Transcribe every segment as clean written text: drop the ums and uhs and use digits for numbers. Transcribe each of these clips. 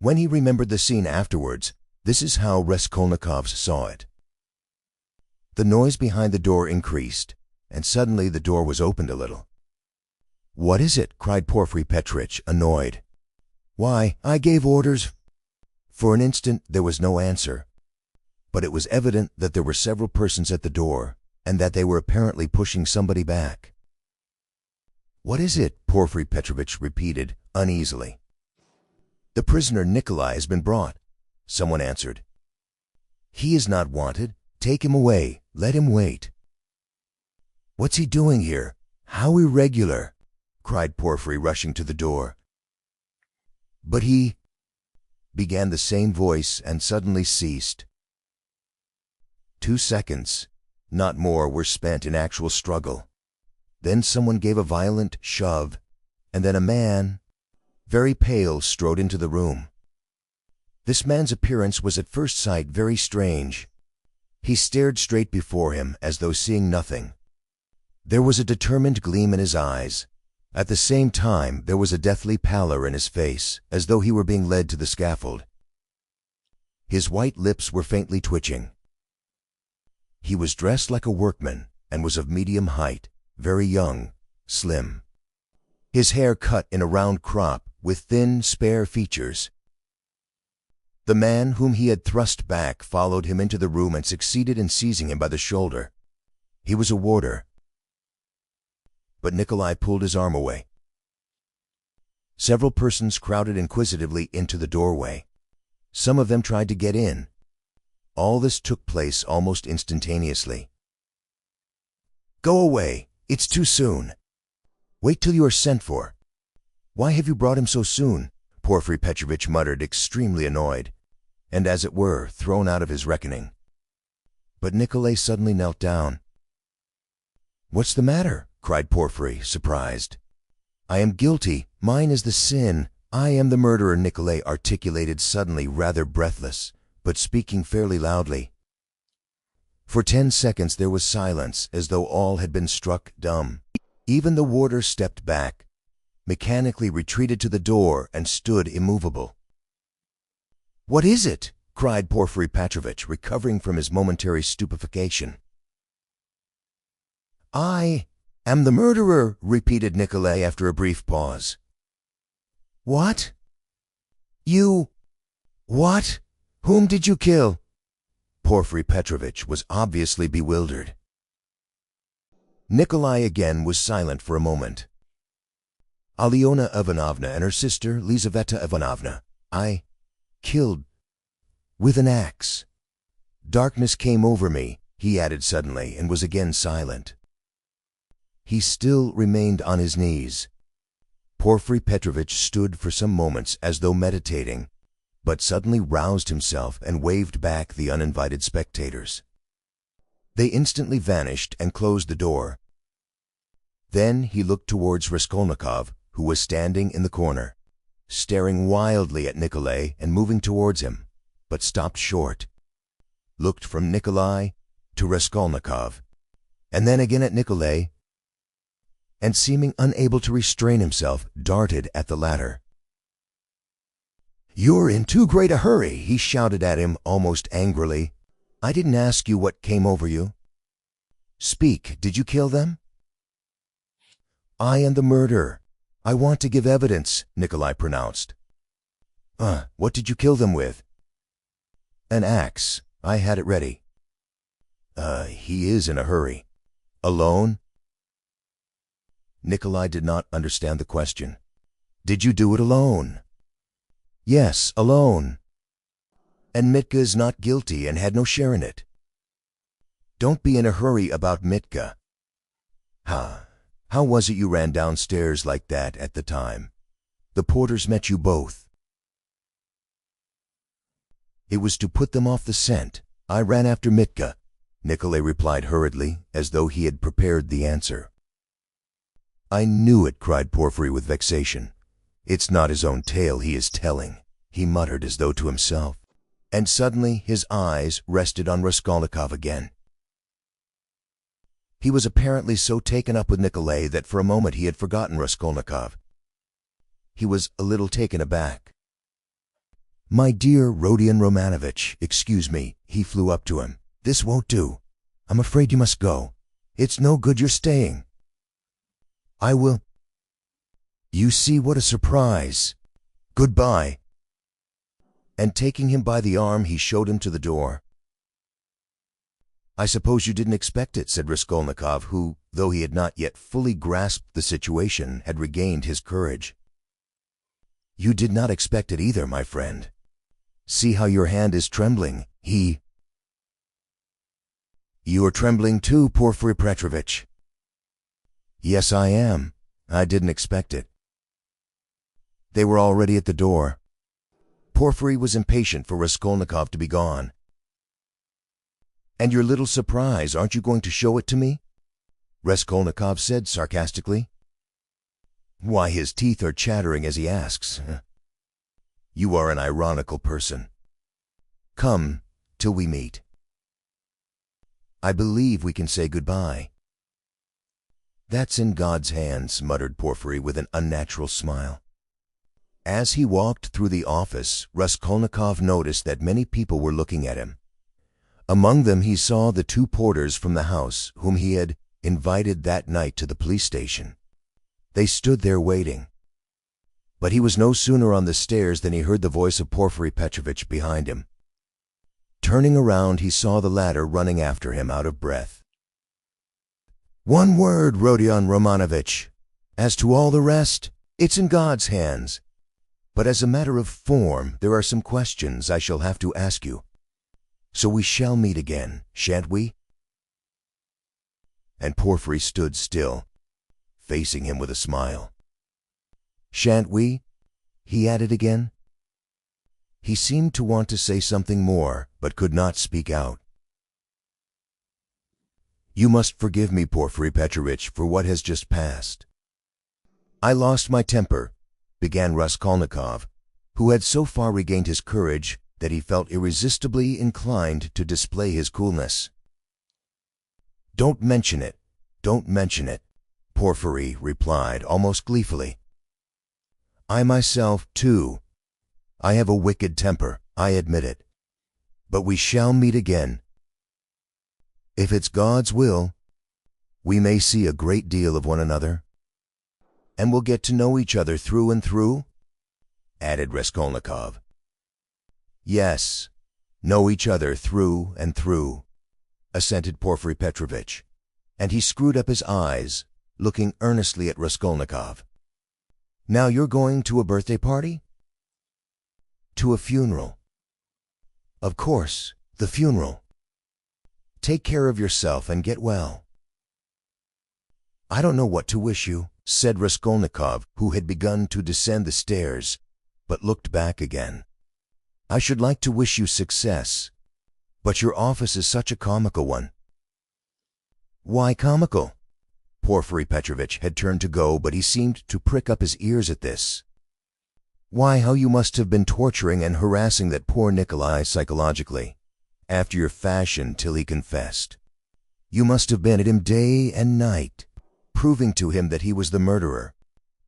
When he remembered the scene afterwards, this is how Raskolnikov saw it. The noise behind the door increased, and suddenly the door was opened a little. "What is it?" cried Porfiry Petrovitch, annoyed. "Why, I gave orders." For an instant there was no answer, but it was evident that there were several persons at the door, and that they were apparently pushing somebody back. "What is it?" Porfiry Petrovitch repeated, uneasily. "The prisoner Nikolai has been brought," someone answered. "He is not wanted. Take him away. Let him wait." "What's he doing here? How irregular!" cried Porfiry, rushing to the door. "But he—" began the same voice and suddenly ceased. 2 seconds, not more, were spent in actual struggle. Then someone gave a violent shove, and then a man, very pale, strode into the room. This man's appearance was at first sight very strange. He stared straight before him as though seeing nothing. There was a determined gleam in his eyes. At the same time there was a deathly pallor in his face, as though he were being led to the scaffold. His white lips were faintly twitching. He was dressed like a workman and was of medium height, very young, slim. His hair cut in a round crop, with thin, spare features. The man whom he had thrust back followed him into the room and succeeded in seizing him by the shoulder. He was a warder. But Nikolai pulled his arm away. Several persons crowded inquisitively into the doorway. Some of them tried to get in. All this took place almost instantaneously. "Go away! It's too soon! Wait till you are sent for! Why have you brought him so soon?" Porfiry Petrovitch muttered, extremely annoyed, and as it were, thrown out of his reckoning. But Nikolai suddenly knelt down. "What's the matter?" cried Porfiry, surprised. "I am guilty. Mine is the sin. I am the murderer," Nikolai articulated suddenly, rather breathless, but speaking fairly loudly. For 10 seconds there was silence, as though all had been struck dumb. Even the warder stepped back, mechanically retreated to the door, and stood immovable. "What is it?" cried Porfiry Petrovitch, recovering from his momentary stupefaction. "I am the murderer," repeated Nikolai after a brief pause. "What? You? What? Whom did you kill?" Porfiry Petrovitch was obviously bewildered. Nikolai again was silent for a moment. "Alyona Ivanovna and her sister Lizaveta Ivanovna. I killed with an axe. Darkness came over me," he added suddenly, and was again silent. He still remained on his knees. Porfiry Petrovitch stood for some moments as though meditating, but suddenly roused himself and waved back the uninvited spectators. They instantly vanished and closed the door. Then he looked towards Raskolnikov, who was standing in the corner, staring wildly at Nikolai and moving towards him, but stopped short, looked from Nikolai to Raskolnikov, and then again at Nikolai, and seeming unable to restrain himself, darted at the latter. "You're in too great a hurry," he shouted at him almost angrily. "I didn't ask you what came over you. Speak, did you kill them?" "I am the murderer. I want to give evidence," Nikolai pronounced. What did you kill them with?" "An axe. I had it ready." He is in a hurry. Alone?" Nikolai did not understand the question. "Did you do it alone?" "Yes, alone." "And Mitka is not guilty and had no share in it?" "Don't be in a hurry about Mitka." How was it you ran downstairs like that at the time? The porters met you both." "It was to put them off the scent. I ran after Mitka," Nikolai replied hurriedly, as though he had prepared the answer. "I knew it," cried Porfiry with vexation. "It's not his own tale he is telling," he muttered as though to himself, and suddenly his eyes rested on Raskolnikov again. He was apparently so taken up with Nikolai that for a moment he had forgotten Raskolnikov. He was a little taken aback. "My dear Rodion Romanovich, excuse me," he flew up to him. "This won't do. I'm afraid you must go. It's no good your staying. I will. You see what a surprise. Goodbye." And taking him by the arm, he showed him to the door. "I suppose you didn't expect it," said Raskolnikov, who, though he had not yet fully grasped the situation, had regained his courage. "You did not expect it either, my friend. See how your hand is trembling. You are trembling too, Porfiry Petrovitch." "Yes, I am. I didn't expect it." They were already at the door. Porfiry was impatient for Raskolnikov to be gone. "And your little surprise, aren't you going to show it to me?" Raskolnikov said sarcastically. Why, his teeth are chattering as he asks. You are an ironical person. Come, till we meet. I believe we can say goodbye. That's in God's hands, muttered Porfiry with an unnatural smile. As he walked through the office, Raskolnikov noticed that many people were looking at him. Among them he saw the two porters from the house whom he had invited that night to the police station. They stood there waiting. But he was no sooner on the stairs than he heard the voice of Porfiry Petrovitch behind him. Turning around, he saw the latter running after him out of breath. "One word, Rodion Romanovich. As to all the rest, it's in God's hands. But as a matter of form, there are some questions I shall have to ask you. So we shall meet again, shan't we?" And Porfiry stood still, facing him with a smile. "Shan't we?" he added again. He seemed to want to say something more, but could not speak out. "You must forgive me, Porfiry Petrovitch, for what has just passed. I lost my temper," began Raskolnikov, who had so far regained his courage that he felt irresistibly inclined to display his coolness. "Don't mention it, don't mention it," Porfiry replied almost gleefully. "I myself, too, I have a wicked temper, I admit it. But we shall meet again. If it's God's will, we may see a great deal of one another. And we'll get to know each other through and through," added Raskolnikov. "Yes, know each other through and through," assented Porfiry Petrovitch, and he screwed up his eyes, looking earnestly at Raskolnikov. "Now you're going to a birthday party?" "To a funeral." "Of course, the funeral. Take care of yourself and get well." "I don't know what to wish you," said Raskolnikov, who had begun to descend the stairs, but looked back again. "I should like to wish you success, but your office is such a comical one." "Why comical?" Porfiry Petrovitch had turned to go, but he seemed to prick up his ears at this. "Why, how you must have been torturing and harassing that poor Nikolai psychologically, after your fashion till he confessed. You must have been at him day and night, proving to him that he was the murderer.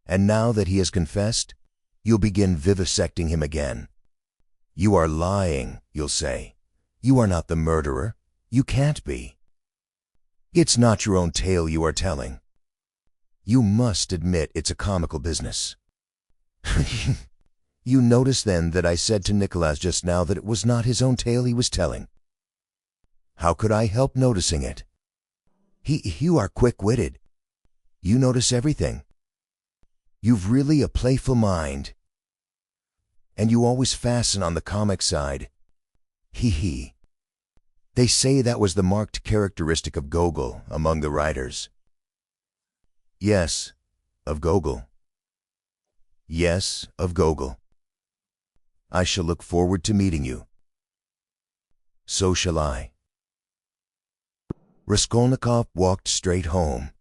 And now that he has confessed, you'll begin vivisecting him again. You are lying, you'll say. You are not the murderer. You can't be. It's not your own tale you are telling. You must admit it's a comical business." "You notice then that I said to Nicholas just now that it was not his own tale he was telling?" "How could I help noticing it?" You are quick-witted. You notice everything. You've really a playful mind. And you always fasten on the comic side. He. They say that was the marked characteristic of Gogol among the writers." "Yes, of Gogol." "Yes, of Gogol. I shall look forward to meeting you." "So shall I." Raskolnikov walked straight home.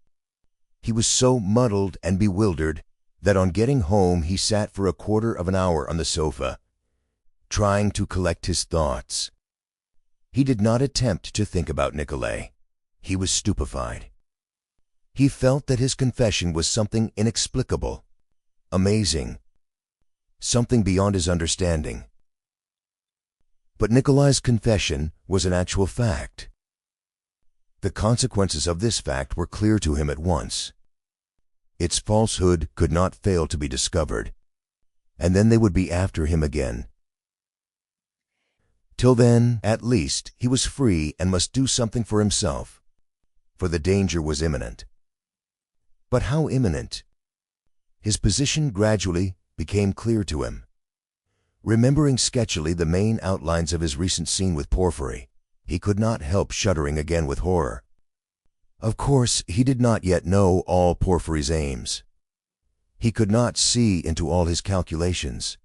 He was so muddled and bewildered that on getting home he sat for a quarter of an hour on the sofa, trying to collect his thoughts. He did not attempt to think about Nikolai. He was stupefied. He felt that his confession was something inexplicable, amazing, something beyond his understanding. But Nikolai's confession was an actual fact. The consequences of this fact were clear to him at once. Its falsehood could not fail to be discovered, and then they would be after him again. Till then, at least, he was free and must do something for himself, for the danger was imminent. But how imminent? His position gradually became clear to him. Remembering sketchily the main outlines of his recent scene with Porfiry, he could not help shuddering again with horror. Of course, he did not yet know all Porfiry's aims. He could not see into all his calculations.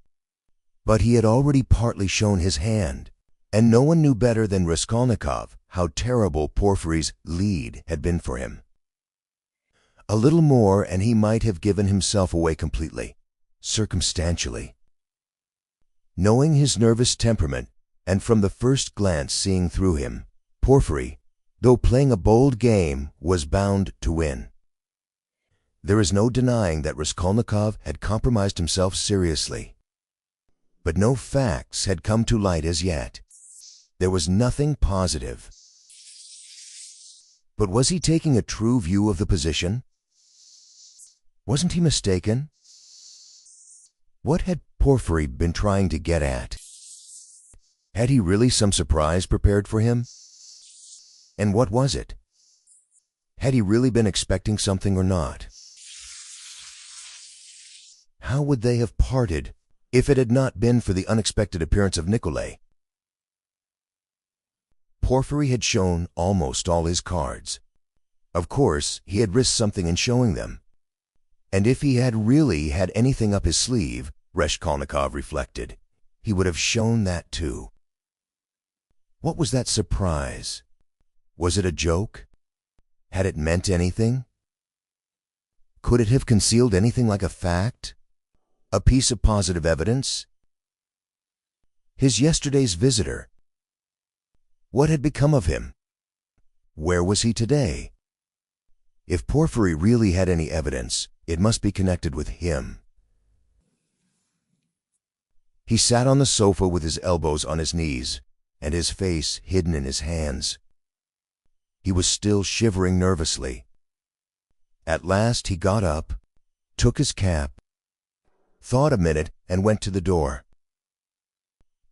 But he had already partly shown his hand, and no one knew better than Raskolnikov how terrible Porfiry's lead had been for him. A little more and he might have given himself away completely, circumstantially. Knowing his nervous temperament, and from the first glance seeing through him, Porfiry, though playing a bold game, was bound to win. There is no denying that Raskolnikov had compromised himself seriously. But no facts had come to light as yet. There was nothing positive. But was he taking a true view of the position? Wasn't he mistaken? What had Porfiry been trying to get at? Had he really some surprise prepared for him? And what was it? Had he really been expecting something or not? How would they have parted if it had not been for the unexpected appearance of Nikolai? Porfiry had shown almost all his cards. Of course, he had risked something in showing them. And if he had really had anything up his sleeve, Raskolnikov reflected, he would have shown that too. What was that surprise? Was it a joke? Had it meant anything? Could it have concealed anything like a fact? A piece of positive evidence? His yesterday's visitor. What had become of him? Where was he today? If Porfiry really had any evidence, it must be connected with him. He sat on the sofa with his elbows on his knees and his face hidden in his hands. He was still shivering nervously. At last he got up, took his cap, thought a minute, and went to the door.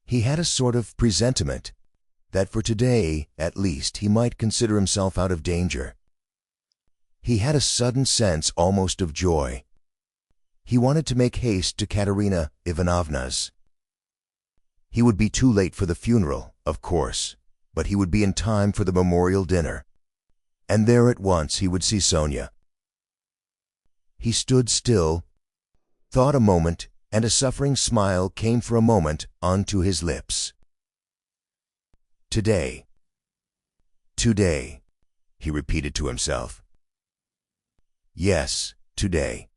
He had a sort of presentiment that for today, at least, he might consider himself out of danger. He had a sudden sense almost of joy. He wanted to make haste to Katerina Ivanovna's. He would be too late for the funeral, of course, but he would be in time for the memorial dinner. And there at once he would see Sonia. He stood still, thought a moment, and a suffering smile came for a moment onto his lips. Today, he repeated to himself. Yes, today.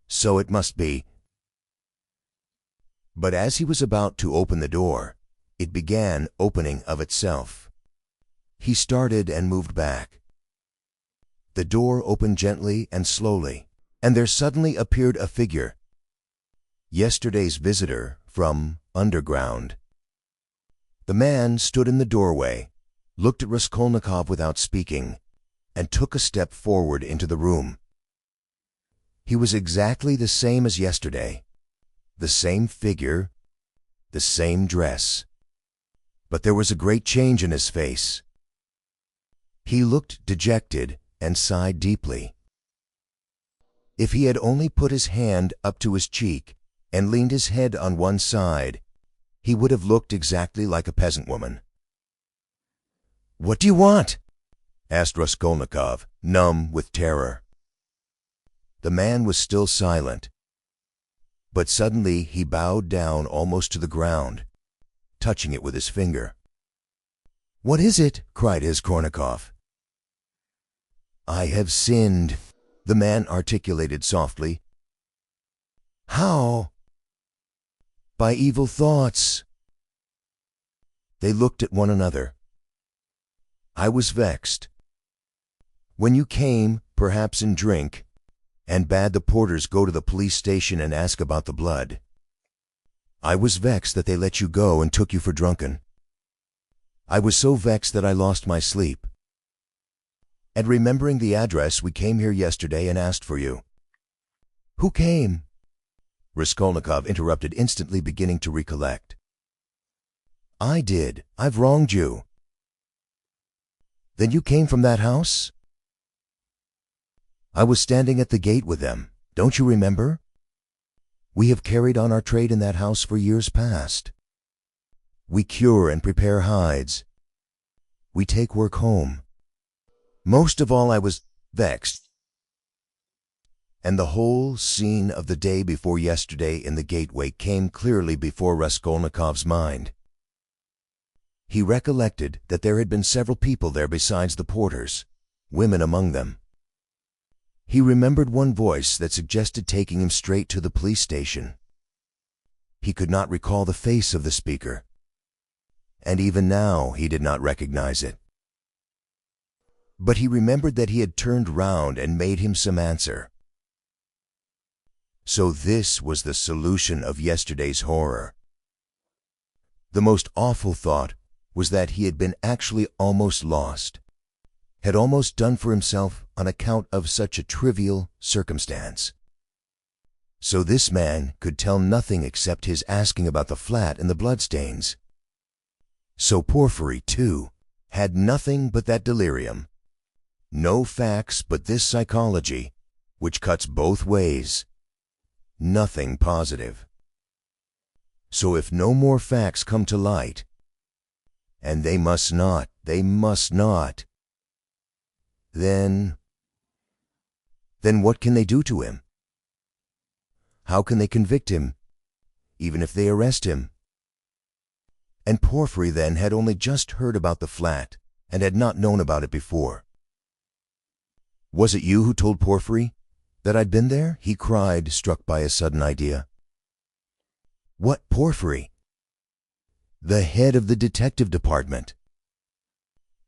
So it must be. But as he was about to open the door, it began opening of itself. He started and moved back. The door opened gently and slowly, and there suddenly appeared a figure. Yesterday's visitor from underground. The man stood in the doorway, looked at Raskolnikov without speaking, and took a step forward into the room. He was exactly the same as yesterday, the same figure, the same dress. But there was a great change in his face. He looked dejected and sighed deeply. If he had only put his hand up to his cheek and leaned his head on one side, he would have looked exactly like a peasant woman. "What do you want?" asked Raskolnikov, numb with terror. The man was still silent. But suddenly he bowed down almost to the ground, touching it with his finger. "What is it?" cried Raskolnikov. "I have sinned," the man articulated softly. "How?" "By evil thoughts." They looked at one another. "I was vexed. When you came, perhaps in drink, and bade the porters go to the police station and ask about the blood, I was vexed that they let you go and took you for drunken. I was so vexed that I lost my sleep. And remembering the address, we came here yesterday and asked for you." "Who came?" Raskolnikov interrupted, instantly beginning to recollect. "I did. I've wronged you." "Then you came from that house?" "I was standing at the gate with them. Don't you remember? We have carried on our trade in that house for years past. We cure and prepare hides. We take work home. Most of all I was vexed, and the whole scene of the day before yesterday in the gateway came clearly before Raskolnikov's mind. He recollected that there had been several people there besides the porters, women among them. He remembered one voice that suggested taking him straight to the police station. He could not recall the face of the speaker, and even now he did not recognize it. But he remembered that he had turned round and made him some answer. So this was the solution of yesterday's horror. The most awful thought was that he had been actually almost lost, had almost done for himself on account of such a trivial circumstance. So this man could tell nothing except his asking about the flat and the bloodstains. So Porfiry, too, had nothing but that delirium. No facts but this psychology, which cuts both ways. Nothing positive. So if no more facts come to light, and they must not, then what can they do to him? How can they convict him, even if they arrest him? And Porfiry then had only just heard about the flat and had not known about it before. "Was it you who told Porfiry that I'd been there?" he cried, struck by a sudden idea. "What Porfiry?" "The head of the detective department."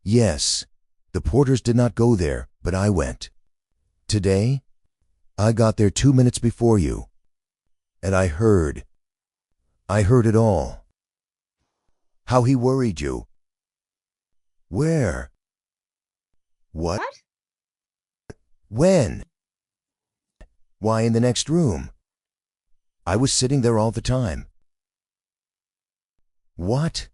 "Yes, the porters did not go there, but I went. Today, I got there 2 minutes before you, and I heard it all. How he worried you." "Where?" "What? When?" "Why, in the next room. I was sitting there all the time." "What?"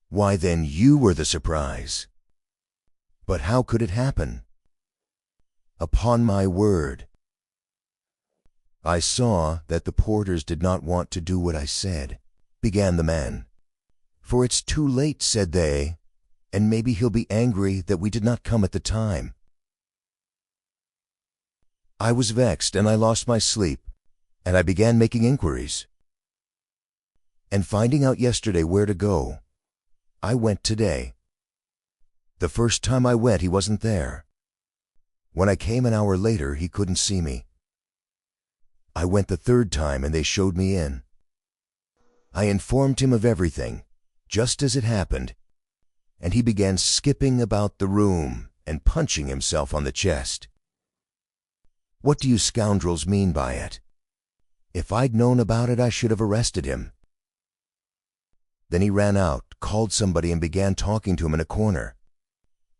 "Why, then you were the surprise." "But how could it happen?" "Upon my word. I saw that the porters did not want to do what I said," began the man. "For it's too late," said they, "and maybe he'll be angry that we did not come at the time." I was vexed, and I lost my sleep, and I began making inquiries. And finding out yesterday where to go, I went today. The first time I went, he wasn't there. When I came an hour later, he couldn't see me. I went the third time, and they showed me in. I informed him of everything, just as it happened, and he began skipping about the room and punching himself on the chest. What do you scoundrels mean by it? If I'd known about it, I should have arrested him. Then he ran out, called somebody, and began talking to him in a corner.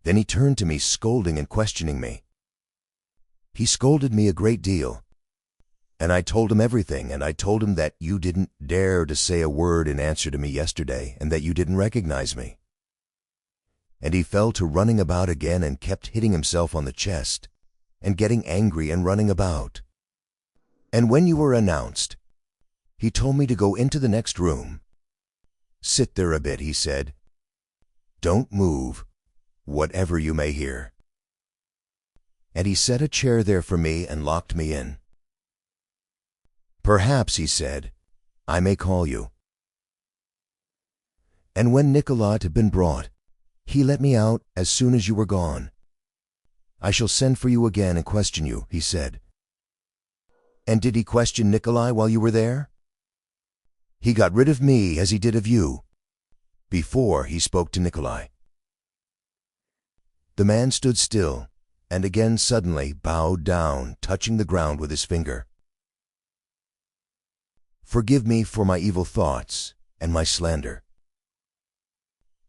Then he turned to me, scolding and questioning me. He scolded me a great deal, and I told him everything, and I told him that you didn't dare to say a word in answer to me yesterday, and that you didn't recognize me. And he fell to running about again and kept hitting himself on the chest, and getting angry and running about. And when you were announced, he told me to go into the next room. "Sit there a bit," he said. "Don't move, whatever you may hear." And he set a chair there for me and locked me in. "Perhaps," he said, "I may call you." And when Nikolai had been brought, he let me out as soon as you were gone. "I shall send for you again and question you," he said. And did he question Nikolai while you were there? He got rid of me as he did of you. Before he spoke to Nikolai. The man stood still, and again suddenly bowed down, touching the ground with his finger. Forgive me for my evil thoughts and my slander."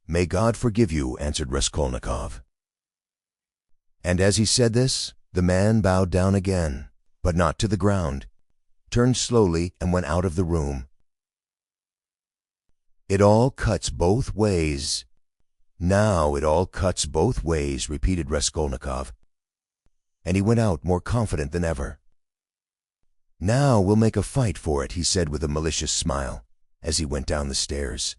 "May God forgive you," answered Raskolnikov. And as he said this, the man bowed down again, but not to the ground, turned slowly and went out of the room. "It all cuts both ways. Now it all cuts both ways," repeated Raskolnikov. And he went out more confident than ever. "Now we'll make a fight for it," he said with a malicious smile, as he went down the stairs.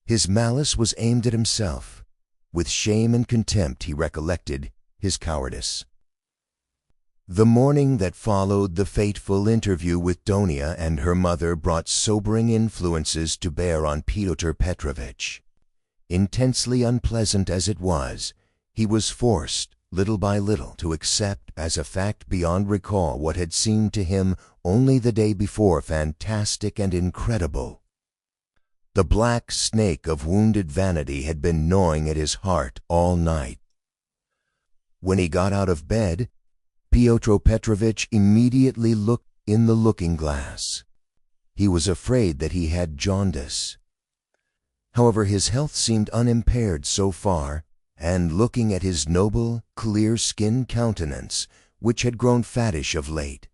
His malice was aimed at himself. With shame and contempt he recollected his cowardice. The morning that followed the fateful interview with Donia and her mother brought sobering influences to bear on Fyodor Petrovitch. Intensely unpleasant as it was, he was forced, little by little, to accept as a fact beyond recall what had seemed to him only the day before fantastic and incredible. The black snake of wounded vanity had been gnawing at his heart all night. When he got out of bed, Fyodor Petrovitch immediately looked in the looking-glass. He was afraid that he had jaundice. However, his health seemed unimpaired so far, and looking at his noble, clear-skinned countenance, which had grown fattish of late,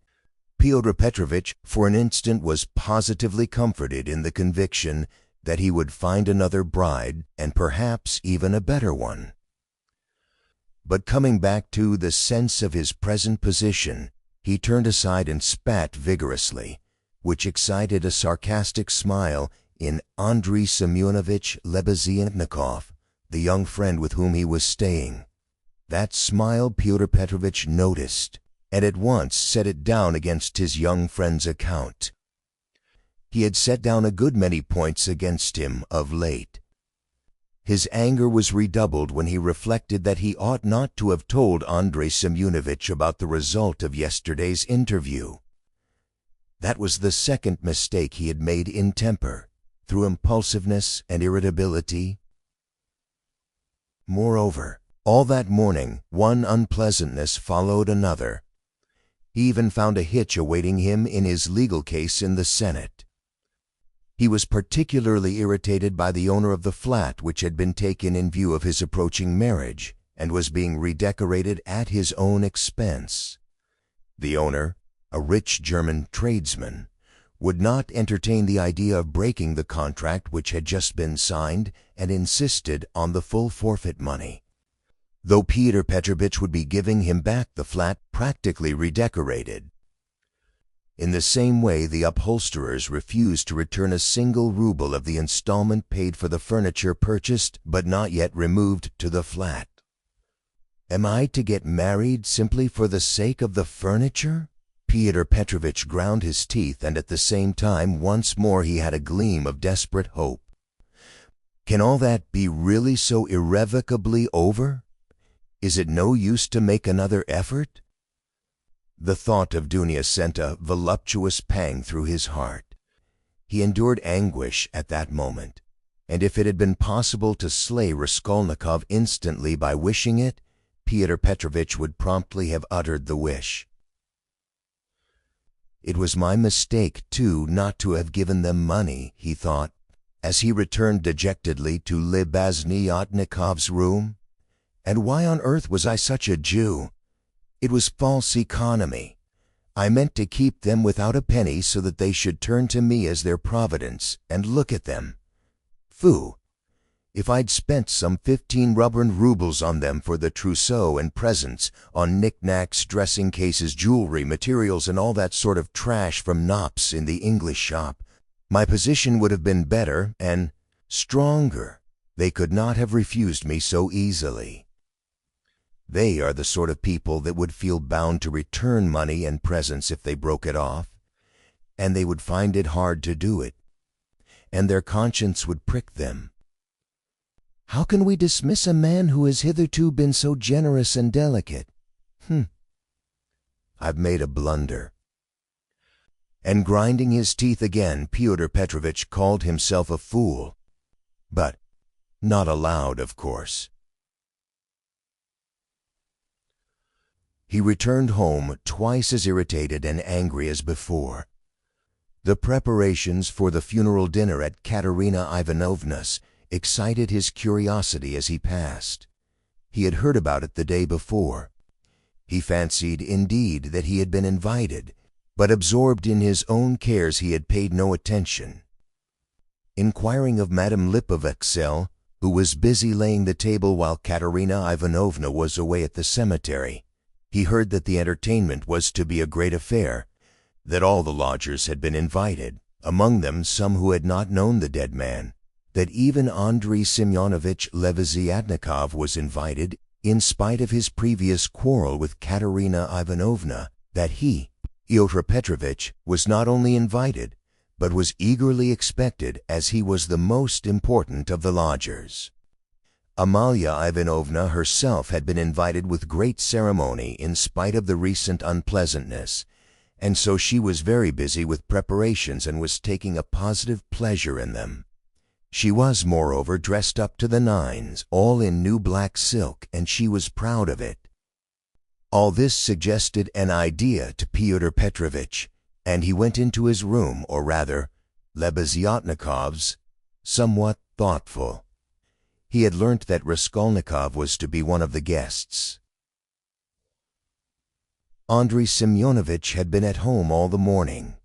Fyodor Petrovitch for an instant was positively comforted in the conviction that he would find another bride, and perhaps even a better one. But coming back to the sense of his present position, he turned aside and spat vigorously, which excited a sarcastic smile in Andrei Semyonovitch Lebeziatnikov, the young friend with whom he was staying. That smile Fyodor Petrovitch noticed, and at once set it down against his young friend's account. He had set down a good many points against him of late. His anger was redoubled when he reflected that he ought not to have told Andrei Semyonovitch about the result of yesterday's interview. That was the second mistake he had made in temper, through impulsiveness and irritability. Moreover, all that morning one unpleasantness followed another. He even found a hitch awaiting him in his legal case in the Senate. He was particularly irritated by the owner of the flat which had been taken in view of his approaching marriage, and was being redecorated at his own expense. The owner, a rich German tradesman, would not entertain the idea of breaking the contract which had just been signed, and insisted on the full forfeit money, though Fyodor Petrovitch would be giving him back the flat practically redecorated. In the same way, the upholsterers refused to return a single ruble of the installment paid for the furniture purchased but not yet removed to the flat. Am I to get married simply for the sake of the furniture? Fyodor Petrovitch ground his teeth, and at the same time once more he had a gleam of desperate hope. Can all that be really so irrevocably over? Is it no use to make another effort? The thought of Dunia sent a voluptuous pang through his heart. He endured anguish at that moment, and if it had been possible to slay Raskolnikov instantly by wishing it, Fyodor Petrovitch would promptly have uttered the wish. It was my mistake, too, not to have given them money, he thought, as he returned dejectedly to Lebeziatnikov's room. And why on earth was I such a Jew? It was false economy. I meant to keep them without a penny so that they should turn to me as their providence, and look at them. Phoo! If I'd spent some 15 rubles on them for the trousseau and presents, on knickknacks, dressing cases, jewelry, materials, and all that sort of trash from Knopp's in the English shop, my position would have been better and stronger. They could not have refused me so easily. They are the sort of people that would feel bound to return money and presents if they broke it off, and they would find it hard to do it, and their conscience would prick them. How can we dismiss a man who has hitherto been so generous and delicate? I've made a blunder. And grinding his teeth again, Fyodor Petrovitch called himself a fool, but not aloud, of course. He returned home twice as irritated and angry as before. The preparations for the funeral dinner at Katerina Ivanovna's excited his curiosity as he passed. He had heard about it the day before. He fancied, indeed, that he had been invited, but absorbed in his own cares he had paid no attention. Inquiring of Madame Lipovetsel, who was busy laying the table while Katerina Ivanovna was away at the cemetery, he heard that the entertainment was to be a great affair, that all the lodgers had been invited, among them some who had not known the dead man, that even Andrei Semyonovitch Lebeziatnikov was invited in spite of his previous quarrel with Katerina Ivanovna, that he, Fyodor Petrovitch, was not only invited, but was eagerly expected, as he was the most important of the lodgers. Amalia Ivanovna herself had been invited with great ceremony in spite of the recent unpleasantness, and so she was very busy with preparations and was taking a positive pleasure in them. She was, moreover, dressed up to the nines, all in new black silk, and she was proud of it. All this suggested an idea to Fyodor Petrovitch, and he went into his room, or rather, Lebeziatnikov's, somewhat thoughtful. He had learnt that Raskolnikov was to be one of the guests. Andrei Semyonovitch had been at home all the morning.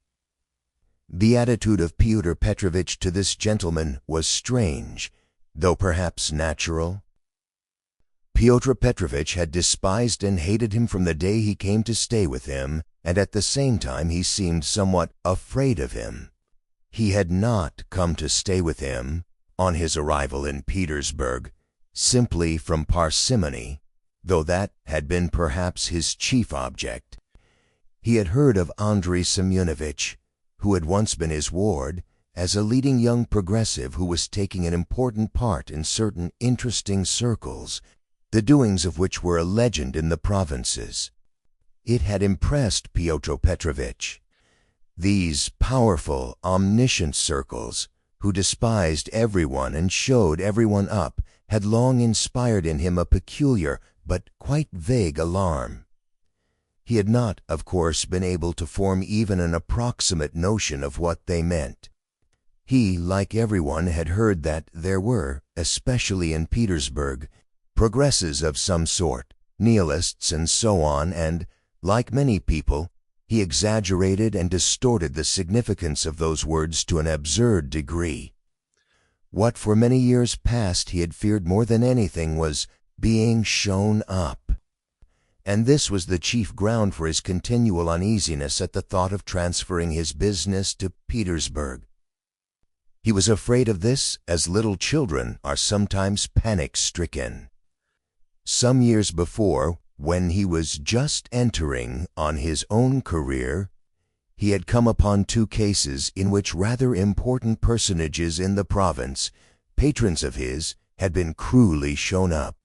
The attitude of Fyodor Petrovitch to this gentleman was strange, though perhaps natural. Fyodor Petrovitch had despised and hated him from the day he came to stay with him, and at the same time he seemed somewhat afraid of him. He had not come to stay with him, on his arrival in Petersburg, simply from parsimony, though that had been perhaps his chief object. He had heard of Andrei Semyonovitch, who had once been his ward, as a leading young progressive who was taking an important part in certain interesting circles, the doings of which were a legend in the provinces. It had impressed Pyotr Petrovitch. These powerful, omniscient circles, who despised everyone and showed everyone up, had long inspired in him a peculiar but quite vague alarm. He had not, of course, been able to form even an approximate notion of what they meant. He, like everyone, had heard that there were, especially in Petersburg, progressives of some sort, nihilists and so on, and, like many people, he exaggerated and distorted the significance of those words to an absurd degree. What for many years past he had feared more than anything was being shown up. And this was the chief ground for his continual uneasiness at the thought of transferring his business to Petersburg. He was afraid of this as little children are sometimes panic-stricken. Some years before, when he was just entering on his own career, he had come upon two cases in which rather important personages in the province, patrons of his, had been cruelly shown up.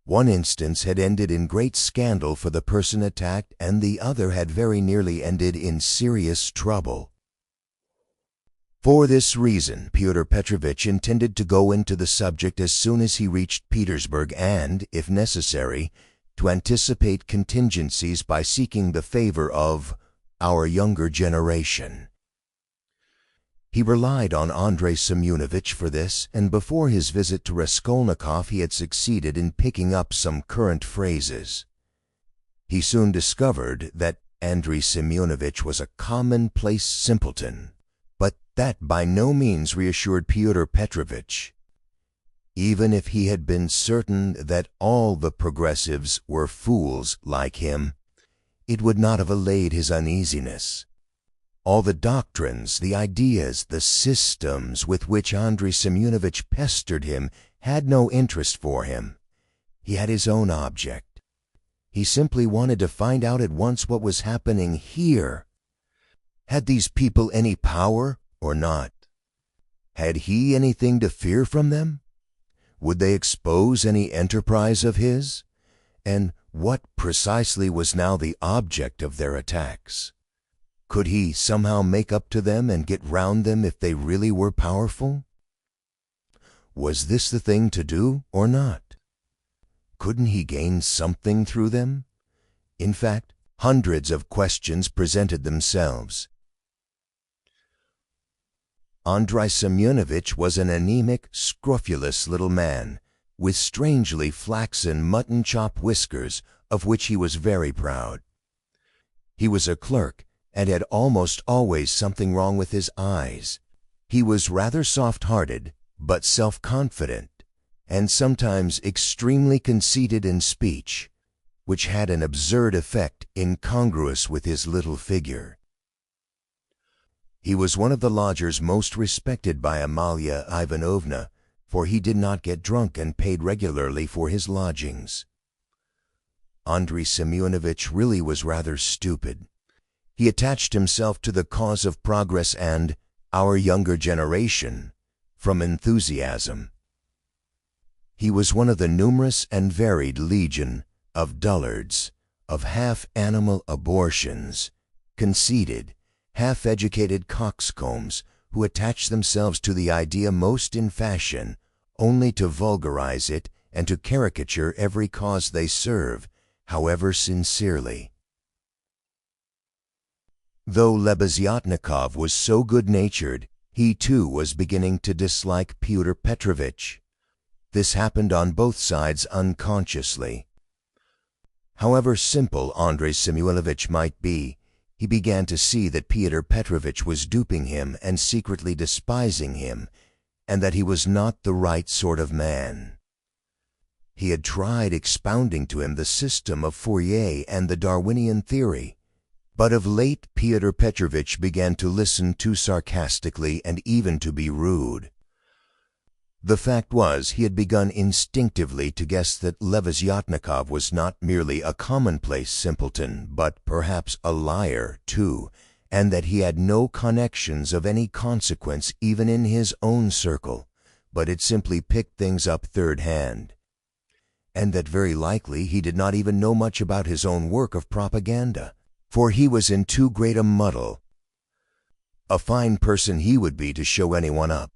One instance had ended in great scandal for the person attacked, and the other had very nearly ended in serious trouble. For this reason, Pyotr Petrovitch intended to go into the subject as soon as he reached Petersburg and, if necessary, to anticipate contingencies by seeking the favor of our younger generation. He relied on Andrei Semyonovitch for this, and before his visit to Raskolnikov he had succeeded in picking up some current phrases. He soon discovered that Andrei Semyonovitch was a commonplace simpleton, but that by no means reassured Pyotr Petrovitch. Even if he had been certain that all the progressives were fools like him, it would not have allayed his uneasiness. All the doctrines, the ideas, the systems with which Andrei Semyonovitch pestered him had no interest for him. He had his own object. He simply wanted to find out at once what was happening here. Had these people any power or not? Had he anything to fear from them? Would they expose any enterprise of his? And what precisely was now the object of their attacks? Could he somehow make up to them and get round them if they really were powerful? Was this the thing to do or not? Couldn't he gain something through them? In fact, hundreds of questions presented themselves. Andrei Semyonovitch was an anemic, scrofulous little man, with strangely flaxen mutton-chop whiskers, of which he was very proud. He was a clerk, and had almost always something wrong with his eyes. He was rather soft-hearted, but self-confident, and sometimes extremely conceited in speech, which had an absurd effect incongruous with his little figure. He was one of the lodgers most respected by Amalia Ivanovna, for he did not get drunk and paid regularly for his lodgings. Andrei Semyonovitch really was rather stupid. He attached himself to the cause of progress and our younger generation from enthusiasm. He was one of the numerous and varied legion of dullards, of half-animal abortions, conceited, half-educated coxcombs who attach themselves to the idea most in fashion only to vulgarize it and to caricature every cause they serve, however sincerely. Though Lebeziatnikov was so good-natured, he too was beginning to dislike Fyodor Petrovitch. This happened on both sides unconsciously. However simple Andrei Semyonovitch might be, he began to see that Fyodor Petrovitch was duping him and secretly despising him, and that he was not the right sort of man. He had tried expounding to him the system of Fourier and the Darwinian theory, but of late Fyodor Petrovitch began to listen too sarcastically and even to be rude. The fact was, he had begun instinctively to guess that Lebeziatnikov was not merely a commonplace simpleton, but perhaps a liar, too, and that he had no connections of any consequence even in his own circle, but had simply picked things up third hand, and that very likely he did not even know much about his own work of propaganda, for he was in too great a muddle. A fine person he would be to show anyone up.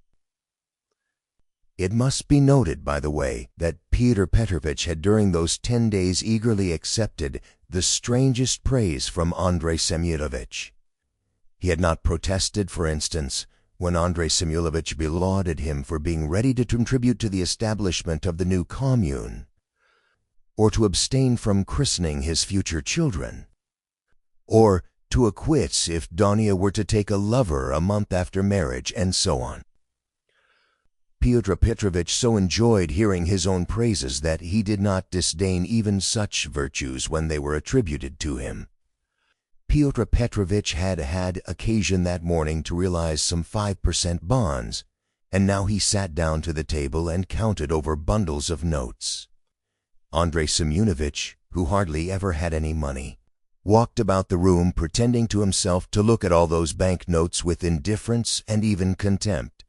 It must be noted, by the way, that Fyodor Petrovitch had during those 10 days eagerly accepted the strangest praise from Andrei Semyonovitch. He had not protested, for instance, when Andrei Semyonovitch belauded him for being ready to contribute to the establishment of the new commune, or to abstain from christening his future children, or to acquit if Donia were to take a lover a month after marriage, and so on. Fyodor Petrovitch so enjoyed hearing his own praises that he did not disdain even such virtues when they were attributed to him. Fyodor Petrovitch had had occasion that morning to realize some 5% bonds, and now he sat down to the table and counted over bundles of notes. Andrei Semyonovitch, who hardly ever had any money, walked about the room pretending to himself to look at all those bank notes with indifference and even contempt.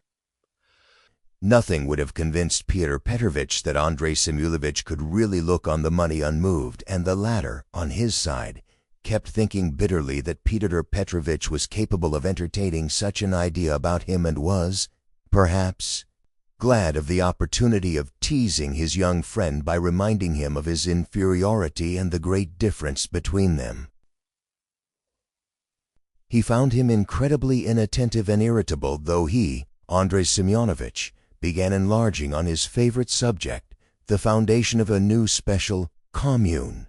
Nothing would have convinced Fyodor Petrovitch that Andrei Semyonovitch could really look on the money unmoved, and the latter, on his side, kept thinking bitterly that Fyodor Petrovitch was capable of entertaining such an idea about him and was, perhaps, glad of the opportunity of teasing his young friend by reminding him of his inferiority and the great difference between them. He found him incredibly inattentive and irritable, though he, Andrei Semyonovitch, began enlarging on his favorite subject, the foundation of a new special commune.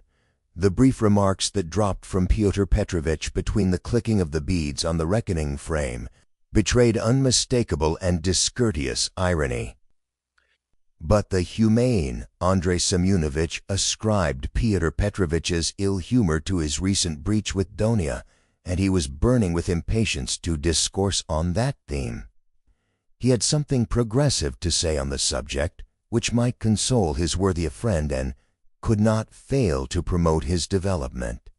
The brief remarks that dropped from Fyodor Petrovitch between the clicking of the beads on the reckoning frame betrayed unmistakable and discourteous irony. But the humane Andrei Semyonovitch ascribed Fyodor Petrovitch's ill humor to his recent breach with Donia, and he was burning with impatience to discourse on that theme. He had something progressive to say on the subject, which might console his worthy friend and could not fail to promote his development.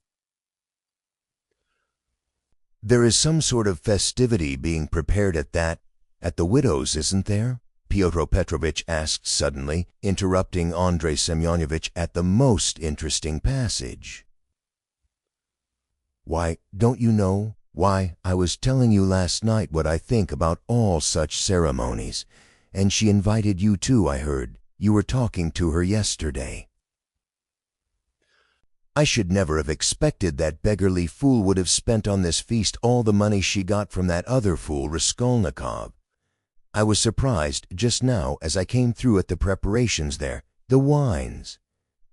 "There is some sort of festivity being prepared at the widow's, isn't there?" Fyodor Petrovitch asked suddenly, interrupting Andrei Semyonovitch at the most interesting passage. "Why, don't you know? Why, I was telling you last night what I think about all such ceremonies, and she invited you too, I heard. You were talking to her yesterday." "I should never have expected that beggarly fool would have spent on this feast all the money she got from that other fool, Raskolnikov. I was surprised just now as I came through at the preparations there, the wines.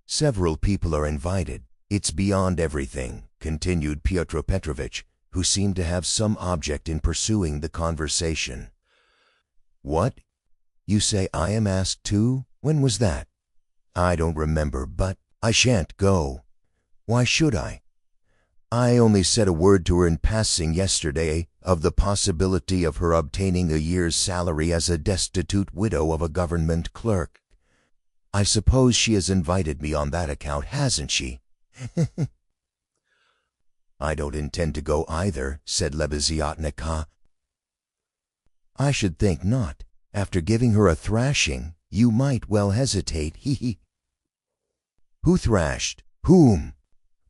Several people are invited. It's beyond everything," continued Pyotr Petrovitch, who seemed to have some object in pursuing the conversation. "What? You say I am asked too? When was that?" "I don't remember, but I shan't go." "Why should I?" "I only said a word to her in passing yesterday of the possibility of her obtaining a year's salary as a destitute widow of a government clerk. I suppose she has invited me on that account, hasn't she?" "I don't intend to go either," said Lebeziatnikov. "I should think not. After giving her a thrashing, you might well hesitate. He. "Who thrashed? Whom?"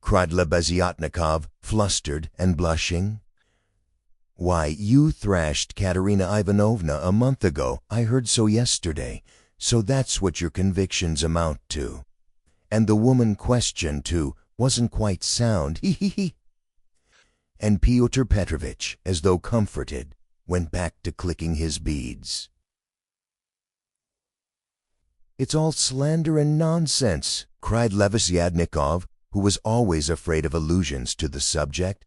cried Lebeziatnikov, flustered and blushing. "Why, you thrashed Katerina Ivanovna a month ago. I heard so yesterday. So that's what your convictions amount to. And the woman questioned, too, wasn't quite sound. He. And Pyotr Petrovitch, as though comforted, went back to clicking his beads. "It's all slander and nonsense," cried Lebeziatnikov, who was always afraid of allusions to the subject.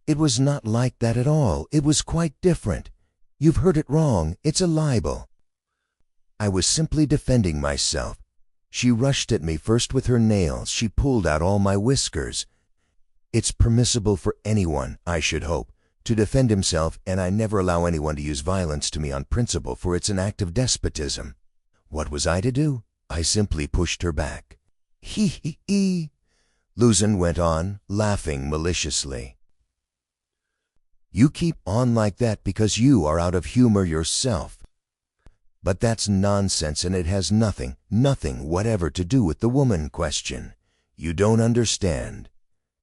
"It was not like that at all. It was quite different. You've heard it wrong. It's a libel. I was simply defending myself. She rushed at me first with her nails. She pulled out all my whiskers. It's permissible for anyone, I should hope, to defend himself, and I never allow anyone to use violence to me on principle, for it's an act of despotism. What was I to do? I simply pushed her back." He. Luzin went on, laughing maliciously. "You keep on like that because you are out of humor yourself. But that's nonsense, and it has nothing whatever to do with the woman question. You don't understand.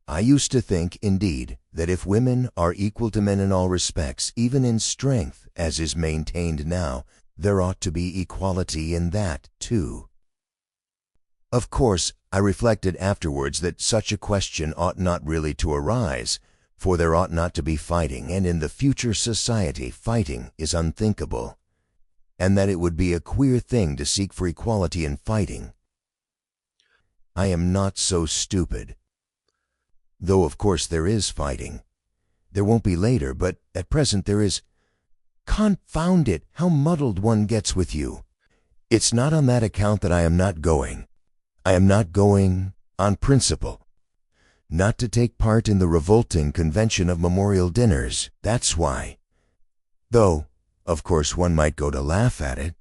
I used to think, indeed, that if women are equal to men in all respects, even in strength, as is maintained now, there ought to be equality in that, too. Of course, I reflected afterwards that such a question ought not really to arise, for there ought not to be fighting, and in the future society fighting is unthinkable, and that it would be a queer thing to seek for equality in fighting. I am not so stupid. Though of course there is fighting. There won't be later, but at present there is. Confound it, how muddled one gets with you! It's not on that account that I am not going. I am not going on principle. Not to take part in the revolting convention of memorial dinners, that's why. Though, of course, one might go to laugh at it.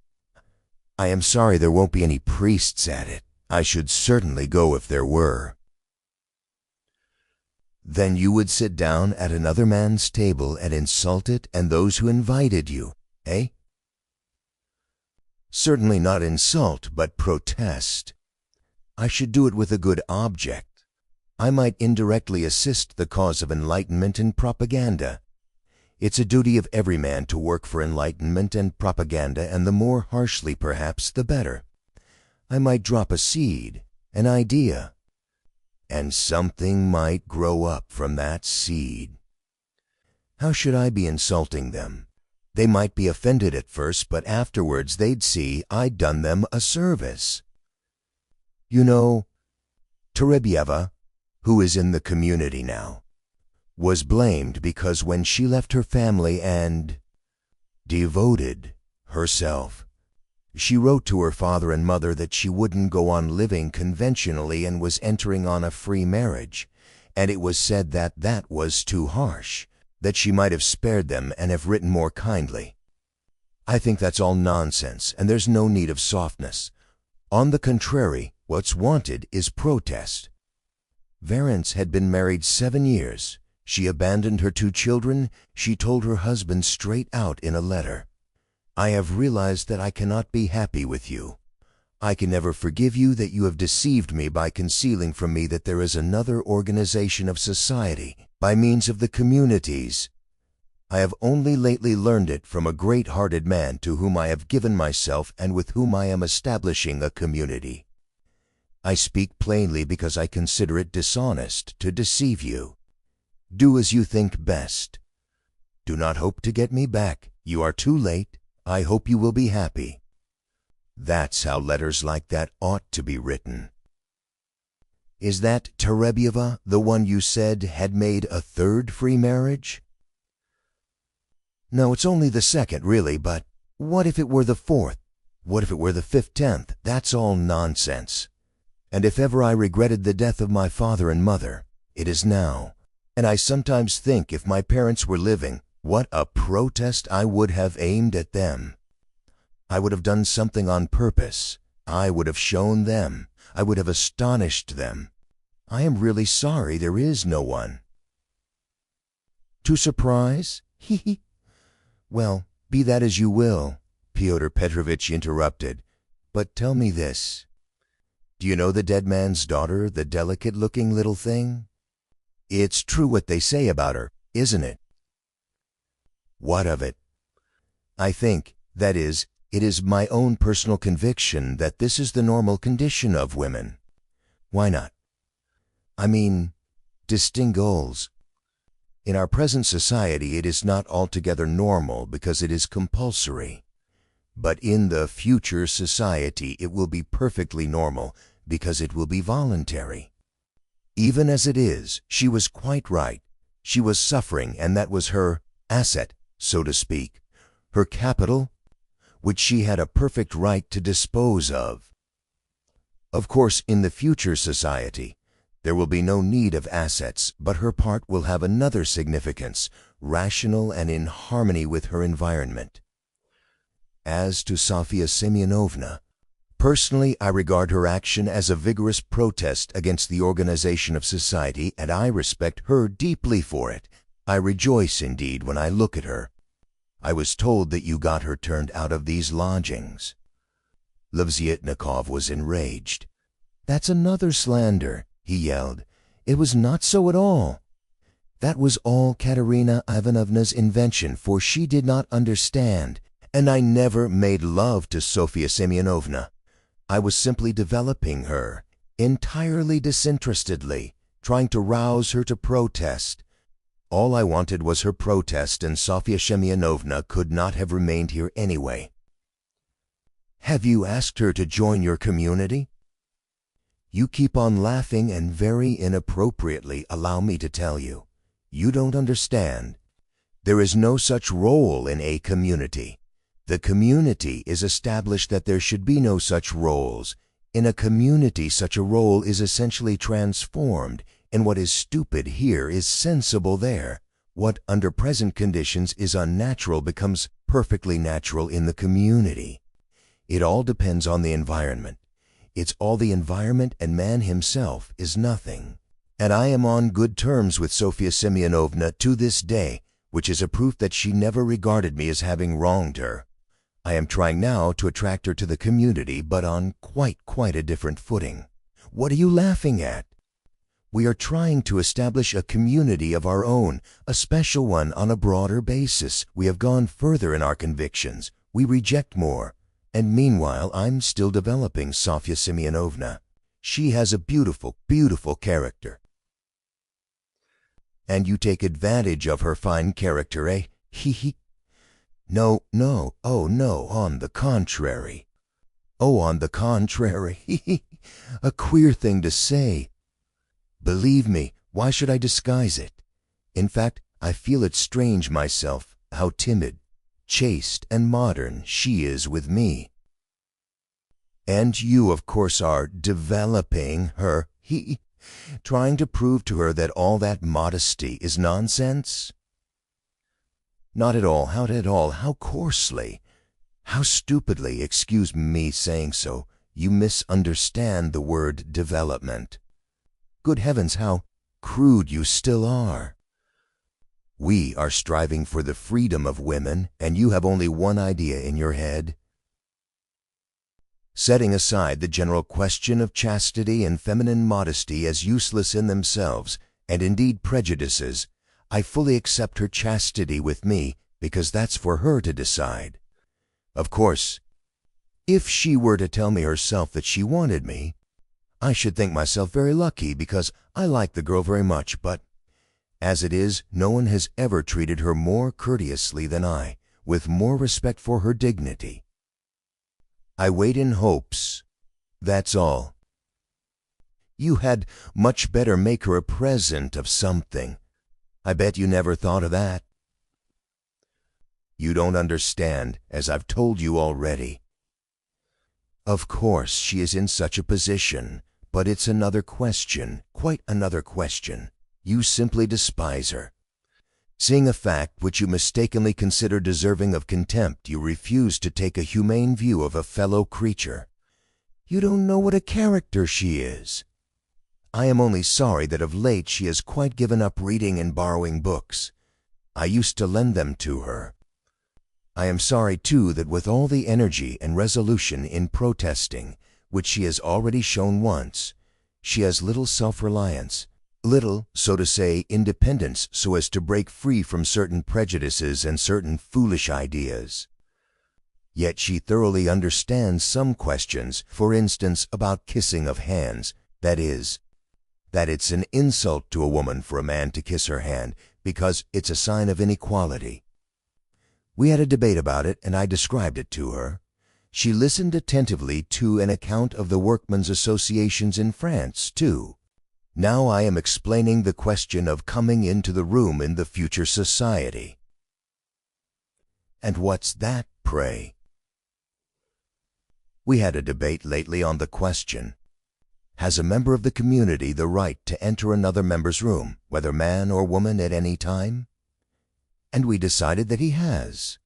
I am sorry there won't be any priests at it. I should certainly go if there were." "Then you would sit down at another man's table and insult it and those who invited you, eh?" "Certainly not insult, but protest. I should do it with a good object. I might indirectly assist the cause of enlightenment and propaganda. It's a duty of every man to work for enlightenment and propaganda, and the more harshly, perhaps, the better. I might drop a seed, an idea, and something might grow up from that seed. How should I be insulting them? They might be offended at first, but afterwards they'd see I'd done them a service. You know, Terebyeva, who is in the community now, was blamed because when she left her family and devoted herself, she wrote to her father and mother that she wouldn't go on living conventionally and was entering on a free marriage, and it was said that that was too harsh, that she might have spared them and have written more kindly. I think that's all nonsense, and there's no need of softness. On the contrary, what's wanted is protest. Varents had been married 7 years. She abandoned her 2 children. She told her husband straight out in a letter, "I have realized that I cannot be happy with you. I can never forgive you that you have deceived me by concealing from me that there is another organization of society by means of the communities. I have only lately learned it from a great-hearted man to whom I have given myself and with whom I am establishing a community. I speak plainly because I consider it dishonest to deceive you. Do as you think best. Do not hope to get me back. You are too late. I hope you will be happy. That's how letters like that ought to be written. Is that Terebyeva the one you said had made a third free marriage? No, it's only the second, really, but what if it were the fourth? What if it were the 10th? That's all nonsense. And if ever I regretted the death of my father and mother, it is now. And I sometimes think if my parents were living, what a protest I would have aimed at them. I would have done something on purpose. I would have shown them. I would have astonished them. I am really sorry there is no one. To surprise? He. Well, be that as you will, Fyodor Petrovitch interrupted. But tell me this. Do you know the dead man's daughter, the delicate-looking little thing? It's true what they say about her, isn't it? What of it? I think, that is, it is my own personal conviction that this is the normal condition of women. Why not? I mean, distinguons. In our present society it is not altogether normal because it is compulsory. But in the future society it will be perfectly normal because it will be voluntary. Even as it is, she was quite right. She was suffering, and that was her asset, so to speak, her capital, which she had a perfect right to dispose of. Of course, in the future society, there will be no need of assets, but her part will have another significance, rational and in harmony with her environment. As to Sofya Semyonovna, personally I regard her action as a vigorous protest against the organization of society, and I respect her deeply for it. I rejoice indeed when I look at her. I was told that you got her turned out of these lodgings. Lazarus was enraged. That's another slander, he yelled. It was not so at all. That was all Katerina Ivanovna's invention, for she did not understand, and I never made love to Sofya Semyonovna. I was simply developing her, entirely disinterestedly, trying to rouse her to protest. All I wanted was her protest, and Sofya Semyonovna could not have remained here anyway. Have you asked her to join your community? You keep on laughing, and very inappropriately, allow me to tell you. You don't understand. There is no such role in a community. The community is established that there should be no such roles. In a community, such a role is essentially transformed, and what is stupid here is sensible there. What under present conditions is unnatural becomes perfectly natural in the community. It all depends on the environment. It's all the environment, and man himself is nothing. And I am on good terms with Sofya Semyonovna to this day, which is a proof that she never regarded me as having wronged her. I am trying now to attract her to the community, but on quite a different footing. What are you laughing at? We are trying to establish a community of our own, a special one on a broader basis. We have gone further in our convictions. We reject more. And meanwhile, I'm still developing Sofya Semyonovna. She has a beautiful character. And you take advantage of her fine character, eh? He. No, oh no, on the contrary. Oh, on the contrary, a queer thing to say. Believe me, why should I disguise it? In fact, I feel it strange myself, how timid, chaste, and modern she is with me. And you, of course, are developing her, trying to prove to her that all that modesty is nonsense? Not at all, how coarsely, how stupidly, excuse me saying so, you misunderstand the word development. Good heavens, how crude you still are. We are striving for the freedom of women, and you have only one idea in your head. Setting aside the general question of chastity and feminine modesty as useless in themselves, and indeed prejudices, I fully accept her chastity with me, because that's for her to decide. Of course, if she were to tell me herself that she wanted me, I should think myself very lucky, because I like the girl very much, but as it is, no one has ever treated her more courteously than I, with more respect for her dignity. I wait in hopes, that's all. You had much better make her a present of something. I bet you never thought of that. You don't understand, as I've told you already. Of course, she is in such a position, but it's another question, quite another question. You simply despise her. Seeing a fact which you mistakenly consider deserving of contempt, you refuse to take a humane view of a fellow creature. You don't know what a character she is. I am only sorry that of late she has quite given up reading and borrowing books. I used to lend them to her. I am sorry, too, that with all the energy and resolution in protesting, which she has already shown once, she has little self-reliance, little, so to say, independence so as to break free from certain prejudices and certain foolish ideas. Yet she thoroughly understands some questions, for instance, about kissing of hands, that is, that it's an insult to a woman for a man to kiss her hand because it's a sign of inequality. We had a debate about it, and I described it to her. She listened attentively to an account of the workmen's associations in France, too. Now I am explaining the question of coming into the room in the future society. And what's that, pray? We had a debate lately on the question, has a member of the community the right to enter another member's room, whether man or woman, at any time? And we decided that he has.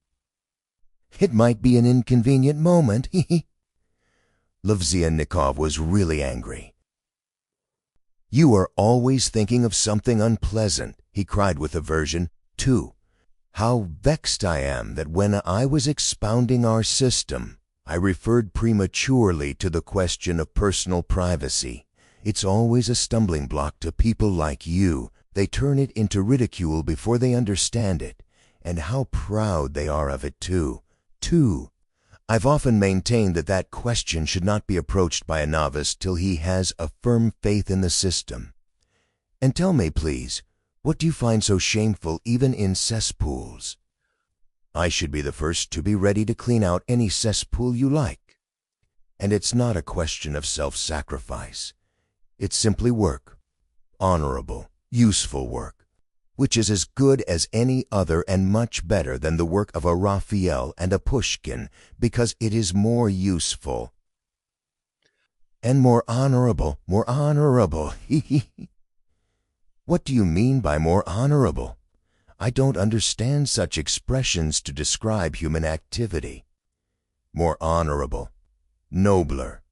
It might be an inconvenient moment, Lazarus was really angry. You are always thinking of something unpleasant, he cried with aversion, too. How vexed I am that when I was expounding our system, I referred prematurely to the question of personal privacy. It's always a stumbling block to people like you. They turn it into ridicule before they understand it, and how proud they are of it, too. I've often maintained that that question should not be approached by a novice till he has a firm faith in the system. And tell me, please, what do you find so shameful even in cesspools? I should be the first to be ready to clean out any cesspool you like. And it's not a question of self-sacrifice. It's simply work, honorable, useful work, which is as good as any other and much better than the work of a Raphael and a Pushkin, because it is more useful. And more honorable. What do you mean by more honorable? I don't understand such expressions to describe human activity. More honorable, nobler.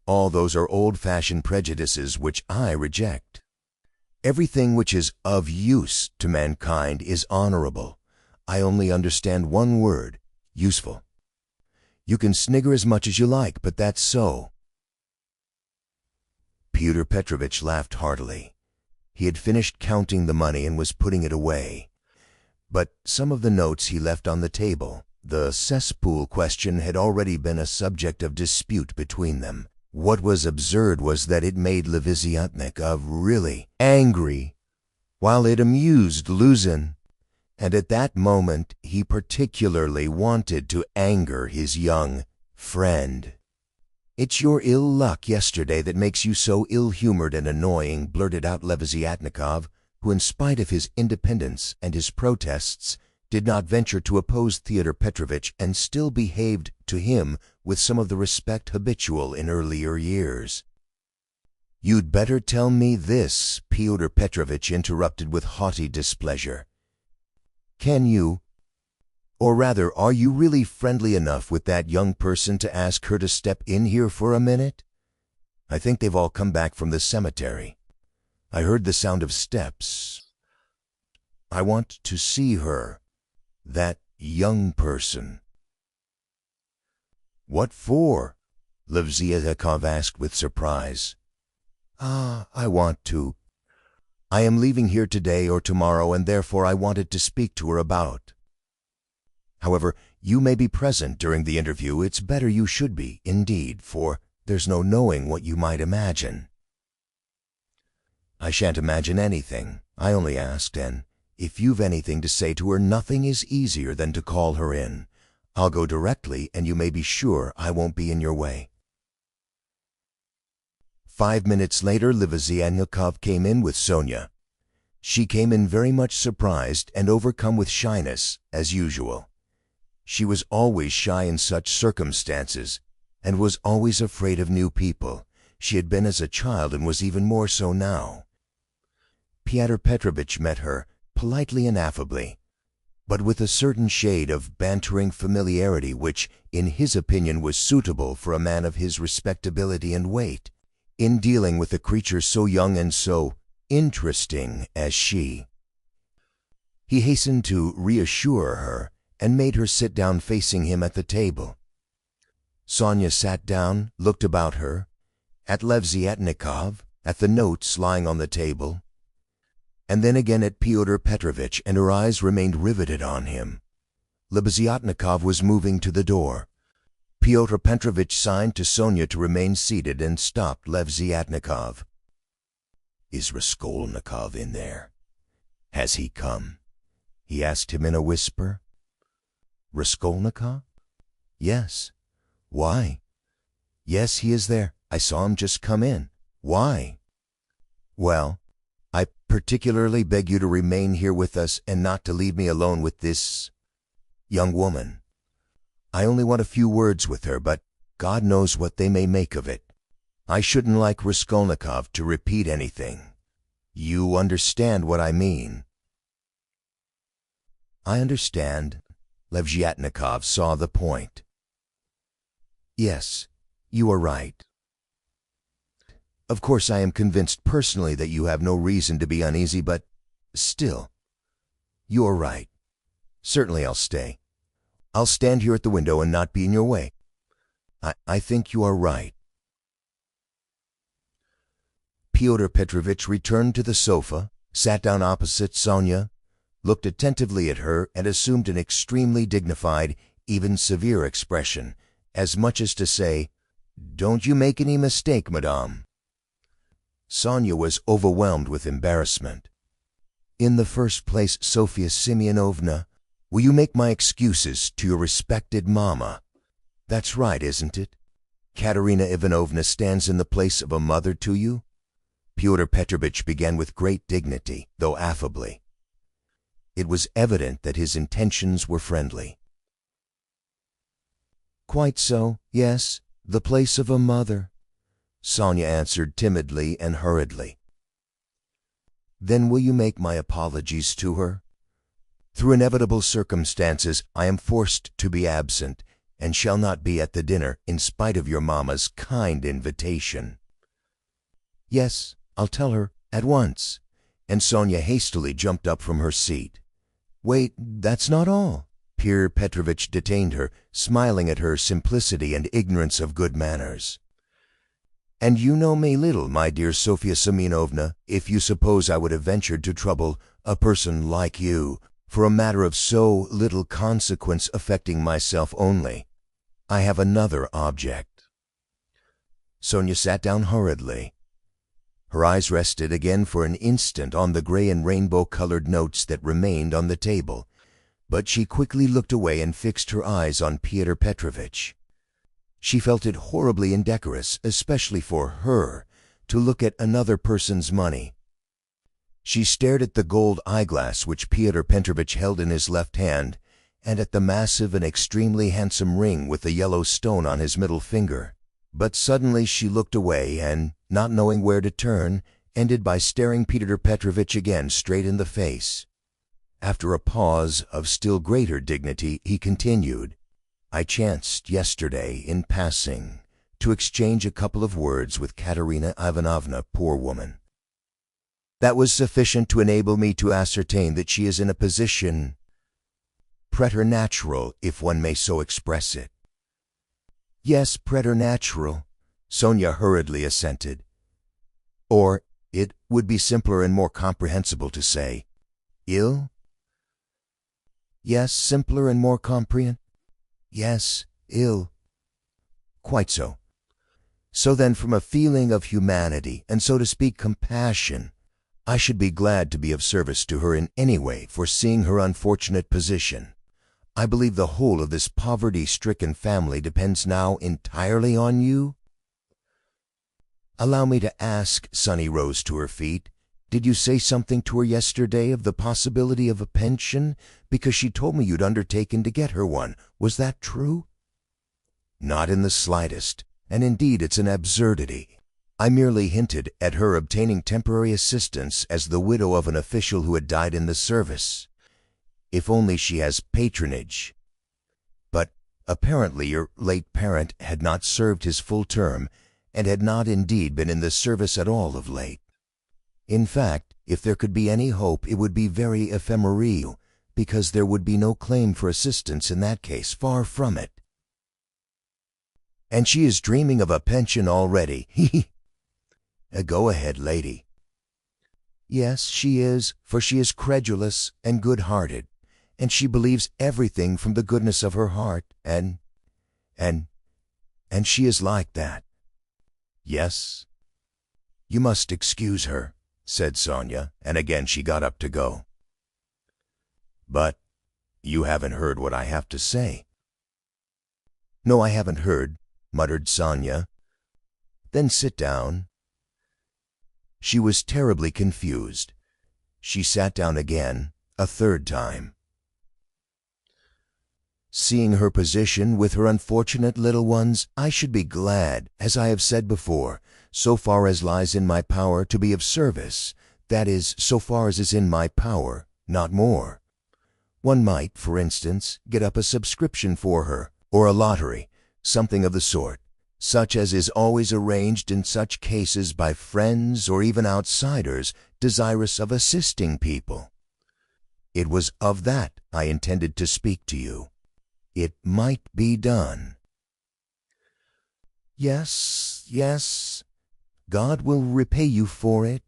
All those are old-fashioned prejudices which I reject. Everything which is of use to mankind is honorable. I only understand one word, useful. You can snigger as much as you like, but that's so. Fyodor Petrovitch laughed heartily. He had finished counting the money and was putting it away. But some of the notes he left on the table. The cesspool question had already been a subject of dispute between them. What was absurd was that it made Leviatnikov really angry, while it amused Luzin, and at that moment he particularly wanted to anger his young friend. "It's your ill luck yesterday that makes you so ill-humored and annoying," blurted out Leviatnikov, who, in spite of his independence and his protests, did not venture to oppose Fyodor Petrovitch and still behaved to him with some of the respect habitual in earlier years. "You'd better tell me this," Fyodor Petrovitch interrupted with haughty displeasure. "Can you, or rather, are you really friendly enough with that young person to ask her to step in here for a minute? I think they've all come back from the cemetery. I heard the sound of steps. I want to see her. That young person." "What for?" Lazarus asked with surprise. I want to. I am leaving here today or tomorrow, and therefore I wanted to speak to her about. However, you may be present during the interview. It's better you should be, indeed, for there's no knowing what you might imagine." "I shan't imagine anything. I only asked, and If you've anything to say to her, nothing is easier than to call her in. I'll go directly, and you may be sure I won't be in your way." 5 minutes later, Lazarus came in with Sonia. She came in very much surprised and overcome with shyness, as usual. She was always shy in such circumstances, and was always afraid of new people. She had been as a child and was even more so now. Pyotr Petrovitch met her, politely and affably, but with a certain shade of bantering familiarity which, in his opinion, was suitable for a man of his respectability and weight, in dealing with a creature so young and so interesting as she. He hastened to reassure her and made her sit down facing him at the table. Sonia sat down, looked about her, at Lazarus, at the notes lying on the table, and then again at Pyotr Petrovitch, and her eyes remained riveted on him. Lazarus was moving to the door. Pyotr Petrovitch signed to Sonia to remain seated and stopped Lazarus. "Is Raskolnikov in there? Has he come?" he asked him in a whisper. "Raskolnikov? Yes. Why?" "Yes, he is there. I saw him just come in. Why?" "Well, I particularly beg you to remain here with us and not to leave me alone with this young woman. I only want a few words with her, but God knows what they may make of it. I shouldn't like Raskolnikov to repeat anything. You understand what I mean?" "I understand." Lazarus saw the point. "Yes, you are right. Of course I am convinced personally that you have no reason to be uneasy, but still, you are right. Certainly I'll stay. I'll stand here at the window and not be in your way. I think you are right." Pyotr Petrovitch returned to the sofa, sat down opposite Sonia, looked attentively at her, and assumed an extremely dignified, even severe expression, as much as to say, "Don't you make any mistake, madame." Sonia was overwhelmed with embarrassment. "In the first place, Sofya Semyonovna, will you make my excuses to your respected mamma? That's right, isn't it? Katerina Ivanovna stands in the place of a mother to you?" Pyotr Petrovitch began with great dignity, though affably. It was evident that his intentions were friendly. "Quite so, yes, the place of a mother," Sonia answered timidly and hurriedly. "Then will you make my apologies to her? Through inevitable circumstances I am forced to be absent, and shall not be at the dinner in spite of your mamma's kind invitation." "Yes, I'll tell her at once," and Sonia hastily jumped up from her seat. "Wait, that's not all." Pyotr Petrovitch detained her, smiling at her simplicity and ignorance of good manners. "And you know me little, my dear Sofya Semyonovna, if you suppose I would have ventured to trouble a person like you for a matter of so little consequence affecting myself only. I have another object." Sonia sat down hurriedly. Her eyes rested again for an instant on the gray and rainbow-colored notes that remained on the table, but she quickly looked away and fixed her eyes on Pyotr Petrovitch. She felt it horribly indecorous, especially for her, to look at another person's money. She stared at the gold eyeglass which Pyotr Petrovitch held in his left hand, and at the massive and extremely handsome ring with a yellow stone on his middle finger. But suddenly she looked away, and, not knowing where to turn, ended by staring Pyotr Petrovitch again straight in the face. After a pause of still greater dignity, he continued, "I chanced yesterday, in passing, to exchange a couple of words with Katerina Ivanovna, poor woman. That was sufficient to enable me to ascertain that she is in a position preternatural, if one may so express it." "Yes, preternatural," Sonia hurriedly assented. "Or it would be simpler and more comprehensible to say, ill?" "Yes, simpler and more Yes, ill." "Quite so. So then, from a feeling of humanity, and so to speak compassion, I should be glad to be of service to her in any way, foreseeing her unfortunate position. I believe the whole of this poverty-stricken family depends now entirely on you." "Allow me to ask," Sonny rose to her feet, "did you say something to her yesterday of the possibility of a pension? Because she told me you'd undertaken to get her one. Was that true?" "Not in the slightest, and indeed it's an absurdity. I merely hinted at her obtaining temporary assistance as the widow of an official who had died in the service. If only she has patronage. But apparently your late parent had not served his full term, and had not indeed been in the service at all of late. In fact, if there could be any hope, it would be very ephemeral, because there would be no claim for assistance in that case, far from it." "And she is dreaming of a pension already. Go ahead, lady." "Yes, she is, for she is credulous and good-hearted, and she believes everything from the goodness of her heart, and she is like that." "Yes." "You must excuse her," said Sonia, and again she got up to go. "But you haven't heard what I have to say." "No, I haven't heard," muttered Sonia. "Then sit down." She was terribly confused. She sat down again, a third time. "Seeing her position with her unfortunate little ones, I should be glad, as I have said before, so far as lies in my power, to be of service. That is, so far as is in my power, not more. One might, for instance, get up a subscription for her, or a lottery, something of the sort, such as is always arranged in such cases by friends or even outsiders desirous of assisting people. It was of that I intended to speak to you. It might be done." "Yes, yes, God will repay you for it,"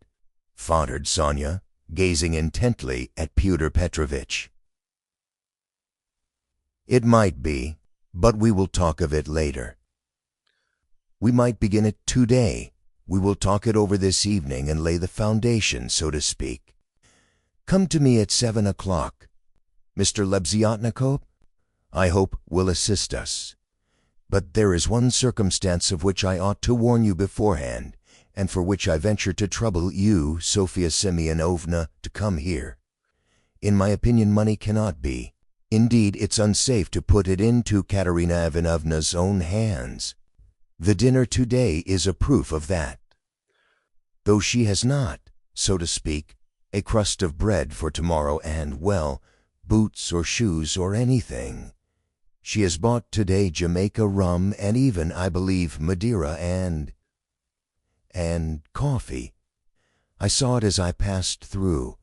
faltered Sonia, gazing intently at Fyodor Petrovitch. "It might be, but we will talk of it later. We might begin it today. We will talk it over this evening and lay the foundation, so to speak. Come to me at 7 o'clock. Mr. Lazarus, I hope, will assist us. But there is one circumstance of which I ought to warn you beforehand, and for which I venture to trouble you, Sofia Semyonovna, to come here. In my opinion, money cannot be. Indeed, it's unsafe to put it into Katerina Ivanovna's own hands. The dinner today is a proof of that. Though she has not, so to speak, a crust of bread for tomorrow and, well, boots or shoes or anything. She has bought today Jamaica rum and even, I believe, Madeira and coffee. I saw it as I passed through.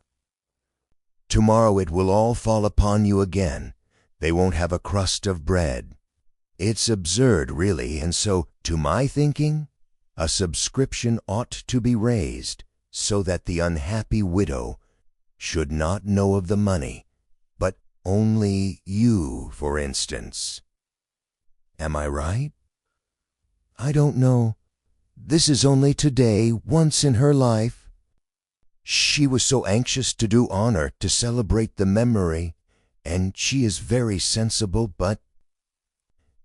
Tomorrow it will all fall upon you again. They won't have a crust of bread. It's absurd, really, and so, to my thinking, a subscription ought to be raised so that the unhappy widow should not know of the money, but only you, for instance. Am I right? I don't know. This is only today, once in her life. She was so anxious to do honor, to celebrate the memory, and she is very sensible, but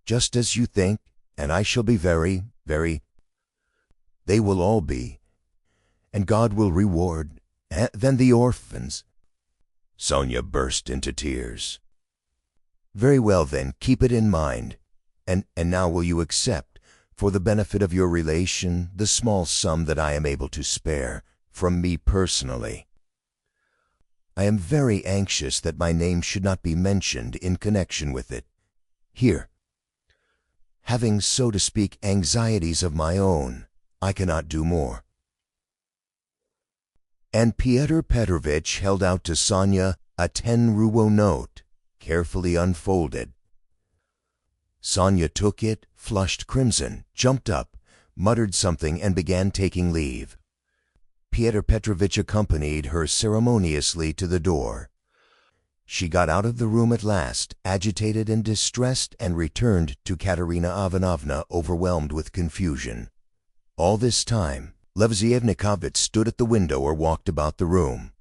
just as you think, and I shall be very, they will all be, and God will reward, and then the orphans." Sonia burst into tears. "Very well, then, keep it in mind. And now will you accept, for the benefit of your relation, the small sum that I am able to spare, from me personally? I am very anxious that my name should not be mentioned in connection with it. Here. Having, so to speak, anxieties of my own, I cannot do more." And Fyodor Petrovitch held out to Sonia a 10-ruble note, carefully unfolded. Sonia took it, flushed crimson, jumped up, muttered something, and began taking leave. Fyodor Petrovitch accompanied her ceremoniously to the door. She got out of the room at last, agitated and distressed, and returned to Katerina Ivanovna overwhelmed with confusion. All this time Lebeziatnikov stood at the window or walked about the room,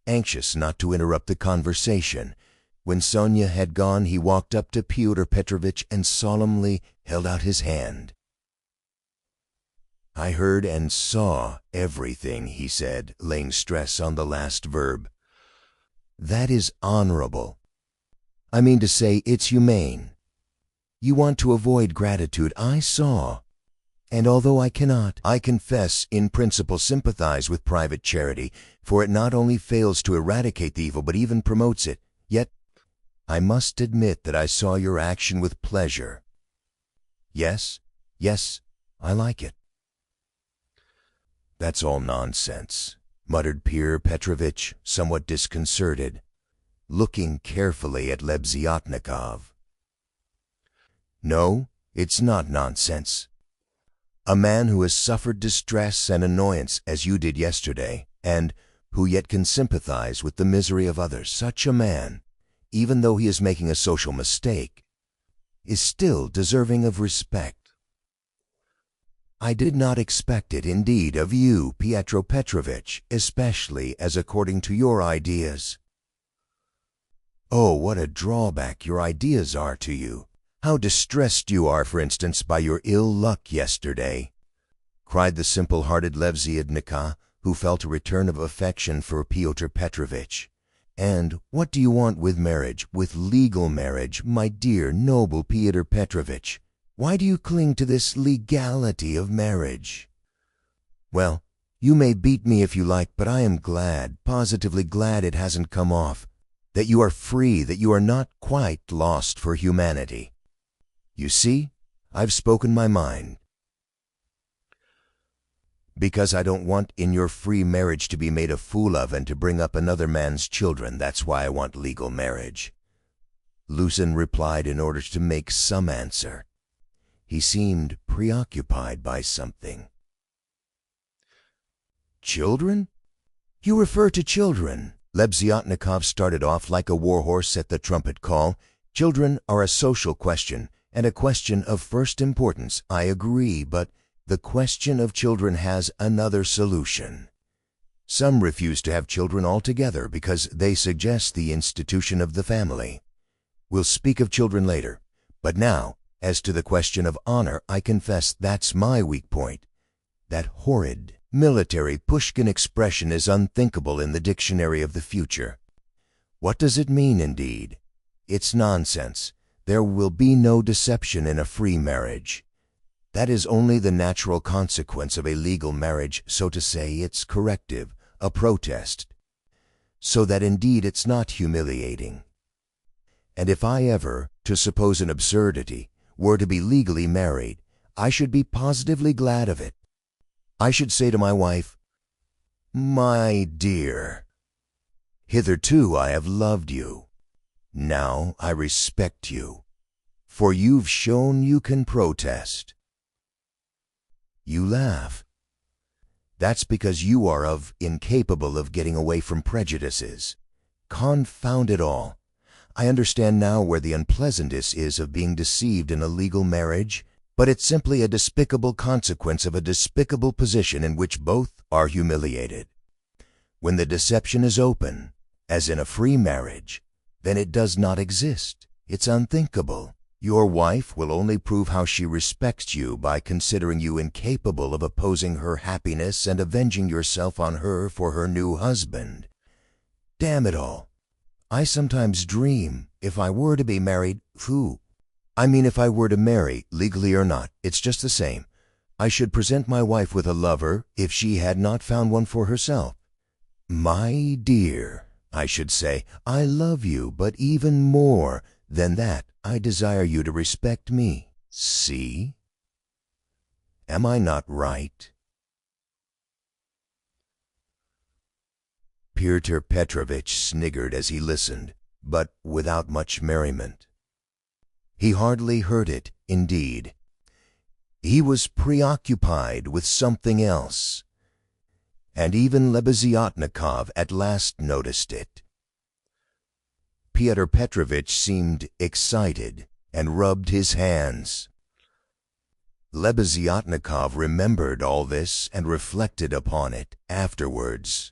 anxious not to interrupt the conversation. When Sonia had gone, he walked up to Fyodor Petrovitch and solemnly held out his hand. "I heard and saw everything," he said, laying stress on the last verb. "That is honorable. I mean to say, it's humane. You want to avoid gratitude, I saw. And although I cannot, I confess, in principle sympathize with private charity, for it not only fails to eradicate the evil, but even promotes it, yet I must admit that I saw your action with pleasure. Yes, I like it." "That's all nonsense," muttered Fyodor Petrovitch, somewhat disconcerted, looking carefully at Lebeziatnikov. "No, it's not nonsense. A man who has suffered distress and annoyance as you did yesterday, and who yet can sympathize with the misery of others, such a man, even though he is making a social mistake, is still deserving of respect. I did not expect it, indeed, of you, Fyodor Petrovitch, especially as according to your ideas." "Oh, what a drawback your ideas are to you! How distressed you are, for instance, by your ill luck yesterday!" cried the simple-hearted Lebeziatnikov, who felt a return of affection for Fyodor Petrovitch. "And what do you want with marriage, with legal marriage, my dear, noble Fyodor Petrovitch? Why do you cling to this legality of marriage? Well, you may beat me if you like, but I am glad, positively glad it hasn't come off, that you are free, that you are not quite lost for humanity. You see, I've spoken my mind. Because I don't want in your free marriage to be made a fool of and to bring up another man's children. That's why I want legal marriage," Luzin replied in order to make some answer. He seemed preoccupied by something. "Children? You refer to children?" Lebeziatnikov started off like a war-horse at the trumpet call. "Children are a social question, and a question of first importance, I agree, but the question of children has another solution. Some refuse to have children altogether because they suggest the institution of the family. We'll speak of children later, but now, as to the question of honor, I confess that's my weak point. That horrid, military Pushkin expression is unthinkable in the dictionary of the future. What does it mean, indeed? It's nonsense. There will be no deception in a free marriage. That is only the natural consequence of a legal marriage, so to say. It's corrective, a protest, so that indeed it's not humiliating. And if I ever, to suppose an absurdity, were to be legally married, I should be positively glad of it. I should say to my wife, 'My dear, hitherto I have loved you. Now I respect you, for you've shown you can protest.' You laugh. That's because you are incapable of getting away from prejudices. Confound it all. I understand now where the unpleasantness is of being deceived in a legal marriage, but it's simply a despicable consequence of a despicable position in which both are humiliated. When the deception is open, as in a free marriage, then it does not exist. It's unthinkable. Your wife will only prove how she respects you by considering you incapable of opposing her happiness and avenging yourself on her for her new husband. Damn it all. I sometimes dream, if I were to be married, if I were to marry, legally or not, it's just the same. I should present my wife with a lover if she had not found one for herself. 'My dear,' I should say, 'I love you, but even more than that, I desire you to respect me.' See? Am I not right?" Fyodor Petrovitch sniggered as he listened, but without much merriment. He hardly heard it, indeed. He was preoccupied with something else, and even Lebeziatnikov at last noticed it. Fyodor Petrovitch seemed excited and rubbed his hands. Lebeziatnikov remembered all this and reflected upon it afterwards.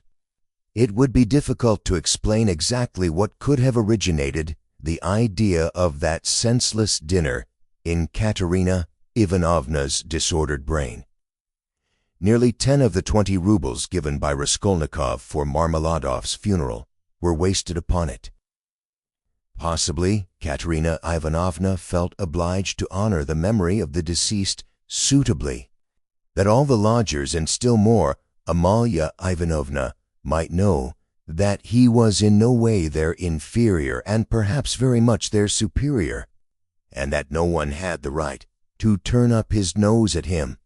It would be difficult to explain exactly what could have originated the idea of that senseless dinner in Katerina Ivanovna's disordered brain. Nearly 10 of the 20 rubles given by Raskolnikov for Marmeladov's funeral were wasted upon it. Possibly Katerina Ivanovna felt obliged to honor the memory of the deceased suitably, that all the lodgers and still more Amalia Ivanovna might know that he was in no way their inferior and perhaps very much their superior, and that no one had the right to turn up his nose at him.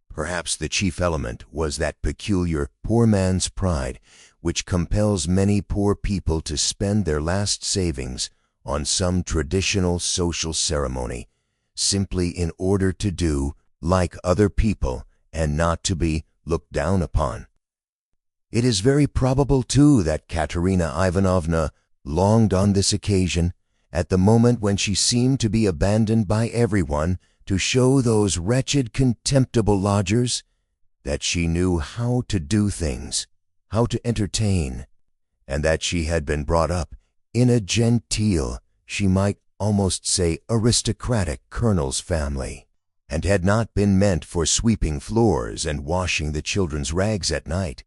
Perhaps the chief element was that peculiar poor man's pride which compels many poor people to spend their last savings on some traditional social ceremony, simply in order to do like other people and not to be looked down upon. It is very probable, too, that Katerina Ivanovna longed on this occasion, at the moment when she seemed to be abandoned by everyone, to show those wretched, contemptible lodgers that she knew how to do things, how to entertain, and that she had been brought up in a genteel, she might almost say aristocratic colonel's family, and had not been meant for sweeping floors and washing the children's rags at night.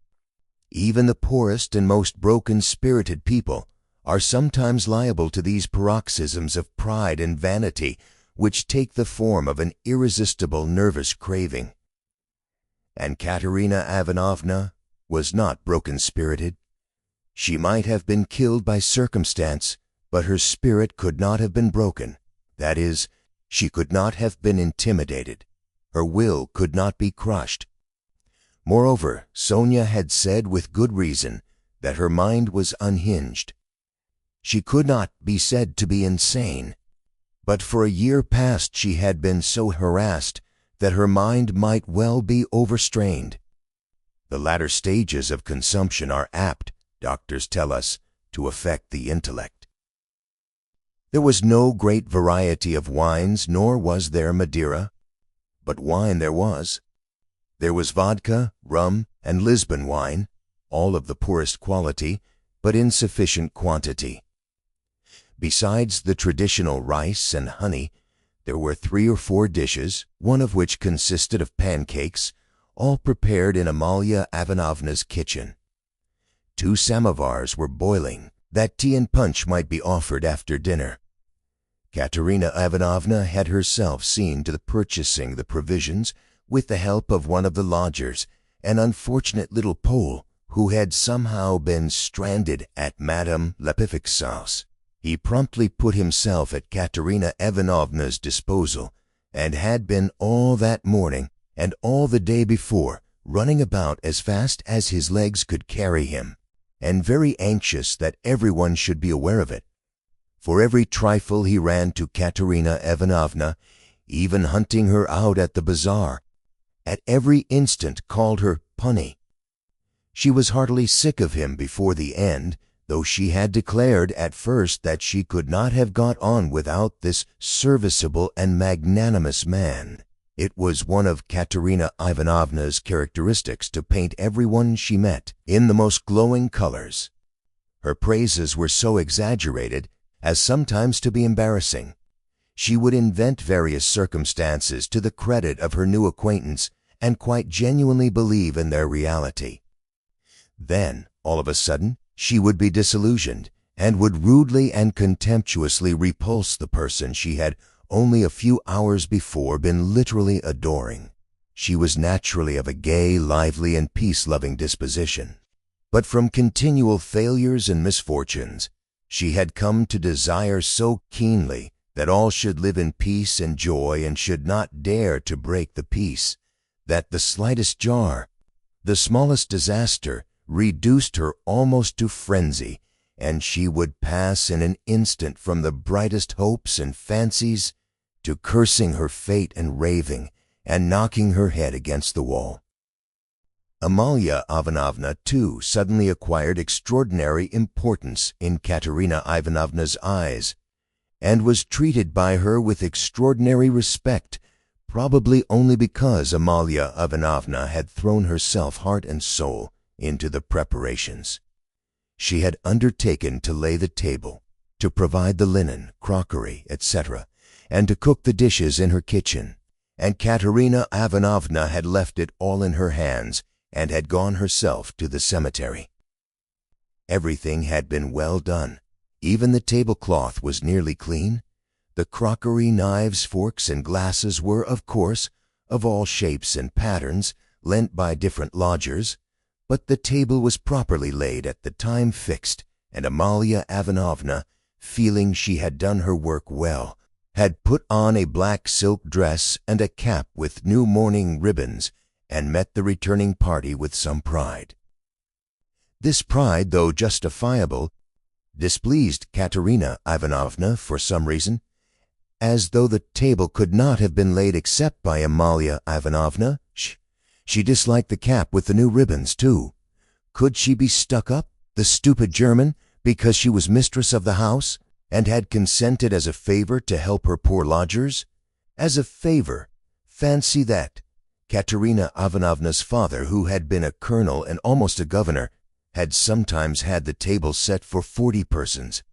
Even the poorest and most broken-spirited people are sometimes liable to these paroxysms of pride and vanity which take the form of an irresistible nervous craving. And Katerina Ivanovna was not broken-spirited. She might have been killed by circumstance, but her spirit could not have been broken. That is, she could not have been intimidated. Her will could not be crushed. Moreover, Sonia had said with good reason that her mind was unhinged. She could not be said to be insane, but for a year past she had been so harassed that her mind might well be overstrained. The latter stages of consumption are apt, doctors tell us, to affect the intellect. There was no great variety of wines, nor was there Madeira, but wine there was. There was vodka, rum, and Lisbon wine, all of the poorest quality, but in sufficient quantity. Besides the traditional rice and honey, there were 3 or 4 dishes, one of which consisted of pancakes, all prepared in Amalia Ivanovna's kitchen. 2 samovars were boiling, that tea and punch might be offered after dinner. Katerina Ivanovna had herself seen to the purchasing the provisions with the help of one of the lodgers, an unfortunate little Pole who had somehow been stranded at Madame Lepific's house. He promptly put himself at Katerina Ivanovna's disposal, and had been all that morning and all the day before running about as fast as his legs could carry him, and very anxious that everyone should be aware of it. For every trifle he ran to Katerina Ivanovna, even hunting her out at the bazaar. At every instant called her punny. She was heartily sick of him before the end, though she had declared at first that she could not have got on without this serviceable and magnanimous man. It was one of Katerina Ivanovna's characteristics to paint everyone she met in the most glowing colors. Her praises were so exaggerated as sometimes to be embarrassing. She would invent various circumstances to the credit of her new acquaintance and quite genuinely believe in their reality. Then, all of a sudden, she would be disillusioned and would rudely and contemptuously repulse the person she had only a few hours before been literally adoring. She was naturally of a gay, lively, and peace-loving disposition, but from continual failures and misfortunes, she had come to desire so keenly that all should live in peace and joy and should not dare to break the peace, that the slightest jar, the smallest disaster, reduced her almost to frenzy, and she would pass in an instant from the brightest hopes and fancies to cursing her fate and raving and knocking her head against the wall. Amalia Ivanovna, too, suddenly acquired extraordinary importance in Katerina Ivanovna's eyes, and was treated by her with extraordinary respect, probably only because Amalia Ivanovna had thrown herself heart and soul into the preparations. She had undertaken to lay the table, to provide the linen, crockery, etc., and to cook the dishes in her kitchen, and Katerina Ivanovna had left it all in her hands and had gone herself to the cemetery. Everything had been well done. Even the tablecloth was nearly clean. The crockery, knives, forks, and glasses were, of course, of all shapes and patterns, lent by different lodgers, but the table was properly laid at the time fixed, and Amalia Ivanovna, feeling she had done her work well, had put on a black silk dress and a cap with new mourning ribbons, and met the returning party with some pride. This pride, though justifiable, displeased Katerina Ivanovna for some reason, as though the table could not have been laid except by Amalia Ivanovna. She disliked the cap with the new ribbons, too. Could she be stuck up, the stupid German, because she was mistress of the house, and had consented as a favor to help her poor lodgers? As a favor. Fancy that. Katerina Ivanovna's father, who had been a colonel and almost a governor, had sometimes had the table set for 40 persons,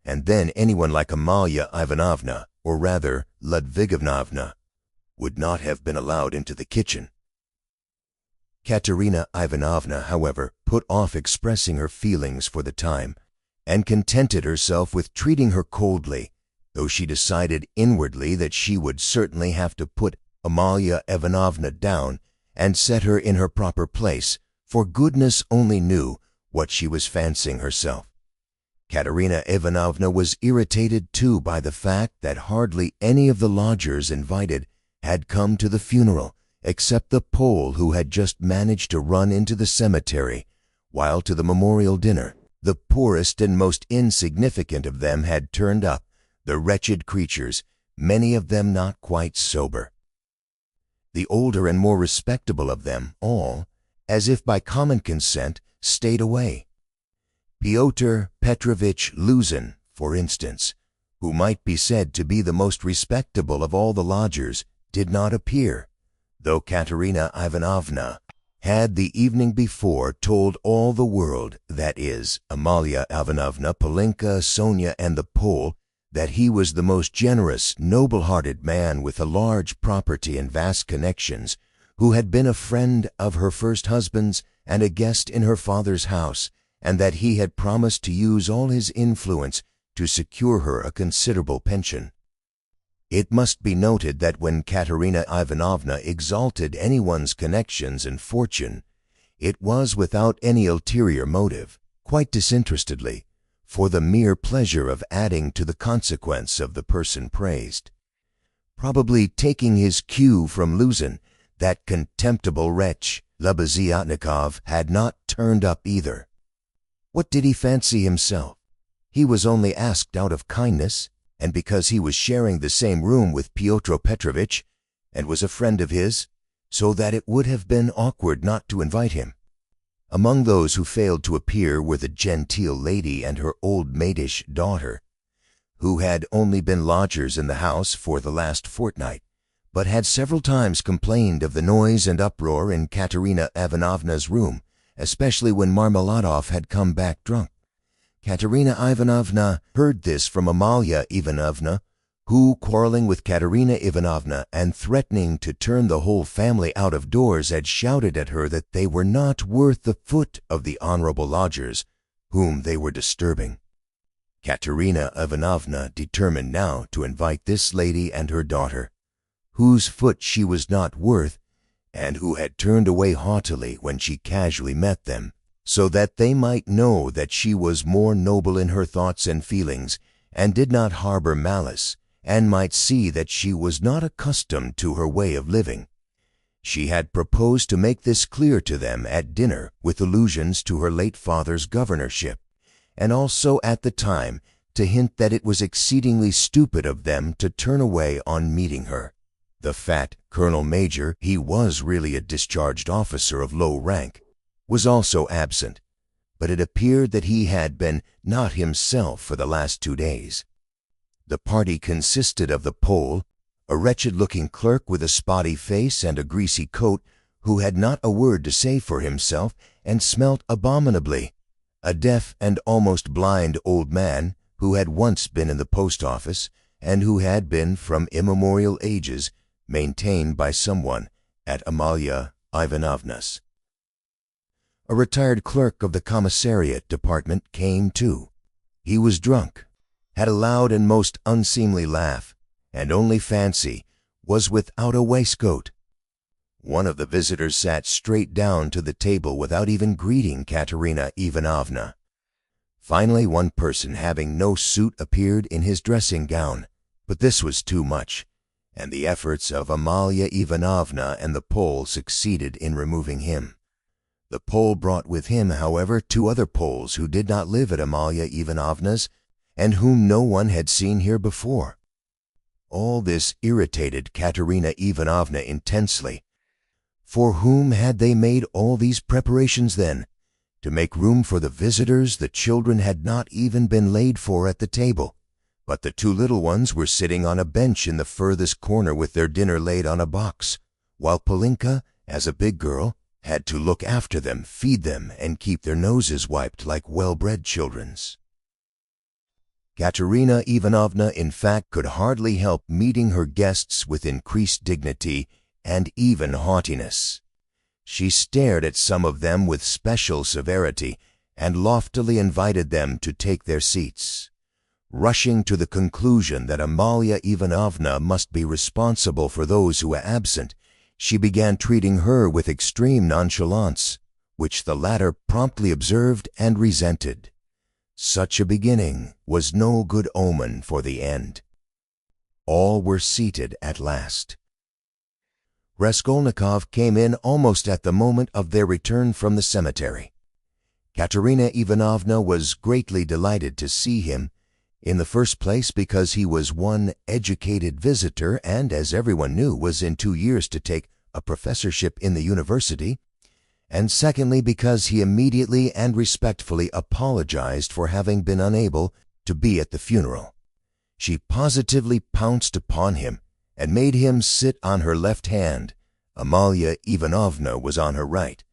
and then anyone like Amalia Ivanovna, or rather Ludvigovna, would not have been allowed into the kitchen. Katerina Ivanovna, however, put off expressing her feelings for the time, and contented herself with treating her coldly, though she decided inwardly that she would certainly have to put Amalia Ivanovna down and set her in her proper place, for goodness only knew what she was fancying herself. Katerina Ivanovna was irritated, too, by the fact that hardly any of the lodgers invited had come to the funeral, except the Pole who had just managed to run into the cemetery, while to the memorial dinner the poorest and most insignificant of them had turned up, the wretched creatures, many of them not quite sober. The older and more respectable of them all, as if by common consent, stayed away. Pyotr Petrovitch Luzin, for instance, who might be said to be the most respectable of all the lodgers, did not appear, though Katerina Ivanovna had the evening before told all the world, that is, Amalia Ivanovna, Polinka, Sonia, and the Pole, that he was the most generous, noble-hearted man with a large property and vast connections, who had been a friend of her first husband's and a guest in her father's house, and that he had promised to use all his influence to secure her a considerable pension. It must be noted that when Katerina Ivanovna exalted anyone's connections and fortune, it was without any ulterior motive, quite disinterestedly, for the mere pleasure of adding to the consequence of the person praised. Probably taking his cue from Luzin, that contemptible wretch, Lazarus, had not turned up either. What did he fancy himself? He was only asked out of kindness, and because he was sharing the same room with Pyotr Petrovitch, and was a friend of his, so that it would have been awkward not to invite him. Among those who failed to appear were the genteel lady and her old maidish daughter, who had only been lodgers in the house for the last fortnight, but had several times complained of the noise and uproar in Katerina Ivanovna's room, especially when Marmeladov had come back drunk. Katerina Ivanovna heard this from Amalia Ivanovna, who, quarreling with Katerina Ivanovna and threatening to turn the whole family out of doors, had shouted at her that they were not worth the foot of the honorable lodgers whom they were disturbing. Katerina Ivanovna determined now to invite this lady and her daughter, whose foot she was not worth, and who had turned away haughtily when she casually met them, so that they might know that she was more noble in her thoughts and feelings, and did not harbor malice, and might see that she was not accustomed to her way of living. She had proposed to make this clear to them at dinner with allusions to her late father's governorship, and also at the time to hint that it was exceedingly stupid of them to turn away on meeting her. The fat Colonel Major, he was really a discharged officer of low rank, was also absent, but it appeared that he had been not himself for the last 2 days. The party consisted of the Pole, a wretched-looking clerk with a spotty face and a greasy coat, who had not a word to say for himself and smelt abominably, a deaf and almost blind old man who had once been in the post office and who had been from immemorial ages maintained by someone at Amalia Ivanovna's. A retired clerk of the commissariat department came too. He was drunk, had a loud and most unseemly laugh, and only fancy was without a waistcoat. One of the visitors sat straight down to the table without even greeting Katerina Ivanovna. Finally, one person having no suit appeared in his dressing gown, but this was too much, and the efforts of Amalia Ivanovna and the Pole succeeded in removing him. The Pole brought with him, however, 2 other Poles who did not live at Amalia Ivanovna's and whom no one had seen here before. All this irritated Katerina Ivanovna intensely. For whom had they made all these preparations then? To make room for the visitors the children had not even been laid for at the table, but the 2 little ones were sitting on a bench in the furthest corner with their dinner laid on a box, while Polinka, as a big girl, had to look after them, feed them, and keep their noses wiped like well-bred children's. Katerina Ivanovna, in fact, could hardly help meeting her guests with increased dignity and even haughtiness. She stared at some of them with special severity and loftily invited them to take their seats. Rushing to the conclusion that Amalia Ivanovna must be responsible for those who were absent, she began treating her with extreme nonchalance, which the latter promptly observed and resented. Such a beginning was no good omen for the end. All were seated at last. Raskolnikov came in almost at the moment of their return from the cemetery. Katerina Ivanovna was greatly delighted to see him, in the first place because he was one educated visitor and, as everyone knew, was in 2 years to take a professorship in the university, and secondly because he immediately and respectfully apologized for having been unable to be at the funeral. She positively pounced upon him and made him sit on her left hand. Amalia Ivanovna was on her right.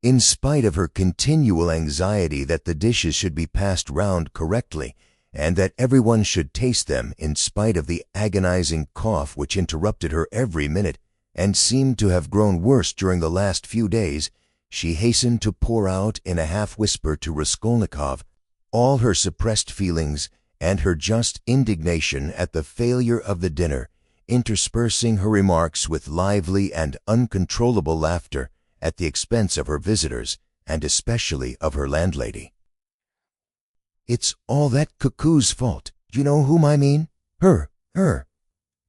In spite of her continual anxiety that the dishes should be passed round correctly and that everyone should taste them, in spite of the agonizing cough which interrupted her every minute and seemed to have grown worse during the last few days, she hastened to pour out in a half-whisper to Raskolnikov all her suppressed feelings and her just indignation at the failure of the dinner, interspersing her remarks with lively and uncontrollable laughter at the expense of her visitors, and especially of her landlady. "It's all that cuckoo's fault. You know whom I mean? Her.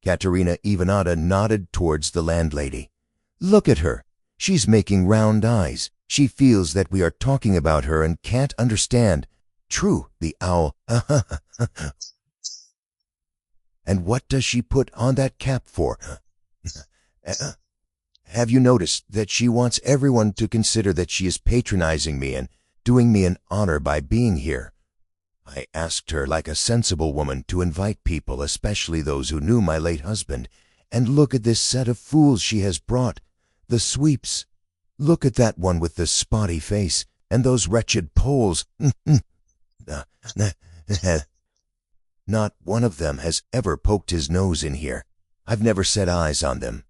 Katerina Ivanovna nodded towards the landlady. "Look at her. She's making round eyes. She feels that we are talking about her and can't understand. True, the owl. And what does she put on that cap for? Have you noticed that she wants everyone to consider that she is patronizing me and doing me an honor by being here? I asked her, like a sensible woman, to invite people, especially those who knew my late husband, and look at this set of fools she has brought, the sweeps. Look at that one with the spotty face, and those wretched Poles. Not one of them has ever poked his nose in here. I've never set eyes on them.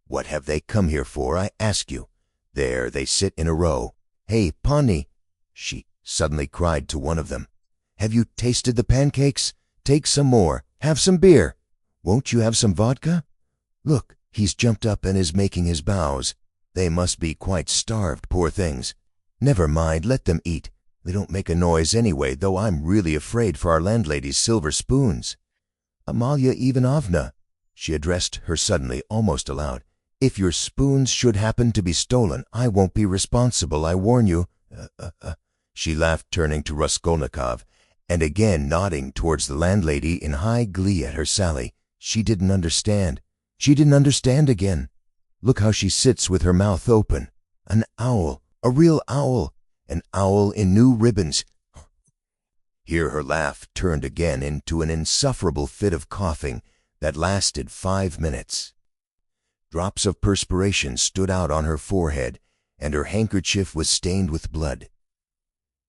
What have they come here for, I ask you? There they sit in a row. Hey, Pani," she suddenly cried to one of them, "have you tasted the pancakes? Take some more. Have some beer. Won't you have some vodka? Look, he's jumped up and is making his bows. They must be quite starved, poor things. Never mind, let them eat. They don't make a noise anyway, though I'm really afraid for our landlady's silver spoons. Amalia Ivanovna," she addressed her suddenly, almost aloud, "if your spoons should happen to be stolen, I won't be responsible, I warn you." She laughed, turning to Raskolnikov, and again nodding towards the landlady in high glee at her sally. She didn't understand. She didn't understand again. Look how she sits with her mouth open. An owl, a real owl, an owl in new ribbons. Here her laugh turned again into an insufferable fit of coughing that lasted 5 minutes. Drops of perspiration stood out on her forehead, and her handkerchief was stained with blood.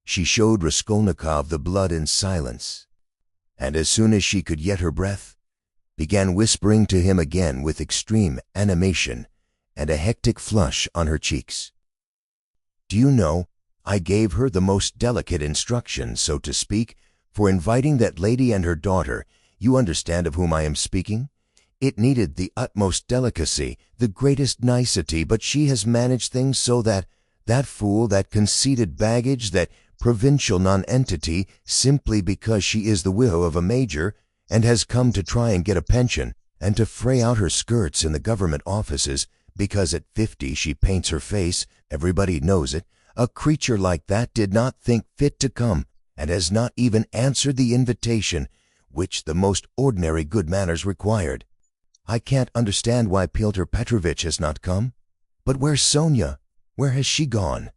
She showed Raskolnikov the blood in silence, and as soon as she could get her breath, began whispering to him again with extreme animation and a hectic flush on her cheeks. Do you know, I gave her the most delicate instructions, so to speak, for inviting that lady and her daughter. You understand of whom I am speaking? It needed the utmost delicacy, the greatest nicety, but she has managed things so that fool, that conceited baggage, that provincial nonentity, simply because she is the widow of a major, and has come to try and get a pension, and to fray out her skirts in the government offices, because at 50 she paints her face, everybody knows it. A creature like that did not think fit to come, and has not even answered the invitation, which the most ordinary good manners required. I can't understand why Pyotr Petrovitch has not come. But where's Sonia? Where has she gone?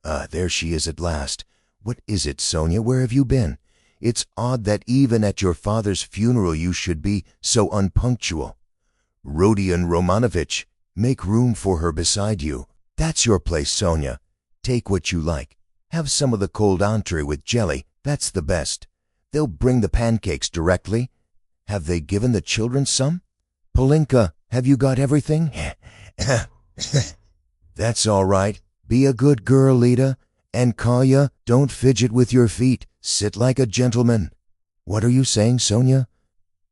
There she is at last. What is it, Sonia? Where have you been? It's odd that even at your father's funeral you should be so unpunctual. Rodion Romanovitch, make room for her beside you. That's your place, Sonia. Take what you like. Have some of the cold entree with jelly. That's the best. They'll bring the pancakes directly. Have they given the children some? Polinka, have you got everything? That's all right. Be a good girl, Lida. And Kolya, don't fidget with your feet. Sit like a gentleman. What are you saying, Sonia?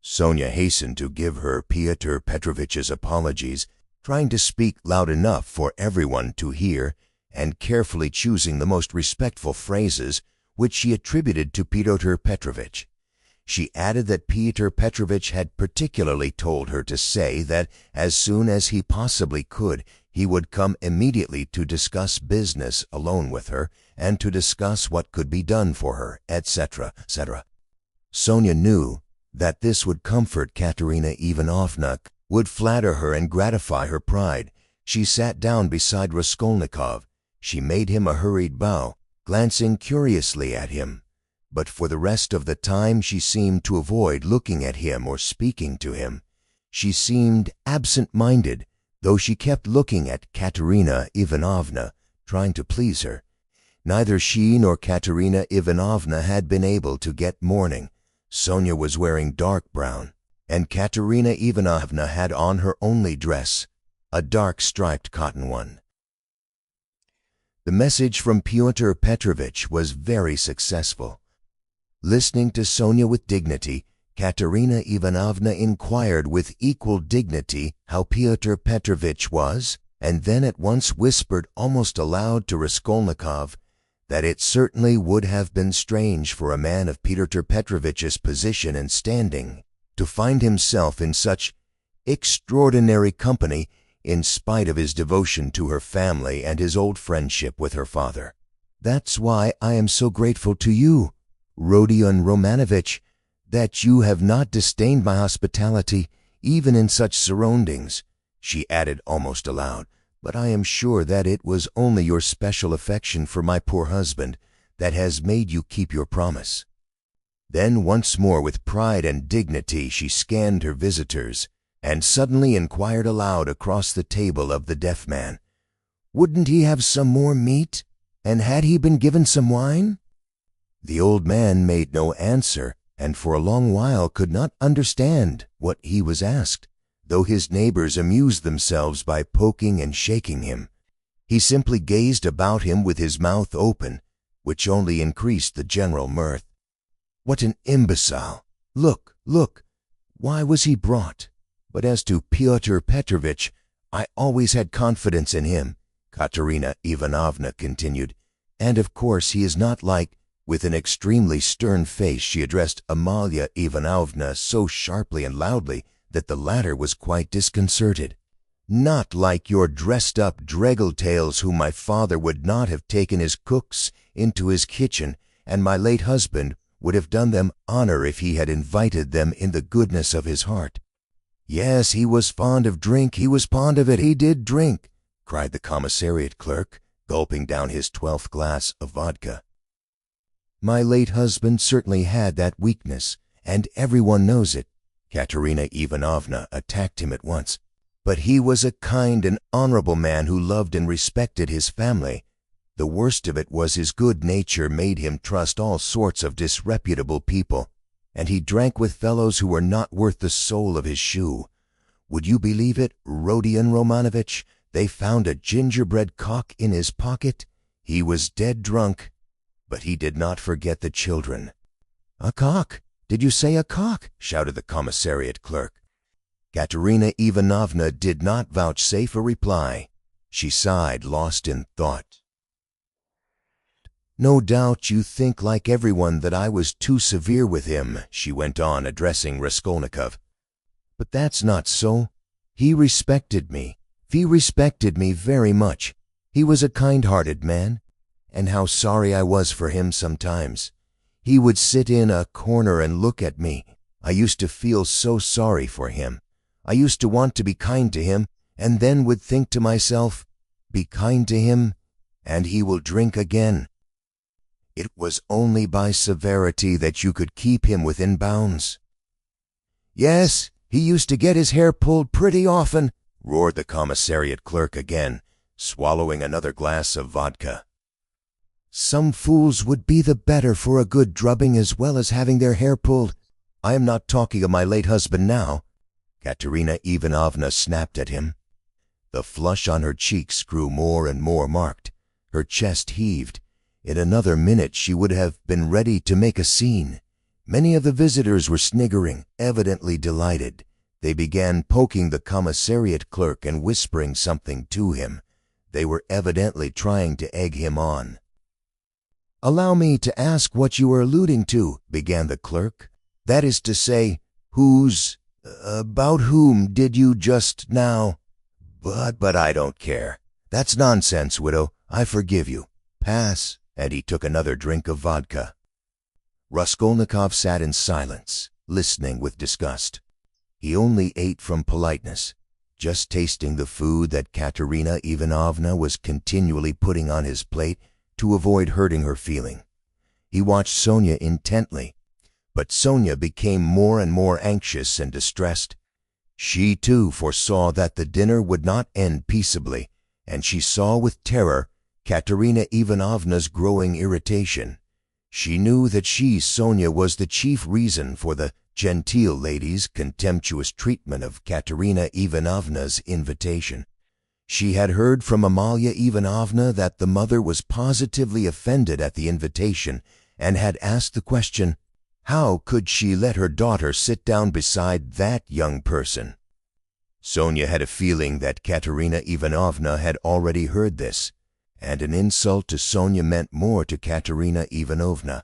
Sonia hastened to give her Pyotr Petrovitch's apologies, trying to speak loud enough for everyone to hear, and carefully choosing the most respectful phrases, which she attributed to Pyotr Petrovitch. She added that Pyotr Petrovitch had particularly told her to say that as soon as he possibly could, he would come immediately to discuss business alone with her, and to discuss what could be done for her, etc., etc. Sonia knew that this would comfort Katerina Ivanovna, would flatter her and gratify her pride. She sat down beside Raskolnikov. She made him a hurried bow, glancing curiously at him, but for the rest of the time she seemed to avoid looking at him or speaking to him. She seemed absent-minded, though she kept looking at Katerina Ivanovna, trying to please her. Neither she nor Katerina Ivanovna had been able to get mourning. Sonia was wearing dark brown, and Katerina Ivanovna had on her only dress, a dark striped cotton one. The message from Pyotr Petrovitch was very successful. Listening to Sonia with dignity, Katerina Ivanovna inquired with equal dignity how Pyotr Petrovitch was, and then at once whispered almost aloud to Raskolnikov that it certainly would have been strange for a man of Pyotr Petrovitch's position and standing to find himself in such extraordinary company, in spite of his devotion to her family and his old friendship with her father. That's why I am so grateful to you, Rodion Romanovitch, that you have not disdained my hospitality, even in such surroundings, she added almost aloud. But I am sure that it was only your special affection for my poor husband that has made you keep your promise. Then once more with pride and dignity she scanned her visitors, and suddenly inquired aloud across the table of the deaf man, "Wouldn't he have some more meat? And had he been given some wine?" The old man made no answer, and for a long while could not understand what he was asked, though his neighbors amused themselves by poking and shaking him. He simply gazed about him with his mouth open, which only increased the general mirth. What an imbecile! Look, look! Why was he brought? But as to Pyotr Petrovitch, I always had confidence in him, Katerina Ivanovna continued, and of course he is not like— With an extremely stern face she addressed Amalia Ivanovna so sharply and loudly that the latter was quite disconcerted. "Not like your dressed-up draggle-tails whom my father would not have taken as cooks into his kitchen, and my late husband would have done them honor if he had invited them in the goodness of his heart." "Yes, he was fond of drink, he was fond of it, he did drink," cried the commissariat clerk, gulping down his 12th glass of vodka. "My late husband certainly had that weakness, and everyone knows it. Katerina Ivanovna attacked him at once. But he was a kind and honorable man who loved and respected his family. The worst of it was his good nature made him trust all sorts of disreputable people, and he drank with fellows who were not worth the sole of his shoe. Would you believe it, Rodion Romanovitch? They found a gingerbread cock in his pocket. He was dead drunk, but he did not forget the children. "A cock? Did you say a cock?" shouted the commissariat clerk. Katerina Ivanovna did not vouchsafe a reply. She sighed, lost in thought. "No doubt you think like everyone that I was too severe with him," she went on, addressing Raskolnikov. "But that's not so. He respected me. He respected me very much. He was a kind-hearted man, and how sorry I was for him sometimes. He would sit in a corner and look at me. I used to feel so sorry for him. I used to want to be kind to him, and then would think to myself, 'Be kind to him, and he will drink again.' It was only by severity that you could keep him within bounds." "Yes, he used to get his hair pulled pretty often," roared the commissariat clerk again, swallowing another glass of vodka. "Some fools would be the better for a good drubbing as well as having their hair pulled. I am not talking of my late husband now," Katerina Ivanovna snapped at him. The flush on her cheeks grew more and more marked. Her chest heaved. In another minute she would have been ready to make a scene. Many of the visitors were sniggering, evidently delighted. They began poking the commissariat clerk and whispering something to him. They were evidently trying to egg him on. "Allow me to ask what you are alluding to," began the clerk. "That is to say, about whom did you just now—" But I don't care. That's nonsense, widow. I forgive you. Pass." And he took another drink of vodka. Raskolnikov sat in silence, listening with disgust. He only ate from politeness, just tasting the food that Katerina Ivanovna was continually putting on his plate to avoid hurting her feeling. He watched Sonia intently, but Sonia became more and more anxious and distressed. She too foresaw that the dinner would not end peaceably, and she saw with terror Katerina Ivanovna's growing irritation. She knew that she, Sonia, was the chief reason for the genteel lady's contemptuous treatment of Katerina Ivanovna's invitation. She had heard from Amalia Ivanovna that the mother was positively offended at the invitation and had asked the question, how could she let her daughter sit down beside that young person? Sonia had a feeling that Katerina Ivanovna had already heard this, and an insult to Sonia meant more to Katerina Ivanovna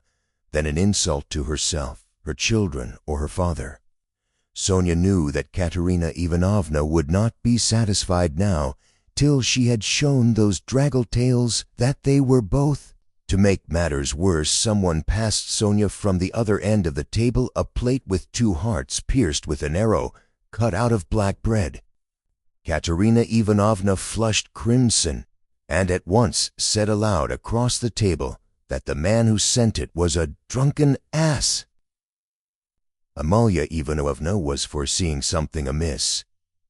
than an insult to herself, her children, or her father. Sonia knew that Katerina Ivanovna would not be satisfied now till she had shown those draggle-tails that they were both. To make matters worse, someone passed Sonia from the other end of the table a plate with 2 hearts pierced with an arrow cut out of black bread. Katerina Ivanovna flushed crimson, and at once said aloud across the table that the man who sent it was a drunken ass. Amalia Ivanovna was foreseeing something amiss,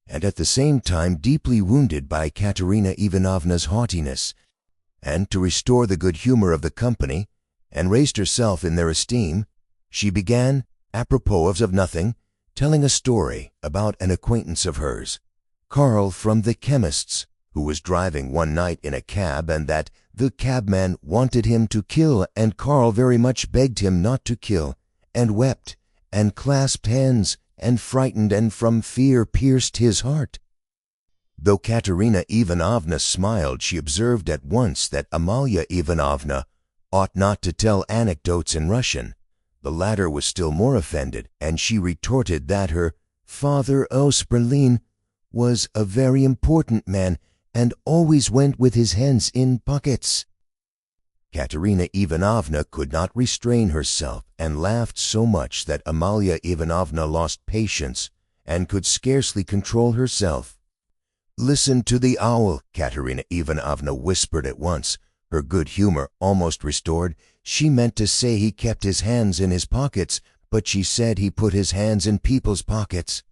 and at the same time deeply wounded by Katerina Ivanovna's haughtiness, and to restore the good humor of the company, and raised herself in their esteem, she began, apropos of nothing, telling a story about an acquaintance of hers, Karl from the chemist's, who was driving one night in a cab, and that the cabman wanted him to kill, and Karl very much begged him not to kill, and wept, and clasped hands, and frightened, and from fear pierced his heart. Though Katerina Ivanovna smiled, she observed at once that Amalia Ivanovna ought not to tell anecdotes in Russian. The latter was still more offended, and she retorted that her father Osperlin was a very important man, and always went with his hands in pockets. Katerina Ivanovna could not restrain herself, and laughed so much that Amalia Ivanovna lost patience and could scarcely control herself. "Listen to the owl," Katerina Ivanovna whispered at once, her good humor almost restored. She meant to say he kept his hands in his pockets, but she said he put his hands in people's pockets.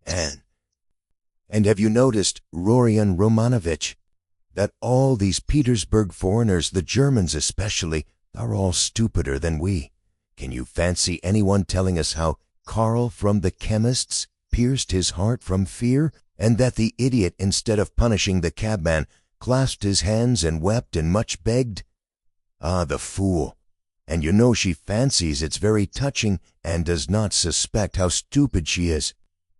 And have you noticed, Rorion Romanovich, that all these Petersburg foreigners, the Germans especially, are all stupider than we? Can you fancy anyone telling us how Karl from the chemist's pierced his heart from fear, and that the idiot, instead of punishing the cabman, clasped his hands and wept and much begged? Ah, the fool! And you know she fancies it's very touching and does not suspect how stupid she is.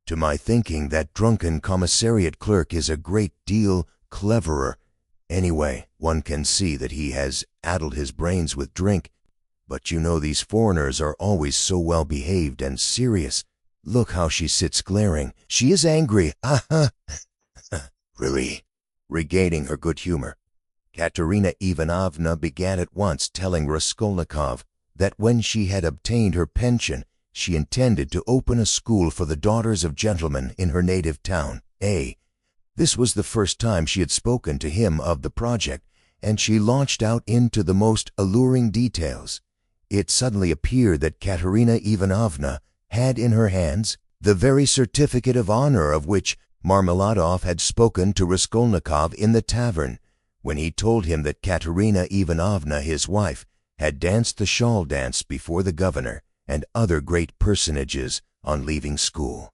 To my thinking, that drunken commissariat clerk is a great deal cleverer. Anyway, one can see that he has addled his brains with drink. But you know these foreigners are always so well behaved and serious. Look how she sits glaring. She is angry. Aha! Really? Regaining her good humor, Katerina Ivanovna began at once telling Raskolnikov that when she had obtained her pension, she intended to open a school for the daughters of gentlemen in her native town. This was the first time she had spoken to him of the project, and she launched out into the most alluring details. It suddenly appeared that Katerina Ivanovna had in her hands the very certificate of honor of which Marmeladov had spoken to Raskolnikov in the tavern, when he told him that Katerina Ivanovna, his wife, had danced the shawl dance before the governor and other great personages on leaving school.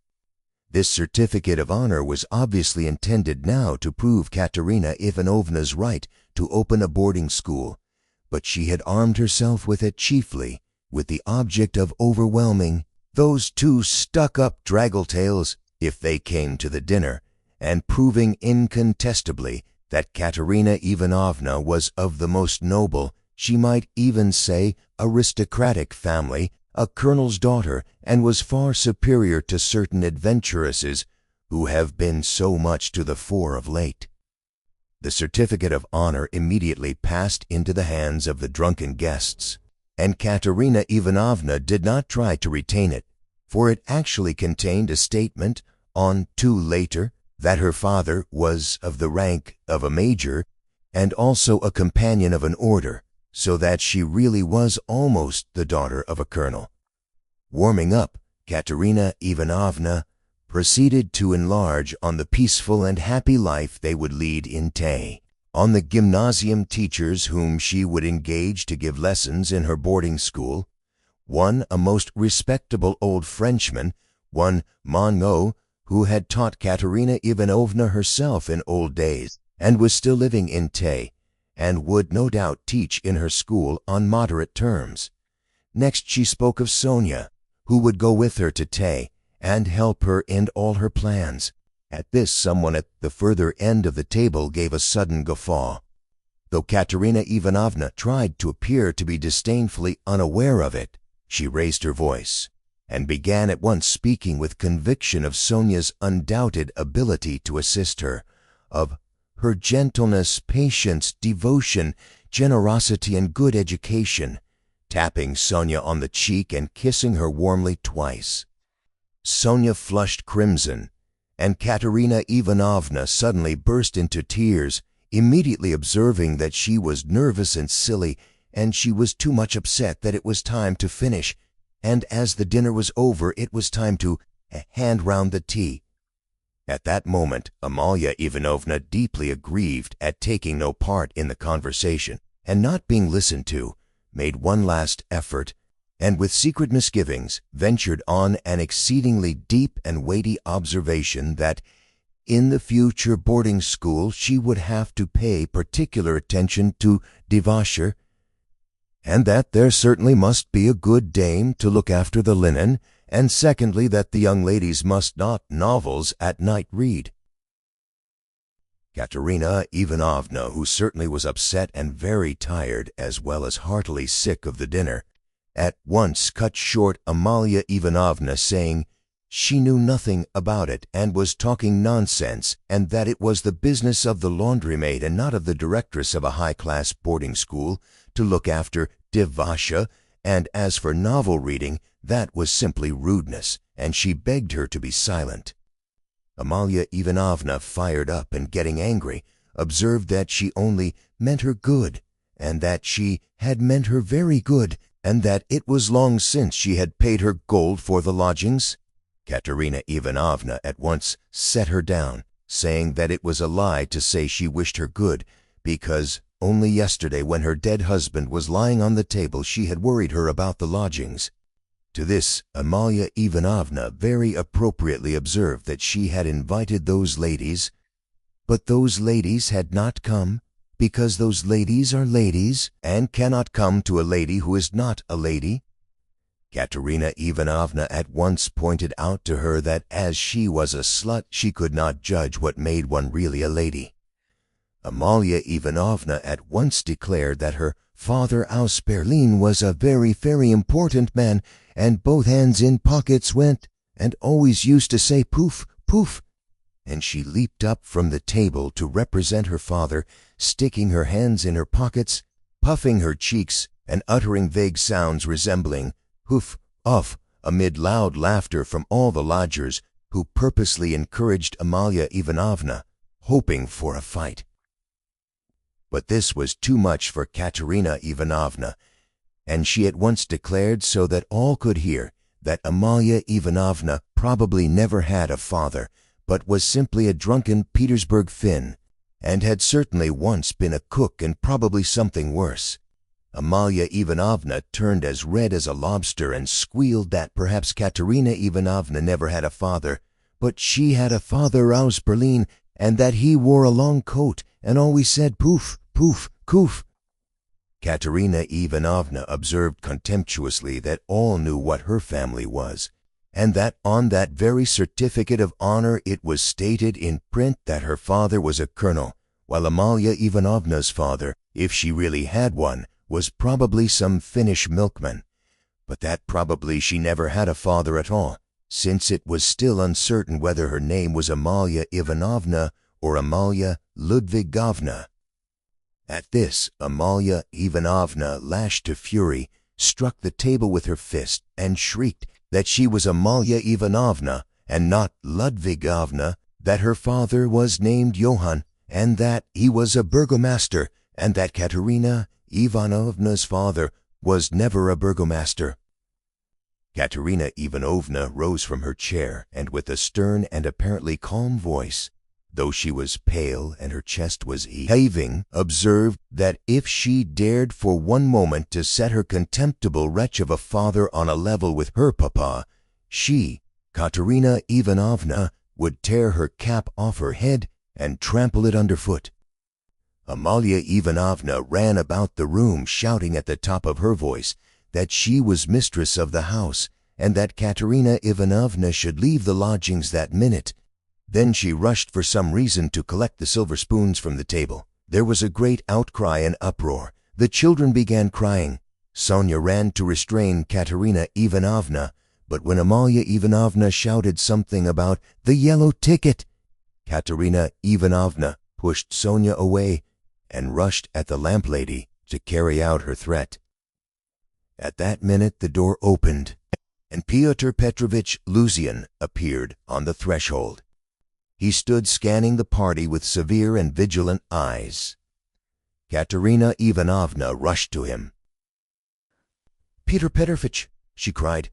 This certificate of honor was obviously intended now to prove Katerina Ivanovna's right to open a boarding school, but she had armed herself with it chiefly with the object of overwhelming those two stuck-up draggle-tails if they came to the dinner, and proving incontestably that Katerina Ivanovna was of the most noble, she might even say aristocratic family, a colonel's daughter, and was far superior to certain adventuresses who have been so much to the fore of late. The certificate of honor immediately passed into the hands of the drunken guests, and Katerina Ivanovna did not try to retain it, for it actually contained a statement on two later that her father was of the rank of a major and also a companion of an order, so that she really was almost the daughter of a colonel. Warming up, Katerina Ivanovna proceeded to enlarge on the peaceful and happy life they would lead in Tay, on the gymnasium teachers whom she would engage to give lessons in her boarding school, one a most respectable old Frenchman, one Monod, who had taught Katerina Ivanovna herself in old days, and was still living in Tay, and would no doubt teach in her school on moderate terms. Next she spoke of Sonia, who would go with her to Tay, and help her in all her plans. At this someone at the further end of the table gave a sudden guffaw. Though Katerina Ivanovna tried to appear to be disdainfully unaware of it, she raised her voice, and began at once speaking with conviction of Sonia's undoubted ability to assist her, of her gentleness, patience, devotion, generosity, and good education, tapping Sonia on the cheek and kissing her warmly twice. Sonia flushed crimson, and Katerina Ivanovna suddenly burst into tears, immediately observing that she was nervous and silly, and she was too much upset that it was time to finish, and as the dinner was over it was time to hand round the tea. At that moment Amalia Ivanovna, deeply aggrieved at taking no part in the conversation and not being listened to, made one last effort, and with secret misgivings ventured on an exceedingly deep and weighty observation that in the future boarding school she would have to pay particular attention to devasher, and that there certainly must be a good dame to look after the linen, and secondly that the young ladies must not novels at night read. Katerina Ivanovna, who certainly was upset and very tired, as well as heartily sick of the dinner, at once cut short Amalia Ivanovna, saying she knew nothing about it and was talking nonsense, and that it was the business of the laundry-maid and not of the directress of a high-class boarding school to look after devasha, and as for novel reading, that was simply rudeness, and she begged her to be silent. Amalia Ivanovna fired up, and getting angry, observed that she only meant her good, and that she had meant her very good, and that it was long since she had paid her gold for the lodgings? Katerina Ivanovna at once set her down, saying that it was a lie to say she wished her good, because only yesterday, when her dead husband was lying on the table, she had worried her about the lodgings. To this, Amalia Ivanovna very appropriately observed that she had invited those ladies, but those ladies had not come, because those ladies are ladies, and cannot come to a lady who is not a lady. Katerina Ivanovna at once pointed out to her that as she was a slut, she could not judge what made one really a lady. Amalia Ivanovna at once declared that her father aus Berlin was a very, very important man, and both hands in pockets went, and always used to say poof, poof. And she leaped up from the table to represent her father, sticking her hands in her pockets, puffing her cheeks, and uttering vague sounds resembling hoof, off, amid loud laughter from all the lodgers, who purposely encouraged Amalia Ivanovna, hoping for a fight. But this was too much for Katerina Ivanovna, and she at once declared, so that all could hear, that Amalia Ivanovna probably never had a father, but was simply a drunken Petersburg Finn, and had certainly once been a cook and probably something worse. Amalia Ivanovna turned as red as a lobster and squealed that perhaps Katerina Ivanovna never had a father, but she had a father aus Berlin, and that he wore a long coat and always said poof, poof, koof. Katerina Ivanovna observed contemptuously that all knew what her family was, and that on that very certificate of honor it was stated in print that her father was a colonel, while Amalia Ivanovna's father, if she really had one, was probably some Finnish milkman, but that probably she never had a father at all, since it was still uncertain whether her name was Amalia Ivanovna or Amalia Ludvigovna. At this, Amalia Ivanovna, lashed to fury, struck the table with her fist and shrieked that she was Amalia Ivanovna and not Ludvigovna, that her father was named Johann, and that he was a burgomaster, and that Katerina Ivanovna's father was never a burgomaster. Katerina Ivanovna rose from her chair, and with a stern and apparently calm voice, though she was pale and her chest was heaving, observed that if she dared for one moment to set her contemptible wretch of a father on a level with her papa, she, Katerina Ivanovna, would tear her cap off her head and trample it underfoot. Amalia Ivanovna ran about the room shouting at the top of her voice that she was mistress of the house, and that Katerina Ivanovna should leave the lodgings that minute. Then she rushed for some reason to collect the silver spoons from the table. There was a great outcry and uproar. The children began crying. Sonia ran to restrain Katerina Ivanovna, but when Amalia Ivanovna shouted something about the yellow ticket, Katerina Ivanovna pushed Sonia away and rushed at the lamplady to carry out her threat. At that minute the door opened, and Pyotr Petrovitch Luzian appeared on the threshold. He stood scanning the party with severe and vigilant eyes. Katerina Ivanovna rushed to him. "Peter Petrovitch," she cried,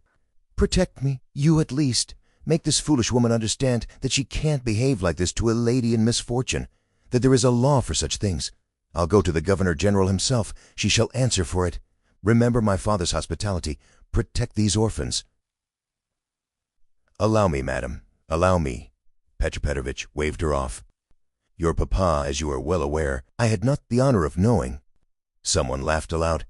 "protect me, you at least. Make this foolish woman understand that she can't behave like this to a lady in misfortune, that there is a law for such things. I'll go to the Governor-General himself. She shall answer for it. Remember my father's hospitality. Protect these orphans." "Allow me, madam, allow me." Petr Petrovitch waved her off. "Your papa, as you are well aware, I had not the honor of knowing." Someone laughed aloud.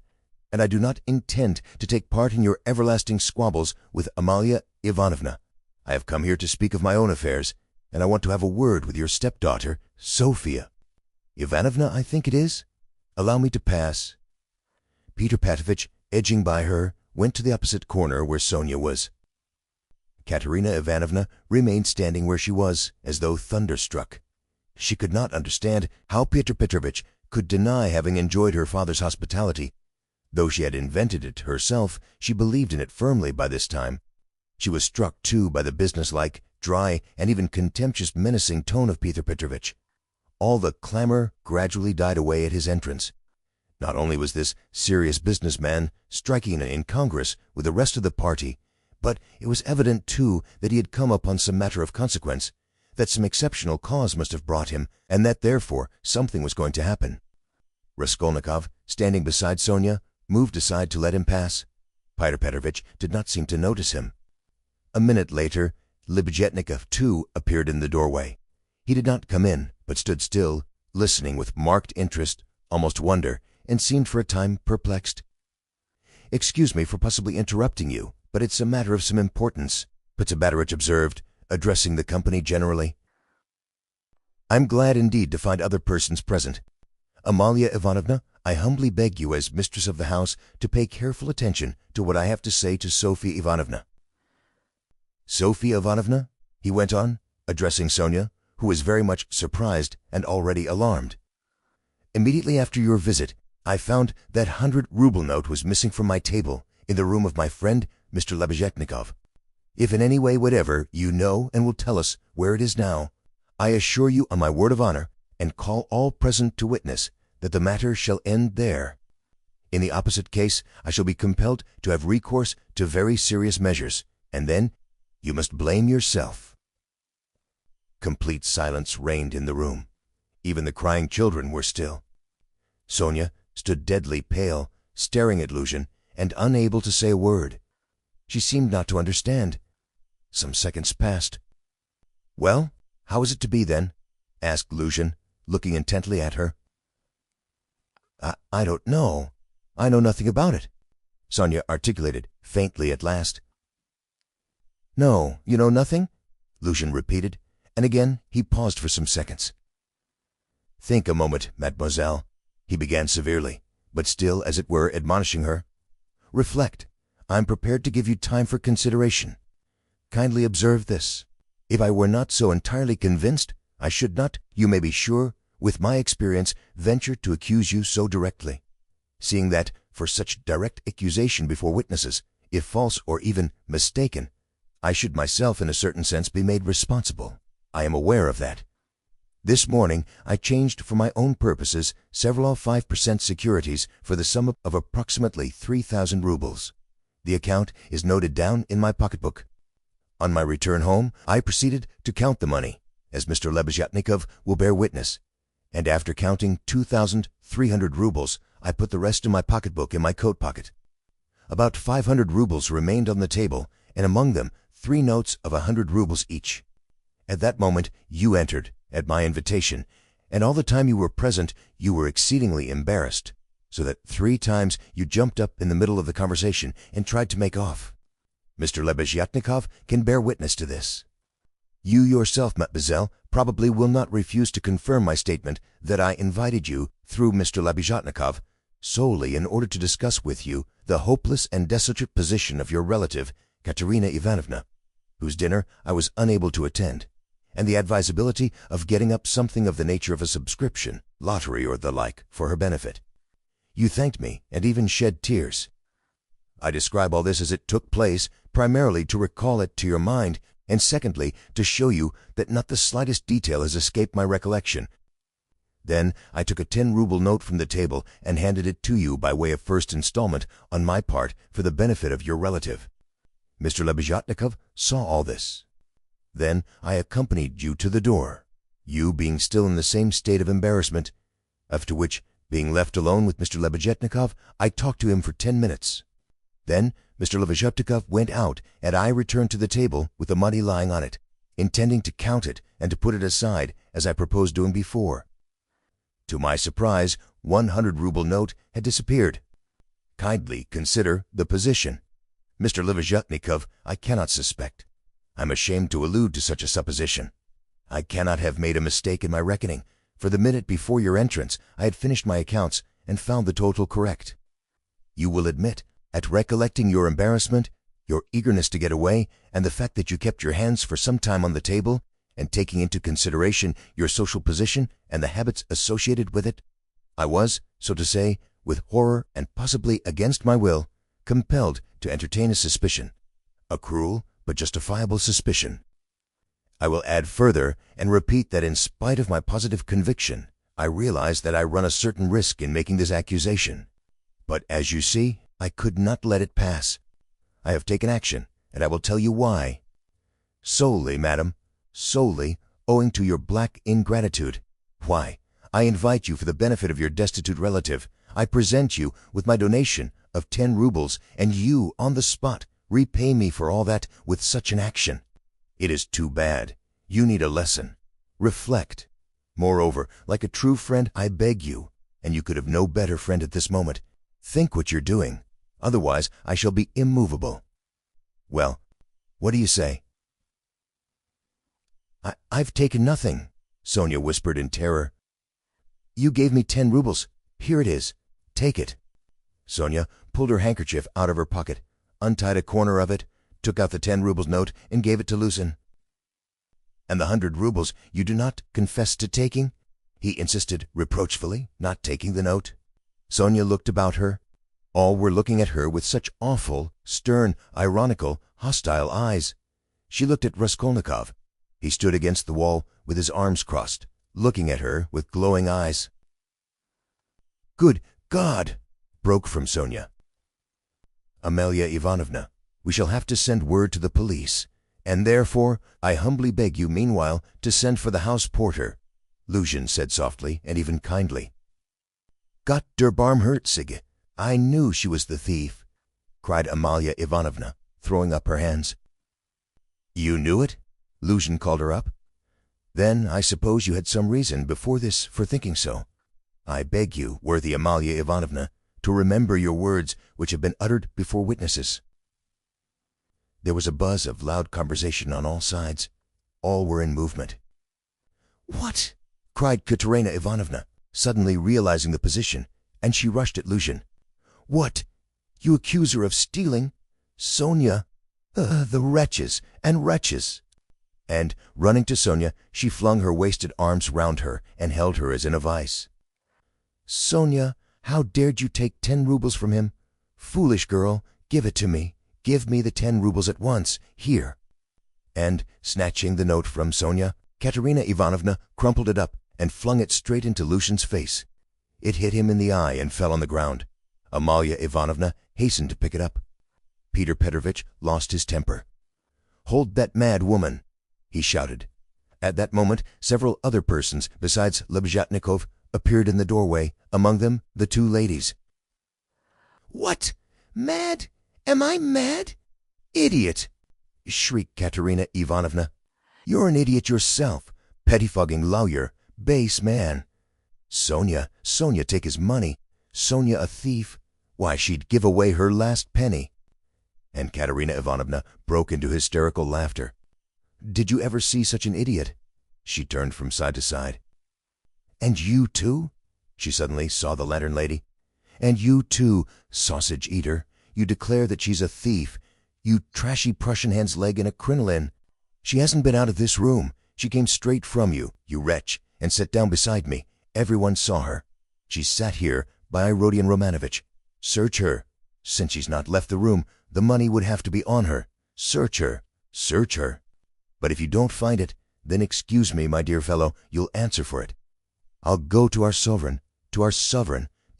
"And I do not intend to take part in your everlasting squabbles with Amalia Ivanovna. I have come here to speak of my own affairs, and I want to have a word with your stepdaughter, Sophia. Ivanovna, I think it is? Allow me to pass." Peter Petrovitch, edging by her, went to the opposite corner where Sonia was. Katerina Ivanovna remained standing where she was, as though thunderstruck. She could not understand how Peter Petrovitch could deny having enjoyed her father's hospitality. Though she had invented it herself, she believed in it firmly by this time. She was struck, too, by the businesslike, dry, and even contemptuous menacing tone of Peter Petrovitch. All the clamor gradually died away at his entrance. Not only was this serious businessman strikingly incongruous with the rest of the party, but it was evident, too, that he had come upon some matter of consequence, that some exceptional cause must have brought him, and that, therefore, something was going to happen. Raskolnikov, standing beside Sonia, moved aside to let him pass. Pyotr Petrovitch did not seem to notice him. A minute later, Lebeziatnikov, too, appeared in the doorway. He did not come in, but stood still, listening with marked interest, almost wonder, and seemed for a time perplexed. "Excuse me for possibly interrupting you, but it's a matter of some importance," Potzabatorich observed, addressing the company generally. "I'm glad indeed to find other persons present. Amalia Ivanovna, I humbly beg you as mistress of the house to pay careful attention to what I have to say to Sophia Ivanovna." "Sophia Ivanovna," he went on, addressing Sonia, who was very much surprised and already alarmed. "Immediately after your visit, I found that 100-ruble note was missing from my table in the room of my friend, Mr. Lebeziatnikov. If in any way whatever you know and will tell us where it is now, I assure you on my word of honor, and call all present to witness, that the matter shall end there. In the opposite case, I shall be compelled to have recourse to very serious measures, and then you must blame yourself." Complete silence reigned in the room. Even the crying children were still. Sonia stood deadly pale, staring at Luzhin, and unable to say a word. She seemed not to understand. Some seconds passed. "Well, how is it to be, then?" asked Luzhin, looking intently at her. I don't know. I know nothing about it," Sonia articulated faintly at last. "No, you know nothing?" Luzhin repeated, and again he paused for some seconds. "Think a moment, mademoiselle," he began severely, but still, as it were, admonishing her. "Reflect. I am prepared to give you time for consideration. Kindly observe this. If I were not so entirely convinced, I should not, you may be sure, with my experience, venture to accuse you so directly, seeing that, for such direct accusation before witnesses, if false or even mistaken, I should myself in a certain sense be made responsible. I am aware of that. This morning I changed for my own purposes several 5% securities for the sum of approximately 3,000 rubles. The account is noted down in my pocketbook. On my return home I proceeded to count the money, as Mr. Lebeziatnikov will bear witness, and after counting 2,300 rubles, I put the rest in my pocketbook in my coat pocket. About 500 rubles remained on the table, and among them 3 notes of 100 rubles each. At that moment you entered, at my invitation, and all the time you were present you were exceedingly embarrassed, so that 3 times you jumped up in the middle of the conversation and tried to make off. Mr. Lebeziatnikov can bear witness to this. You yourself, mademoiselle, probably will not refuse to confirm my statement that I invited you, through Mr. Lebeziatnikov, solely in order to discuss with you the hopeless and desolate position of your relative, Katerina Ivanovna, whose dinner I was unable to attend, and the advisability of getting up something of the nature of a subscription, lottery or the like, for her benefit. You thanked me and even shed tears. I describe all this as it took place, primarily to recall it to your mind, and secondly, to show you that not the slightest detail has escaped my recollection. Then I took a 10-ruble note from the table and handed it to you by way of first installment on my part for the benefit of your relative. Mr. Lebeziatnikov saw all this. Then I accompanied you to the door, you being still in the same state of embarrassment, after which, being left alone with Mr. Lebeziatnikov, I talked to him for 10 minutes. Then Mr. Lebeziatnikov went out, and I returned to the table with the money lying on it, intending to count it and to put it aside, as I proposed doing before. To my surprise, 100-ruble note had disappeared. Kindly consider the position. Mr. Lebeziatnikov I cannot suspect. I'm ashamed to allude to such a supposition. I cannot have made a mistake in my reckoning, for the minute before your entrance I had finished my accounts and found the total correct. You will admit, at recollecting your embarrassment, your eagerness to get away, and the fact that you kept your hands for some time on the table, and taking into consideration your social position and the habits associated with it, I was, so to say, with horror and possibly against my will, compelled to entertain a suspicion, a cruel but justifiable suspicion. I will add further and repeat that in spite of my positive conviction, I realize that I run a certain risk in making this accusation. But as you see, I could not let it pass. I have taken action, and I will tell you why. Solely, madam, solely owing to your black ingratitude. Why, I invite you for the benefit of your destitute relative. I present you with my donation of 10 rubles, and you, on the spot, repay me for all that with such an action. It is too bad. You need a lesson. Reflect. Moreover, like a true friend, I beg you, and you could have no better friend at this moment, think what you're doing. Otherwise, I shall be immovable. Well, what do you say? I've taken nothing, Sonia whispered in terror. You gave me 10 rubles. Here it is. Take it. Sonia pulled her handkerchief out of her pocket, untied a corner of it, took out the 10 rubles note, and gave it to Lucien. And the 100 rubles you do not confess to taking? He insisted reproachfully, not taking the note. Sonia looked about her. All were looking at her with such awful, stern, ironical, hostile eyes. She looked at Raskolnikov. He stood against the wall with his arms crossed, looking at her with glowing eyes. "Good God!" broke from Sonia. "Amelia Ivanovna, we shall have to send word to the police, and therefore I humbly beg you meanwhile to send for the house porter," Lucien said softly and even kindly. "Gott der Barmherzige! I knew she was the thief," cried Amalia Ivanovna, throwing up her hands. "You knew it?" Lucien called her up. "Then I suppose you had some reason before this for thinking so. I beg you, worthy Amalia Ivanovna, to remember your words which have been uttered before witnesses." There was a buzz of loud conversation on all sides. All were in movement. "What?" cried Katerina Ivanovna, suddenly realizing the position, and she rushed at Lucien. "What? You accuse her of stealing? Sonia? The wretches and wretches!" And, running to Sonia, she flung her wasted arms round her and held her as in a vice. "Sonia, how dared you take 10 rubles from him? Foolish girl, give it to me. Give me the 10 rubles at once, here." And, snatching the note from Sonia, Katerina Ivanovna crumpled it up and flung it straight into Lucien's face. It hit him in the eye and fell on the ground. Amalia Ivanovna hastened to pick it up. Peter Petrovitch lost his temper. "Hold that mad woman!" he shouted. At that moment several other persons besides Lebzhatnikov appeared in the doorway, among them the 2 ladies. "What? Mad? Am I mad? Idiot!" shrieked Katerina Ivanovna. "You're an idiot yourself, pettifogging lawyer, base man. Sonia take his money. Sonia a thief. Why, she'd give away her last penny." And Katerina Ivanovna broke into hysterical laughter. "Did you ever see such an idiot?" She turned from side to side. "And you too?" She suddenly saw the lantern lady. "And you too, sausage eater. You declare that she's a thief. You trashy Prussian hen's leg in a crinoline. She hasn't been out of this room. She came straight from you, you wretch, and sat down beside me. Everyone saw her. She sat here by Rodion Romanovitch. Search her. Since she's not left the room, the money would have to be on her. Search her. Search her. But if you don't find it, then excuse me, my dear fellow, you'll answer for it. I'll go to our sovereign, to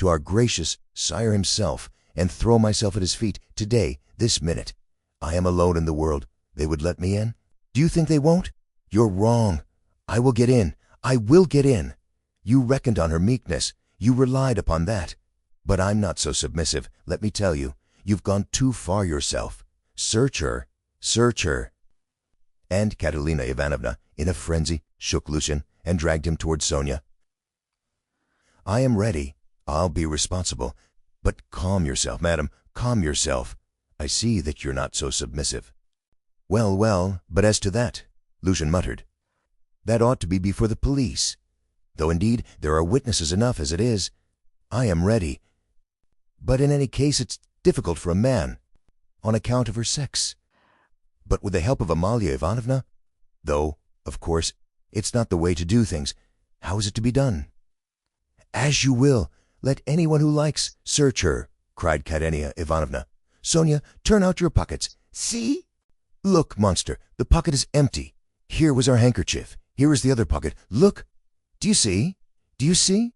our gracious sire himself, and throw myself at his feet today, this minute. I am alone in the world. They would let me in? Do you think they won't? You're wrong. I will get in. I will get in. You reckoned on her meekness. You relied upon that. But I'm not so submissive, let me tell you. You've gone too far yourself. Search her. Search her." And Katerina Ivanovna, in a frenzy, shook Lucien and dragged him towards Sonia. "I am ready. I'll be responsible. But calm yourself, madam, calm yourself. I see that you're not so submissive." Well, but as to that," Lucien muttered, "that ought to be before the police. Though indeed there are witnesses enough as it is. I am ready. But in any case it's difficult for a man, on account of her sex. But with the help of Amalia Ivanovna? Though, of course, it's not the way to do things. How is it to be done?" "As you will. Let anyone who likes search her," cried Katerina Ivanovna. "Sonia, turn out your pockets. See? Look, monster, the pocket is empty. Here was our handkerchief. Here is the other pocket. Look. Do you see? Do you see?"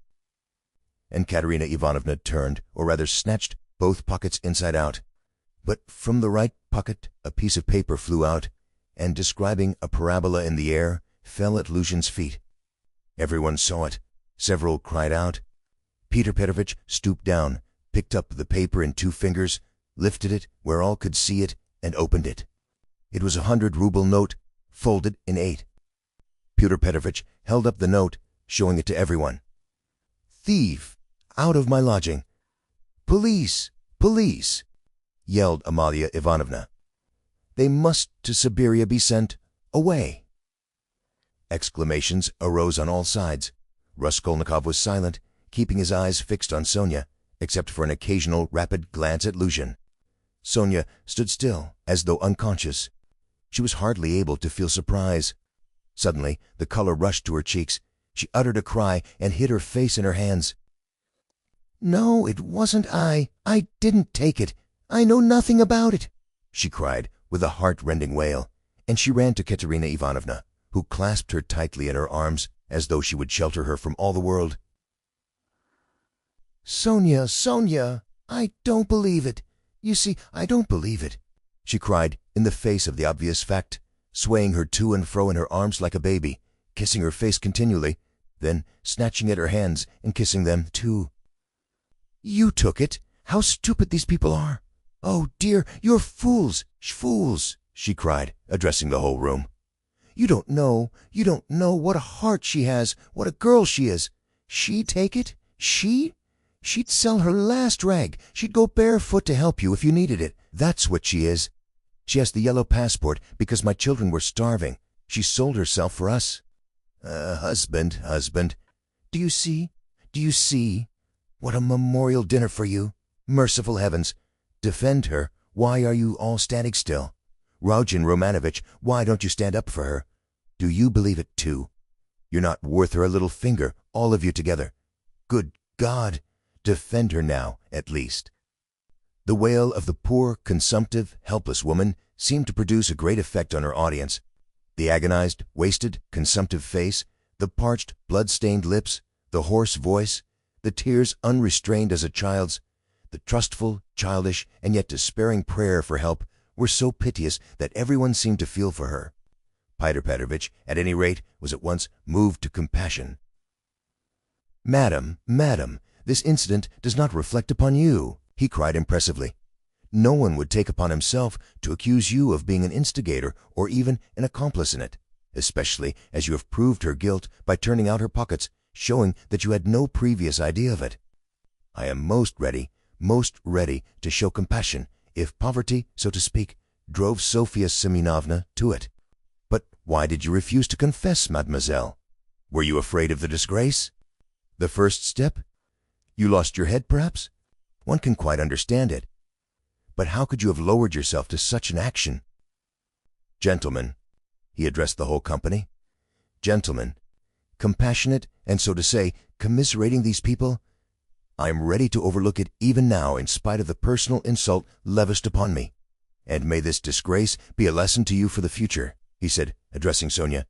And Katerina Ivanovna turned, or rather snatched, both pockets inside out. But from the right pocket a piece of paper flew out, and describing a parabola in the air, fell at Lucian's feet. Everyone saw it. Several cried out. Peter Petrovitch stooped down, picked up the paper in 2 fingers, lifted it where all could see it, and opened it. It was a 100-ruble note, folded in 8. Peter Petrovitch held up the note, showing it to everyone. "Thief! Out of my lodging! Police! Police!" yelled Amalia Ivanovna. "They must to Siberia be sent away." Exclamations arose on all sides. Raskolnikov was silent, keeping his eyes fixed on Sonia, except for an occasional rapid glance at Lucian. Sonia stood still, as though unconscious. She was hardly able to feel surprise. Suddenly the color rushed to her cheeks. She uttered a cry and hid her face in her hands. "No, it wasn't I. I didn't take it. I know nothing about it," she cried with a heart-rending wail, and she ran to Katerina Ivanovna, who clasped her tightly in her arms as though she would shelter her from all the world. "Sonia, Sonia, I don't believe it. You see, I don't believe it," she cried in the face of the obvious fact, swaying her to and fro in her arms like a baby, kissing her face continually, then snatching at her hands and kissing them too. "You took it! How stupid these people are! Oh, dear, you're fools, fools!" she cried, addressing the whole room. You don't know what a heart she has, what a girl she is. She'd take it? She'd sell her last rag. She'd go barefoot to help you if you needed it. That's what she is. She has the yellow passport because my children were starving. She sold herself for us. Husband. Do you see? What a memorial dinner for you. Merciful heavens. Defend her. Why are you all standing still? Raujen Romanovich, why don't you stand up for her? Do you believe it too? You're not worth her a little finger, all of you together. Good God! Defend her now, at least. The wail of the poor, consumptive, helpless woman seemed to produce a great effect on her audience. The agonized, wasted, consumptive face, the parched, blood-stained lips, the hoarse voice, the tears unrestrained as a child's, the trustful, childish, and yet despairing prayer for help were so piteous that everyone seemed to feel for her. Peter Petrovitch, at any rate, was at once moved to compassion. Madam, this incident does not reflect upon you," he cried impressively. "No one would take upon himself to accuse you of being an instigator or even an accomplice in it, especially as you have proved her guilt by turning out her pockets, showing that you had no previous idea of it. I am most ready to show compassion, if poverty, so to speak, drove Sofia Semyonovna to it. But why did you refuse to confess, mademoiselle? Were you afraid of the disgrace? The first step? You lost your head, perhaps? One can quite understand it. But how could you have lowered yourself to such an action? Gentlemen," he addressed the whole company, "gentlemen, compassionate and, so to say, commiserating these people, I am ready to overlook it even now in spite of the personal insult lavished upon me. And may this disgrace be a lesson to you for the future," he said, addressing Sonia,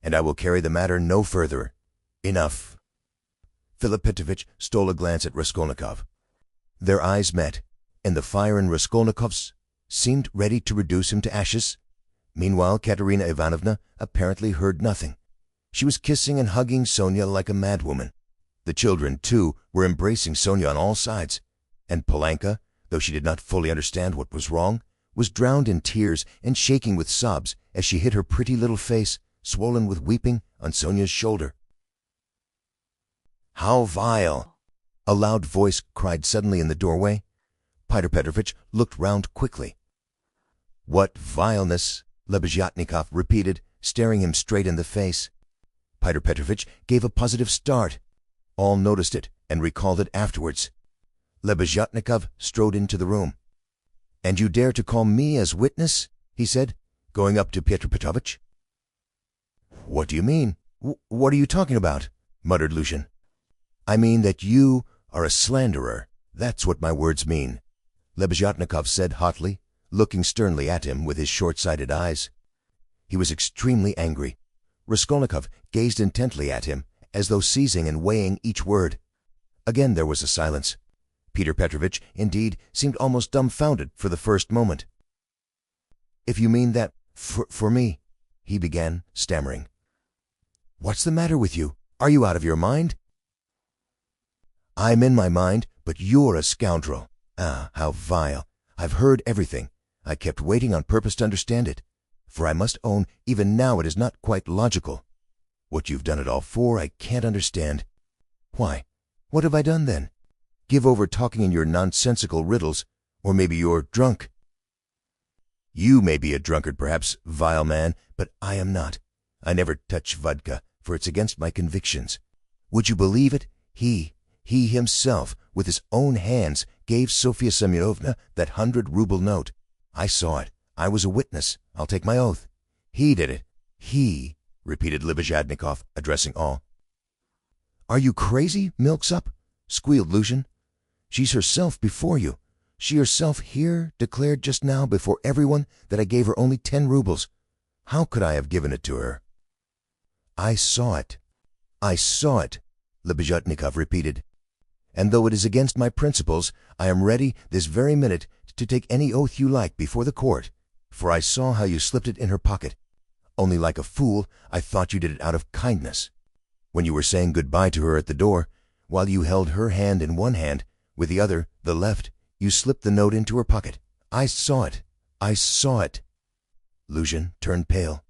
"and I will carry the matter no further. Enough." Philip Petrovitch stole a glance at Raskolnikov. Their eyes met, and the fire in Raskolnikov's seemed ready to reduce him to ashes. Meanwhile, Katerina Ivanovna apparently heard nothing. She was kissing and hugging Sonia like a madwoman. The children, too, were embracing Sonia on all sides, and Polanka, though she did not fully understand what was wrong, was drowned in tears and shaking with sobs as she hid her pretty little face, swollen with weeping, on Sonia's shoulder. "How vile!" a loud voice cried suddenly in the doorway. Peter Petrovitch looked round quickly. "What vileness!" Lebeziatnikov repeated, staring him straight in the face. Peter Petrovitch gave a positive start. All noticed it and recalled it afterwards. Lebeziatnikov strode into the room. "And you dare to call me as witness?" he said, going up to Peter Petrovitch. "What do you mean? What are you talking about?" muttered Lucian. "I mean that you are a slanderer. That's what my words mean," Lebeziatnikov said hotly, looking sternly at him with his short-sighted eyes. He was extremely angry. Raskolnikov gazed intently at him, as though seizing and weighing each word. Again there was a silence. Peter Petrovitch, indeed, seemed almost dumbfounded for the first moment. "If you mean that for me," he began, stammering. "What's the matter with you? Are you out of your mind?" "I'm in my mind, but you're a scoundrel. Ah, how vile! I've heard everything. I kept waiting on purpose to understand it, for I must own even now it is not quite logical. What you've done it all for, I can't understand. Why, what have I done then? Give over talking in your nonsensical riddles, or maybe you're drunk." "You may be a drunkard, perhaps, vile man, but I am not. I never touch vodka, for it's against my convictions. Would you believe it? He himself, with his own hands, gave Sofya Semyonovna that 100-ruble note. I saw it. I was a witness. I'll take my oath. He did it. He," repeated Lebezhadnikov, addressing all. "Are you crazy, milksop?" squealed Luzhin. "She's herself before you. She herself here declared just now before everyone that I gave her only 10 rubles. How could I have given it to her?" "I saw it. I saw it," Lebezhadnikov repeated. "And though it is against my principles, I am ready this very minute to take any oath you like before the court, for I saw how you slipped it in her pocket. Only like a fool, I thought you did it out of kindness. When you were saying good-bye to her at the door, while you held her hand in one hand, with the other, the left, you slipped the note into her pocket. I saw it. I saw it." Luzhin turned pale.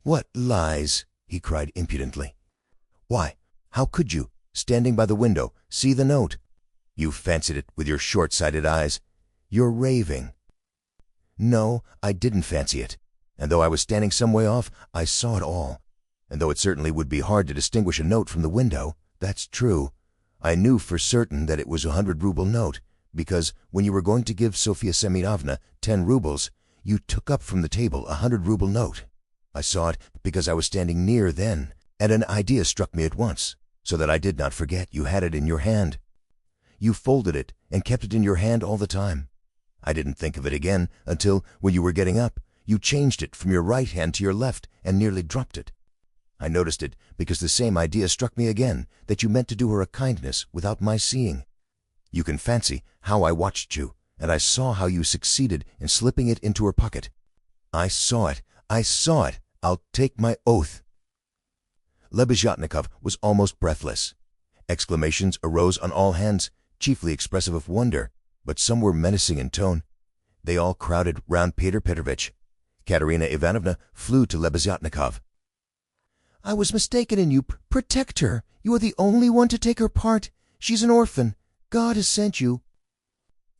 "What lies!" he cried impudently. "Why, how could you, standing by the window, see the note? You fancied it with your short-sighted eyes. You're raving." "No, I didn't fancy it. And though I was standing some way off, I saw it all. And though it certainly would be hard to distinguish a note from the window, that's true, I knew for certain that it was a 100-ruble note, because when you were going to give Sofya Semyonovna 10 rubles, you took up from the table a 100-ruble note. I saw it because I was standing near then, and an idea struck me at once, so that I did not forget you had it in your hand. You folded it and kept it in your hand all the time. I didn't think of it again until, when you were getting up, you changed it from your right hand to your left and nearly dropped it. I noticed it because the same idea struck me again, that you meant to do her a kindness without my seeing. You can fancy how I watched you, and I saw how you succeeded in slipping it into her pocket. I saw it. I saw it. I'll take my oath." Lebezhadnikov was almost breathless. Exclamations arose on all hands, chiefly expressive of wonder, but some were menacing in tone. They all crowded round Peter Petrovitch. Katerina Ivanovna flew to Lebezhadnikov. "I was mistaken in you. Protect her. You are the only one to take her part. She's an orphan. God has sent you."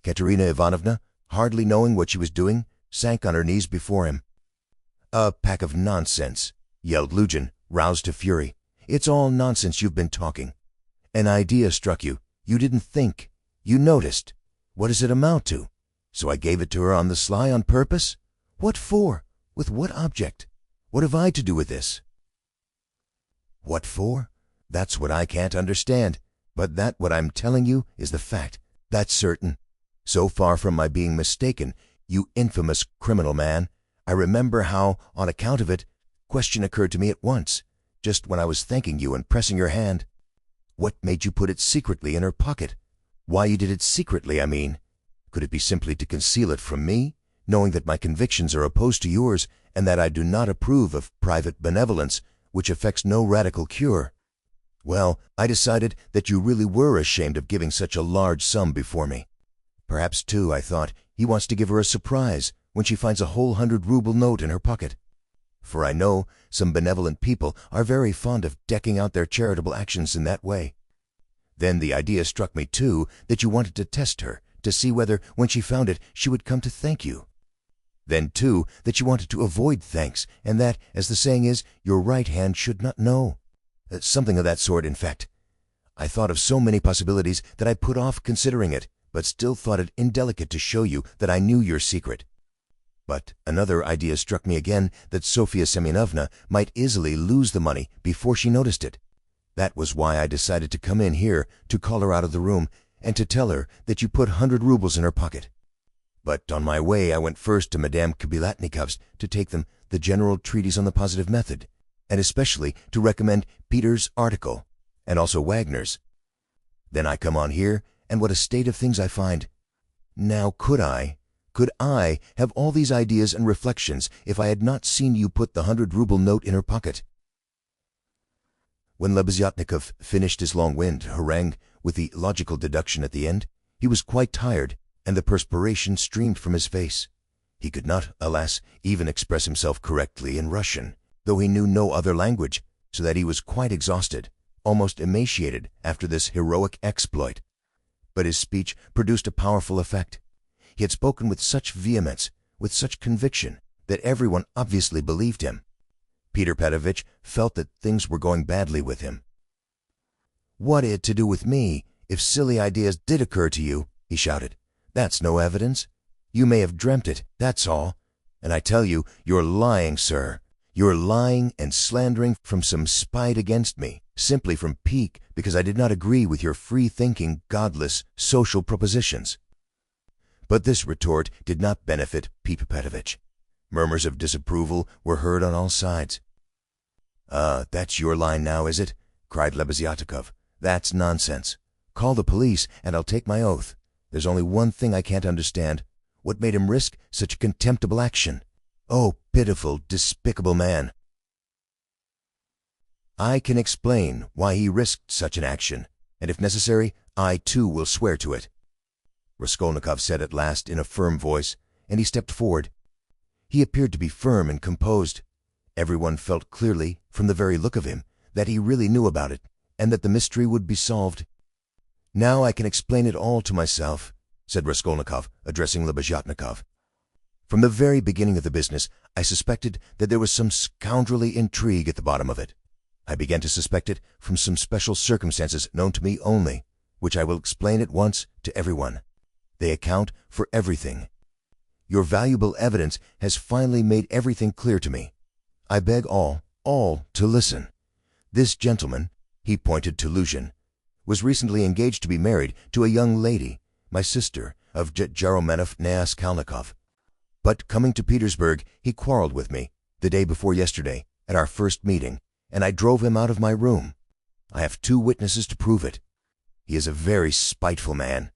Katerina Ivanovna, hardly knowing what she was doing, sank on her knees before him. "A pack of nonsense," yelled Luzhin, roused to fury. "It's all nonsense you've been talking. An idea struck you. You didn't think. You noticed. What does it amount to? So I gave it to her on the sly on purpose? What for? With what object? What have I to do with this?" "What for? That's what I can't understand. But that what I'm telling you is the fact. That's certain. So far from my being mistaken, you infamous criminal man, I remember how, on account of it, question occurred to me at once, just when I was thanking you and pressing your hand. What made you put it secretly in her pocket? Why you did it secretly, I mean. Could it be simply to conceal it from me, knowing that my convictions are opposed to yours, and that I do not approve of private benevolence, which effects no radical cure? Well, I decided that you really were ashamed of giving such a large sum before me. Perhaps, too, I thought, he wants to give her a surprise when she finds a whole 100-ruble note in her pocket. For I know some benevolent people are very fond of decking out their charitable actions in that way. Then the idea struck me, too, that you wanted to test her, to see whether, when she found it, she would come to thank you. Then, too, that you wanted to avoid thanks, and that, as the saying is, your right hand should not know. Something of that sort, in fact. I thought of so many possibilities that I put off considering it, but still thought it indelicate to show you that I knew your secret. But another idea struck me again, that Sofya Semyonovna might easily lose the money before she noticed it. That was why I decided to come in here, to call her out of the room, and to tell her that you put 100 rubles in her pocket. But on my way I went first to Madame Kobilatnikov's to take them the general treatise on the positive method, and especially to recommend Peter's article, and also Wagner's. Then I come on here, and what a state of things I find. Now could I have all these ideas and reflections if I had not seen you put the 100-ruble note in her pocket? When Lebeziatnikov finished his long-winded harangue with the logical deduction at the end, he was quite tired, and the perspiration streamed from his face. He could not, alas, even express himself correctly in Russian, though he knew no other language, so that he was quite exhausted, almost emaciated after this heroic exploit. But his speech produced a powerful effect. He had spoken with such vehemence, with such conviction, that everyone obviously believed him. Peter Petrovitch felt that things were going badly with him. "What had it to do with me, if silly ideas did occur to you?" he shouted. "That's no evidence. You may have dreamt it, that's all. And I tell you, you're lying, sir. You're lying and slandering from some spite against me, simply from pique because I did not agree with your free-thinking, godless, social propositions." But this retort did not benefit Peter Petrovitch. Murmurs of disapproval were heard on all sides. That's your line now, is it?" cried Lebeziatnikov. "That's nonsense. Call the police, and I'll take my oath. There's only one thing I can't understand. What made him risk such a contemptible action? Oh, pitiful, despicable man!" "I can explain why he risked such an action, and if necessary, I too will swear to it," Raskolnikov said at last in a firm voice, and he stepped forward. He appeared to be firm and composed. Everyone felt clearly, from the very look of him, that he really knew about it, and that the mystery would be solved. "Now I can explain it all to myself," said Raskolnikov, addressing Lebeziatnikov. "From the very beginning of the business, I suspected that there was some scoundrelly intrigue at the bottom of it. I began to suspect it from some special circumstances known to me only, which I will explain at once to everyone. They account for everything. Your valuable evidence has finally made everything clear to me. I beg all to listen. This gentleman," he pointed to Luzhin, "was recently engaged to be married to a young lady, my sister, of Jastromenov-Raskolnikov. But coming to Petersburg, he quarreled with me, the day before yesterday, at our first meeting, and I drove him out of my room. I have 2 witnesses to prove it. He is a very spiteful man.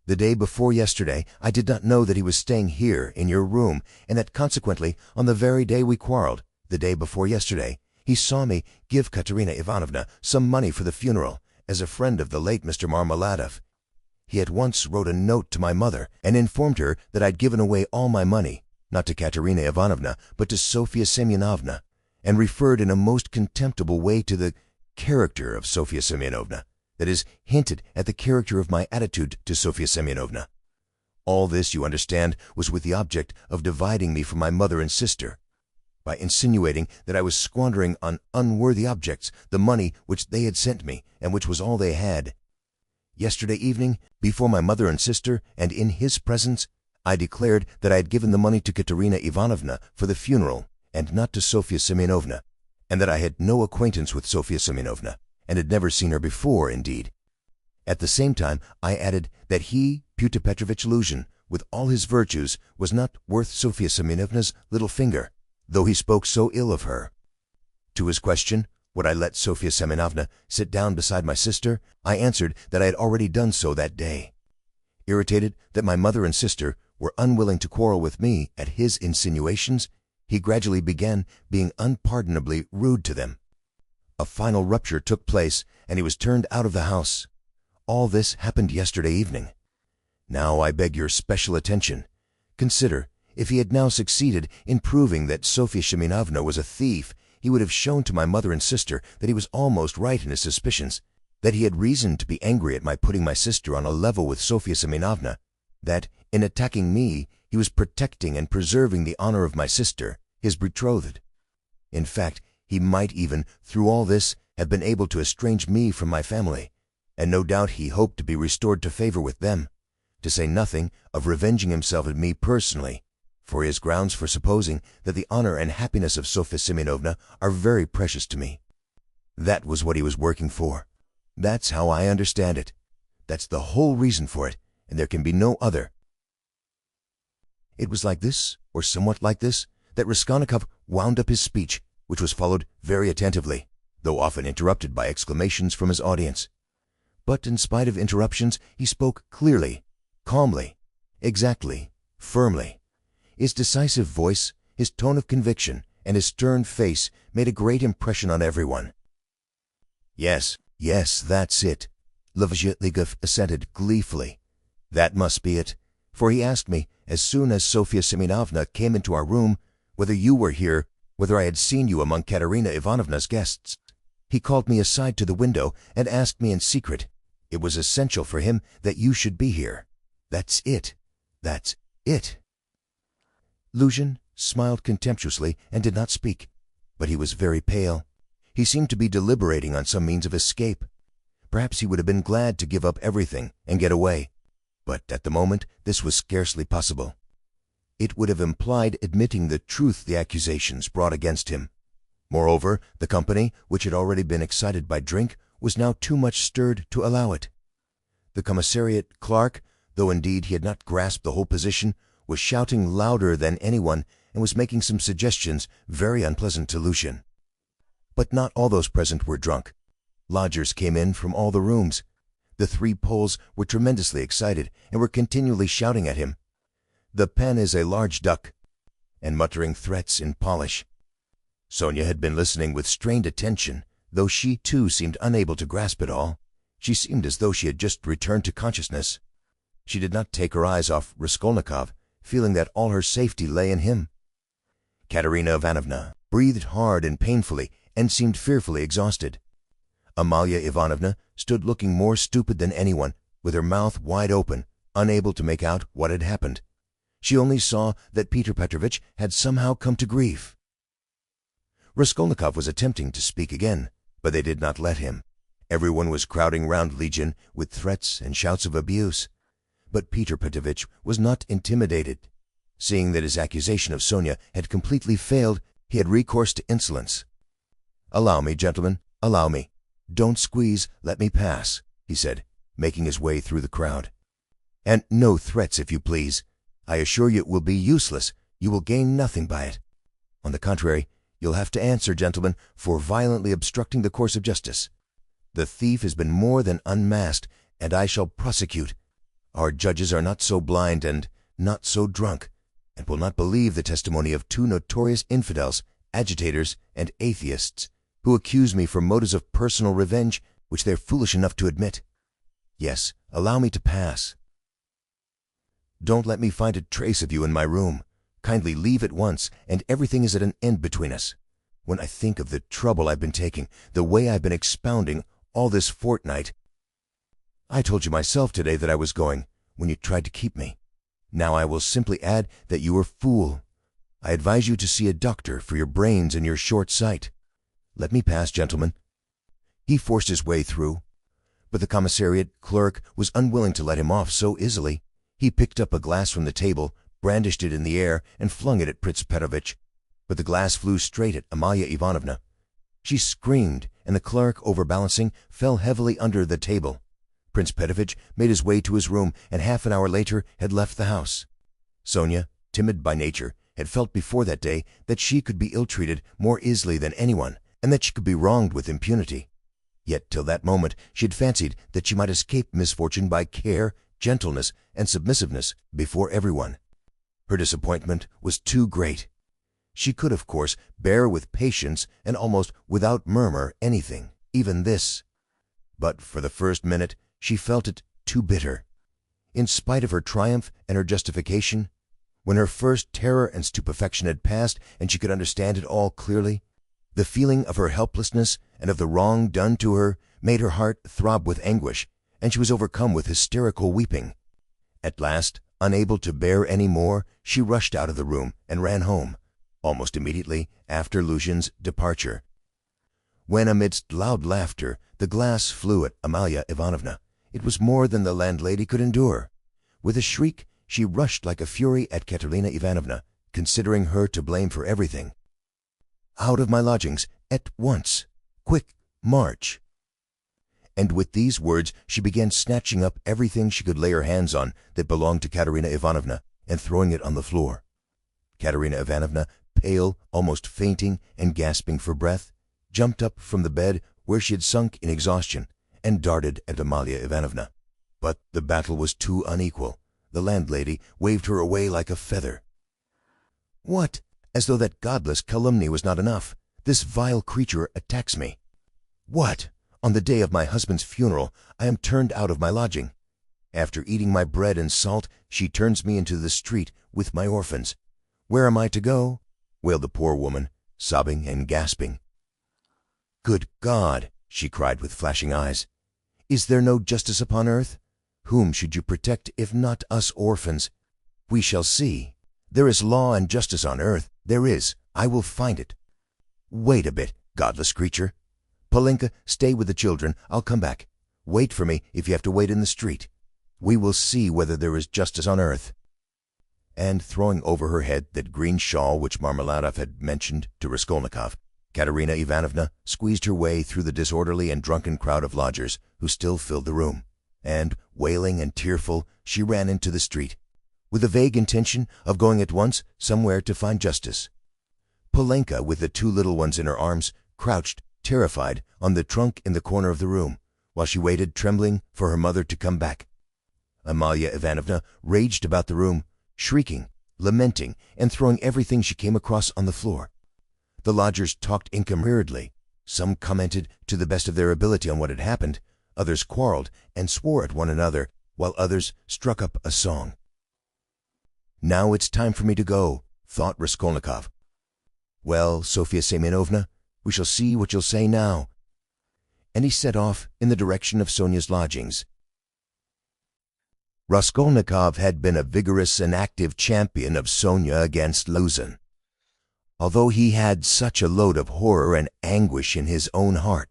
The day before yesterday, I did not know that he was staying here in your room, and that consequently, on the very day we quarreled, the day before yesterday, he saw me give Katerina Ivanovna some money for the funeral, as a friend of the late Mr. Marmeladov. He at once wrote a note to my mother and informed her that I'd given away all my money, not to Katerina Ivanovna, but to Sofya Semyonovna, and referred in a most contemptible way to the character of Sofya Semyonovna, that is, hinted at the character of my attitude to Sofya Semyonovna. All this, you understand, was with the object of dividing me from my mother and sister, by insinuating that I was squandering on unworthy objects the money which they had sent me, and which was all they had. Yesterday evening, before my mother and sister, and in his presence, I declared that I had given the money to Katerina Ivanovna for the funeral, and not to Sofya Semyonovna, and that I had no acquaintance with Sofya Semyonovna, and had never seen her before, indeed. At the same time, I added that he, Pyotr Petrovitch Luzhin, with all his virtues, was not worth Sofya Semyonovna's little finger, though he spoke so ill of her. To his question, would I let Sofya Semyonovna sit down beside my sister, I answered that I had already done so that day. Irritated that my mother and sister were unwilling to quarrel with me at his insinuations, he gradually began being unpardonably rude to them. A final rupture took place, and he was turned out of the house. All this happened yesterday evening. Now I beg your special attention. Consider, if he had now succeeded in proving that Sofya Semyonovna was a thief, he would have shown to my mother and sister that he was almost right in his suspicions, that he had reason to be angry at my putting my sister on a level with Sofya Semyonovna, that, in attacking me, he was protecting and preserving the honor of my sister, his betrothed. In fact, he might even, through all this, have been able to estrange me from my family, and no doubt he hoped to be restored to favor with them, to say nothing of revenging himself on me personally, for he has grounds for supposing that the honor and happiness of Sofya Semyonovna are very precious to me. That was what he was working for. That's how I understand it. That's the whole reason for it, and there can be no other. It was like this, or somewhat like this, that Raskolnikov wound up his speech, which was followed very attentively, though often interrupted by exclamations from his audience. But in spite of interruptions, he spoke clearly, calmly, exactly, firmly. His decisive voice, his tone of conviction, and his stern face made a great impression on everyone. Yes, that's it, Lazarus assented gleefully. That must be it, for he asked me, as soon as Sofya Semyonovna came into our room, whether you were here, whether I had seen you among Katerina Ivanovna's guests. He called me aside to the window and asked me in secret. It was essential for him that you should be here. That's it. Lushin smiled contemptuously and did not speak, but he was very pale. He seemed to be deliberating on some means of escape. Perhaps he would have been glad to give up everything and get away, but at the moment this was scarcely possible. It would have implied admitting the truth the accusations brought against him. Moreover, the company, which had already been excited by drink, was now too much stirred to allow it. The commissariat clerk, though indeed he had not grasped the whole position, was shouting louder than anyone and was making some suggestions very unpleasant to Lushin. But not all those present were drunk. Lodgers came in from all the rooms. The three Poles were tremendously excited and were continually shouting at him. "The pen is a large duck," and muttering threats in Polish. Sonia had been listening with strained attention, though she too seemed unable to grasp it all. She seemed as though she had just returned to consciousness. She did not take her eyes off Raskolnikov, feeling that all her safety lay in him. Katerina Ivanovna breathed hard and painfully and seemed fearfully exhausted. Amalia Ivanovna stood looking more stupid than anyone, with her mouth wide open, unable to make out what had happened. She only saw that Peter Petrovitch had somehow come to grief. Raskolnikov was attempting to speak again, but they did not let him. Everyone was crowding round Legion with threats and shouts of abuse. But Peter Petrovitch was not intimidated. Seeing that his accusation of Sonia had completely failed, he had recourse to insolence. "Allow me, gentlemen, allow me. Don't squeeze, let me pass," he said, making his way through the crowd. "And no threats, if you please. I assure you it will be useless. You will gain nothing by it. On the contrary, you'll have to answer, gentlemen, for violently obstructing the course of justice. The thief has been more than unmasked, and I shall prosecute. Our judges are not so blind and not so drunk, and will not believe the testimony of two notorious infidels, agitators, and atheists, who accuse me for motives of personal revenge which they are foolish enough to admit. Yes, allow me to pass. Don't let me find a trace of you in my room. Kindly leave at once, and everything is at an end between us. When I think of the trouble I've been taking, the way I've been expounding all this fortnight. I told you myself today that I was going, when you tried to keep me. Now I will simply add that you were a fool. I advise you to see a doctor for your brains and your short sight. Let me pass, gentlemen." He forced his way through, but the commissariat clerk was unwilling to let him off so easily. He picked up a glass from the table, brandished it in the air, and flung it at Prince Petrovitch, but the glass flew straight at Amalia Ivanovna. She screamed, and the clerk, overbalancing, fell heavily under the table. Prince Petrovitch made his way to his room, and half an hour later had left the house. Sonia, timid by nature, had felt before that day that she could be ill-treated more easily than anyone, and that she could be wronged with impunity. Yet till that moment she had fancied that she might escape misfortune by care, gentleness, and submissiveness before everyone. Her disappointment was too great. She could, of course, bear with patience and almost without murmur anything, even this. But for the first minute she felt it too bitter. In spite of her triumph and her justification, when her first terror and stupefaction had passed and she could understand it all clearly, the feeling of her helplessness and of the wrong done to her made her heart throb with anguish, and she was overcome with hysterical weeping. At last, unable to bear any more, she rushed out of the room and ran home, almost immediately after Lushin's departure. When amidst loud laughter the glass flew at Amalia Ivanovna, it was more than the landlady could endure. With a shriek, she rushed like a fury at Katerina Ivanovna, considering her to blame for everything. "Out of my lodgings, at once! Quick, march!" And with these words she began snatching up everything she could lay her hands on that belonged to Katerina Ivanovna and throwing it on the floor. Katerina Ivanovna pale, almost fainting and gasping for breath, jumped up from the bed where she had sunk in exhaustion and darted at Amalia Ivanovna. But the battle was too unequal. The landlady waved her away like a feather. "What? As though that godless calumny was not enough, this vile creature attacks me. What? On the day of my husband's funeral, I am turned out of my lodging. After eating my bread and salt, she turns me into the street with my orphans. Where am I to go?" wailed the poor woman, sobbing and gasping. "Good God!" she cried with flashing eyes. "Is there no justice upon earth? Whom should you protect if not us orphans? We shall see. There is law and justice on earth. There is. I will find it. Wait a bit, godless creature. Polenka, stay with the children. I'll come back. Wait for me if you have to wait in the street. We will see whether there is justice on earth." And throwing over her head that green shawl which Marmeladov had mentioned to Raskolnikov, Katerina Ivanovna squeezed her way through the disorderly and drunken crowd of lodgers who still filled the room, and, wailing and tearful, she ran into the street, with a vague intention of going at once somewhere to find justice. Polenka, with the two little ones in her arms, crouched, terrified, on the trunk in the corner of the room, while she waited, trembling, for her mother to come back. Amalia Ivanovna raged about the room, shrieking, lamenting, and throwing everything she came across on the floor. The lodgers talked incoherently. Some commented to the best of their ability on what had happened, others quarreled and swore at one another, while others struck up a song. "Now it's time for me to go," thought Raskolnikov. "Well, Sofya Semyonovna, we shall see what you'll say now." And he set off in the direction of Sonia's lodgings. Raskolnikov had been a vigorous and active champion of Sonia against Luzin, although he had such a load of horror and anguish in his own heart.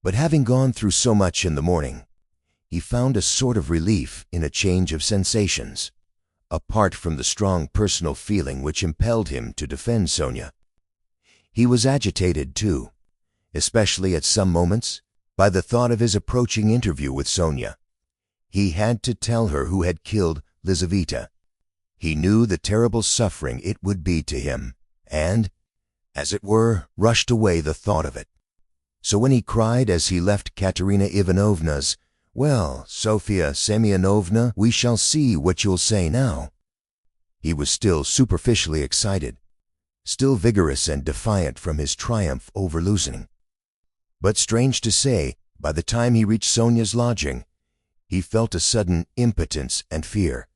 But having gone through so much in the morning, he found a sort of relief in a change of sensations, apart from the strong personal feeling which impelled him to defend Sonia. He was agitated, too, especially at some moments, by the thought of his approaching interview with Sonia. He had to tell her who had killed Lizaveta. He knew the terrible suffering it would be to him, and, as it were, rushed away the thought of it. So when he cried as he left Katerina Ivanovna's, "Well, Sofya Semyonovna, we shall see what you'll say now," he was still superficially excited, still vigorous and defiant from his triumph over Luzin. But strange to say, by the time he reached Sonia's lodging, he felt a sudden impotence and fear.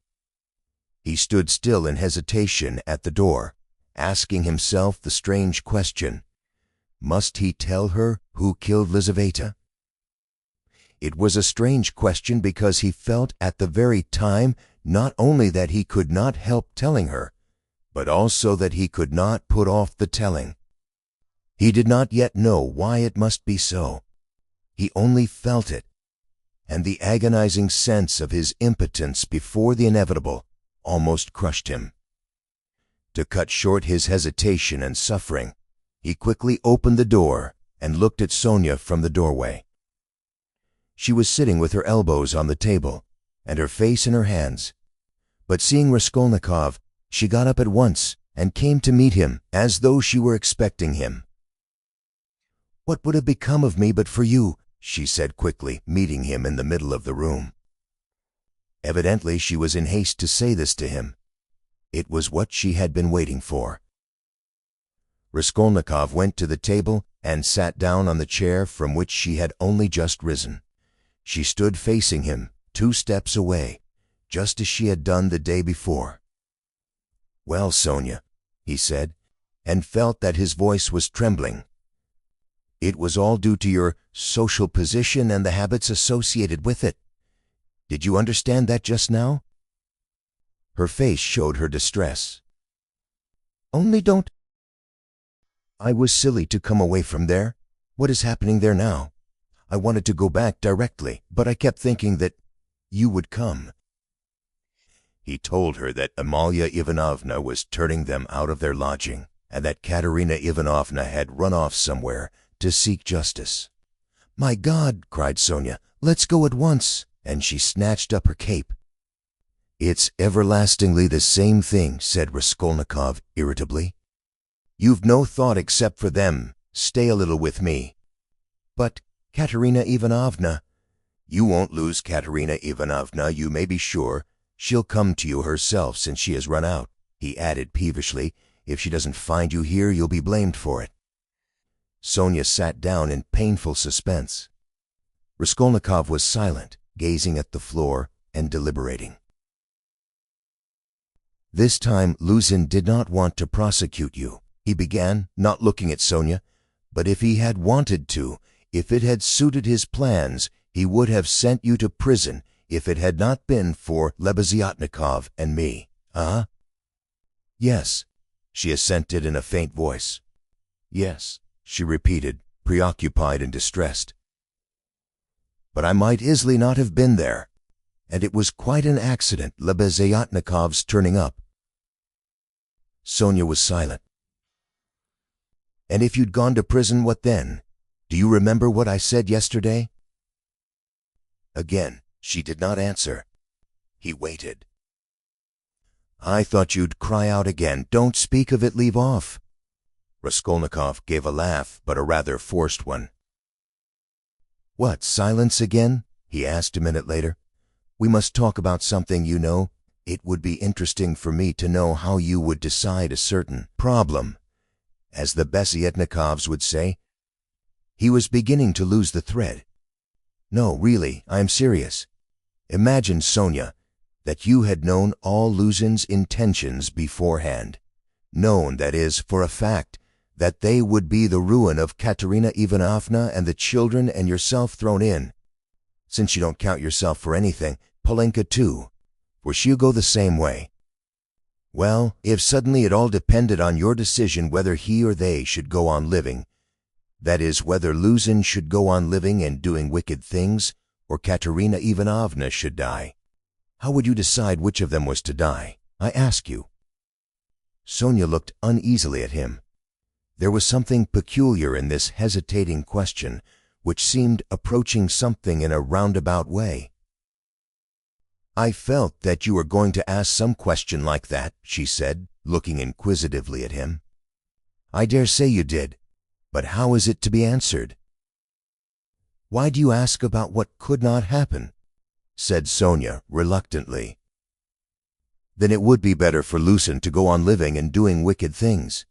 He stood still in hesitation at the door, asking himself the strange question, must he tell her who killed Lizaveta? It was a strange question because he felt at the very time not only that he could not help telling her, but also that he could not put off the telling. He did not yet know why it must be so. He only felt it, and the agonizing sense of his impotence before the inevitable almost crushed him. To cut short his hesitation and suffering, he quickly opened the door and looked at Sonia from the doorway. She was sitting with her elbows on the table and her face in her hands, but seeing Raskolnikov, she got up at once and came to meet him as though she were expecting him. "What would have become of me but for you?" she said quickly, meeting him in the middle of the room. Evidently she was in haste to say this to him. It was what she had been waiting for. Raskolnikov went to the table and sat down on the chair from which she had only just risen. She stood facing him, 2 steps away, just as she had done the day before. "Well, Sonia," he said, and felt that his voice was trembling. "It was all due to your social position and the habits associated with it. Did you understand that just now?" Her face showed her distress. "Only don't—" "I was silly to come away from there. What is happening there now? I wanted to go back directly, but I kept thinking that you would come." He told her that Amalia Ivanovna was turning them out of their lodging, and that Katerina Ivanovna had run off somewhere to seek justice. "My God!" cried Sonia. "Let's go at once!" And she snatched up her cape. "It's everlastingly the same thing," said Raskolnikov irritably. You've no thought except for them. Stay a little with me." "But, Katerina Ivanovna—" "You won't lose Katerina Ivanovna, you may be sure. She'll come to you herself since she has run out," he added peevishly. "If she doesn't find you here, you'll be blamed for it." Sonia sat down in painful suspense. Raskolnikov was silent, gazing at the floor and deliberating. "This time Luzin did not want to prosecute you," he began, not looking at Sonia. "But if he had wanted to, if it had suited his plans, he would have sent you to prison if it had not been for Lebeziatnikov and me. Huh?" "Yes," she assented in a faint voice. "Yes," she repeated, preoccupied and distressed. "But I might easily not have been there. And it was quite an accident, Lebeziatnikov's turning up." Sonia was silent. "And if you'd gone to prison, what then? Do you remember what I said yesterday?" Again, she did not answer. He waited. "I thought you'd cry out again. Don't speak of it, leave off." Raskolnikov gave a laugh, but a rather forced one. "What, silence again?" he asked a minute later. "We must talk about something, you know. It would be interesting for me to know how you would decide a certain problem, as the Beziatnikovs would say." He was beginning to lose the thread. "No, really, I am serious. Imagine, Sonia, that you had known all Luzin's intentions beforehand. Known, that is, for a fact, that they would be the ruin of Katerina Ivanovna and the children and yourself thrown in. Since you don't count yourself for anything, Polenka too, for she'll go the same way. Well, if suddenly it all depended on your decision whether he or they should go on living, that is, whether Luzin should go on living and doing wicked things, or Katerina Ivanovna should die, how would you decide which of them was to die? I ask you." Sonia looked uneasily at him. There was something peculiar in this hesitating question, which seemed approaching something in a roundabout way. "I felt that you were going to ask some question like that," she said, looking inquisitively at him. "I dare say you did. But how is it to be answered?" "Why do you ask about what could not happen?" said Sonia reluctantly. "Then it would be better for Luzin to go on living and doing wicked things.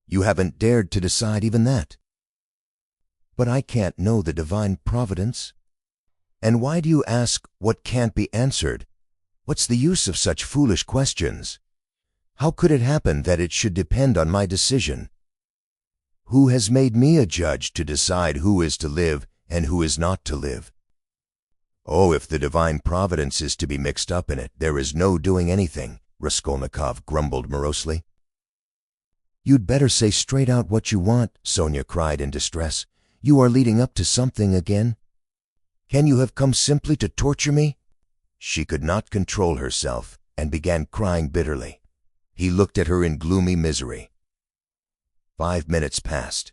You haven't dared to decide even that." "But I can't know the divine providence." "And why do you ask what can't be answered? What's the use of such foolish questions? How could it happen that it should depend on my decision? Who has made me a judge to decide who is to live and who is not to live? Oh, if the divine providence is to be mixed up in it, there is no doing anything," Raskolnikov grumbled morosely. "You'd better say straight out what you want," Sonia cried in distress. "You are leading up to something again. Can you have come simply to torture me?" She could not control herself and began crying bitterly. He looked at her in gloomy misery. 5 minutes passed.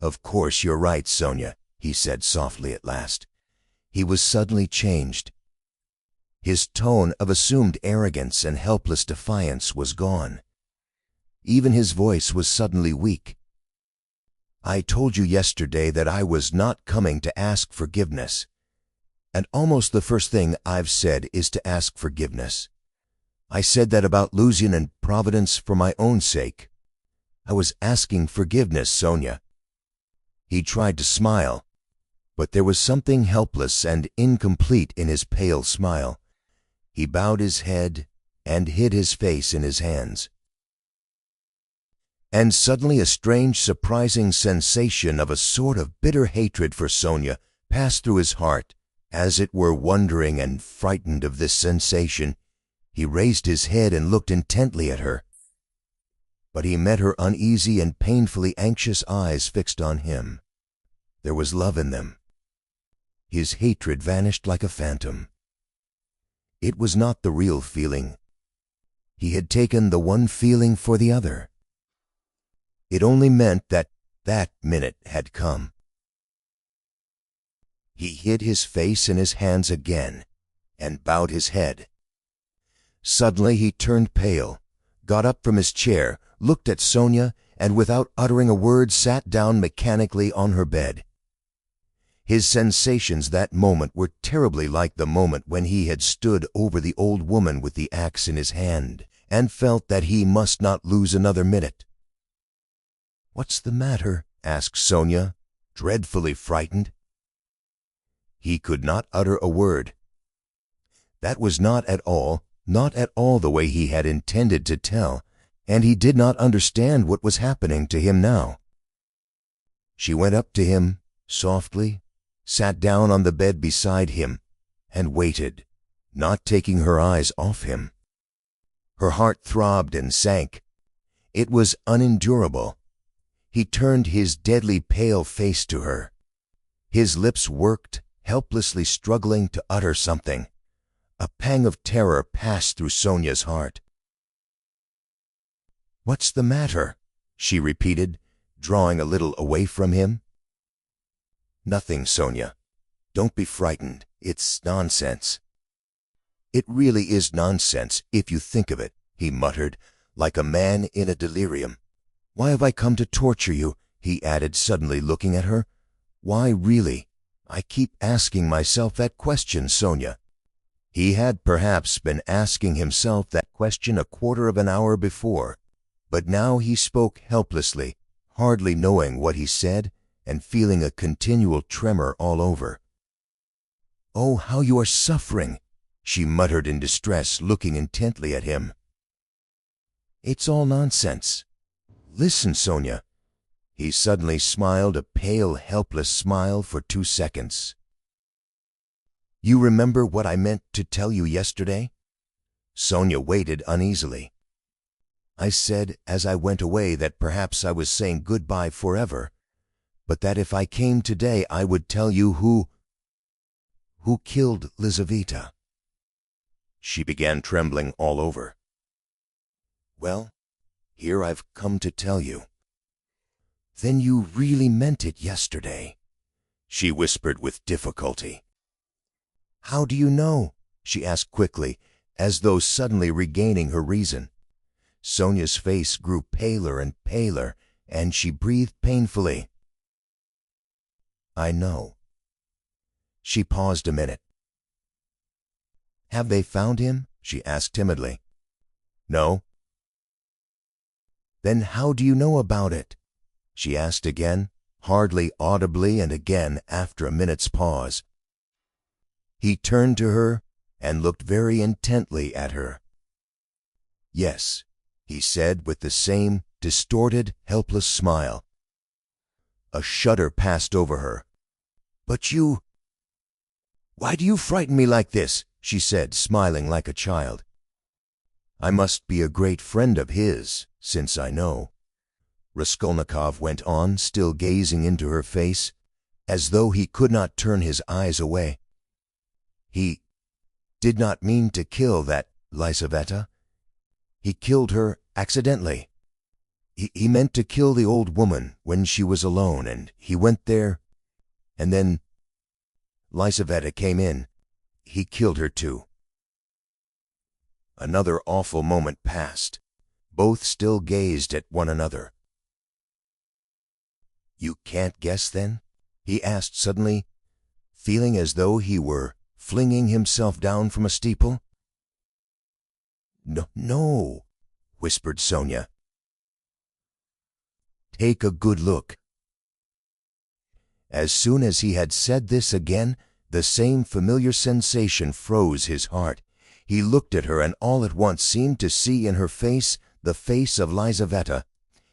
"Of course you're right, Sonia," he said softly at last. He was suddenly changed. His tone of assumed arrogance and helpless defiance was gone. Even his voice was suddenly weak. "I told you yesterday that I was not coming to ask forgiveness. And almost the first thing I've said is to ask forgiveness. I said that about Luzin and Providence for my own sake. I was asking forgiveness, Sonia." He tried to smile, but there was something helpless and incomplete in his pale smile. He bowed his head and hid his face in his hands. And suddenly a strange, surprising sensation of a sort of bitter hatred for Sonia passed through his heart. As it were wondering and frightened of this sensation, he raised his head and looked intently at her. But he met her uneasy and painfully anxious eyes fixed on him. There was love in them. His hatred vanished like a phantom. It was not the real feeling. He had taken the one feeling for the other. It only meant that that minute had come. He hid his face in his hands again and bowed his head. Suddenly he turned pale, got up from his chair, looked at Sonia, and without uttering a word sat down mechanically on her bed. His sensations that moment were terribly like the moment when he had stood over the old woman with the axe in his hand and felt that he must not lose another minute. "What's the matter?" asked Sonia, dreadfully frightened. He could not utter a word. That was not at all the way he had intended to tell, and he did not understand what was happening to him now. She went up to him softly, sat down on the bed beside him, and waited, not taking her eyes off him. Her heart throbbed and sank. It was unendurable. He turned his deadly pale face to her. His lips worked, helplessly struggling to utter something. A pang of terror passed through Sonia's heart. "What's the matter?" she repeated, drawing a little away from him. "Nothing, Sonia. Don't be frightened. It's nonsense." "It really is nonsense, if you think of it," he muttered, like a man in a delirium. "Why have I come to torture you?" he added, suddenly looking at her. "Why, really? I keep asking myself that question, Sonia." He had perhaps been asking himself that question a quarter of an hour before, but now he spoke helplessly, hardly knowing what he said, and feeling a continual tremor all over. "Oh, how you are suffering!" she muttered in distress, looking intently at him. "It's all nonsense. Listen, Sonia." He suddenly smiled a pale, helpless smile for 2 seconds. "You remember what I meant to tell you yesterday?" Sonia waited uneasily. "I said as I went away that perhaps I was saying goodbye forever, but that if I came today I would tell you who killed Lizaveta." She began trembling all over. "Well, here I've come to tell you." "Then you really meant it yesterday?" she whispered with difficulty. "How do you know?" she asked quickly, as though suddenly regaining her reason. Sonia's face grew paler and paler, and she breathed painfully. "I know." She paused a minute. "Have they found him?" she asked timidly. "No." "Then how do you know about it?" she asked again, hardly audibly, and again after a minute's pause. He turned to her and looked very intently at her. "Yes," he said with the same distorted, helpless smile. A shudder passed over her. "But you—" "Why do you frighten me like this?" she said, smiling like a child. "I must be a great friend of his, since I know," Raskolnikov went on, still gazing into her face, as though he could not turn his eyes away. "He did not mean to kill that Lizaveta. He killed her accidentally. He meant to kill the old woman when she was alone, and he went there, and then Lizaveta came in. He killed her too." Another awful moment passed. Both still gazed at one another. "You can't guess, then?" he asked suddenly, feeling as though he were flinging himself down from a steeple. No," whispered Sonia. "Take a good look." As soon as he had said this again, the same familiar sensation froze his heart. He looked at her and all at once seemed to see in her face the face of Lizaveta.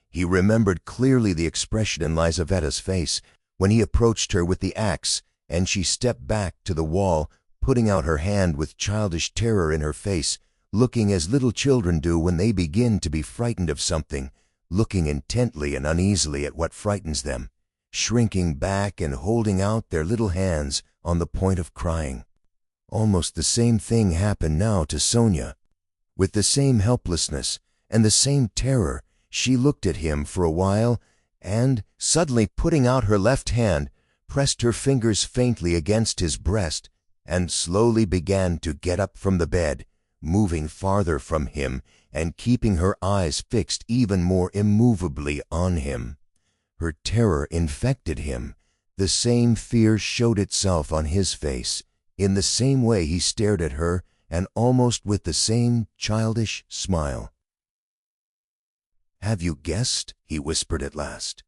He remembered clearly the expression in Lizaveta's face when he approached her with the axe, and she stepped back to the wall, putting out her hand with childish terror in her face, looking as little children do when they begin to be frightened of something, looking intently and uneasily at what frightens them, shrinking back and holding out their little hands on the point of crying. Almost the same thing happened now to Sonia. With the same helplessness and the same terror, she looked at him for a while, and, suddenly putting out her left hand, pressed her fingers faintly against his breast, and slowly began to get up from the bed, moving farther from him and keeping her eyes fixed even more immovably on him. Her terror infected him. The same fear showed itself on his face, in the same way he stared at her, and almost with the same childish smile. "Have you guessed?" he whispered at last.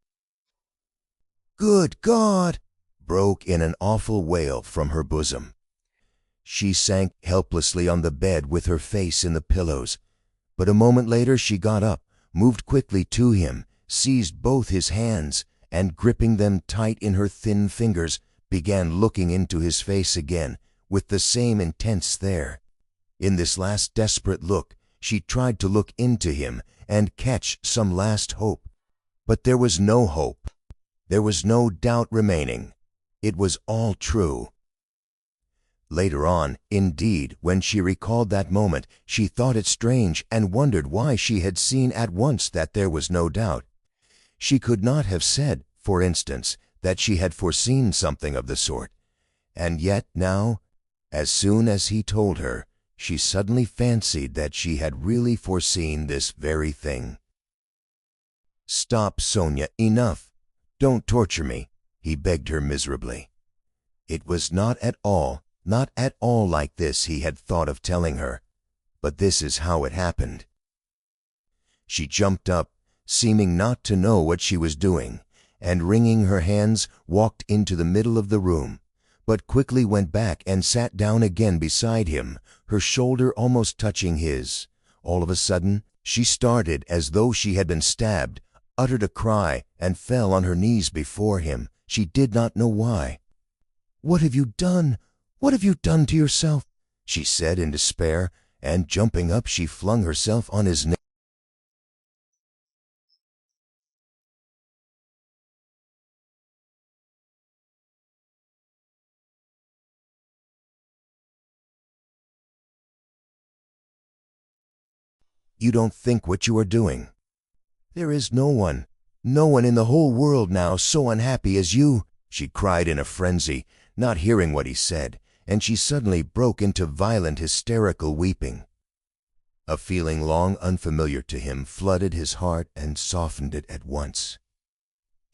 "Good God!" broke in an awful wail from her bosom. She sank helplessly on the bed with her face in the pillows, but a moment later she got up, moved quickly to him, seized both his hands, and gripping them tight in her thin fingers, began looking into his face again with the same intense stare. In this last desperate look, she tried to look into him and catch some last hope. But there was no hope. There was no doubt remaining. It was all true. Later on, indeed, when she recalled that moment, she thought it strange and wondered why she had seen at once that there was no doubt. She could not have said, for instance, that she had foreseen something of the sort. And yet now, as soon as he told her, she suddenly fancied that she had really foreseen this very thing. "Stop, Sonia, enough. Don't torture me," he begged her miserably. It was not at all like this he had thought of telling her, but this is how it happened. She jumped up, seeming not to know what she was doing, and wringing her hands, walked into the middle of the room, but quickly went back and sat down again beside him, her shoulder almost touching his. All of a sudden, she started as though she had been stabbed, uttered a cry, and fell on her knees before him. She did not know why. "What have you done? What have you done to yourself?" she said in despair, and jumping up she flung herself on his neck. "You don't think what you are doing. There is no one in the whole world now so unhappy as you," she cried in a frenzy, not hearing what he said, and she suddenly broke into violent hysterical weeping. A feeling long unfamiliar to him flooded his heart and softened it at once.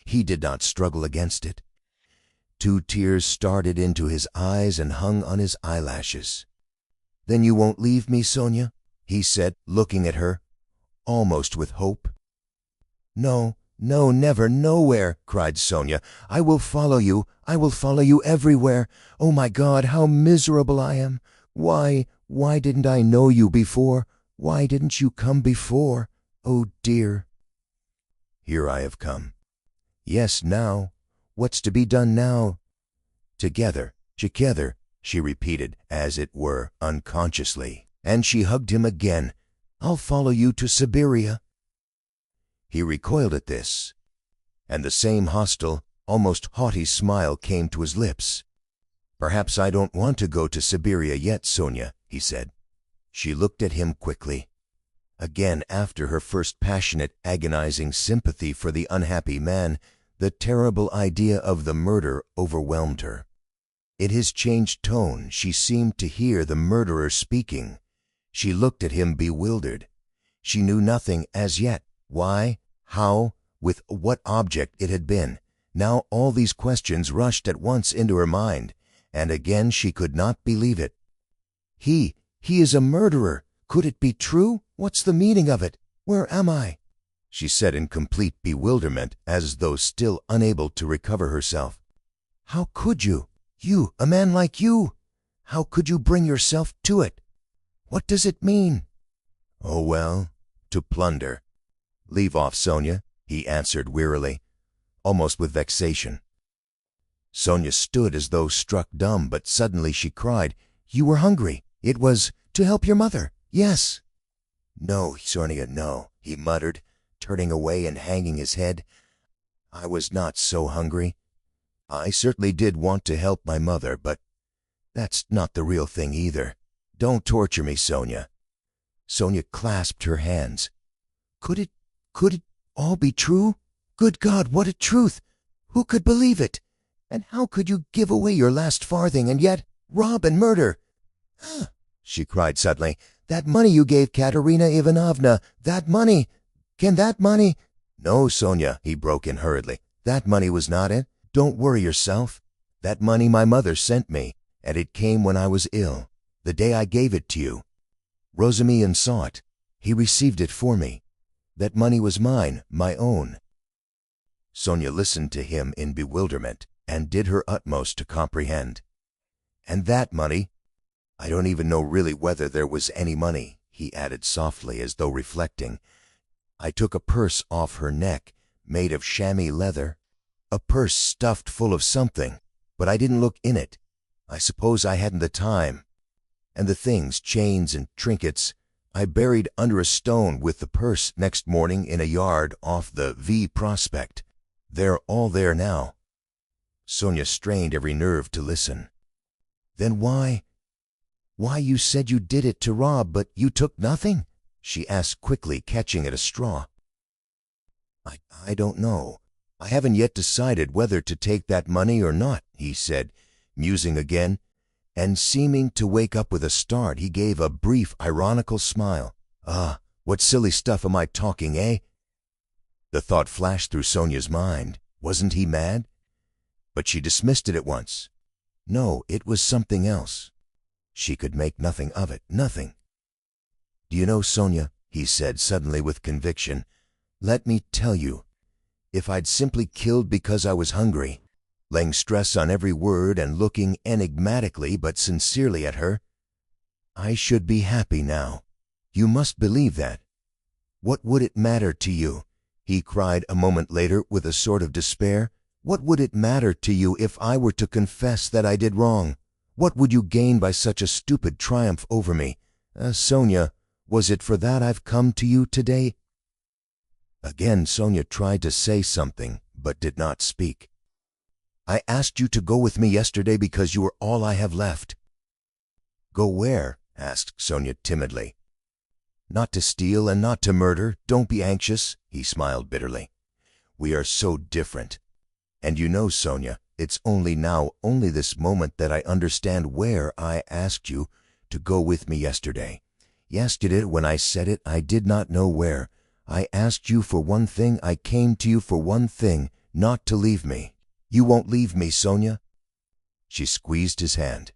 He did not struggle against it. 2 tears started into his eyes and hung on his eyelashes. "Then you won't leave me, Sonia?" he said, looking at her, almost with hope. "No, no, never, nowhere," cried Sonia. "I will follow you. I will follow you everywhere. Oh, my God, how miserable I am! Why didn't I know you before? Why didn't you come before? Oh, dear." "Here I have come." "Yes, now. What's to be done now?" Together, she repeated, as it were, unconsciously, and she hugged him again. "I'll follow you to Siberia." He recoiled at this, and the same hostile, almost haughty smile came to his lips. "Perhaps I don't want to go to Siberia yet, Sonia," he said. She looked at him quickly. Again, after her first passionate, agonizing sympathy for the unhappy man, the terrible idea of the murder overwhelmed her. In his changed tone she seemed to hear the murderer speaking. She looked at him bewildered. She knew nothing as yet. Why, how, with what object it had been. Now all these questions rushed at once into her mind, and again she could not believe it. He is a murderer. Could it be true? What's the meaning of it? Where am I?" she said in complete bewilderment, as though still unable to recover herself. "How could you? You, a man like you! How could you bring yourself to it? What does it mean?" "Oh, well, to plunder. Leave off, Sonia," he answered wearily, almost with vexation. Sonia stood as though struck dumb, but suddenly she cried, "You were hungry. It was to help your mother. Yes." "No, Sonia, no," he muttered, turning away and hanging his head. "I was not so hungry. I certainly did want to help my mother, but that's not the real thing either. Don't torture me, Sonia." Sonia clasped her hands. Could it all be true? Good God, what a truth! Who could believe it? And how could you give away your last farthing and yet rob and murder? "Ah!" she cried suddenly. That money you gave Katerina Ivanovna, that money, can that money—" "No, Sonia," he broke in hurriedly. "That money was not it. Don't worry yourself. That money my mother sent me, and it came when I was ill, the day I gave it to you. Rosamian saw it. He received it for me. That money was mine, my own." Sonia listened to him in bewilderment and did her utmost to comprehend. "And that money, I don't even know really whether there was any money," he added softly as though reflecting. "I took a purse off her neck, made of chamois leather, a purse stuffed full of something, but I didn't look in it. I suppose I hadn't the time. And the things, chains and trinkets, I buried under a stone with the purse next morning in a yard off the V Prospect. They're all there now." Sonia strained every nerve to listen. "Then why you said you did it to rob, but you took nothing?" she asked quickly, catching at a straw. I don't know. I haven't yet decided whether to take that money or not," he said, musing again, and seeming to wake up with a start, he gave a brief, ironical smile. "Ah, what silly stuff am I talking, eh?" The thought flashed through Sonia's mind. Wasn't he mad? But she dismissed it at once. No, it was something else. She could make nothing of it, nothing. "Do you know, Sonia," he said suddenly with conviction, "let me tell you, if I'd simply killed because I was hungry," laying stress on every word and looking enigmatically but sincerely at her, "I should be happy now. You must believe that. What would it matter to you?" he cried a moment later with a sort of despair. "What would it matter to you if I were to confess that I did wrong? What would you gain by such a stupid triumph over me? Sonia, was it for that I've come to you today?" Again Sonia tried to say something, but did not speak. "I asked you to go with me yesterday because you were all I have left." "Go where?" asked Sonia timidly. "Not to steal and not to murder. Don't be anxious," he smiled bitterly. "We are so different. And you know, Sonia, it's only now, only this moment that I understand where I asked you to go with me yesterday. Yesterday, when I said it, I did not know where. I asked you for one thing, I came to you for one thing, not to leave me. You won't leave me, Sonia?" She squeezed his hand.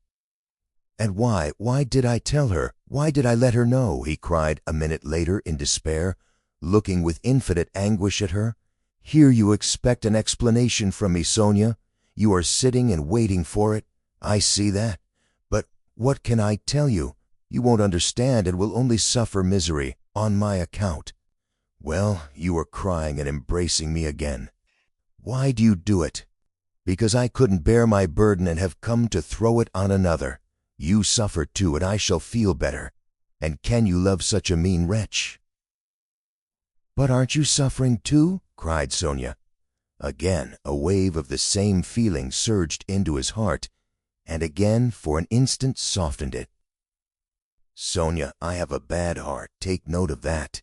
"And why did I tell her? Why did I let her know?" he cried a minute later in despair, looking with infinite anguish at her. "Here you expect an explanation from me, Sonia. You are sitting and waiting for it. I see that. But what can I tell you? You won't understand and will only suffer misery on my account. Well, you are crying and embracing me again. Why do you do it? Because I couldn't bear my burden and have come to throw it on another. You suffer too, and I shall feel better. And can you love such a mean wretch?" "But aren't you suffering too?" cried Sonia. Again a wave of the same feeling surged into his heart, and again for an instant softened it. "Sonia, I have a bad heart. Take note of that.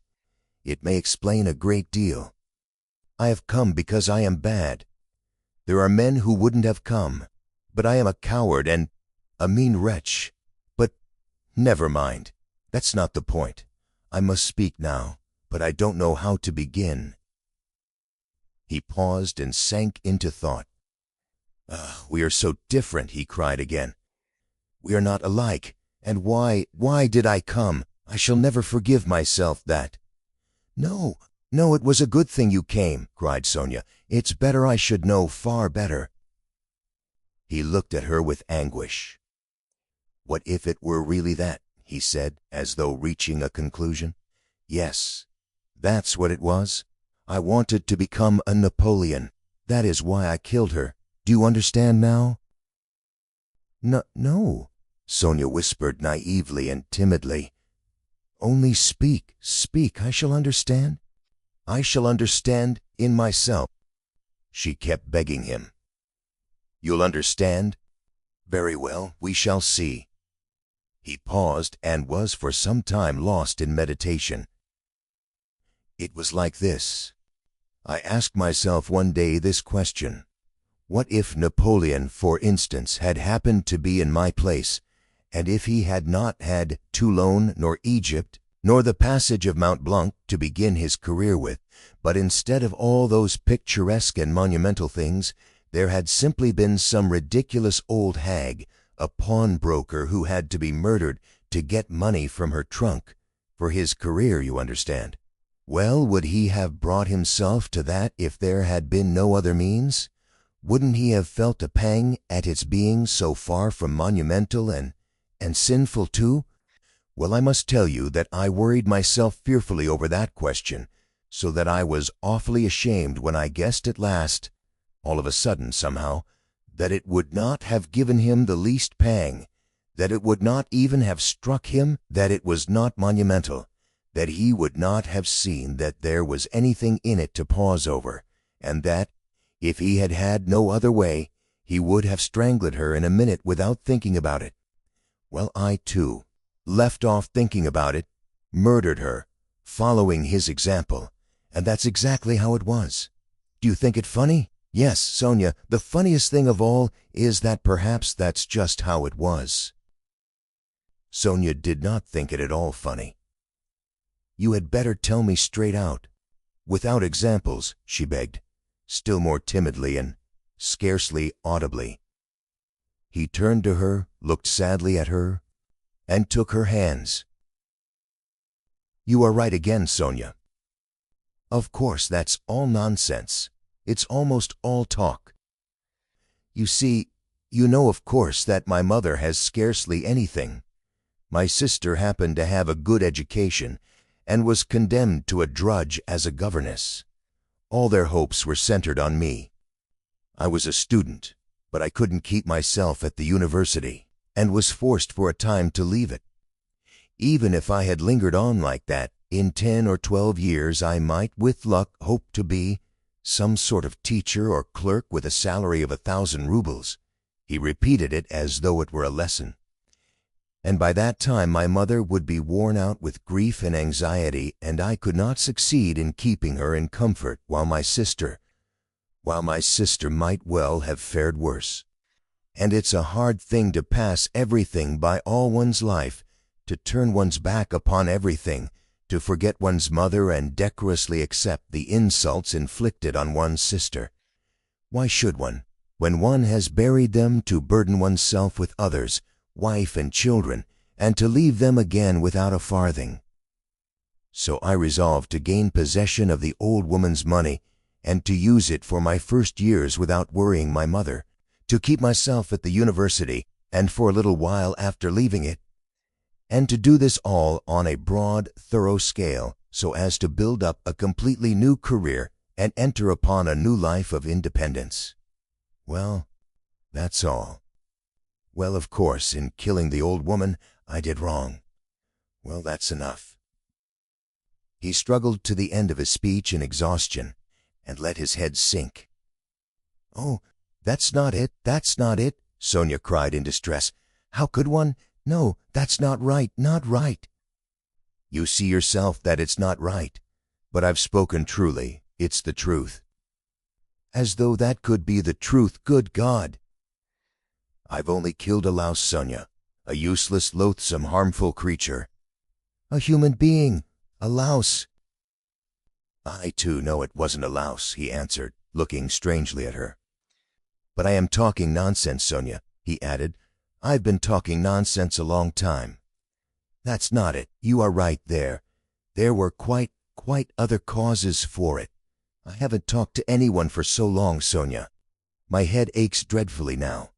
It may explain a great deal. I have come because I am bad. There are men who wouldn't have come, but I am a coward and a mean wretch. But never mind. That's not the point. I must speak now, but I don't know how to begin." He paused and sank into thought. "We are so different," he cried again. "We are not alike. And why did I come? I shall never forgive myself that." No, it was a good thing you came," cried Sonia. "It's better I should know, far better." He looked at her with anguish. "What if it were really that?" he said, as though reaching a conclusion. "Yes, that's what it was. I wanted to become a Napoleon. That is why I killed her. Do you understand now?" No, Sonia whispered naively and timidly. "Only speak, I shall understand. I shall understand in myself," she kept begging him. "You'll understand? Very well, we shall see." He paused and was for some time lost in meditation. "It was like this. I asked myself one day this question. What if Napoleon, for instance, had happened to be in my place, And if he had not had Toulon nor Egypt, nor the passage of Mont Blanc to begin his career with, but instead of all those picturesque and monumental things, there had simply been some ridiculous old hag, a pawnbroker who had to be murdered to get money from her trunk, for his career, you understand. Well, would he have brought himself to that if there had been no other means? Wouldn't he have felt a pang at its being so far from monumental and sinful too? Well, I must tell you that I worried myself fearfully over that question, so that I was awfully ashamed when I guessed at last, all of a sudden somehow, that it would not have given him the least pang, that it would not even have struck him that it was not monumental, that he would not have seen that there was anything in it to pause over, and that, if he had had no other way, he would have strangled her in a minute without thinking about it. Well, I, too, left off thinking about it, murdered her, following his example, and that's exactly how it was. Do you think it funny? Yes, Sonia, the funniest thing of all is that perhaps that's just how it was. Sonia did not think it at all funny. You had better tell me straight out, without examples, she begged, still more timidly and scarcely audibly. He turned to her, looked sadly at her, and took her hands. You are right again, Sonia. Of course, that's all nonsense. It's almost all talk. You see, you know of course that my mother has scarcely anything. My sister happened to have a good education and was condemned to a drudge as a governess. All their hopes were centered on me. I was a student, but I couldn't keep myself at the university and was forced for a time to leave it. Even if I had lingered on like that, in 10 or 12 years I might, with luck, hope to be some sort of teacher or clerk with a salary of 1,000 rubles. He repeated it as though it were a lesson. And by that time my mother would be worn out with grief and anxiety, and I could not succeed in keeping her in comfort, while my sister might well have fared worse. And it's a hard thing to pass everything by all one's life, to turn one's back upon everything, to forget one's mother and decorously accept the insults inflicted on one's sister. Why should one, when one has buried them, to burden oneself with others, wife and children, and to leave them again without a farthing? So I resolved to gain possession of the old woman's money, and to use it for my first years without worrying my mother, to keep myself at the university, and for a little while after leaving it, and to do this all on a broad, thorough scale, so as to build up a completely new career and enter upon a new life of independence. Well, that's all. Well, of course, in killing the old woman, I did wrong. Well, that's enough. He struggled to the end of his speech in exhaustion, and let his head sink. Oh, that's not it, Sonia cried in distress. How could one? No, that's not right, not right. You see yourself that it's not right, but I've spoken truly, it's the truth. As though that could be the truth, good God! I've only killed a louse, Sonia, a useless, loathsome, harmful creature. A human being, a louse. I, too, know it wasn't a louse, he answered, looking strangely at her. But I am talking nonsense, Sonia, he added. I've been talking nonsense a long time. That's not it. You are right there. There were quite other causes for it. I haven't talked to anyone for so long, Sonia. My head aches dreadfully now.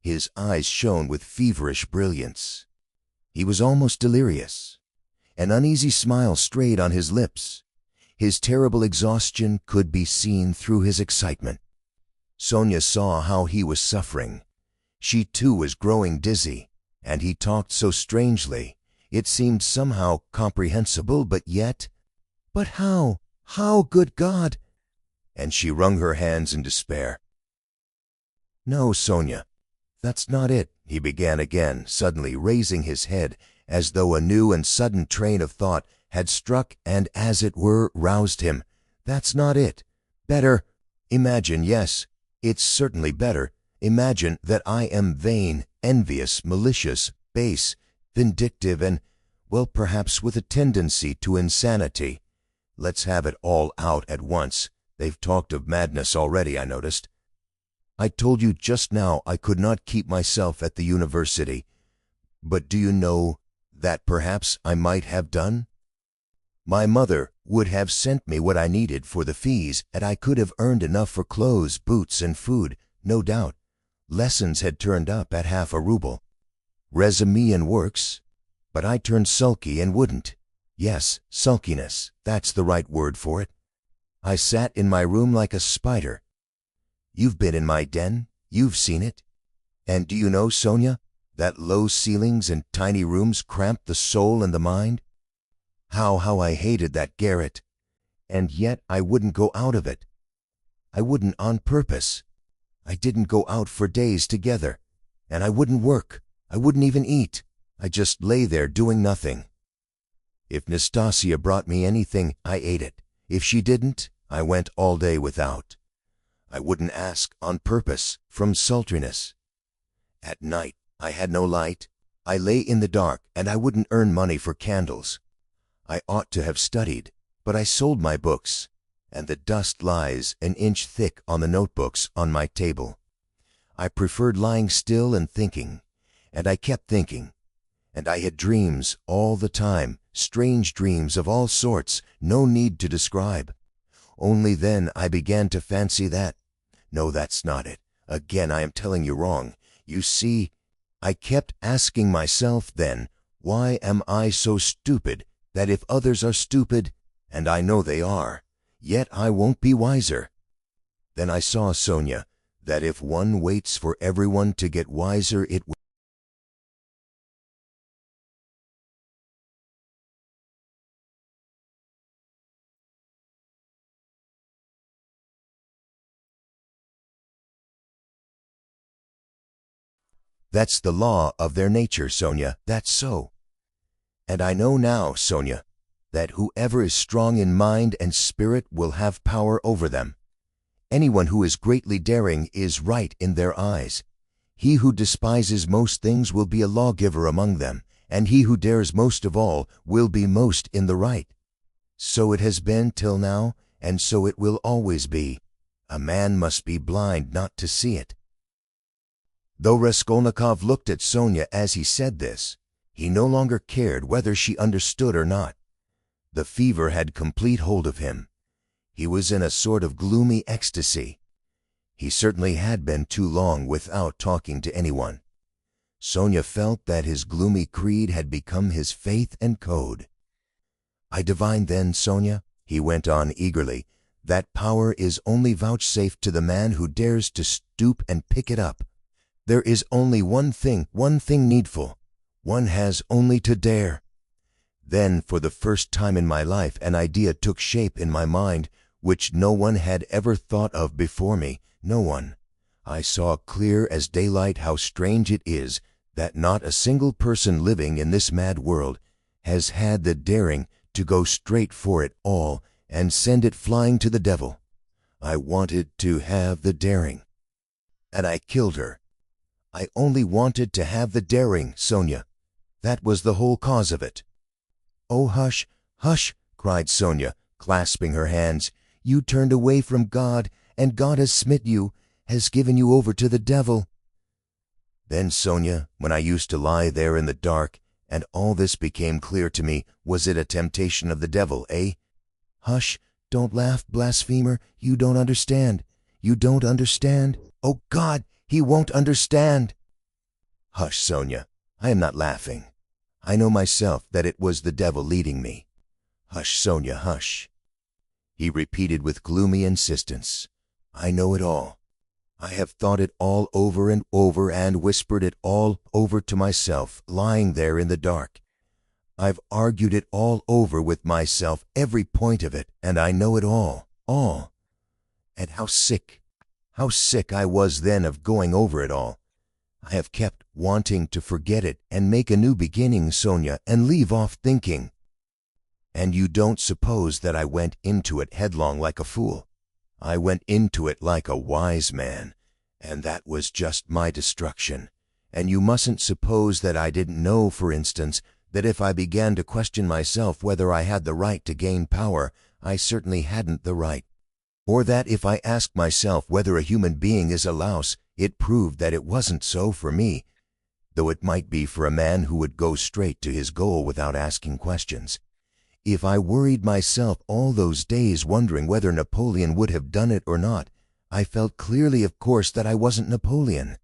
His eyes shone with feverish brilliance. He was almost delirious. An uneasy smile strayed on his lips. His terrible exhaustion could be seen through his excitement. Sonia saw how he was suffering. She too was growing dizzy, and he talked so strangely. It seemed somehow comprehensible, but yet... But how? How, good God? And she wrung her hands in despair. No, Sonia, that's not it, he began again, suddenly raising his head, as though a new and sudden train of thought had struck and, as it were, roused him. That's not it. Better, imagine, yes, it's certainly better. Imagine that I am vain, envious, malicious, base, vindictive, and, well, perhaps with a tendency to insanity. Let's have it all out at once. They've talked of madness already, I noticed. I told you just now I could not keep myself at the university. But do you know that perhaps I might have done? My mother would have sent me what I needed for the fees, and I could have earned enough for clothes, boots, and food, no doubt. Lessons had turned up at half a ruble. Resume and works. But I turned sulky and wouldn't. Yes, sulkiness, that's the right word for it. I sat in my room like a spider. You've been in my den, you've seen it. And do you know, Sonia, that low ceilings and tiny rooms cramp the soul and the mind? How I hated that garret. And yet I wouldn't go out of it. I wouldn't on purpose. I didn't go out for days together. And I wouldn't work. I wouldn't even eat. I just lay there doing nothing. If Nastasia brought me anything, I ate it. If she didn't, I went all day without. I wouldn't ask on purpose, from sultriness. At night, I had no light. I lay in the dark, and I wouldn't earn money for candles. I ought to have studied, but I sold my books, and the dust lies an inch thick on the notebooks on my table. I preferred lying still and thinking, and I kept thinking. And I had dreams all the time, strange dreams of all sorts, no need to describe. Only then I began to fancy that. No, that's not it. Again, I am telling you wrong. You see, I kept asking myself then, why am I so stupid that if others are stupid, and I know they are, yet I won't be wiser? Then I saw, Sonia, that if one waits for everyone to get wiser, it will. That's the law of their nature, Sonia, that's so. And I know now, Sonia, that whoever is strong in mind and spirit will have power over them. Anyone who is greatly daring is right in their eyes. He who despises most things will be a lawgiver among them, and he who dares most of all will be most in the right. So it has been till now, and so it will always be. A man must be blind not to see it. Though Raskolnikov looked at Sonia as he said this, he no longer cared whether she understood or not. The fever had complete hold of him. He was in a sort of gloomy ecstasy. He certainly had been too long without talking to anyone. Sonia felt that his gloomy creed had become his faith and code. I divined then, Sonia, he went on eagerly, that power is only vouchsafed to the man who dares to stoop and pick it up. There is only one thing needful. One has only to dare. Then, for the first time in my life, an idea took shape in my mind which no one had ever thought of before me, no one. I saw clear as daylight how strange it is that not a single person living in this mad world has had the daring to go straight for it all and send it flying to the devil. I wanted to have the daring, and I killed her. I only wanted to have the daring, Sonia. That was the whole cause of it. Oh, hush, hush, cried Sonia, clasping her hands. You turned away from God, and God has smit you, has given you over to the devil. Then, Sonia, when I used to lie there in the dark, and all this became clear to me, was it a temptation of the devil, eh? Hush, don't laugh, blasphemer, you don't understand. You don't understand? Oh, God, he won't understand. Hush, Sonia, I am not laughing. I know myself that it was the devil leading me. Hush, Sonia, hush. He repeated with gloomy insistence. I know it all. I have thought it all over and whispered it all over to myself, lying there in the dark. I've argued it all over with myself, every point of it, and I know it all. And how sick I was then of going over it all. I have kept wanting to forget it and make a new beginning, Sonia, and leave off thinking. And you don't suppose that I went into it headlong like a fool. I went into it like a wise man, and that was just my destruction. And you mustn't suppose that I didn't know, for instance, that if I began to question myself whether I had the right to gain power, I certainly hadn't the right. Or that if I asked myself whether a human being is a louse, it proved that it wasn't so for me, though it might be for a man who would go straight to his goal without asking questions. If I worried myself all those days wondering whether Napoleon would have done it or not, I felt clearly, of course, that I wasn't Napoleon.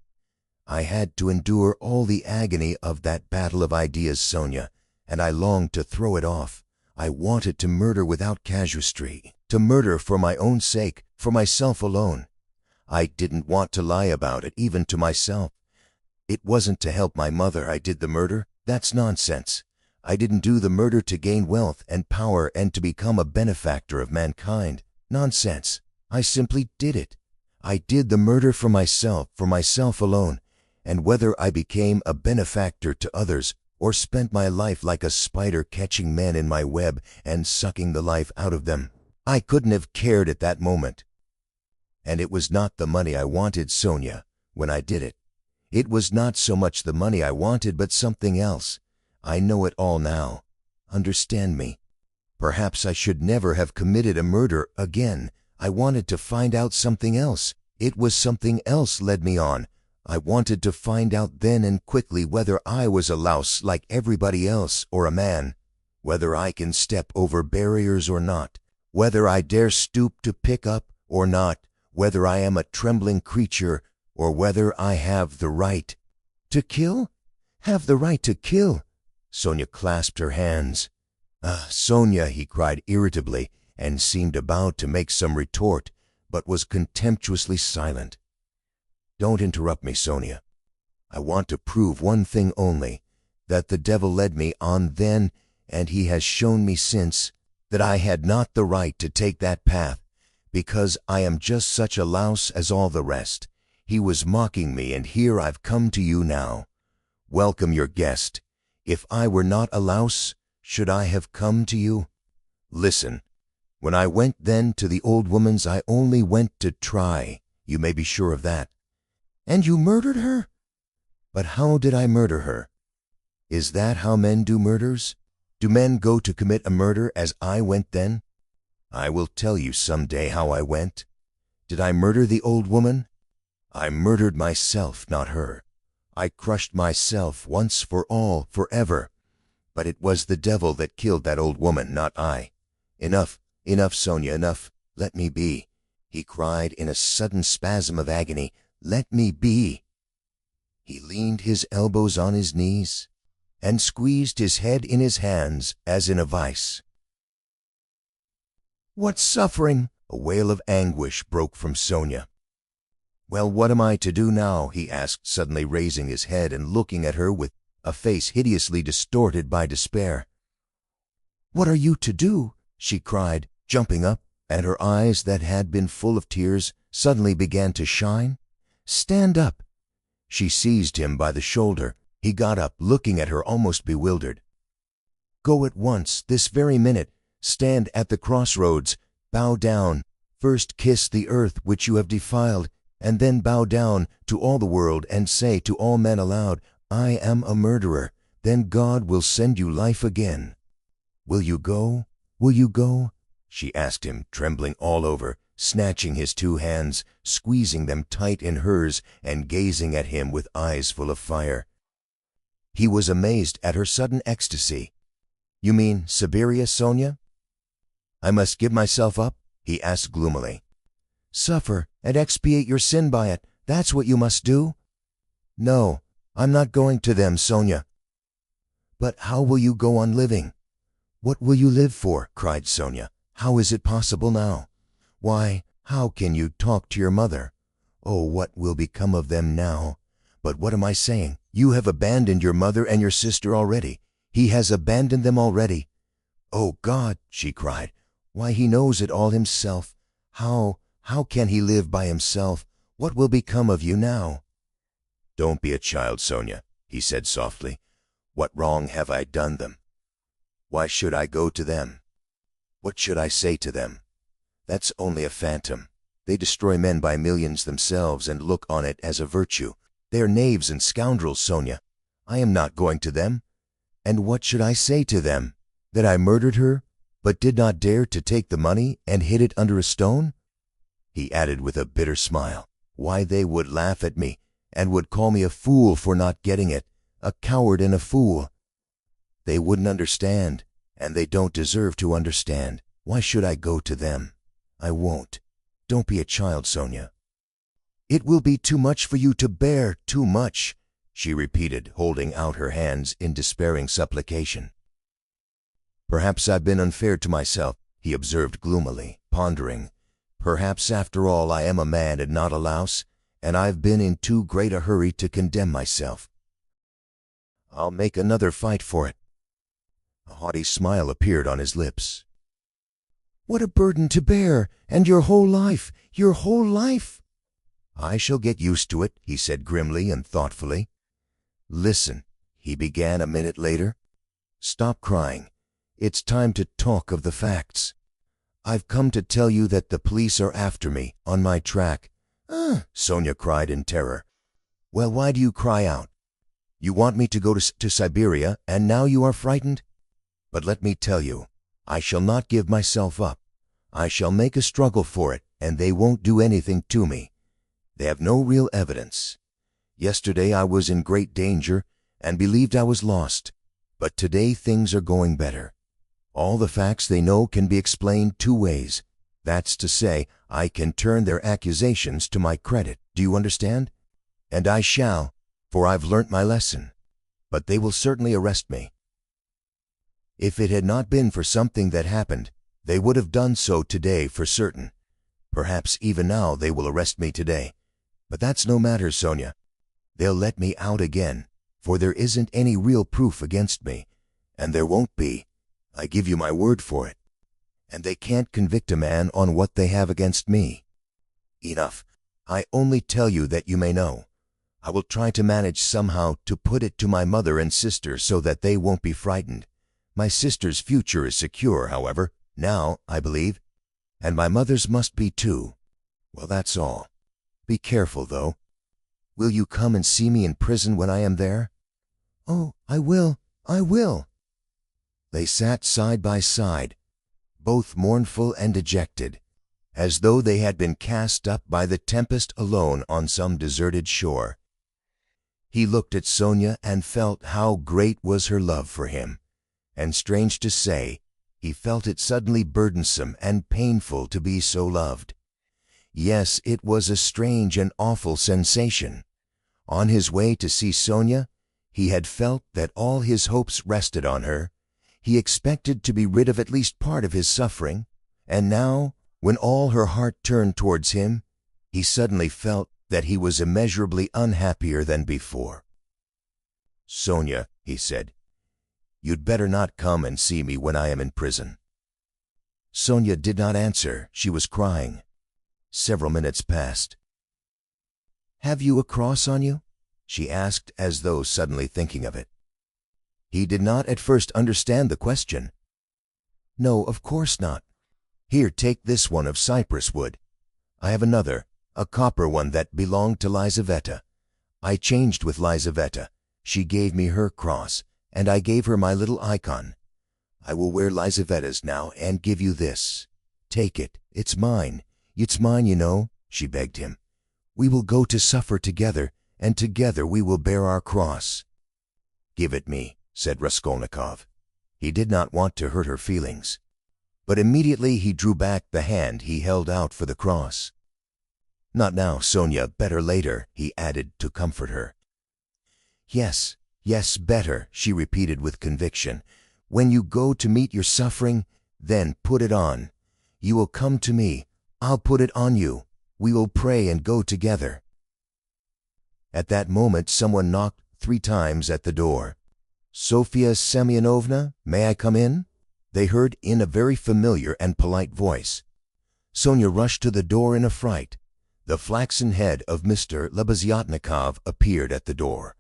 I had to endure all the agony of that battle of ideas, Sonia, and I longed to throw it off. I wanted to murder without casuistry, to murder for my own sake, for myself alone. I didn't want to lie about it, even to myself. It wasn't to help my mother I did the murder. That's nonsense. I didn't do the murder to gain wealth and power and to become a benefactor of mankind. Nonsense. I simply did it. I did the murder for myself alone, and whether I became a benefactor to others or spent my life like a spider catching men in my web and sucking the life out of them, I couldn't have cared at that moment. And it was not the money I wanted, Sonia, when I did it. It was not so much the money I wanted, but something else. I know it all now. Understand me. Perhaps I should never have committed a murder again. I wanted to find out something else. It was something else led me on. I wanted to find out then and quickly whether I was a louse like everybody else or a man, whether I can step over barriers or not, whether I dare stoop to pick up or not, whether I am a trembling creature or whether I have the right to kill? Have the right to kill? Sonia clasped her hands. Sonia, he cried irritably, and seemed about to make some retort, but was contemptuously silent. Don't interrupt me, Sonia. I want to prove one thing only, that the devil led me on then, and he has shown me since, that I had not the right to take that path, because I am just such a louse as all the rest. He was mocking me, and here I've come to you now. Welcome your guest. If I were not a louse, should I have come to you? Listen, when I went then to the old woman's, I only went to try. You may be sure of that. And you murdered her? But how did I murder her? Is that how men do murders? Do men go to commit a murder as I went then? I will tell you some day how I went. Did I murder the old woman? I murdered myself, not her. I crushed myself once for all, forever. But it was the devil that killed that old woman, not I. Enough, enough, Sonia, enough. Let me be, he cried in a sudden spasm of agony. Let me be. He leaned his elbows on his knees and squeezed his head in his hands as in a vice. What suffering! A wail of anguish broke from Sonia. Well, what am I to do now? He asked, suddenly raising his head and looking at her with a face hideously distorted by despair. What are you to do? She cried, jumping up, and her eyes that had been full of tears suddenly began to shine. Stand up. She seized him by the shoulder. He got up, looking at her almost bewildered. Go at once, this very minute. Stand at the crossroads. Bow down. First kiss the earth which you have defiled, and then bow down to all the world and say to all men aloud, I am a murderer. Then God will send you life again. Will you go? Will you go? She asked him, trembling all over, snatching his two hands, squeezing them tight in hers, and gazing at him with eyes full of fire. He was amazed at her sudden ecstasy. You mean Siberia, Sonia? I must give myself up? He asked gloomily. Suffer and expiate your sin by it. That's what you must do. No, I'm not going to them, Sonia. But how will you go on living? What will you live for? Cried Sonia. How is it possible now? Why, how can you talk to your mother? Oh, what will become of them now? But what am I saying? You have abandoned your mother and your sister already. He has abandoned them already. Oh, God, she cried. Why, he knows it all himself. How can he live by himself? What will become of you now? Don't be a child, Sonia, he said softly. What wrong have I done them? Why should I go to them? What should I say to them? That's only a phantom. They destroy men by millions themselves and look on it as a virtue. They are knaves and scoundrels, Sonia. I am not going to them. And what should I say to them? That I murdered her, but did not dare to take the money and hid it under a stone?" He added with a bitter smile, "Why, they would laugh at me and would call me a fool for not getting it, a coward and a fool. They wouldn't understand, and they don't deserve to understand. Why should I go to them? I won't. Don't be a child, Sonia." "It will be too much for you to bear, too much," she repeated, holding out her hands in despairing supplication. "Perhaps I've been unfair to myself," he observed gloomily, pondering. "Perhaps after all I am a man and not a louse, and I've been in too great a hurry to condemn myself. I'll make another fight for it." A haughty smile appeared on his lips. "What a burden to bear, and your whole life, your whole life!" "I shall get used to it," he said grimly and thoughtfully. "Listen," he began a minute later. "Stop crying. It's time to talk of the facts. I've come to tell you that the police are after me, on my track." Sonia cried in terror. "Well, why do you cry out? You want me to go to Siberia, and now you are frightened? But let me tell you, I shall not give myself up. I shall make a struggle for it, and they won't do anything to me. They have no real evidence. Yesterday I was in great danger and believed I was lost, but today things are going better. All the facts they know can be explained two ways. That's to say, I can turn their accusations to my credit. Do you understand? And I shall, for I've learnt my lesson. But they will certainly arrest me. If it had not been for something that happened, they would have done so today for certain. Perhaps even now they will arrest me today. But that's no matter, Sonia. They'll let me out again, for there isn't any real proof against me, and there won't be. I give you my word for it. And they can't convict a man on what they have against me. Enough. I only tell you that you may know. I will try to manage somehow to put it to my mother and sister so that they won't be frightened. My sister's future is secure, however, now, I believe, and my mother's must be too. Well, that's all. Be careful, though. Will you come and see me in prison when I am there?" "Oh, I will, I will." They sat side by side, both mournful and dejected, as though they had been cast up by the tempest alone on some deserted shore. He looked at Sonia and felt how great was her love for him, and strange to say, he felt it suddenly burdensome and painful to be so loved. Yes, it was a strange and awful sensation. On his way to see Sonia, he had felt that all his hopes rested on her. He expected to be rid of at least part of his suffering, and now, when all her heart turned towards him, he suddenly felt that he was immeasurably unhappier than before. "Sonia," he said, "you'd better not come and see me when I am in prison." Sonia did not answer. She was crying. Several minutes passed. "Have you a cross on you?" she asked, as though suddenly thinking of it. He did not at first understand the question. "No, of course not. Here, take this one of cypress wood. I have another, a copper one that belonged to Lizaveta. I changed with Lizaveta. She gave me her cross, and I gave her my little icon. I will wear Lizaveta's now and give you this. Take it. It's mine. It's mine, you know," she begged him. "We will go to suffer together, and together we will bear our cross." "Give it me," said Raskolnikov. He did not want to hurt her feelings. But immediately he drew back the hand he held out for the cross. "Not now, Sonia, better later," he added to comfort her. "Yes, yes, better," she repeated with conviction. "When you go to meet your suffering, then put it on. You will come to me. I'll put it on you. We will pray and go together." At that moment someone knocked 3 times at the door. "Sofia Semyonovna, may I come in?" they heard in a very familiar and polite voice. Sonia rushed to the door in a fright. The flaxen head of Mr. Lebeziatnikov appeared at the door.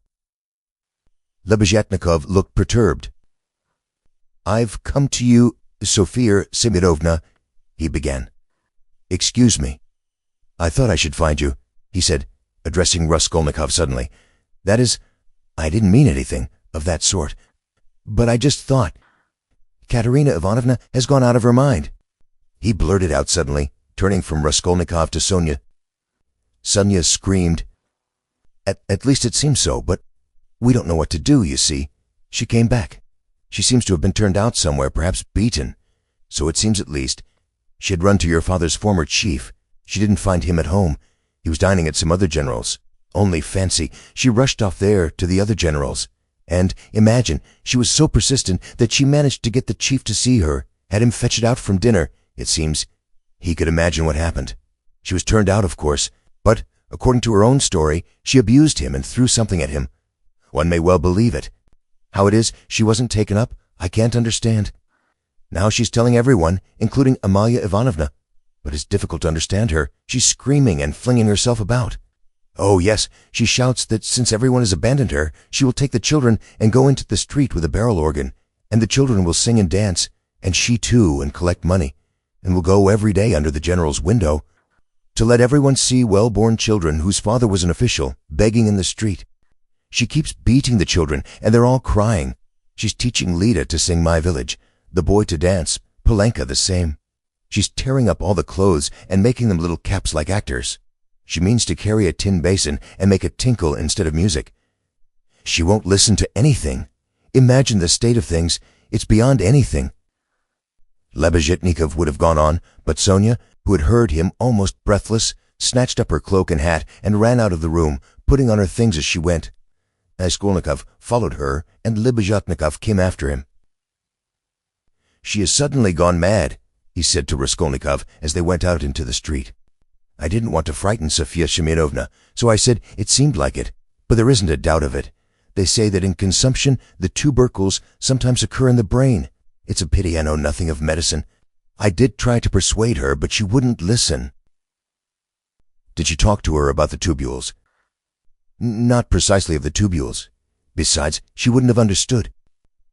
Lebeziatnikov looked perturbed. "I've come to you, Sofia Semyonovna," he began. "Excuse me. I thought I should find you," he said. addressing Raskolnikov suddenly. "That is, I didn't mean anything of that sort. But I just thought, Katerina Ivanovna has gone out of her mind," he blurted out suddenly, turning from Raskolnikov to Sonia. Sonia screamed. At least it seems so, but we don't know what to do, you see. She came back. She seems to have been turned out somewhere, perhaps beaten. So it seems at least. She had run to your father's former chief. She didn't find him at home. He was dining at some other general's. Only fancy, she rushed off there to the other general's. And, imagine, she was so persistent that she managed to get the chief to see her, had him fetch it out from dinner. It seems he could imagine what happened. She was turned out, of course, but, according to her own story, she abused him and threw something at him. One may well believe it. How it is she wasn't taken up, I can't understand. Now she's telling everyone, including Amalia Ivanovna. But it's difficult to understand her. She's screaming and flinging herself about. Oh, yes, she shouts that since everyone has abandoned her, she will take the children and go into the street with a barrel organ, and the children will sing and dance, and she too, and collect money, and will go every day under the general's window to let everyone see well-born children whose father was an official begging in the street. She keeps beating the children, and they're all crying. She's teaching Lida to sing My Village, the boy to dance, Polenka the same. She's tearing up all the clothes and making them little caps like actors. She means to carry a tin basin and make it tinkle instead of music. She won't listen to anything. Imagine the state of things. It's beyond anything. Lebezhetnikov would have gone on, but Sonia, who had heard him almost breathless, snatched up her cloak and hat and ran out of the room, putting on her things as she went. Raskolnikov followed her, and Lebezhetnikov came after him. "She has suddenly gone mad," he said to Raskolnikov as they went out into the street. "I didn't want to frighten Sofya Semyonovna, so I said it seemed like it, but there isn't a doubt of it. They say that in consumption the tubercles sometimes occur in the brain. It's a pity I know nothing of medicine. I did try to persuade her, but she wouldn't listen." "Did you talk to her about the tubules?" "Not precisely of the tubules. Besides, she wouldn't have understood.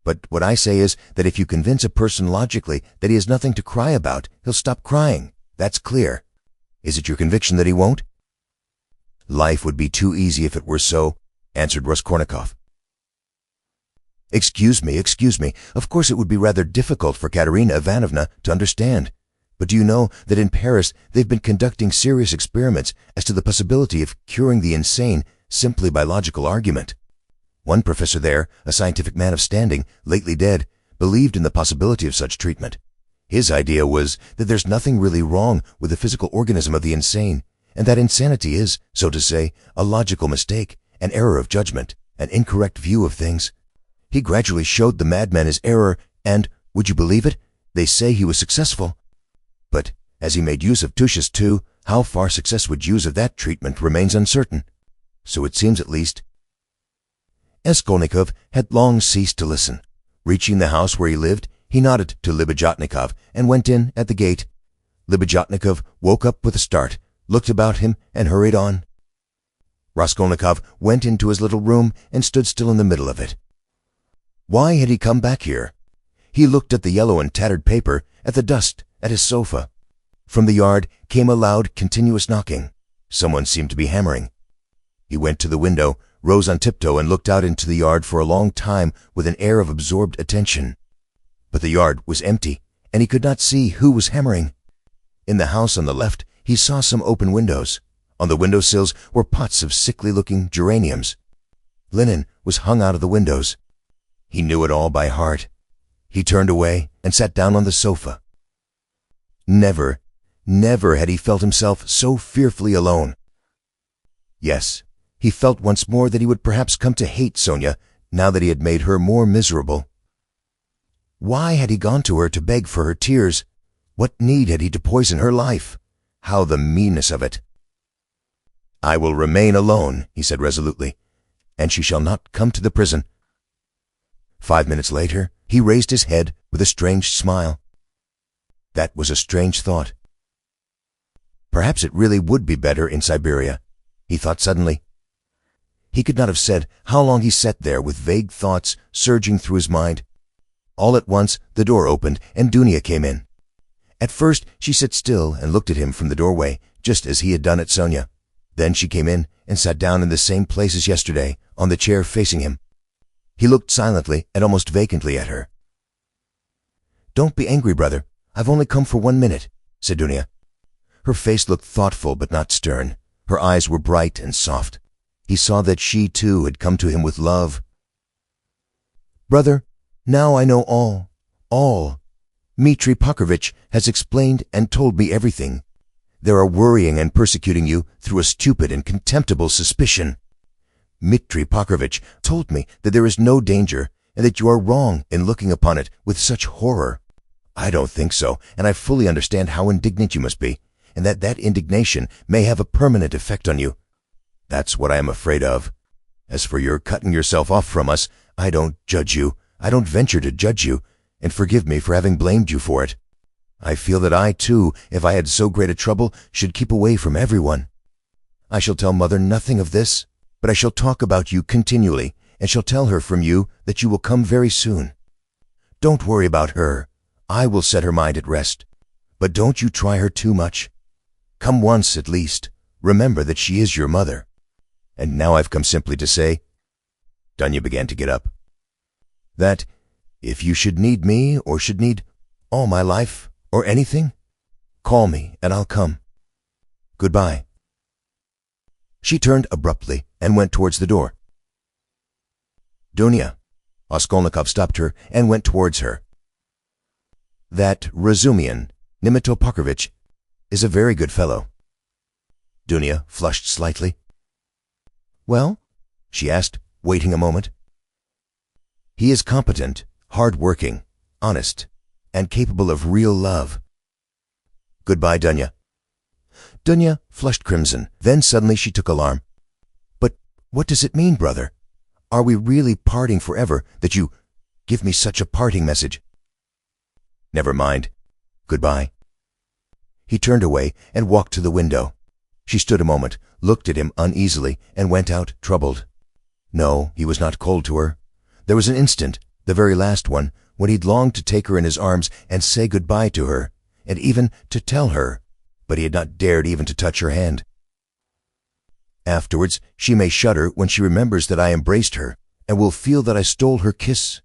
But what I say is that if you convince a person logically that he has nothing to cry about, he'll stop crying. That's clear. Is it your conviction that he won't?" "Life would be too easy if it were so," answered Raskolnikov. Excuse me. Of course it would be rather difficult for Katerina Ivanovna to understand. But do you know that in Paris they've been conducting serious experiments as to the possibility of curing the insane simply by logical argument? One professor there, a scientific man of standing, lately dead, believed in the possibility of such treatment. His idea was that there's nothing really wrong with the physical organism of the insane, and that insanity is, so to say, a logical mistake, an error of judgment, an incorrect view of things. He gradually showed the madman his error, and, would you believe it, they say he was successful. But, as he made use of Tushis too, how far success would use of that treatment remains uncertain. So it seems at least. Raskolnikov had long ceased to listen. Reaching the house where he lived, he nodded to Lebezhetnikov and went in at the gate. Lebezhetnikov woke up with a start, looked about him, and hurried on. Raskolnikov went into his little room and stood still in the middle of it. Why had he come back here? He looked at the yellow and tattered paper, at the dust, at his sofa. From the yard came a loud, continuous knocking. Someone seemed to be hammering. He went to the window, rose on tiptoe, and looked out into the yard for a long time with an air of absorbed attention. But the yard was empty, and he could not see who was hammering. In the house on the left, he saw some open windows. On the windowsills were pots of sickly-looking geraniums. Linen was hung out of the windows. He knew it all by heart. He turned away and sat down on the sofa. Never had he felt himself so fearfully alone. Yes, he felt once more that he would perhaps come to hate Sonia now that he had made her more miserable. Why had he gone to her to beg for her tears? What need had he to poison her life? How the meanness of it! "I will remain alone," he said resolutely, "and she shall not come to the prison." 5 minutes later, he raised his head with a strange smile. That was a strange thought. Perhaps it really would be better in Siberia, he thought suddenly. He could not have said how long he sat there with vague thoughts surging through his mind. All at once, the door opened and Dunia came in. At first, she sat still and looked at him from the doorway, just as he had done at Sonia. Then she came in and sat down in the same place as yesterday, on the chair facing him. He looked silently and almost vacantly at her. "Don't be angry, brother. I've only come for 1 minute," said Dunia. Her face looked thoughtful but not stern. Her eyes were bright and soft. He saw that she, too, had come to him with love. "Brother, now I know all. Dmitri Pokrovitch has explained and told me everything. They are worrying and persecuting you through a stupid and contemptible suspicion. Dmitri Pokrovitch told me that there is no danger and that you are wrong in looking upon it with such horror. I don't think so, and I fully understand how indignant you must be, and that indignation may have a permanent effect on you. That's what I am afraid of. As for your cutting yourself off from us, I don't judge you. I don't venture to judge you, and forgive me for having blamed you for it. I feel that I, too, if I had so great a trouble, should keep away from everyone. I shall tell Mother nothing of this, but I shall talk about you continually, and shall tell her from you that you will come very soon. Don't worry about her. I will set her mind at rest. But don't you try her too much. Come once at least. Remember that she is your mother. And now I've come simply to say," Dunya began to get up, "that if you should need me or should need all my life or anything, call me and I'll come. Goodbye." She turned abruptly and went towards the door. "Dunya," Raskolnikov stopped her and went towards her. "That Razumian, Dmitri Pokrovitch, is a very good fellow." Dunya flushed slightly. "Well?" she asked, waiting a moment. "He is competent, hard-working, honest, and capable of real love. Goodbye, Dunya." Dunya flushed crimson. Then suddenly she took alarm. "But what does it mean, brother? Are we really parting forever, that you give me such a parting message?" "Never mind. Goodbye." He turned away and walked to the window. She stood a moment, looked at him uneasily, and went out, troubled. No, he was not cold to her. There was an instant, the very last one, when he'd longed to take her in his arms and say goodbye to her, and even to tell her, but he had not dared even to touch her hand. "Afterwards she may shudder when she remembers that I embraced her, and will feel that I stole her kiss."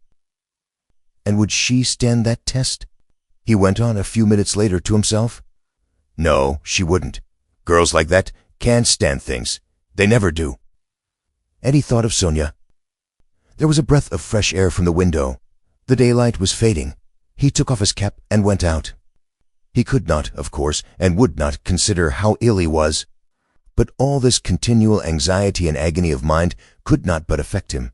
And would she stand that test? He went on a few minutes later to himself. No, she wouldn't. Girls like that can't stand things. They never do. And he thought of Sonia. There was a breath of fresh air from the window. The daylight was fading. He took off his cap and went out. He could not, of course, and would not consider how ill he was. But all this continual anxiety and agony of mind could not but affect him.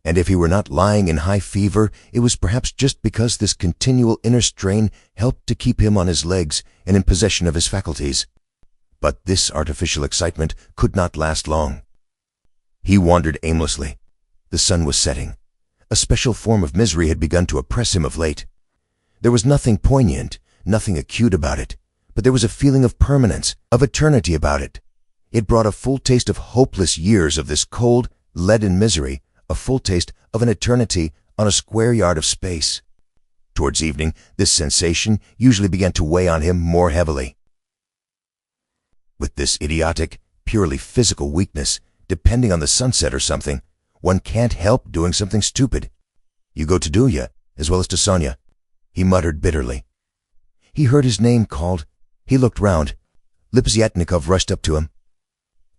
And if he were not lying in high fever, it was perhaps just because this continual inner strain helped to keep him on his legs and in possession of his faculties. But this artificial excitement could not last long. He wandered aimlessly. The sun was setting. A special form of misery had begun to oppress him of late. There was nothing poignant, nothing acute about it, but there was a feeling of permanence, of eternity about it. It brought a full taste of hopeless years of this cold, leaden misery, a full taste of an eternity on a square yard of space. Towards evening, this sensation usually began to weigh on him more heavily. With this idiotic, purely physical weakness, depending on the sunset or something, one can't help doing something stupid. You go to Dunya, as well as to Sonia, he muttered bitterly. He heard his name called. He looked round. Lipsyatnikov rushed up to him.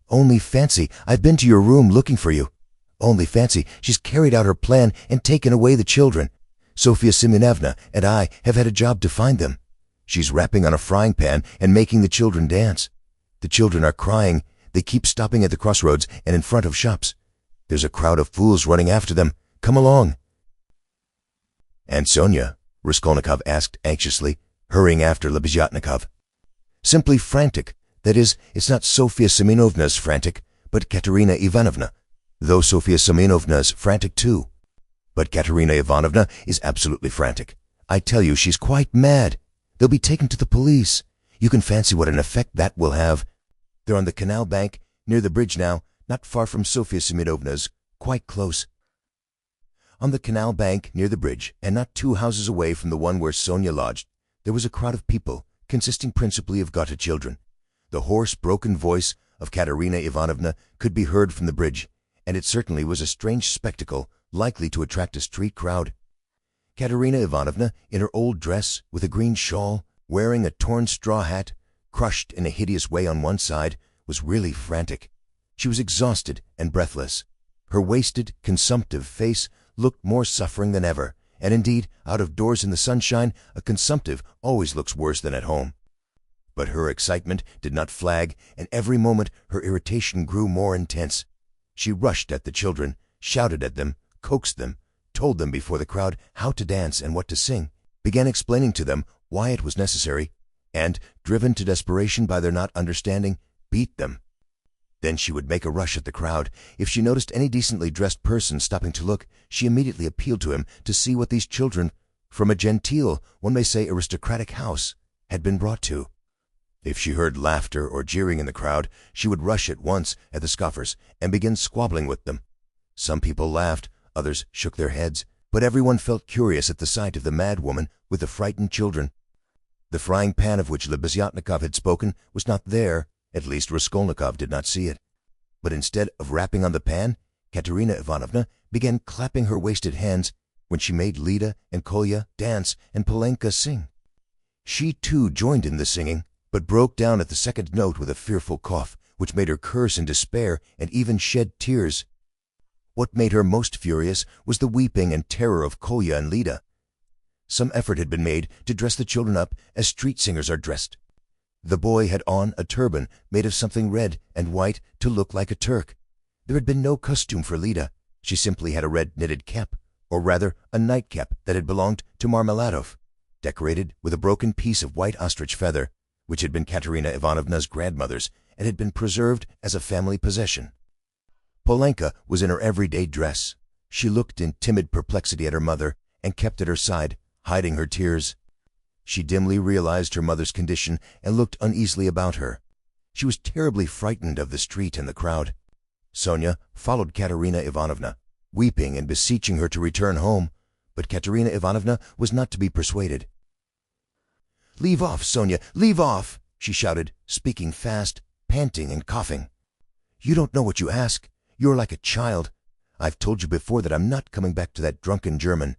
"Only fancy, I've been to your room looking for you. Only fancy, she's carried out her plan and taken away the children. Sofia Semyonovna and I have had a job to find them. She's rapping on a frying pan and making the children dance. The children are crying. They keep stopping at the crossroads and in front of shops. There's a crowd of fools running after them. Come along." "And Sonia?" Raskolnikov asked anxiously, hurrying after Lipsyatnikov. "Simply frantic. That is, it's not Sofia Semyonovna's frantic, but Katerina Ivanovna, though Sofia Semyonovna's frantic too. But Katerina Ivanovna is absolutely frantic. I tell you, she's quite mad. They'll be taken to the police. You can fancy what an effect that will have. They're on the canal bank, near the bridge now, not far from Sofia Semyonovna's, quite close. On the canal bank near the bridge, and not 2 houses away from the one where Sonia lodged, there was a crowd of people, consisting principally of gutter children. The hoarse, broken voice of Katerina Ivanovna could be heard from the bridge, and it certainly was a strange spectacle, likely to attract a street crowd. Katerina Ivanovna, in her old dress, with a green shawl, wearing a torn straw hat, crushed in a hideous way on one side, was really frantic. She was exhausted and breathless. Her wasted, consumptive face looked more suffering than ever, and indeed, out of doors in the sunshine, a consumptive always looks worse than at home. But her excitement did not flag, and every moment her irritation grew more intense. She rushed at the children, shouted at them, coaxed them, told them before the crowd how to dance and what to sing, began explaining to them why it was necessary, and, driven to desperation by their not understanding, beat them. Then she would make a rush at the crowd. If she noticed any decently dressed person stopping to look, she immediately appealed to him to see what these children, from a genteel, one may say aristocratic house, had been brought to. If she heard laughter or jeering in the crowd, she would rush at once at the scoffers and begin squabbling with them. Some people laughed, others shook their heads, but everyone felt curious at the sight of the mad woman with the frightened children. The frying pan of which Lebeziatnikov had spoken was not there. At least Raskolnikov did not see it. But instead of rapping on the pan, Katerina Ivanovna began clapping her wasted hands when she made Lida and Kolya dance and Polenka sing. She too joined in the singing, but broke down at the second note with a fearful cough, which made her curse in despair and even shed tears. What made her most furious was the weeping and terror of Kolya and Lida. Some effort had been made to dress the children up as street singers are dressed. The boy had on a turban made of something red and white to look like a Turk. There had been no costume for Lida. She simply had a red knitted cap, or rather a nightcap that had belonged to Marmeladov, decorated with a broken piece of white ostrich feather, which had been Katerina Ivanovna's grandmother's and had been preserved as a family possession. Polenka was in her everyday dress. She looked in timid perplexity at her mother and kept at her side, hiding her tears. She dimly realized her mother's condition and looked uneasily about her. She was terribly frightened of the street and the crowd. Sonia followed Katerina Ivanovna, weeping and beseeching her to return home, but Katerina Ivanovna was not to be persuaded. "Leave off, Sonia, leave off!" she shouted, speaking fast, panting and coughing. "You don't know what you ask. You're like a child. I've told you before that I'm not coming back to that drunken German.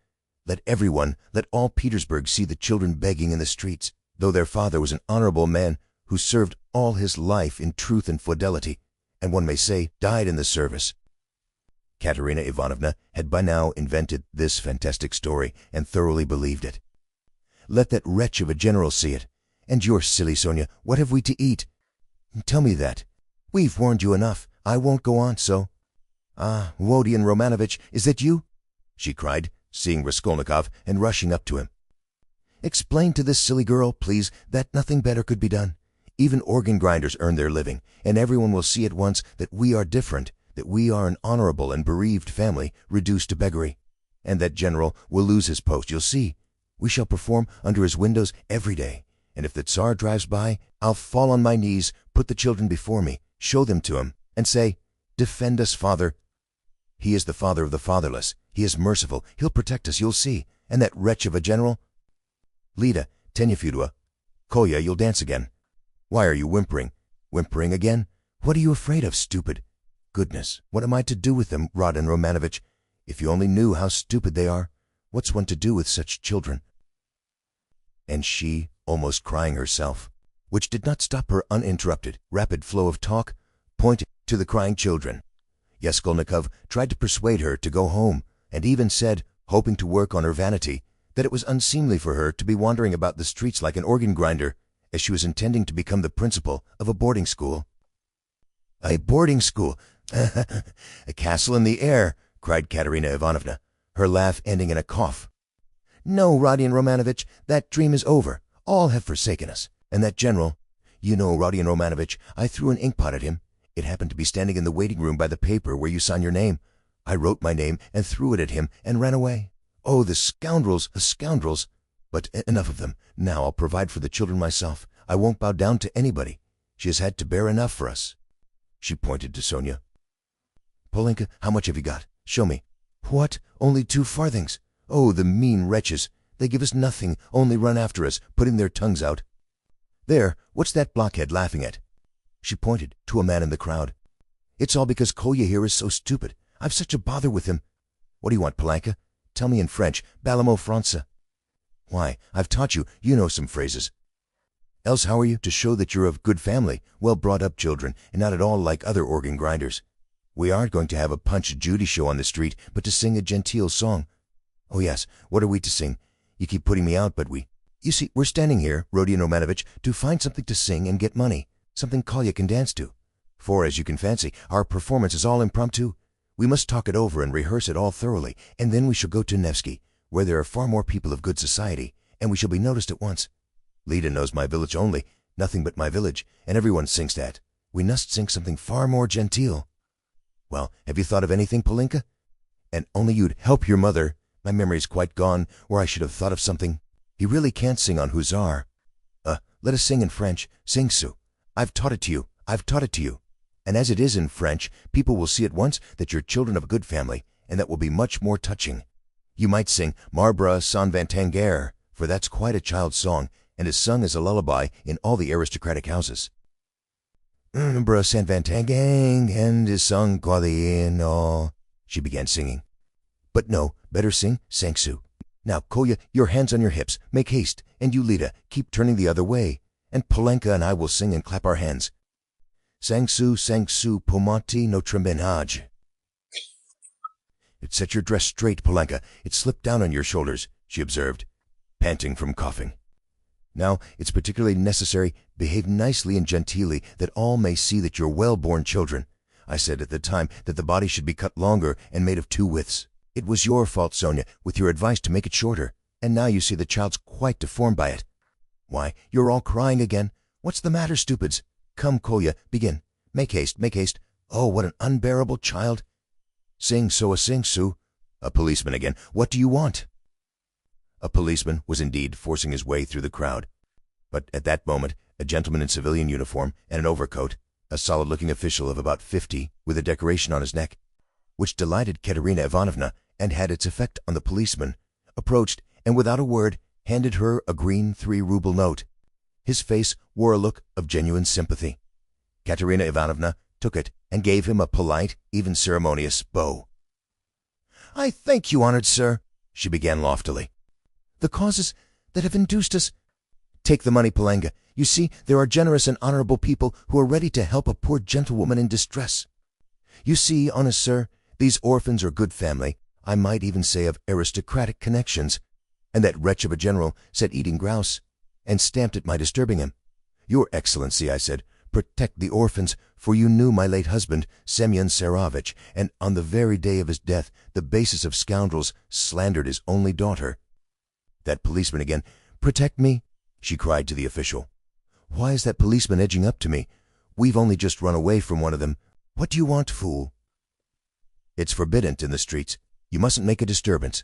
Let everyone, let all Petersburg see the children begging in the streets, though their father was an honorable man who served all his life in truth and fidelity, and one may say died in the service." Katerina Ivanovna had by now invented this fantastic story and thoroughly believed it. "Let that wretch of a general see it. And you're silly, Sonia. What have we to eat? Tell me that. We've warned you enough. I won't go on so." "Ah, Wodian Romanovitch, is that you?" she cried, seeing Raskolnikov and rushing up to him. "Explain to this silly girl, please, that nothing better could be done. Even organ grinders earn their living, and everyone will see at once that we are different, that we are an honorable and bereaved family reduced to beggary. And that general will lose his post, you'll see. We shall perform under his windows every day, and if the Tsar drives by, I'll fall on my knees, put the children before me, show them to him, and say, 'Defend us, Father.' He is the father of the fatherless. He is merciful. He'll protect us, you'll see. And that wretch of a general—" "Lida, Tenya Fyodor, Kolya, you'll dance again. Why are you whimpering? Whimpering again? What are you afraid of, stupid? Goodness, what am I to do with them, Rodion Romanovitch? If you only knew how stupid they are. What's one to do with such children?" And she, almost crying herself, which did not stop her uninterrupted, rapid flow of talk, pointed to the crying children. Raskolnikov tried to persuade her to go home, and even said, hoping to work on her vanity, that it was unseemly for her to be wandering about the streets like an organ grinder, as she was intending to become the principal of a boarding school. "A boarding school! A castle in the air!" cried Katerina Ivanovna, her laugh ending in a cough. "No, Rodion Romanovitch, that dream is over. All have forsaken us. And that general, you know, Rodion Romanovitch, I threw an inkpot at him. It happened to be standing in the waiting room by the paper where you sign your name. I wrote my name and threw it at him and ran away. Oh, the scoundrels, the scoundrels! But enough of them. Now I'll provide for the children myself. I won't bow down to anybody. She has had to bear enough for us." She pointed to Sonia. "Polenka, how much have you got? Show me." "What? Only 2 farthings? Oh, the mean wretches! They give us nothing, only run after us, putting their tongues out. There, what's that blockhead laughing at?" She pointed to a man in the crowd. "It's all because Kolya here is so stupid. I've such a bother with him." "What do you want, Polanka? Tell me in French. Balamo France." "Why, I've taught you. You know some phrases." "Else how are you to show that you're of good family, well-brought-up children, and not at all like other organ grinders? We aren't going to have a Punch Judy show on the street, but to sing a genteel song." "Oh yes, what are we to sing? You keep putting me out, but You see, we're standing here, Rodion Romanovich, to find something to sing and get money, something Kolya can dance to. For, as you can fancy, our performance is all impromptu. We must talk it over and rehearse it all thoroughly, and then we shall go to Nevsky, where there are far more people of good society, and we shall be noticed at once. Lida knows my village only, nothing but my village, and everyone sings that. We must sing something far more genteel." "Well, have you thought of anything, Polinka? And only you'd help your mother. My memory's quite gone, or I should have thought of something. He really can't sing on Hussar." Let us sing in French. Sing, Sue. I've taught it to you. And as it is in French, people will see at once that you're children of a good family, and that will be much more touching. You might sing Marbre sans Vantanger, for that's quite a child's song, and is sung as a lullaby in all the aristocratic houses. Marbre sans Vantanger, and is sung in all," she began singing. "But no, better sing Sang Sue. Now, Kolya, your hands on your hips. Make haste. And you, Lida, keep turning the other way. And Polenka and I will sing and clap our hands. Sang Sue, pomonti notre ménage." "It set your dress straight, Polenka. It slipped down on your shoulders," she observed, panting from coughing. "Now, it's particularly necessary, behave nicely and genteelly, that all may see that you're well-born children. I said at the time that the body should be cut longer and made of 2 widths. It was your fault, Sonia, with your advice to make it shorter, and now you see the child's quite deformed by it. Why, you're all crying again. What's the matter, stupids? Come, Kolya, begin. Make haste, make haste. Oh, what an unbearable child. Sing, Sue. A policeman again. What do you want?" A policeman was indeed forcing his way through the crowd. But at that moment, a gentleman in civilian uniform and an overcoat, a solid-looking official of about 50, with a decoration on his neck, which delighted Katerina Ivanovna and had its effect on the policeman, approached and without a word handed her a green 3-ruble note. His face wore a look of genuine sympathy. Katerina Ivanovna took it and gave him a polite, even ceremonious bow. "I thank you, honored sir," she began loftily. "The causes that have induced us—" "Take the money, Polenka. You see, there are generous and honorable people who are ready to help a poor gentlewoman in distress. You see, honest sir, these orphans are good family, I might even say of aristocratic connections, and that wretch of a general said eating grouse, and stamped at my disturbing him. 'Your Excellency,' I said, 'protect the orphans, for you knew my late husband, Semyon Sarovich, and on the very day of his death the basest of scoundrels slandered his only daughter.' That policeman again. 'Protect me?' she cried to the official. 'Why is that policeman edging up to me? We've only just run away from one of them. What do you want, fool?' 'It's forbidden in the streets. You mustn't make a disturbance.'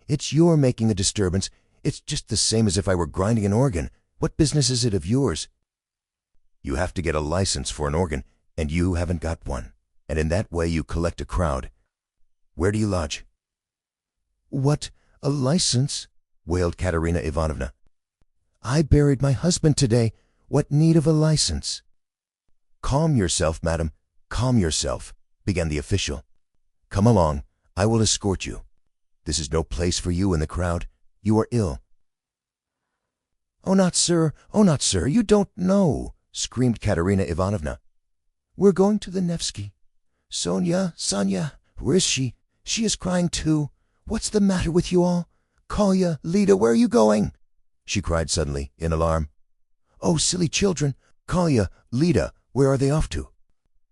'It's your making a disturbance. It's just the same as if I were grinding an organ. What business is it of yours?' 'You have to get a license for an organ, and you haven't got one, and in that way you collect a crowd. Where do you lodge?' 'What, a license?' wailed Katerina Ivanovna. 'I buried my husband today. What need of a license?' 'Calm yourself, madam, calm yourself,' began the official. 'Come along. I will escort you. This is no place for you in the crowd. You are ill.' 'Oh, not sir, you don't know,' screamed Katerina Ivanovna. 'We're going to the Nevsky. Sonia, where is she? She is crying too. What's the matter with you all? Kolya, Lida, where are you going?' she cried suddenly, in alarm. 'Oh, silly children! Kolya, Lida, where are they off to?'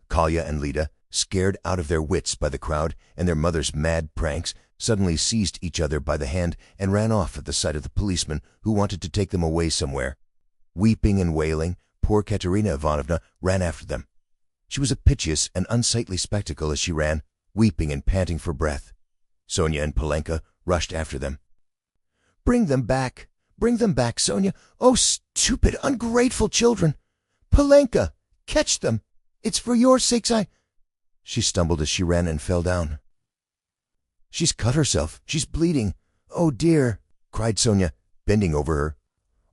Kolya and Lida, scared out of their wits by the crowd and their mother's mad pranks, suddenly seized each other by the hand and ran off at the sight of the policeman who wanted to take them away somewhere. Weeping and wailing, poor Katerina Ivanovna ran after them. She was a piteous and unsightly spectacle as she ran, weeping and panting for breath. Sonia and Polenka rushed after them. Bring them back, Sonia! Oh, stupid, ungrateful children! Polenka, catch them! It's for your sakes She stumbled as she ran and fell down. 'She's cut herself. She's bleeding. Oh, dear!' cried Sonia, bending over her.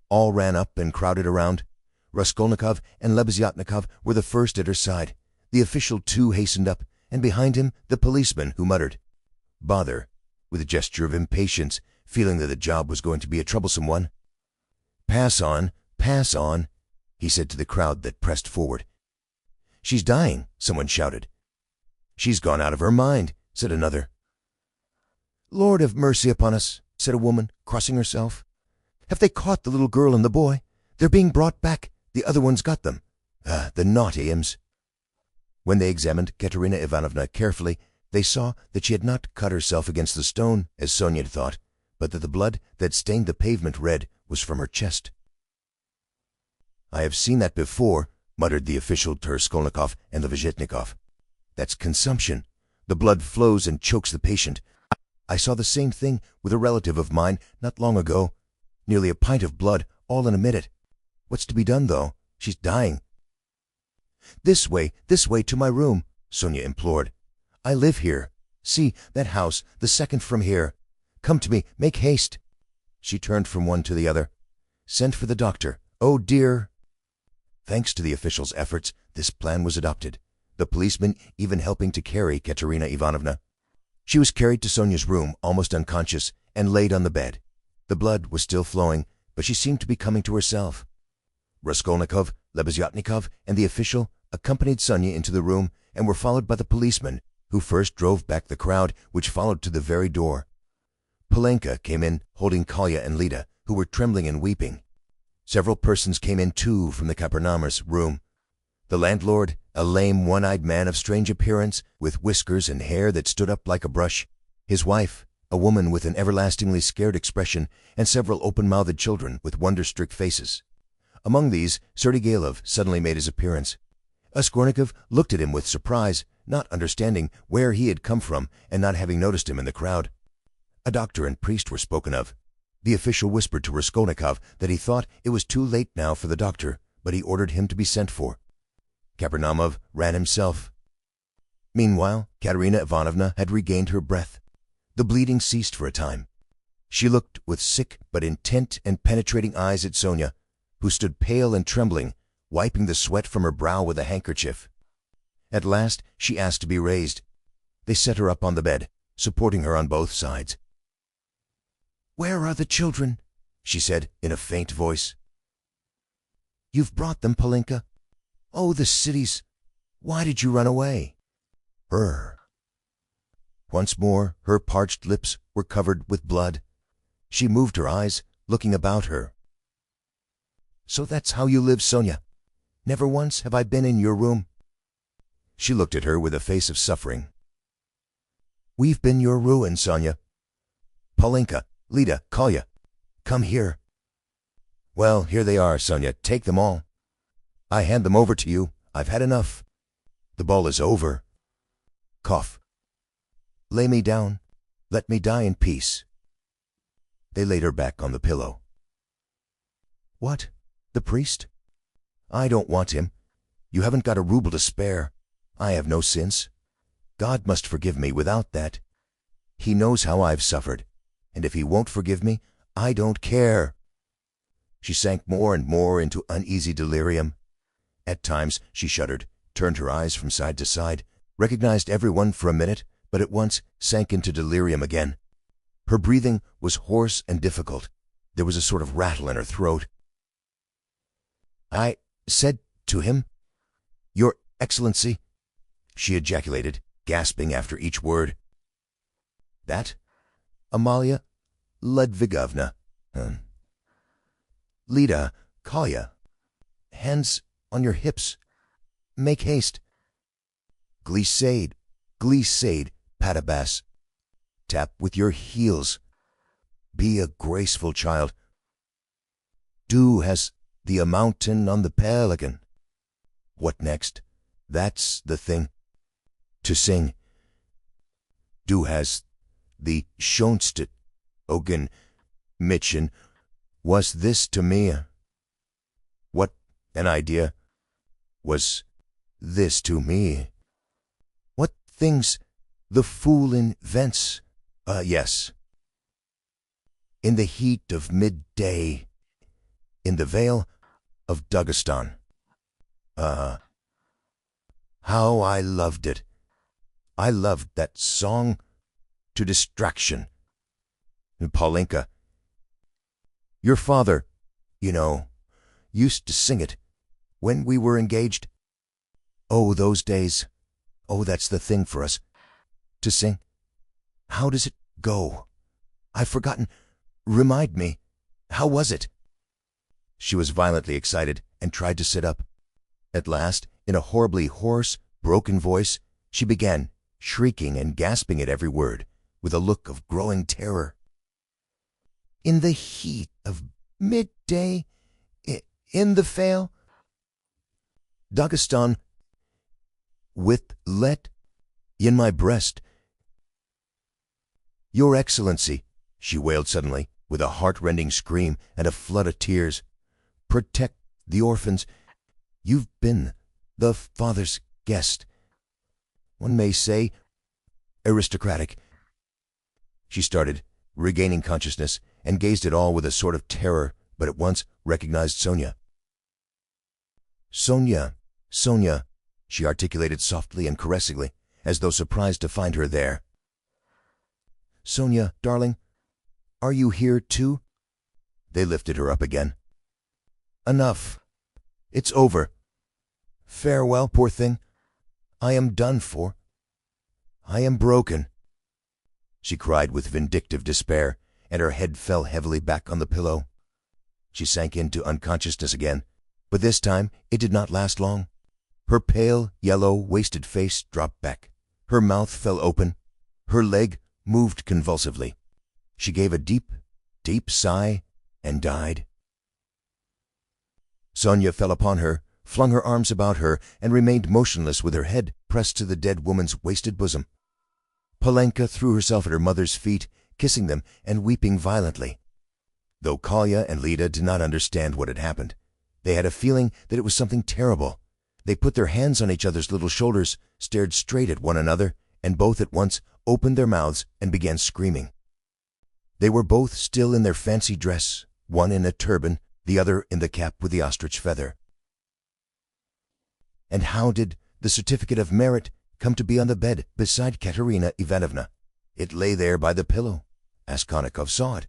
All ran up and crowded around. Raskolnikov and Lebeziatnikov were the first at her side. The official too hastened up, and behind him the policeman, who muttered, "Bother," with a gesture of impatience, feeling that the job was going to be a troublesome one. Pass on," he said to the crowd that pressed forward. "She's dying," someone shouted. "She's gone out of her mind," said another. "Lord have mercy upon us," said a woman, crossing herself. "Have they caught the little girl and the boy? They're being brought back. The other one's got them. The naughty imps." When they examined Katerina Ivanovna carefully, they saw that she had not cut herself against the stone, as Sonia had thought, but that the blood that stained the pavement red was from her chest. "I have seen that before," muttered the official to Raskolnikov and Lebeziatnikov. "That's consumption. The blood flows and chokes the patient. I saw the same thing with a relative of mine not long ago. Nearly a pint of blood, all in a minute. What's to be done, though? She's dying." This way to my room," Sonia implored. "I live here. See, that house, the second from here. Come to me, make haste." She turned from one to the other. "Send for the doctor. Oh, dear." Thanks to the official's efforts, this plan was adopted, the policeman even helping to carry Katerina Ivanovna. She was carried to Sonia's room, almost unconscious, and laid on the bed. The blood was still flowing, but she seemed to be coming to herself. Raskolnikov, Lebeziatnikov, and the official accompanied Sonia into the room and were followed by the policeman, who first drove back the crowd, which followed to the very door. Polenka came in, holding Kolya and Lida, who were trembling and weeping. Several persons came in, too, from the Kapernamer's room. The landlord, a lame, one-eyed man of strange appearance, with whiskers and hair that stood up like a brush. His wife, a woman with an everlastingly scared expression, and several open-mouthed children with wonder-stricken faces. Among these, Sergei suddenly made his appearance. Raskolnikov looked at him with surprise, not understanding where he had come from and not having noticed him in the crowd. A doctor and priest were spoken of. The official whispered to Raskolnikov that he thought it was too late now for the doctor, but he ordered him to be sent for. Kapernamerov ran himself. Meanwhile, Katerina Ivanovna had regained her breath. The bleeding ceased for a time. She looked with sick but intent and penetrating eyes at Sonia, who stood pale and trembling, wiping the sweat from her brow with a handkerchief. At last she asked to be raised. They set her up on the bed, supporting her on both sides. "Where are the children?" she said in a faint voice. "You've brought them, Polenka? Oh, the cities! Why did you run away?" Her. Once more her parched lips were covered with blood. She moved her eyes, looking about her. "So that's how you live, Sonia? Never once have I been in your room?" She looked at her with a face of suffering. "We've been your ruin, Sonia. Polenka, Lida, Kolya, come here." "Well, here they are, Sonia. Take them all. I hand them over to you. I've had enough. The ball is over. Cough. Lay me down. Let me die in peace." They laid her back on the pillow. "What? The priest? I don't want him. You haven't got a ruble to spare. I have no sins. God must forgive me without that. He knows how I've suffered, and if he won't forgive me, I don't care." She sank more and more into uneasy delirium. At times she shuddered, turned her eyes from side to side, recognized everyone for a minute, but at once sank into delirium again. Her breathing was hoarse and difficult. There was a sort of rattle in her throat. "I said to him, 'Your Excellency,'" she ejaculated, gasping after each word. "That? Amalia Ludvigovna. Lida, Kolya. Hands on your hips. Make haste. Glissade, glissade, Patabas. Tap with your heels. Be a graceful child. Du has the mountain on the pelican. What next? That's the thing. To sing. Du has the schönste Augen, Mädchen. Was this to me? What an idea. Was this to me? What things the fool invents. Yes. In the heat of midday, in the vale of Dagestan. How I loved it. I loved that song to distraction. And Paulinka, your father, you know, used to sing it when we were engaged. Oh, those days. Oh, that's the thing for us, to sing. How does it go? I've forgotten. Remind me. How was it? She was violently excited and tried to sit up. At last, in a horribly hoarse, broken voice, she began, shrieking and gasping at every word, with a look of growing terror. In the heat of midday, in the Vale, Dagestan, with let in my breast. Your Excellency, she wailed suddenly, with a heart-rending scream and a flood of tears, protect the orphans. You've been the father's guest. One may say, aristocratic. She started, regaining consciousness, and gazed at all with a sort of terror, but at once recognized Sonia. Sonia, Sonia, she articulated softly and caressingly, as though surprised to find her there. Sonia, darling, are you here too? They lifted her up again. Enough. It's over. Farewell, poor thing. I am done for. I am broken. She cried with vindictive despair, and her head fell heavily back on the pillow. She sank into unconsciousness again, but this time it did not last long. Her pale, yellow, wasted face dropped back. Her mouth fell open. Her leg moved convulsively. She gave a deep, deep sigh and died. Sonia fell upon her, flung her arms about her, and remained motionless with her head pressed to the dead woman's wasted bosom. Paulinka threw herself at her mother's feet, kissing them and weeping violently. Though Kolya and Lida did not understand what had happened, they had a feeling that it was something terrible. They put their hands on each other's little shoulders, stared straight at one another, and both at once opened their mouths and began screaming. They were both still in their fancy dress, one in a turban, the other in the cap with the ostrich feather. And how did the certificate of merit come to be on the bed beside Katerina Ivanovna? It lay there by the pillow. Raskolnikov saw it.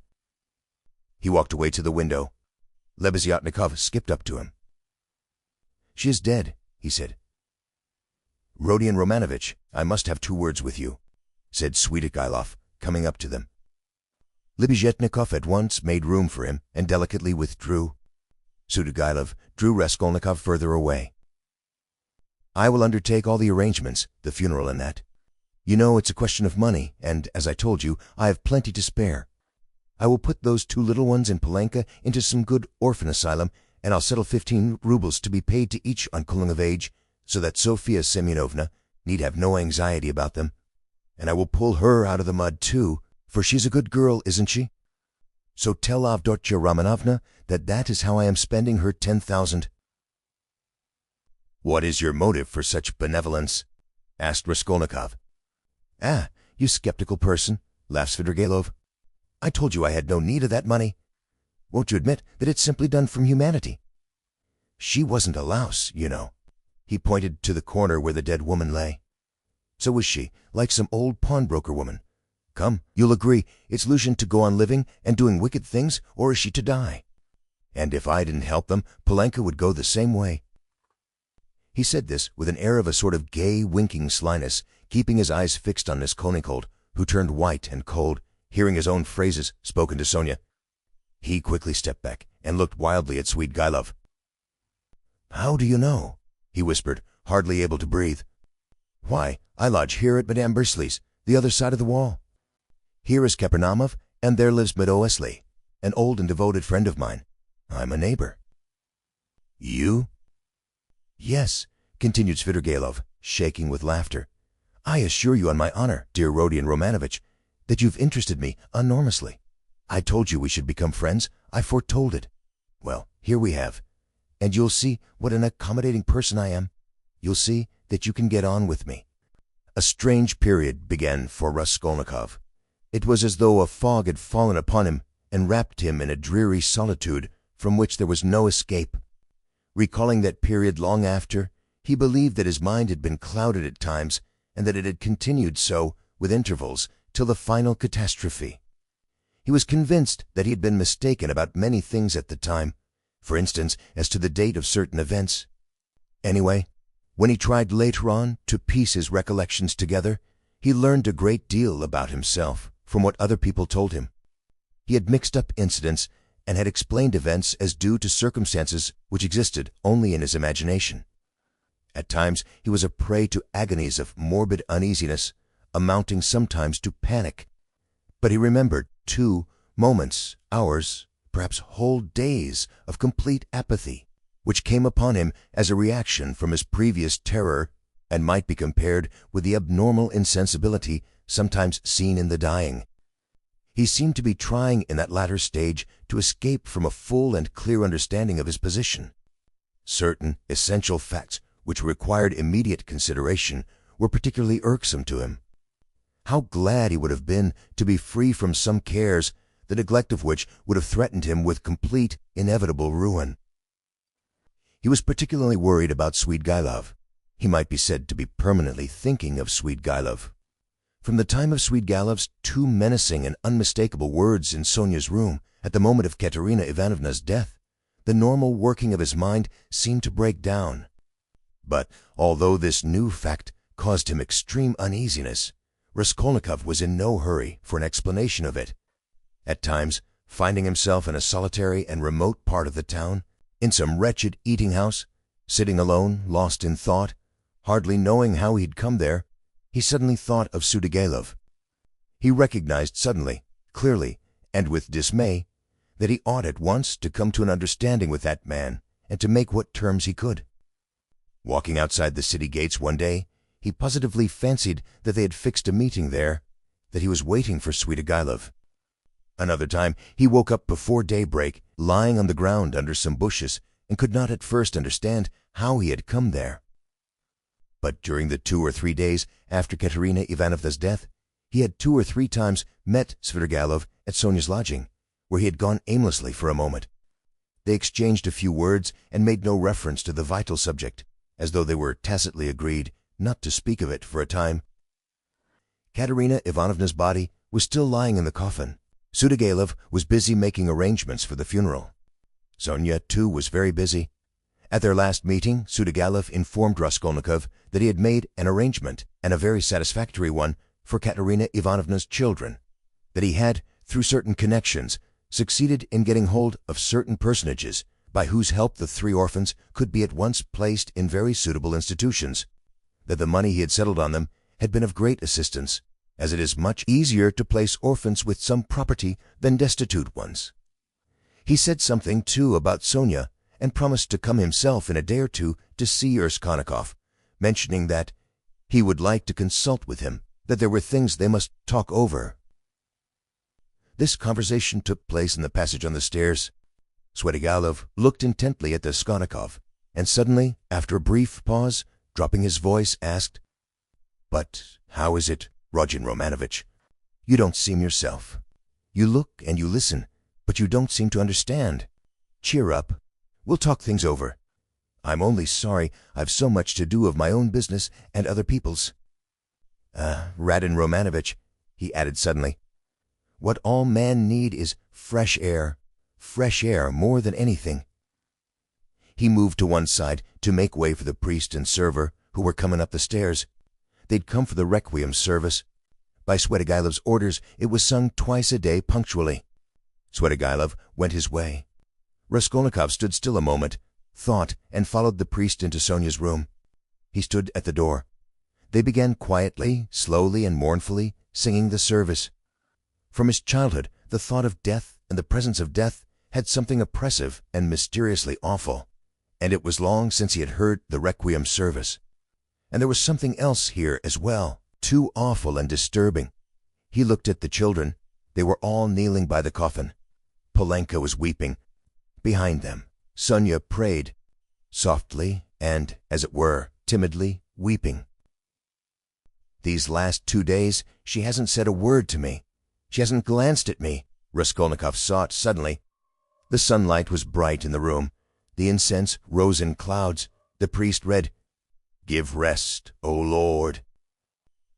He walked away to the window. Lebeziatnikov skipped up to him. She is dead, he said. Rodion Romanovitch, I must have 2 words with you, said Svidrigailov, coming up to them. Lebeziatnikov at once made room for him and delicately withdrew. Svidrigailov drew Raskolnikov further away. I will undertake all the arrangements, the funeral and that. You know it's a question of money, and, as I told you, I have plenty to spare. I will put those 2 little ones in Paulinka into some good orphan asylum, and I'll settle 15 rubles to be paid to each on cooling of age, so that Sofia Semyonovna need have no anxiety about them. And I will pull her out of the mud too, for she's a good girl, isn't she? So tell Avdotya Romanovna that that is how I am spending her 10,000. What is your motive for such benevolence? Asked Raskolnikov. Ah, you skeptical person, laughed Svidrigailov. I told you I had no need of that money. Won't you admit that it's simply done from humanity? She wasn't a louse, you know. He pointed to the corner where the dead woman lay. So was she, like some old pawnbroker woman. Come, you'll agree, it's Lucian to go on living and doing wicked things, or is she to die? And if I didn't help them, Paulinka would go the same way. He said this with an air of a sort of gay, winking slyness, keeping his eyes fixed on Raskolnikov, who turned white and cold, hearing his own phrases spoken to Sonia. He quickly stepped back and looked wildly at Svidrigailov. How do you know? He whispered, hardly able to breathe. Why, I lodge here at Madame Bursley's, the other side of the wall. Here is Kapernamov, and there lives Meadow-Wesley, an old and devoted friend of mine. I'm a neighbor. You? Yes, continued Svidrigailov, shaking with laughter. I assure you on my honor, dear Rodion Romanovitch, that you've interested me enormously. I told you we should become friends. I foretold it. Well, here we have. And you'll see what an accommodating person I am. You'll see that you can get on with me. A strange period began for Raskolnikov. It was as though a fog had fallen upon him and wrapped him in a dreary solitude from which there was no escape. Recalling that period long after, he believed that his mind had been clouded at times and that it had continued so, with intervals, till the final catastrophe. He was convinced that he had been mistaken about many things at the time, for instance, as to the date of certain events. Anyway, when he tried later on to piece his recollections together, he learned a great deal about himself from what other people told him. He had mixed up incidents and had explained events as due to circumstances which existed only in his imagination. At times he was a prey to agonies of morbid uneasiness, amounting sometimes to panic. But he remembered, too, moments, hours, perhaps whole days of complete apathy, which came upon him as a reaction from his previous terror and might be compared with the abnormal insensibility sometimes seen in the dying. He seemed to be trying in that latter stage to escape from a full and clear understanding of his position. Certain essential facts which required immediate consideration were particularly irksome to him. How glad he would have been to be free from some cares, the neglect of which would have threatened him with complete, inevitable ruin. He was particularly worried about Svidrigaïlov. He might be said to be permanently thinking of Svidrigaïlov. From the time of Svidrigaïlov's two menacing and unmistakable words in Sonia's room at the moment of Katerina Ivanovna's death, the normal working of his mind seemed to break down. But although this new fact caused him extreme uneasiness, Raskolnikov was in no hurry for an explanation of it. At times, finding himself in a solitary and remote part of the town, in some wretched eating-house, sitting alone, lost in thought, hardly knowing how he'd come there, he suddenly thought of Svidrigaïlov. He recognized suddenly, clearly, and with dismay, that he ought at once to come to an understanding with that man and to make what terms he could. Walking outside the city gates one day, he positively fancied that they had fixed a meeting there, that he was waiting for Svidrigaïlov. Another time he woke up before daybreak, lying on the ground under some bushes, and could not at first understand how he had come there. But during the 2 or 3 days after Katerina Ivanovna's death, he had 2 or 3 times met Svidrigaïlov at Sonia's lodging, where he had gone aimlessly for a moment. They exchanged a few words and made no reference to the vital subject, as though they were tacitly agreed not to speak of it for a time. Katerina Ivanovna's body was still lying in the coffin. Svidrigaïlov was busy making arrangements for the funeral. Sonia, too, was very busy. At their last meeting, Svidrigaïlov informed Raskolnikov that he had made an arrangement, and a very satisfactory one, for Katerina Ivanovna's children, that he had, through certain connections, succeeded in getting hold of certain personages by whose help the 3 orphans could be at once placed in very suitable institutions, that the money he had settled on them had been of great assistance, as it is much easier to place orphans with some property than destitute ones. He said something, too, about Sonia, and promised to come himself in a day or 2 to see Raskolnikov, mentioning that he would like to consult with him, that there were things they must talk over. This conversation took place in the passage on the stairs. Svidrigaïlov looked intently at Raskolnikov, and suddenly, after a brief pause, dropping his voice, asked, "But how is it, Rodin Romanovitch? You don't seem yourself. You look and you listen, but you don't seem to understand. Cheer up. We'll talk things over. I'm only sorry I've so much to do of my own business and other people's. Radin Romanovitch," he added suddenly, "what all men need is fresh air more than anything." He moved to one side to make way for the priest and server who were coming up the stairs. They'd come for the requiem service. By Svidrigaïlov's orders, it was sung twice a day punctually. Svidrigaïlov went his way. Raskolnikov stood still a moment, thought, and followed the priest into Sonia's room. He stood at the door. They began quietly, slowly, and mournfully, singing the service. From his childhood, the thought of death and the presence of death had something oppressive and mysteriously awful, and it was long since he had heard the requiem service. And there was something else here as well, too awful and disturbing. He looked at the children. They were all kneeling by the coffin. Polenka was weeping. Behind them, Sonia prayed, softly and, as it were, timidly, weeping. "These last 2 days she hasn't said a word to me. She hasn't glanced at me," Raskolnikov saw it suddenly. The sunlight was bright in the room. The incense rose in clouds. The priest read, "Give rest, O Lord."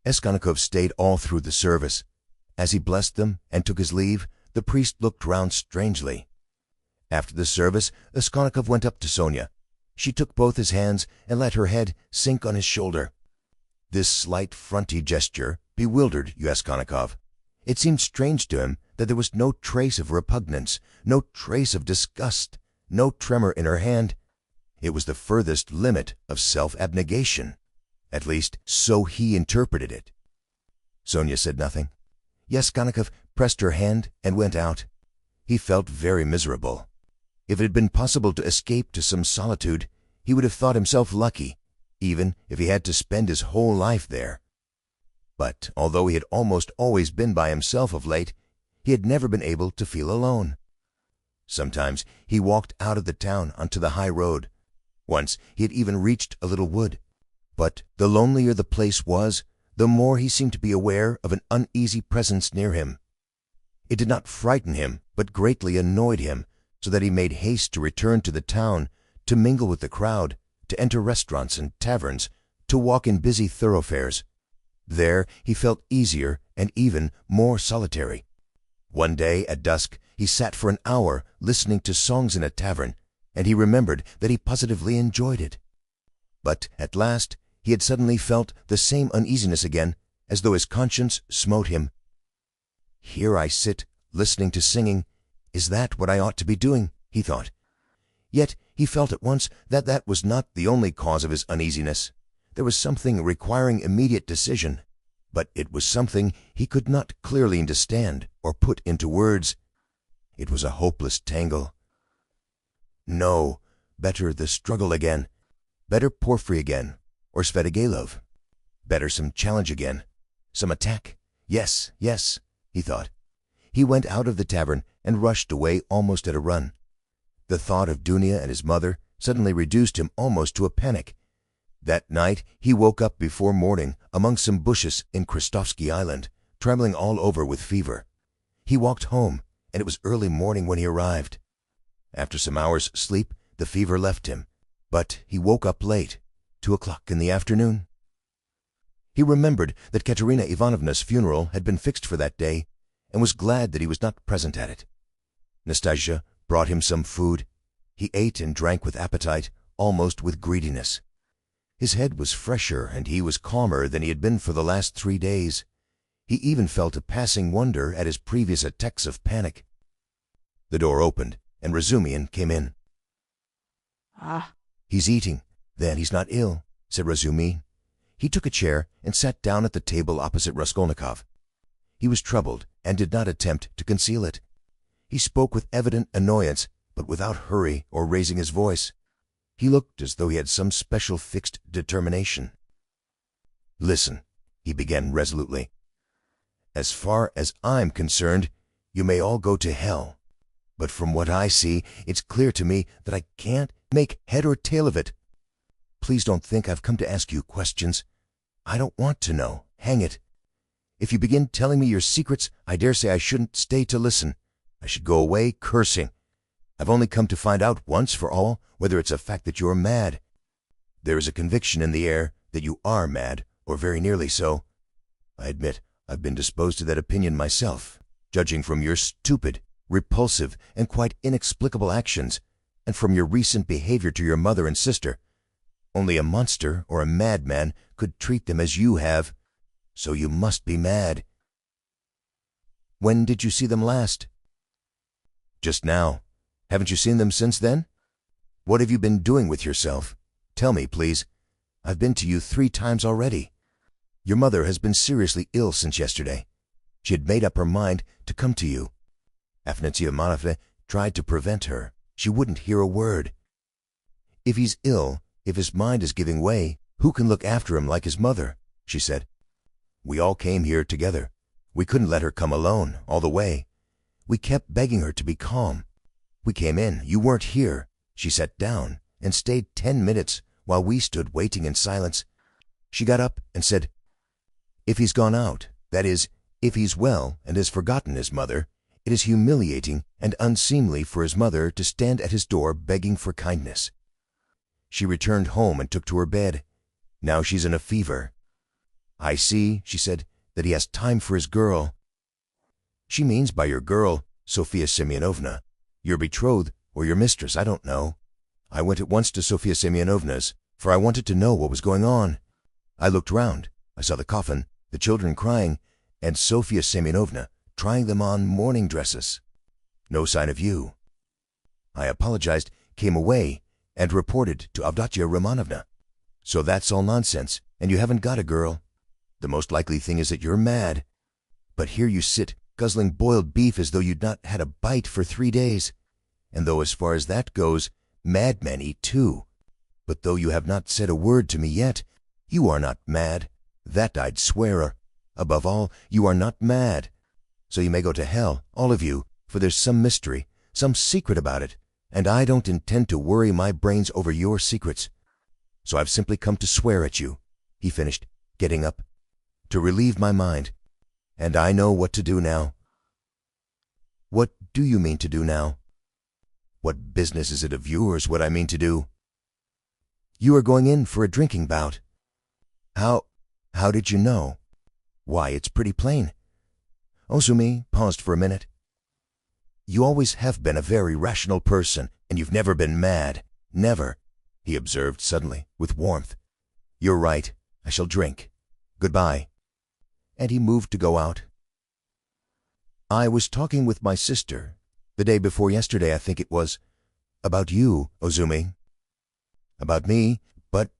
Raskolnikov stayed all through the service. As he blessed them and took his leave, the priest looked round strangely. After the service, Raskolnikov went up to Sonia. She took both his hands and let her head sink on his shoulder. This slight fronty gesture bewildered Raskolnikov. It seemed strange to him that there was no trace of repugnance, no trace of disgust, no tremor in her hand. It was the furthest limit of self-abnegation. At least, so he interpreted it. Sonia said nothing. Raskolnikov pressed her hand and went out. He felt very miserable. If it had been possible to escape to some solitude, he would have thought himself lucky, even if he had to spend his whole life there. But although he had almost always been by himself of late, he had never been able to feel alone. Sometimes he walked out of the town onto the high road. Once he had even reached a little wood. But the lonelier the place was, the more he seemed to be aware of an uneasy presence near him. It did not frighten him, but greatly annoyed him, so that he made haste to return to the town, to mingle with the crowd, to enter restaurants and taverns, to walk in busy thoroughfares. There he felt easier and even more solitary. One day at dusk he sat for an hour listening to songs in a tavern, and he remembered that he positively enjoyed it. But at last he had suddenly felt the same uneasiness again, as though his conscience smote him. "Here I sit, listening to singing. Is that what I ought to be doing?" he thought. Yet he felt at once that that was not the only cause of his uneasiness. There was something requiring immediate decision, but it was something he could not clearly understand or put into words. It was a hopeless tangle. No, better the struggle again. Better Porfiry again, or Svidrigailov. Better some challenge again, some attack. Yes, yes, he thought. He went out of the tavern and rushed away almost at a run. The thought of Dunya and his mother suddenly reduced him almost to a panic. That night he woke up before morning among some bushes in Krestovsky Island, trembling all over with fever. He walked home, and it was early morning when he arrived. After some hours' sleep, the fever left him, but he woke up late, 2 o'clock in the afternoon. He remembered that Katerina Ivanovna's funeral had been fixed for that day, and was glad that he was not present at it. Nastasia brought him some food. He ate and drank with appetite, almost with greediness. His head was fresher and he was calmer than he had been for the last 3 days. He even felt a passing wonder at his previous attacks of panic. The door opened, and Razumihin came in. "Ah, "He's eating. Then he's not ill," said Razumihin. He took a chair and sat down at the table opposite Raskolnikov. He was troubled and did not attempt to conceal it. He spoke with evident annoyance, but without hurry or raising his voice. He looked as though he had some special fixed determination. "Listen," he began resolutely. "As far as I'm concerned, you may all go to hell. But from what I see, it's clear to me that I can't make head or tail of it. Please don't think I've come to ask you questions. I don't want to know, hang it. If you begin telling me your secrets, I dare say I shouldn't stay to listen. I should go away cursing. I've only come to find out once for all whether it's a fact that you're mad. There is a conviction in the air that you are mad, or very nearly so. I admit I've been disposed to that opinion myself, judging from your stupid, repulsive, and quite inexplicable actions, and from your recent behavior to your mother and sister. Only a monster or a madman could treat them as you have, so you must be mad. When did you see them last?" "Just now. Haven't you seen them since then? What have you been doing with yourself? Tell me, please. I've been to you 3 times already. Your mother has been seriously ill since yesterday. She had made up her mind to come to you. Afanassy Ivanovna tried to prevent her. She wouldn't hear a word. If he's ill, if his mind is giving way, who can look after him like his mother?" she said. "We all came here together. We couldn't let her come alone all the way. We kept begging her to be calm. We came in. You weren't here. She sat down and stayed 10 minutes while we stood waiting in silence. She got up and said, 'If he's gone out, that is, if he's well and has forgotten his mother, It is humiliating and unseemly for his mother to stand at his door begging for kindness. She returned home and took to her bed. Now she's in a fever. I see, she said, that he has time for his girl. She means by your girl, Sofia Semyonovna, your betrothed or your mistress, I don't know. I went at once to Sofia Semyonovna's, for I wanted to know what was going on. I looked round. I saw the coffin, the children crying, and Sofia Semyonovna trying them on mourning dresses. No sign of you. I apologized, came away, and reported to Avdotya Romanovna. So that's all nonsense, and you haven't got a girl. The most likely thing is that you're mad. But here you sit, guzzling boiled beef as though you'd not had a bite for 3 days. And though as far as that goes, madmen eat too. But though you have not said a word to me yet, you are not mad. That I'd swear. Above all, you are not mad. So you may go to hell, all of you, for there's some mystery, some secret about it, and I don't intend to worry my brains over your secrets. So I've simply come to swear at you, he finished, getting up, to relieve my mind. And I know what to do now. What do you mean to do now? What business is it of yours what I mean to do? You are going in for a drinking bout. How did you know? Why, it's pretty plain. Ozumi paused for a minute. You always have been a very rational person, and you've never been mad. Never, he observed suddenly, with warmth. You're right. I shall drink. Goodbye. And he moved to go out. I was talking with my sister, the day before yesterday, I think it was, about you, Ozumi. About me, but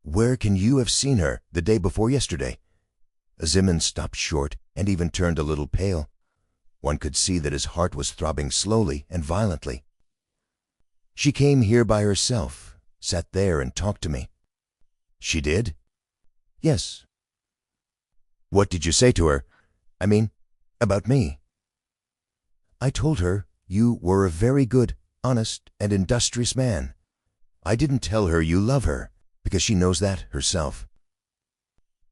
where can you have seen her the day before yesterday? Azimin stopped short and even turned a little pale. One could see that his heart was throbbing slowly and violently. She came here by herself, sat there and talked to me. She did? Yes. What did you say to her? I mean, about me. I told her you were a very good, honest, and industrious man. I didn't tell her you love her, because she knows that herself.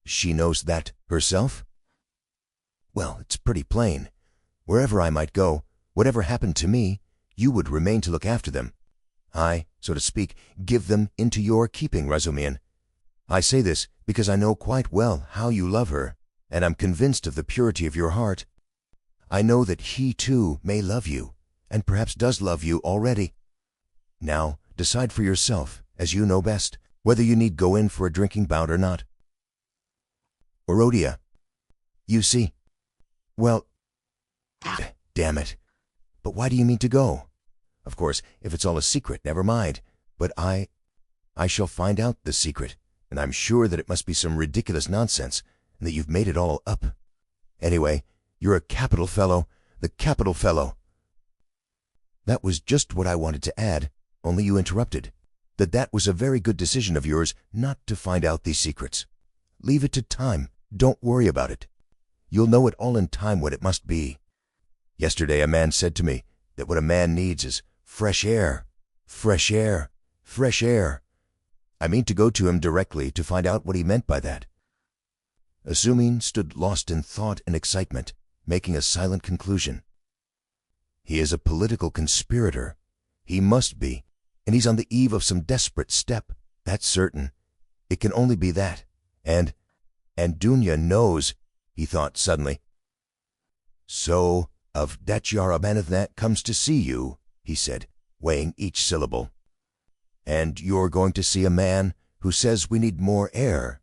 She knows that herself? Well, it's pretty plain. Wherever I might go, whatever happened to me, you would remain to look after them. I, so to speak, give them into your keeping, Razumihin. I say this because I know quite well how you love her, and I'm convinced of the purity of your heart. I know that he, too, may love you, and perhaps does love you already. Now, decide for yourself, as you know best, whether you need go in for a drinking bout or not. Orodia, you see. Well, damn it. But why do you mean to go? Of course, if it's all a secret, never mind. But I shall find out the secret, and I'm sure that it must be some ridiculous nonsense, and that you've made it all up. Anyway, you're a capital fellow, the capital fellow. That was just what I wanted to add, only you interrupted. That was a very good decision of yours not to find out these secrets. Leave it to time. Don't worry about it. You'll know it all in time what it must be. Yesterday a man said to me that what a man needs is fresh air, fresh air, fresh air. I mean to go to him directly to find out what he meant by that. Azumin stood lost in thought and excitement, making a silent conclusion. He is a political conspirator. He must be, and he's on the eve of some desperate step, that's certain. It can only be that. And Dunya knows, he thought suddenly. So, Avdotya Romanovna comes to see you, he said, weighing each syllable. And you're going to see a man who says we need more air.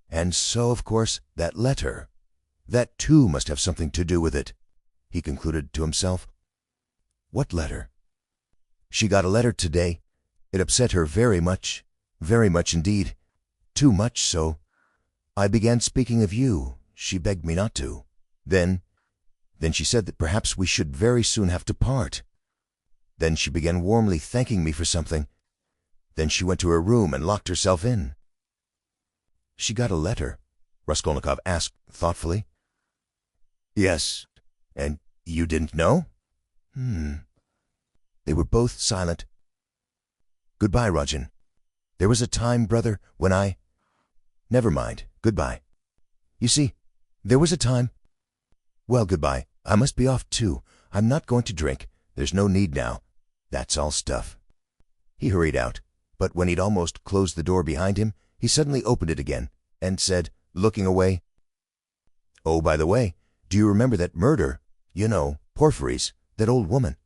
And so, of course, that letter. That too must have something to do with it, he concluded to himself. What letter? She got a letter today. It upset her very much indeed. Too much so. I began speaking of you. She begged me not to. Then she said that perhaps we should very soon have to part. Then she began warmly thanking me for something. Then she went to her room and locked herself in. She got a letter? Raskolnikov asked thoughtfully. Yes. And you didn't know? They were both silent. Goodbye, Rajan. There was a time, brother, when I... Never mind. Goodbye. You see, there was a time... Well, goodbye. I must be off too. I'm not going to drink. There's no need now. That's all stuff." He hurried out, but when he'd almost closed the door behind him, he suddenly opened it again and said, looking away, "Oh, by the way, do you remember that murder? You know, Porphyry's, that old woman.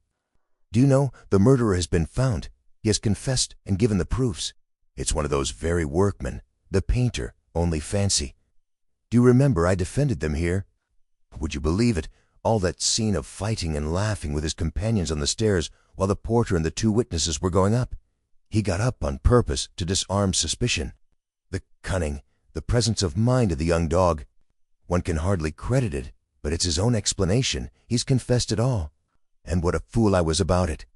Do you know, the murderer has been found. He has confessed and given the proofs. It's one of those very workmen, the painter, only fancy. Do you remember I defended them here? Would you believe it? All that scene of fighting and laughing with his companions on the stairs while the porter and the 2 witnesses were going up. He got up on purpose to disarm suspicion. The cunning, the presence of mind of the young dog. One can hardly credit it, but it's his own explanation. He's confessed it all. And what a fool I was about it.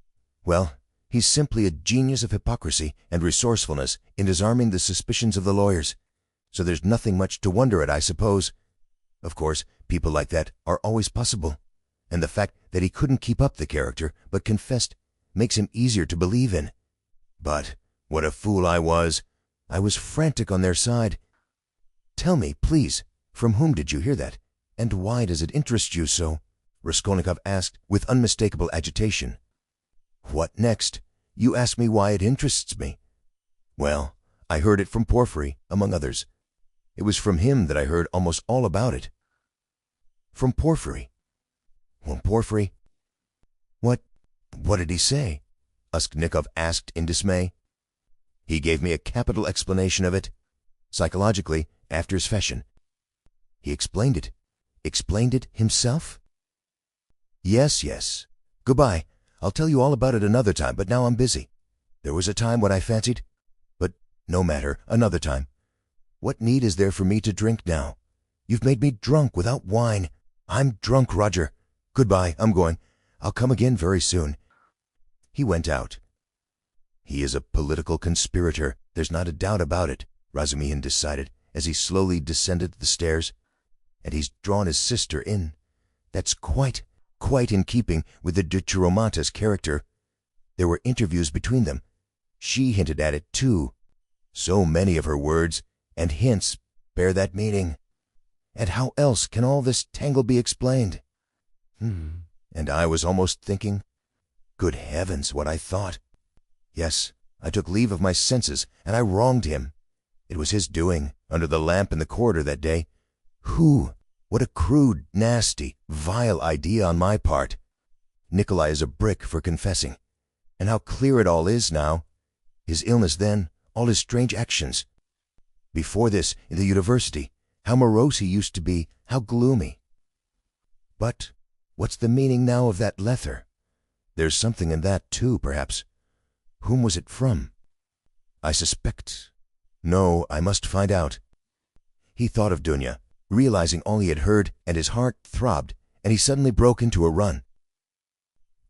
Well, he's simply a genius of hypocrisy and resourcefulness in disarming the suspicions of the lawyers. So there's nothing much to wonder at, I suppose. Of course, people like that are always possible, and the fact that he couldn't keep up the character but confessed makes him easier to believe in. But what a fool I was! I was frantic on their side. Tell me, please, from whom did you hear that, and why does it interest you so?" Raskolnikov asked with unmistakable agitation. "What next? You ask me why it interests me. Well, I heard it from Porphyry, among others. It was from him that I heard almost all about it." "From Porphyry? Well, Porphyry? What did he say?" Raskolnikov asked in dismay. "He gave me a capital explanation of it, psychologically, after his fashion." "He explained it? Explained it himself?" Yes. Goodbye. I'll tell you all about it another time, but now I'm busy. There was a time when I fancied... But no matter, another time. What need is there for me to drink now? You've made me drunk without wine. I'm drunk, Roger. Goodbye, I'm going. I'll come again very soon." He went out. "He is a political conspirator, there's not a doubt about it," Razumihin decided as he slowly descended the stairs. "And he's drawn his sister in. That's quite in keeping with the de Chiromanta's character. There were interviews between them. She hinted at it, too. So many of her words and hints bear that meaning. And how else can all this tangle be explained? And I was almost thinking, good heavens, what I thought. Yes, I took leave of my senses, and I wronged him. It was his doing, under the lamp in the corridor that day. What a crude, nasty, vile idea on my part. Nikolai is a brick for confessing. And how clear it all is now. His illness then, all his strange actions. Before this, in the university, how morose he used to be, how gloomy. But what's the meaning now of that letter? There's something in that, too, perhaps. Whom was it from? I suspect... No, I must find out." He thought of Dunya, realizing all he had heard, and his heart throbbed, and he suddenly broke into a run.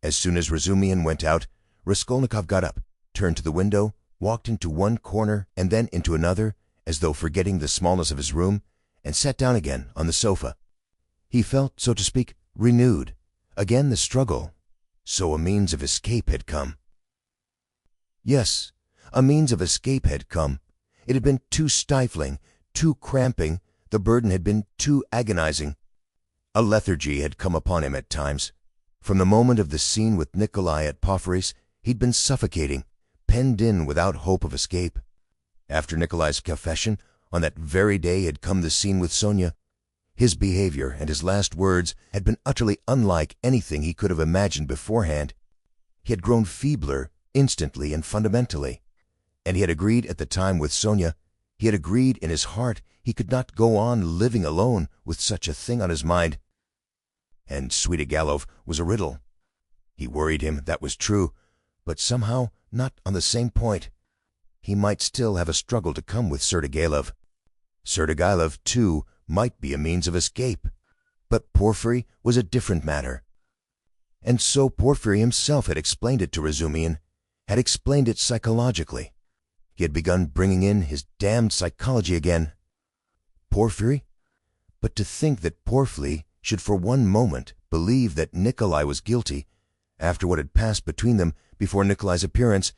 As soon as Razumihin went out, Raskolnikov got up, turned to the window, walked into one corner and then into another, as though forgetting the smallness of his room, and sat down again on the sofa. He felt, so to speak, renewed. Again the struggle. So a means of escape had come. Yes, a means of escape had come. It had been too stifling, too cramping, the burden had been too agonizing. A lethargy had come upon him at times. From the moment of the scene with Nikolai at Porphyry's, he'd been suffocating, penned in without hope of escape. After Nikolai's confession, on that very day had come the scene with Sonia. His behavior and his last words had been utterly unlike anything he could have imagined beforehand. He had grown feebler, instantly and fundamentally. And he had agreed at the time with Sonia, he had agreed in his heart he could not go on living alone with such a thing on his mind. And Svidrigaïlov was a riddle. He worried him, that was true, but somehow not on the same point. He might still have a struggle to come with Svidrigaïlov. Svidrigaïlov, too, might be a means of escape. But Porphyry was a different matter. And so Porphyry himself had explained it to Razumihin, had explained it psychologically. He had begun bringing in his damned psychology again. Porphyry? But to think that Porphyry should for one moment believe that Nikolai was guilty, after what had passed between them before Nikolai's appearance,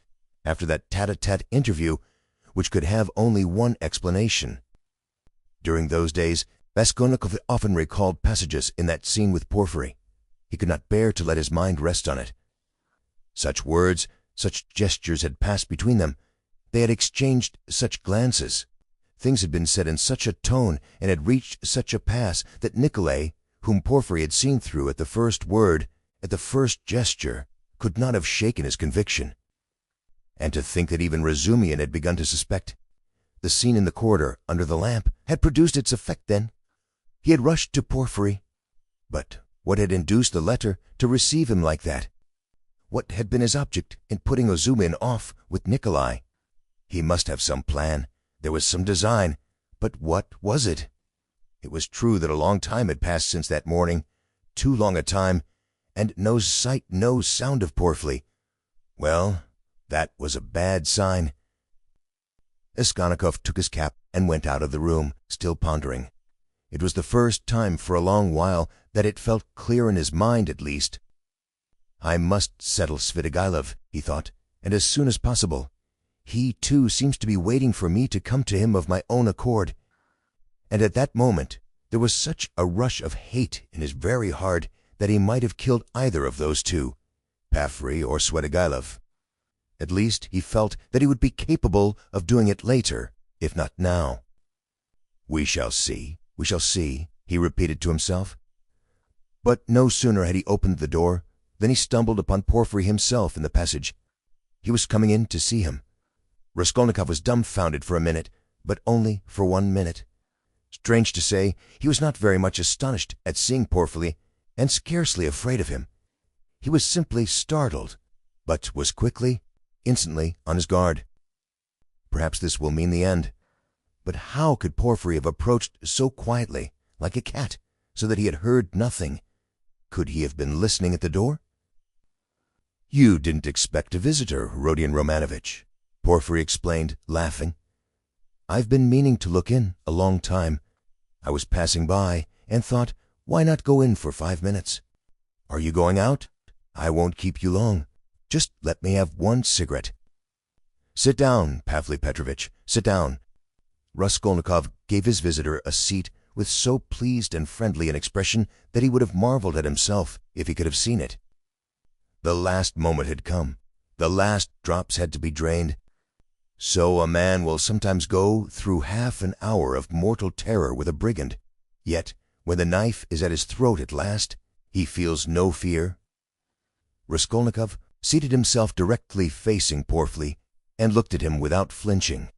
after that tete-a-tete interview, which could have only one explanation. During those days, Raskolnikov often recalled passages in that scene with Porphyry, He could not bear to let his mind rest on it. Such words, such gestures had passed between them. They had exchanged such glances. Things had been said in such a tone and had reached such a pass that Nikolay, whom Porfiry had seen through at the first word, at the first gesture, could not have shaken his conviction. And to think that even Razumihin had begun to suspect. The scene in the corridor, under the lamp, had produced its effect then. He had rushed to Porfiry. But what had induced the letter to receive him like that? What had been his object in putting Razumihin off with Nikolay? He must have some plan. There was some design. But what was it? It was true that a long time had passed since that morning, too long a time, and no sight, no sound of Porfiry. Well, that was a bad sign. Raskolnikov took his cap and went out of the room, still pondering. It was the first time for a long while that it felt clear in his mind, at least. I must settle Svidrigaïlov, he thought, and as soon as possible. He, too, seems to be waiting for me to come to him of my own accord. And at that moment there was such a rush of hate in his very heart that he might have killed either of those two, Porfiry or Svidrigaïlov. At least he felt that he would be capable of doing it later, if not now. We shall see, he repeated to himself. But no sooner had he opened the door than he stumbled upon Porfiry himself in the passage. He was coming in to see him. Raskolnikov was dumbfounded for a minute, but only for 1 minute. Strange to say, he was not very much astonished at seeing Porfiry, and scarcely afraid of him. He was simply startled, but was instantly on his guard. Perhaps this will mean the end. But how could Porfiry have approached so quietly, like a cat, so that he had heard nothing? Could he have been listening at the door? "You didn't expect a visitor, Rodion Romanovitch," Porfiry explained, laughing. "I've been meaning to look in a long time. I was passing by and thought, why not go in for 5 minutes? Are you going out? I won't keep you long. Just let me have 1 cigarette." "Sit down, Pavly Petrovitch, sit down." Raskolnikov gave his visitor a seat with so pleased and friendly an expression that he would have marveled at himself if he could have seen it. The last moment had come. The last drops had to be drained. So a man will sometimes go through half an hour of mortal terror with a brigand, yet when the knife is at his throat at last, he feels no fear. Raskolnikov seated himself directly facing Porfiry and looked at him without flinching.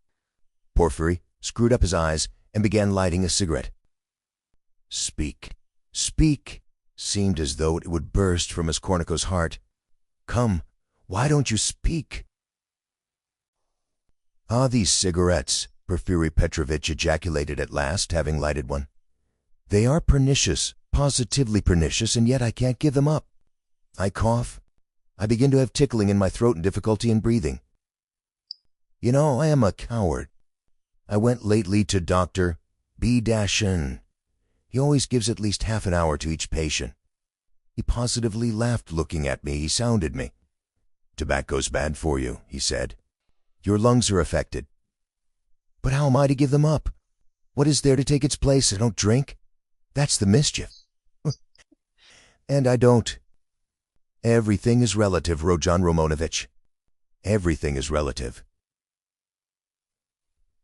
Porfiry screwed up his eyes and began lighting a cigarette. "Speak, speak," seemed as though it would burst from Raskolnikov's heart. "Come, why don't you speak?" "Ah, these cigarettes," Porfiry Petrovitch ejaculated at last, having lighted one. "They are pernicious, positively pernicious, and yet I can't give them up. I cough. I begin to have tickling in my throat and difficulty in breathing. You know, I am a coward. I went lately to Dr. B-N. He always gives at least half an hour to each patient. He positively laughed looking at me. He sounded me. 'Tobacco's bad for you,' he said. 'Your lungs are affected.' But how am I to give them up? What is there to take its place? I don't drink. That's the mischief. And I don't. Everything is relative, Rodion Romanovitch. Everything is relative."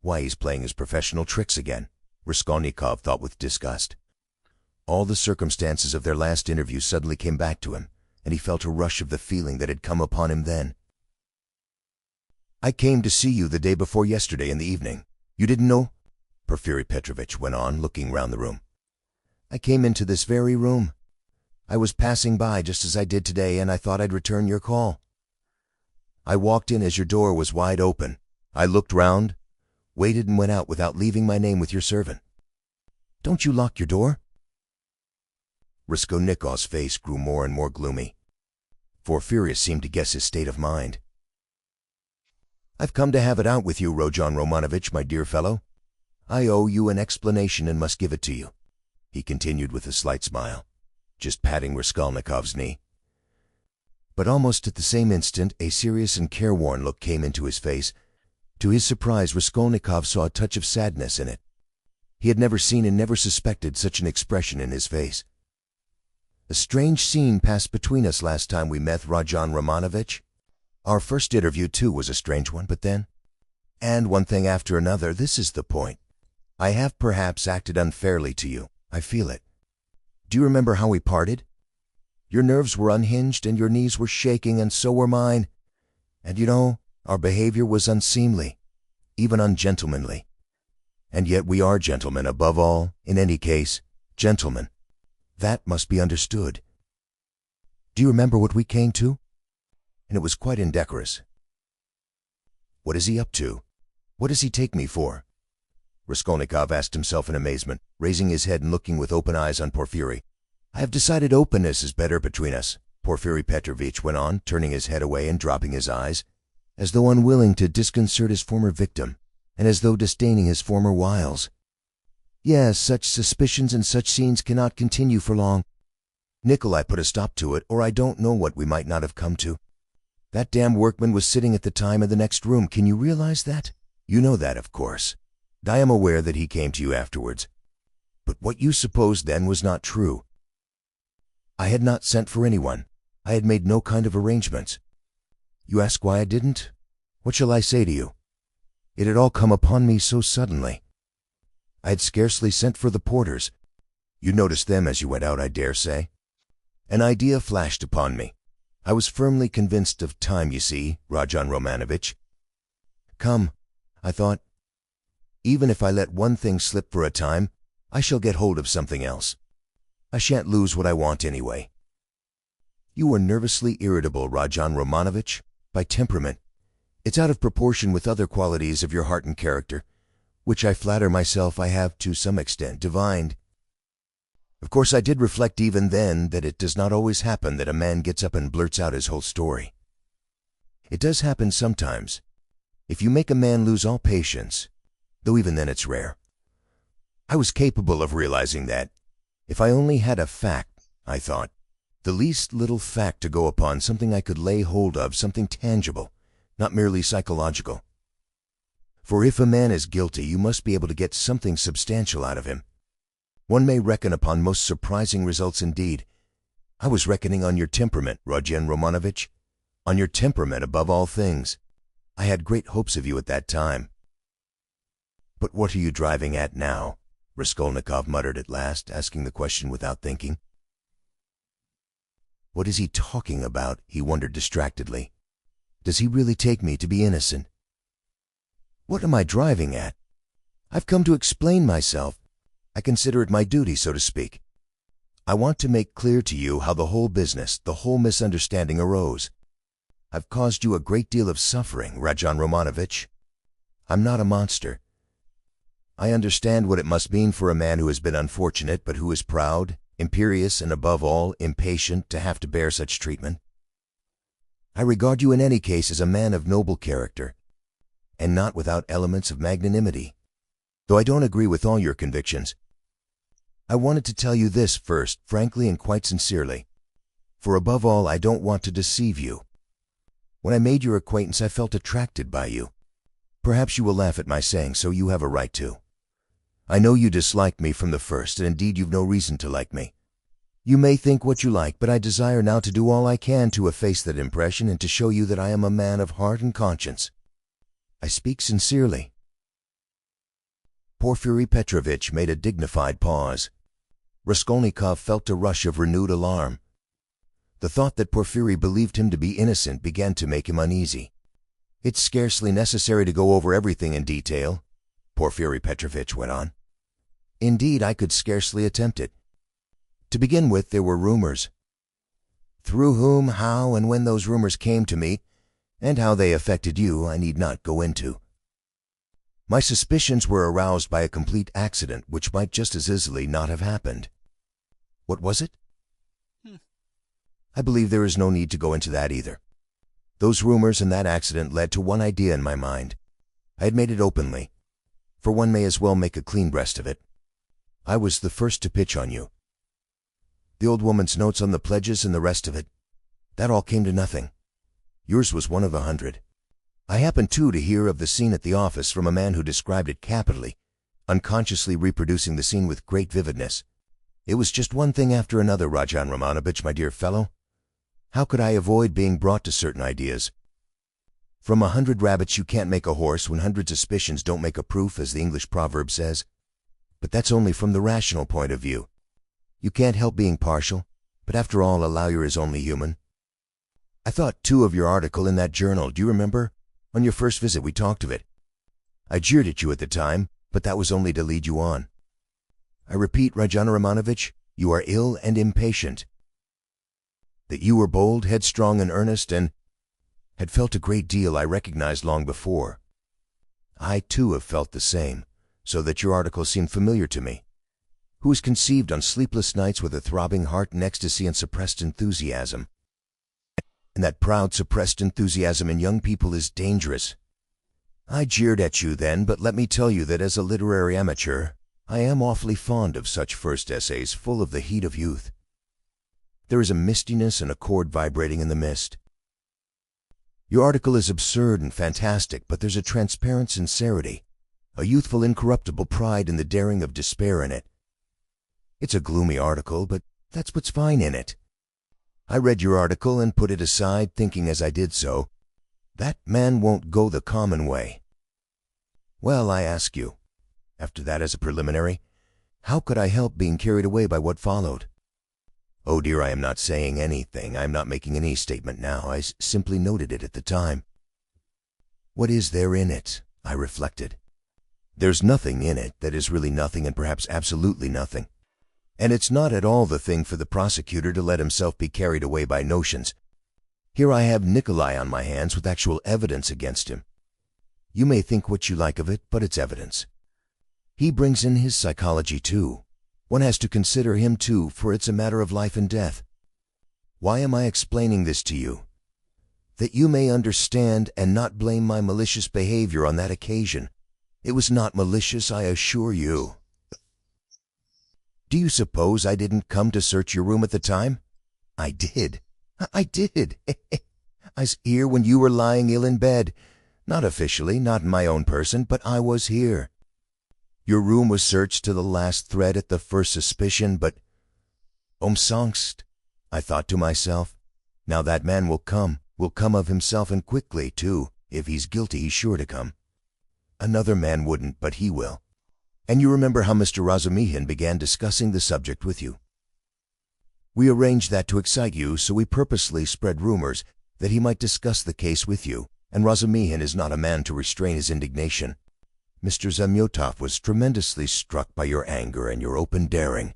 Why, he's playing his professional tricks again, Raskolnikov thought with disgust. All the circumstances of their last interview suddenly came back to him, and he felt a rush of the feeling that had come upon him then. "I came to see you the day before yesterday in the evening. You didn't know?" Porfiry Petrovitch went on, looking round the room. "I came into this very room. I was passing by just as I did today, and I thought I'd return your call. I walked in as your door was wide open. I looked round, waited and went out without leaving my name with your servant. Don't you lock your door?" Raskolnikov's face grew more and more gloomy. Porfiry seemed to guess his state of mind. "I've come to have it out with you, Rodion Romanovitch, my dear fellow. I owe you an explanation and must give it to you," he continued with a slight smile, just patting Raskolnikov's knee. But almost at the same instant a serious and careworn look came into his face. To his surprise, Raskolnikov saw a touch of sadness in it. He had never seen and never suspected such an expression in his face. A strange scene passed between us last time we met, Rajan Romanovich. Our first interview, too, was a strange one, but then... And one thing after another, this is the point. I have perhaps acted unfairly to you. I feel it. Do you remember how we parted? Your nerves were unhinged and your knees were shaking, and so were mine. And you know, our behavior was unseemly, even ungentlemanly. And yet we are gentlemen above all, in any case, gentlemen. That must be understood. Do you remember what we came to? And it was quite indecorous. What is he up to? What does he take me for? Raskolnikov asked himself in amazement, raising his head and looking with open eyes on Porfiry. I have decided openness is better between us, Porfiry Petrovitch went on, turning his head away and dropping his eyes, as though unwilling to disconcert his former victim, and as though disdaining his former wiles. Yes, such suspicions and such scenes cannot continue for long. Nikolai put a stop to it, or I don't know what we might not have come to. That damn workman was sitting at the time in the next room. Can you realize that? You know that, of course. I am aware that he came to you afterwards. But what you supposed then was not true. I had not sent for anyone. I had made no kind of arrangements. You ask why I didn't? What shall I say to you? It had all come upon me so suddenly. I had scarcely sent for the porters. You noticed them as you went out, I dare say. An idea flashed upon me. I was firmly convinced of time, you see, Rajan Romanovich. Come, I thought, even if I let one thing slip for a time, I shall get hold of something else. I shan't lose what I want anyway. You are nervously irritable, Rajan Romanovich, by temperament. It's out of proportion with other qualities of your heart and character, which I flatter myself I have to some extent divined. Of course, I did reflect even then that it does not always happen that a man gets up and blurts out his whole story. It does happen sometimes. If you make a man lose all patience, though even then it's rare. I was capable of realizing that. If I only had a fact, I thought, the least little fact to go upon, something I could lay hold of, something tangible, not merely psychological. For if a man is guilty, you must be able to get something substantial out of him. One may reckon upon most surprising results indeed. I was reckoning on your temperament, Rajan Romanovich, on your temperament above all things. I had great hopes of you at that time. But what are you driving at now? Raskolnikov muttered at last, asking the question without thinking. What is he talking about? He wondered distractedly. Does he really take me to be innocent? What am I driving at? I've come to explain myself. I consider it my duty, so to speak. I want to make clear to you how the whole business, the whole misunderstanding arose. I've caused you a great deal of suffering, Rajan Romanovich. I'm not a monster. I understand what it must mean for a man who has been unfortunate, but who is proud, imperious, and above all, impatient to have to bear such treatment. I regard you in any case as a man of noble character, and not without elements of magnanimity, though I don't agree with all your convictions. I wanted to tell you this first, frankly and quite sincerely, for above all, I don't want to deceive you. When I made your acquaintance, I felt attracted by you. Perhaps you will laugh at my saying so. You have a right to. I know you disliked me from the first, and indeed you've no reason to like me. You may think what you like, but I desire now to do all I can to efface that impression and to show you that I am a man of heart and conscience. I speak sincerely. Porfiry Petrovitch made a dignified pause. Raskolnikov felt a rush of renewed alarm. The thought that Porfiry believed him to be innocent began to make him uneasy. It's scarcely necessary to go over everything in detail, Porfiry Petrovitch went on. Indeed, I could scarcely attempt it. To begin with, there were rumors. Through whom, how, and when those rumors came to me, and how they affected you, I need not go into. My suspicions were aroused by a complete accident which might just as easily not have happened. What was it? I believe there is no need to go into that either. Those rumors and that accident led to one idea in my mind. I had made it openly, for one may as well make a clean breast of it. I was the first to pitch on you. The old woman's notes on the pledges and the rest of it, that all came to nothing. Yours was one of 100. I happened, too, to hear of the scene at the office from a man who described it capitally, unconsciously reproducing the scene with great vividness. It was just one thing after another, Rajan Romanovich, my dear fellow. How could I avoid being brought to certain ideas? From 100 rabbits you can't make a horse when 100 suspicions don't make a proof, as the English proverb says. But that's only from the rational point of view. You can't help being partial, but after all, a lawyer is only human. I thought, too, of your article in that journal, do you remember? On your first visit we talked of it. I jeered at you at the time, but that was only to lead you on. I repeat, Rajan Romanovich, you are ill and impatient. That you were bold, headstrong, and earnest, and had felt a great deal I recognized long before. I, too, have felt the same, so that your article seemed familiar to me. Who is conceived on sleepless nights with a throbbing heart and ecstasy and suppressed enthusiasm. And that proud, suppressed enthusiasm in young people is dangerous. I jeered at you then, but let me tell you that as a literary amateur, I am awfully fond of such first essays full of the heat of youth. There is a mistiness and a chord vibrating in the mist. Your article is absurd and fantastic, but there's a transparent sincerity, a youthful incorruptible pride in the daring of despair in it. It's a gloomy article, but that's what's fine in it. I read your article and put it aside, thinking as I did so, that man won't go the common way. Well, I ask you, after that as a preliminary, how could I help being carried away by what followed? Oh dear, I am not saying anything. I am not making any statement now. I simply noted it at the time. What is there in it? I reflected. There's nothing in it that is really nothing, and perhaps absolutely nothing. And it's not at all the thing for the prosecutor to let himself be carried away by notions. Here I have Nikolai on my hands with actual evidence against him. You may think what you like of it, but it's evidence. He brings in his psychology too. One has to consider him too, for it's a matter of life and death. Why am I explaining this to you? That you may understand and not blame my malicious behavior on that occasion. It was not malicious, I assure you. Do you suppose I didn't come to search your room at the time? I did. I did. I was here when you were lying ill in bed. Not officially, not in my own person, but I was here. Your room was searched to the last thread at the first suspicion, but umsonst, I thought to myself, now that man will come of himself, and quickly, too. If he's guilty, he's sure to come. Another man wouldn't, but he will. And you remember how Mr. Razumihin began discussing the subject with you. We arranged that to excite you, so we purposely spread rumors that he might discuss the case with you, and Razumihin is not a man to restrain his indignation. Mr. Zamyotov was tremendously struck by your anger and your open daring.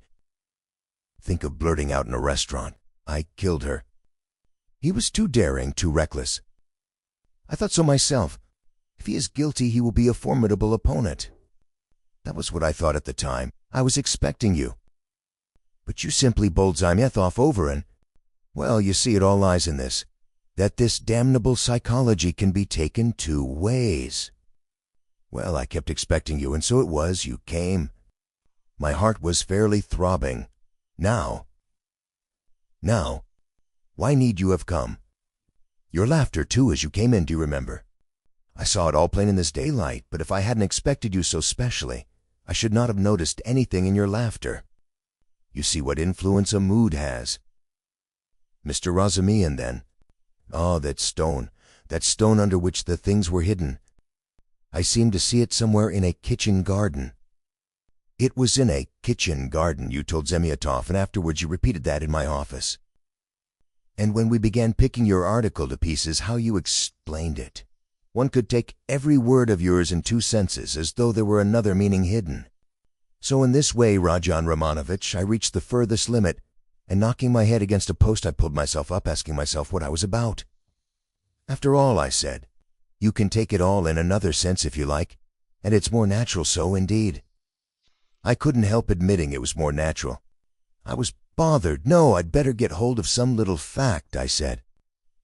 Think of blurting out in a restaurant, "I killed her." He was too daring, too reckless. I thought so myself. If he is guilty, he will be a formidable opponent. That was what I thought at the time. I was expecting you. But you simply bowled Zamyotov over and, well, you see, it all lies in this, that this damnable psychology can be taken two ways. Well, I kept expecting you, and so it was. You came. My heart was fairly throbbing. Now, why need you have come? Your laughter, too, as you came in, do you remember? I saw it all plain in this daylight, but if I hadn't expected you so specially, I should not have noticed anything in your laughter. You see what influence a mood has. Mr. Razumihin, then. Oh, that stone under which the things were hidden. I seemed to see it somewhere in a kitchen garden. It was in a kitchen garden, you told Zamyotov, and afterwards you repeated that in my office. And when we began picking your article to pieces, how you explained it. One could take every word of yours in two senses, as though there were another meaning hidden. So in this way, Rajan Romanovich, I reached the furthest limit, and knocking my head against a post, I pulled myself up, asking myself what I was about. After all, I said, you can take it all in another sense if you like, and it's more natural so indeed. I couldn't help admitting it was more natural. I was bothered. No, I'd better get hold of some little fact, I said.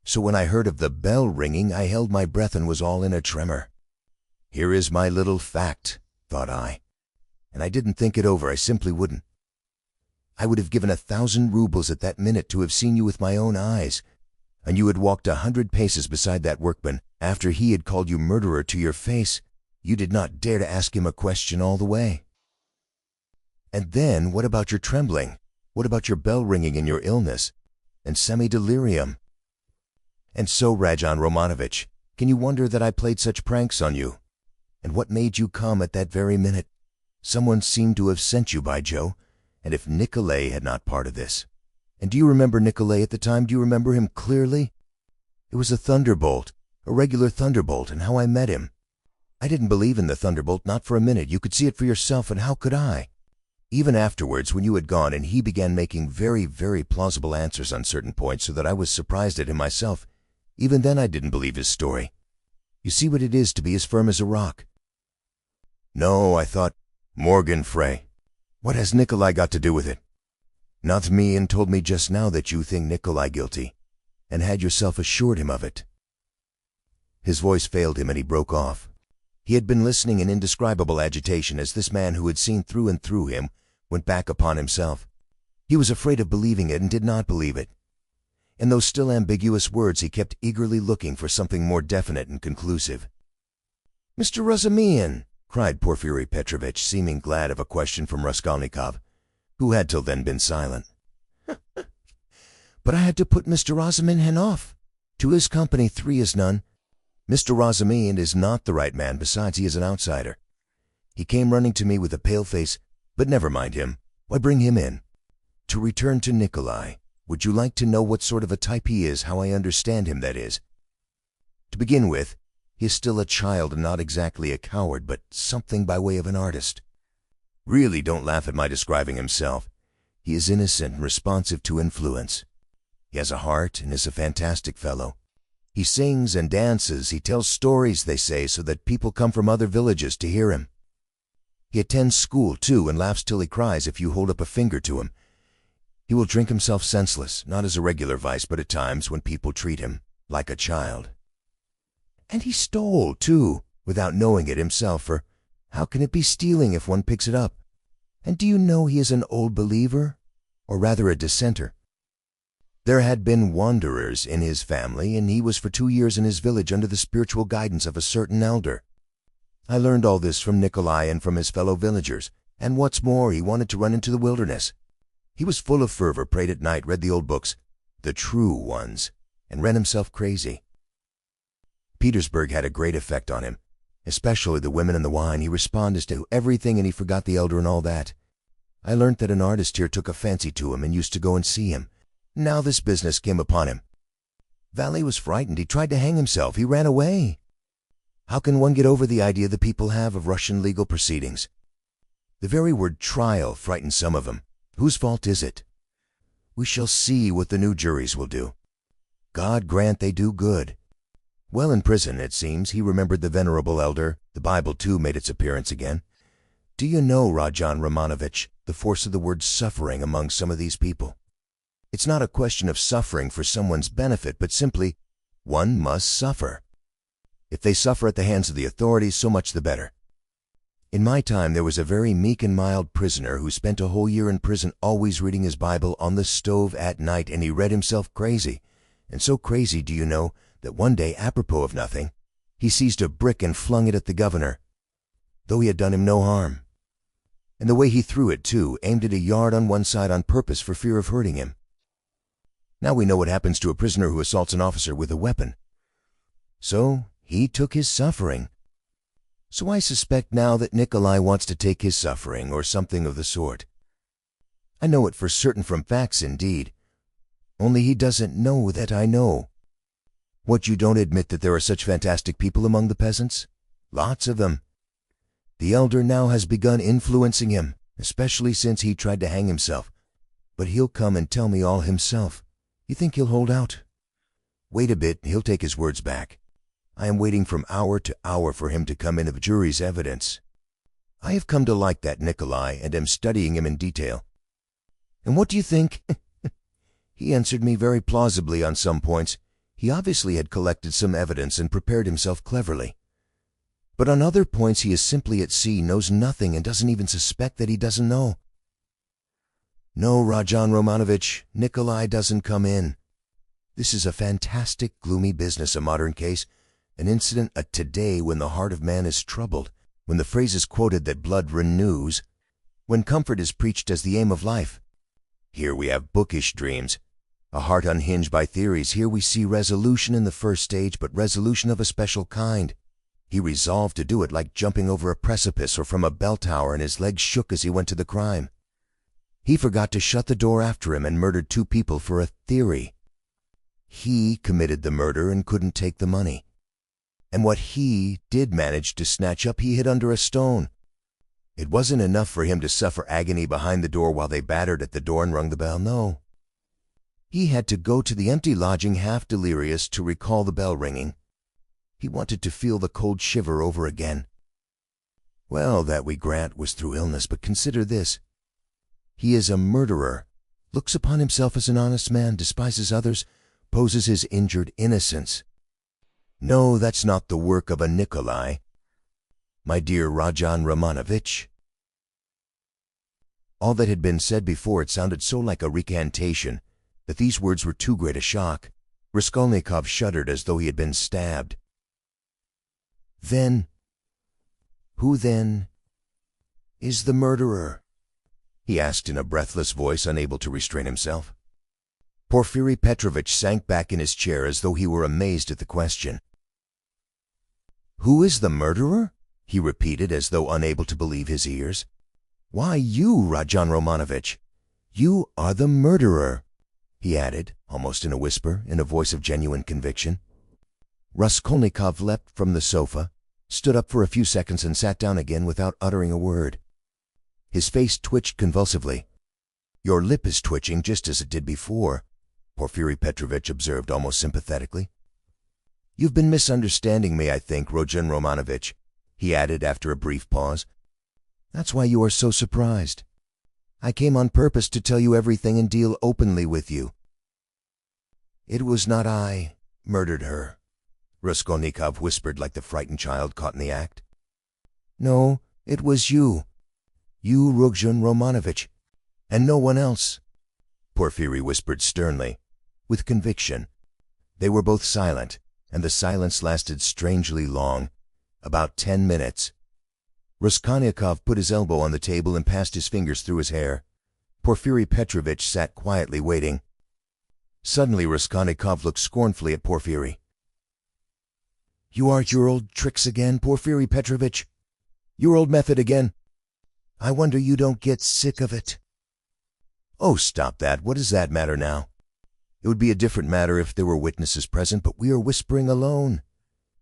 So when I heard of the bell ringing, I held my breath and was all in a tremor. Here is my little fact, thought I. And I didn't think it over. I simply wouldn't. I would have given 1,000 rubles at that minute to have seen you with my own eyes, and you had walked 100 paces beside that workman. After he had called you murderer to your face, you did not dare to ask him a question all the way. And then, what about your trembling? What about your bell ringing and your illness? And semi-delirium? And so, Rajan Romanovich, can you wonder that I played such pranks on you? And what made you come at that very minute? Someone seemed to have sent you, by Joe. And if Nikolay had not part of this. And do you remember Nikolay at the time? Do you remember him clearly? It was a thunderbolt, a regular thunderbolt, and how I met him. I didn't believe in the thunderbolt, not for a minute. You could see it for yourself, and how could I? Even afterwards, when you had gone and he began making very, very plausible answers on certain points so that I was surprised at him myself, even then I didn't believe his story. You see what it is to be as firm as a rock. No, I thought, Morgan Frey. What has Nikolay got to do with it? Not me, and told me just now that you think Nikolay guilty, and had yourself assured him of it. His voice failed him and he broke off. He had been listening in indescribable agitation as this man who had seen through and through him went back upon himself. He was afraid of believing it and did not believe it. In those still ambiguous words he kept eagerly looking for something more definite and conclusive. "Mr. Razumyan!" cried Porfiry Petrovitch, seeming glad of a question from Raskolnikov, who had till then been silent. "But I had to put Mr. Razumyan off. To his company 3 is none. Mr. Razumyan is not the right man, besides he is an outsider. He came running to me with a pale face, but never mind him. Why, bring him in. To return to Nikolay, would you like to know what sort of a type he is, how I understand him, that is? To begin with, he is still a child and not exactly a coward, but something by way of an artist. Really, don't laugh at my describing himself. He is innocent and responsive to influence. He has a heart and is a fantastic fellow. He sings and dances, he tells stories, they say, so that people come from other villages to hear him. He attends school, too, and laughs till he cries if you hold up a finger to him. He will drink himself senseless, not as a regular vice, but at times when people treat him like a child. And he stole, too, without knowing it himself, for how can it be stealing if one picks it up? And do you know he is an old believer, or rather a dissenter? There had been wanderers in his family, and he was for 2 years in his village under the spiritual guidance of a certain elder. I learned all this from Nikolay and from his fellow villagers, and what's more, he wanted to run into the wilderness. He was full of fervor, prayed at night, read the old books, the true ones, and ran himself crazy. Petersburg had a great effect on him, especially the women and the wine. He responded to everything and he forgot the elder and all that. I learnt that an artist here took a fancy to him and used to go and see him. Now this business came upon him. Valley was frightened. He tried to hang himself. He ran away. How can one get over the idea the people have of Russian legal proceedings? The very word trial frightens some of them. Whose fault is it? We shall see what the new juries will do. God grant they do good. Well, in prison, it seems, he remembered the venerable elder. The Bible, too, made its appearance again. Do you know, Rajan Romanovich, the force of the word suffering among some of these people? It's not a question of suffering for someone's benefit, but simply, one must suffer. If they suffer at the hands of the authorities, so much the better. In my time, there was a very meek and mild prisoner who spent a whole year in prison always reading his Bible on the stove at night, and he read himself crazy. And so crazy, do you know, that one day, apropos of nothing, he seized a brick and flung it at the governor, though he had done him no harm. And the way he threw it, too, aimed it a yard on one side on purpose for fear of hurting him. Now we know what happens to a prisoner who assaults an officer with a weapon. So he took his suffering. So I suspect now that Nikolay wants to take his suffering, or something of the sort. I know it for certain from facts, indeed. Only he doesn't know that I know. What, you don't admit that there are such fantastic people among the peasants? Lots of them. The elder now has begun influencing him, especially since he tried to hang himself. But he'll come and tell me all himself. You think he'll hold out? Wait a bit, he'll take his words back. I am waiting from hour to hour for him to come in of jury's evidence. I have come to like that Nikolay and am studying him in detail. And what do you think? He answered me very plausibly on some points. He obviously had collected some evidence and prepared himself cleverly. But on other points he is simply at sea, knows nothing, and doesn't even suspect that he doesn't know. No, Rajan Romanovich, Nikolay doesn't come in. This is a fantastic, gloomy business, a modern case, an incident, a today when the heart of man is troubled, when the phrase is quoted that blood renews, when comfort is preached as the aim of life. Here we have bookish dreams, a heart unhinged by theories. Here we see resolution in the first stage, but resolution of a special kind. He resolved to do it, like jumping over a precipice or from a bell tower, and his legs shook as he went to the crime. He forgot to shut the door after him and murdered 2 people for a theory. He committed the murder and couldn't take the money. And what he did manage to snatch up, he hid under a stone. It wasn't enough for him to suffer agony behind the door while they battered at the door and rung the bell. No. He had to go to the empty lodging half delirious to recall the bell ringing. He wanted to feel the cold shiver over again. Well, that we grant was through illness, but consider this. He is a murderer, looks upon himself as an honest man, despises others, poses his injured innocence. No, that's not the work of a Nikolai. My dear Rajan Romanovich. All that had been said before, it sounded so like a recantation that these words were too great a shock. Raskolnikov shuddered as though he had been stabbed. Then, who then is the murderer? He asked in a breathless voice, unable to restrain himself. Porfiri Petrovitch sank back in his chair as though he were amazed at the question. Who is the murderer? He repeated, as though unable to believe his ears. Why, you, Rajan Romanovich. You are the murderer, he added, almost in a whisper, in a voice of genuine conviction. Raskolnikov leapt from the sofa, stood up for a few seconds, and sat down again without uttering a word. His face twitched convulsively. Your lip is twitching just as it did before, Porfiri Petrovitch observed almost sympathetically. You've been misunderstanding me, I think, Rajan Romanovich, he added after a brief pause. That's why you are so surprised. I came on purpose to tell you everything and deal openly with you. It was not I murdered her, Raskolnikov whispered like the frightened child caught in the act. No, it was you. You, Rajan Romanovich, and no one else, Porfiri whispered sternly, with conviction. They were both silent, and the silence lasted strangely long, about 10 minutes. Raskolnikov put his elbow on the table and passed his fingers through his hair. Porfiri Petrovitch sat quietly waiting. Suddenly Raskolnikov looked scornfully at Porfiri. You are at your old tricks again, Porfiri Petrovitch? Your old method again? I wonder you don't get sick of it. Oh, stop that. What does that matter now? It would be a different matter if there were witnesses present, but we are whispering alone.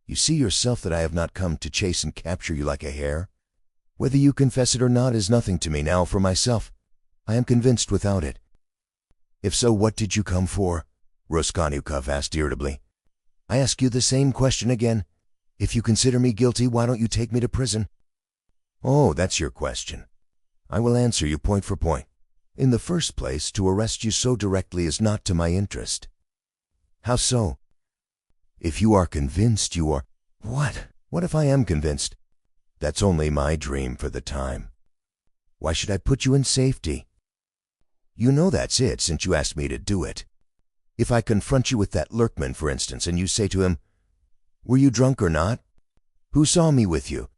You see yourself that I have not come to chase and capture you like a hare. Whether you confess it or not is nothing to me now. For myself, I am convinced without it. If so, what did you come for? Raskolnikov asked irritably. I ask you the same question again. If you consider me guilty, why don't you take me to prison? Oh, that's your question. I will answer you point for point. In the first place, to arrest you so directly is not to my interest. How so? If you are convinced, you are... What? What if I am convinced? That's only my dream for the time. Why should I put you in safety? You know that's it, since you asked me to do it. If I confront you with that Lurkman, for instance, and you say to him, Were you drunk or not? Who saw me with you?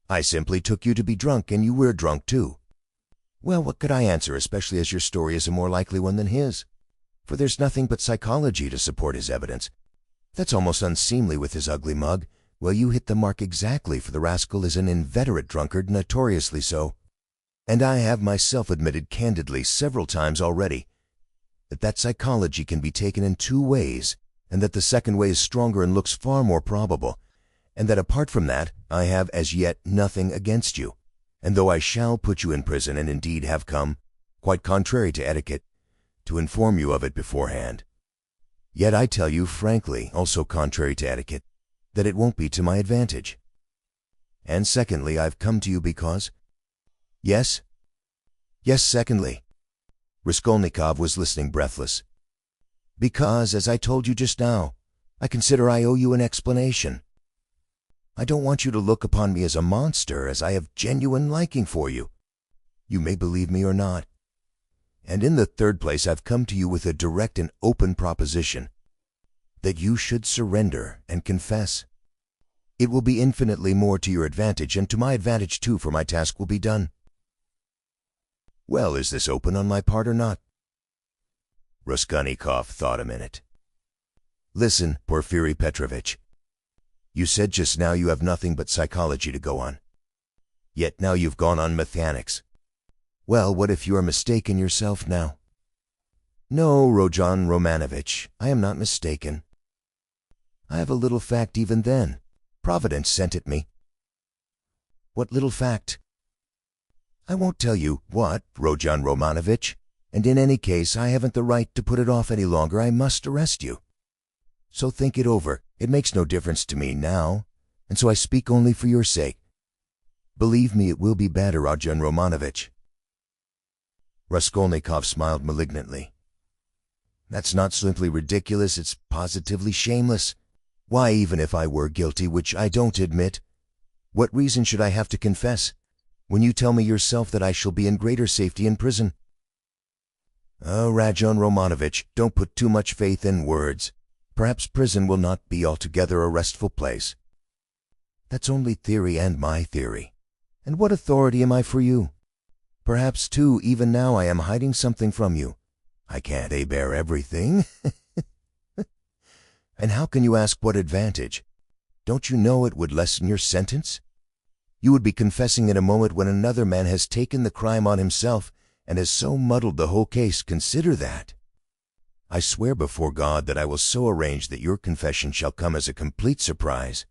I simply took you to be drunk, and you were drunk too. Well, what could I answer, especially as your story is a more likely one than his? For there's nothing but psychology to support his evidence. That's almost unseemly with his ugly mug. Well, you hit the mark exactly, for the rascal is an inveterate drunkard, notoriously so. And I have myself admitted candidly several times already that psychology can be taken in 2 ways, and that the second way is stronger and looks far more probable, and that apart from that, I have as yet nothing against you. And though I shall put you in prison, and indeed have come, quite contrary to etiquette, to inform you of it beforehand, yet I tell you frankly, also contrary to etiquette, that it won't be to my advantage. And secondly, I've come to you because... Yes? Yes, secondly. Raskolnikov was listening breathless. Because, as I told you just now, I consider I owe you an explanation. I don't want you to look upon me as a monster, as I have genuine liking for you. You may believe me or not. And in the third place, I've come to you with a direct and open proposition, that you should surrender and confess. It will be infinitely more to your advantage, and to my advantage too, for my task will be done. Well, is this open on my part or not? Raskolnikov thought a minute. Listen, Porfiry Petrovitch. You said just now you have nothing but psychology to go on. Yet now you've gone on mechanics. Well, what if you are mistaken yourself now? No, Rojan Romanovich, I am not mistaken. I have a little fact even then. Providence sent it me. What little fact? I won't tell you what, Rojan Romanovich, and in any case I haven't the right to put it off any longer. I must arrest you. So think it over. It makes no difference to me now, and so I speak only for your sake. Believe me, it will be better, Rojan Romanovich. Raskolnikov smiled malignantly. That's not simply ridiculous, it's positively shameless. Why, even if I were guilty, which I don't admit, what reason should I have to confess, when you tell me yourself that I shall be in greater safety in prison? Oh, Rajon Romanovich, don't put too much faith in words. Perhaps prison will not be altogether a restful place. That's only theory and my theory. And what authority am I for you? Perhaps, too, even now I am hiding something from you. I can't bear everything. And how can you ask what advantage? Don't you know it would lessen your sentence? You would be confessing in a moment when another man has taken the crime on himself and has so muddled the whole case. Consider that. I swear before God that I will so arrange that your confession shall come as a complete surprise.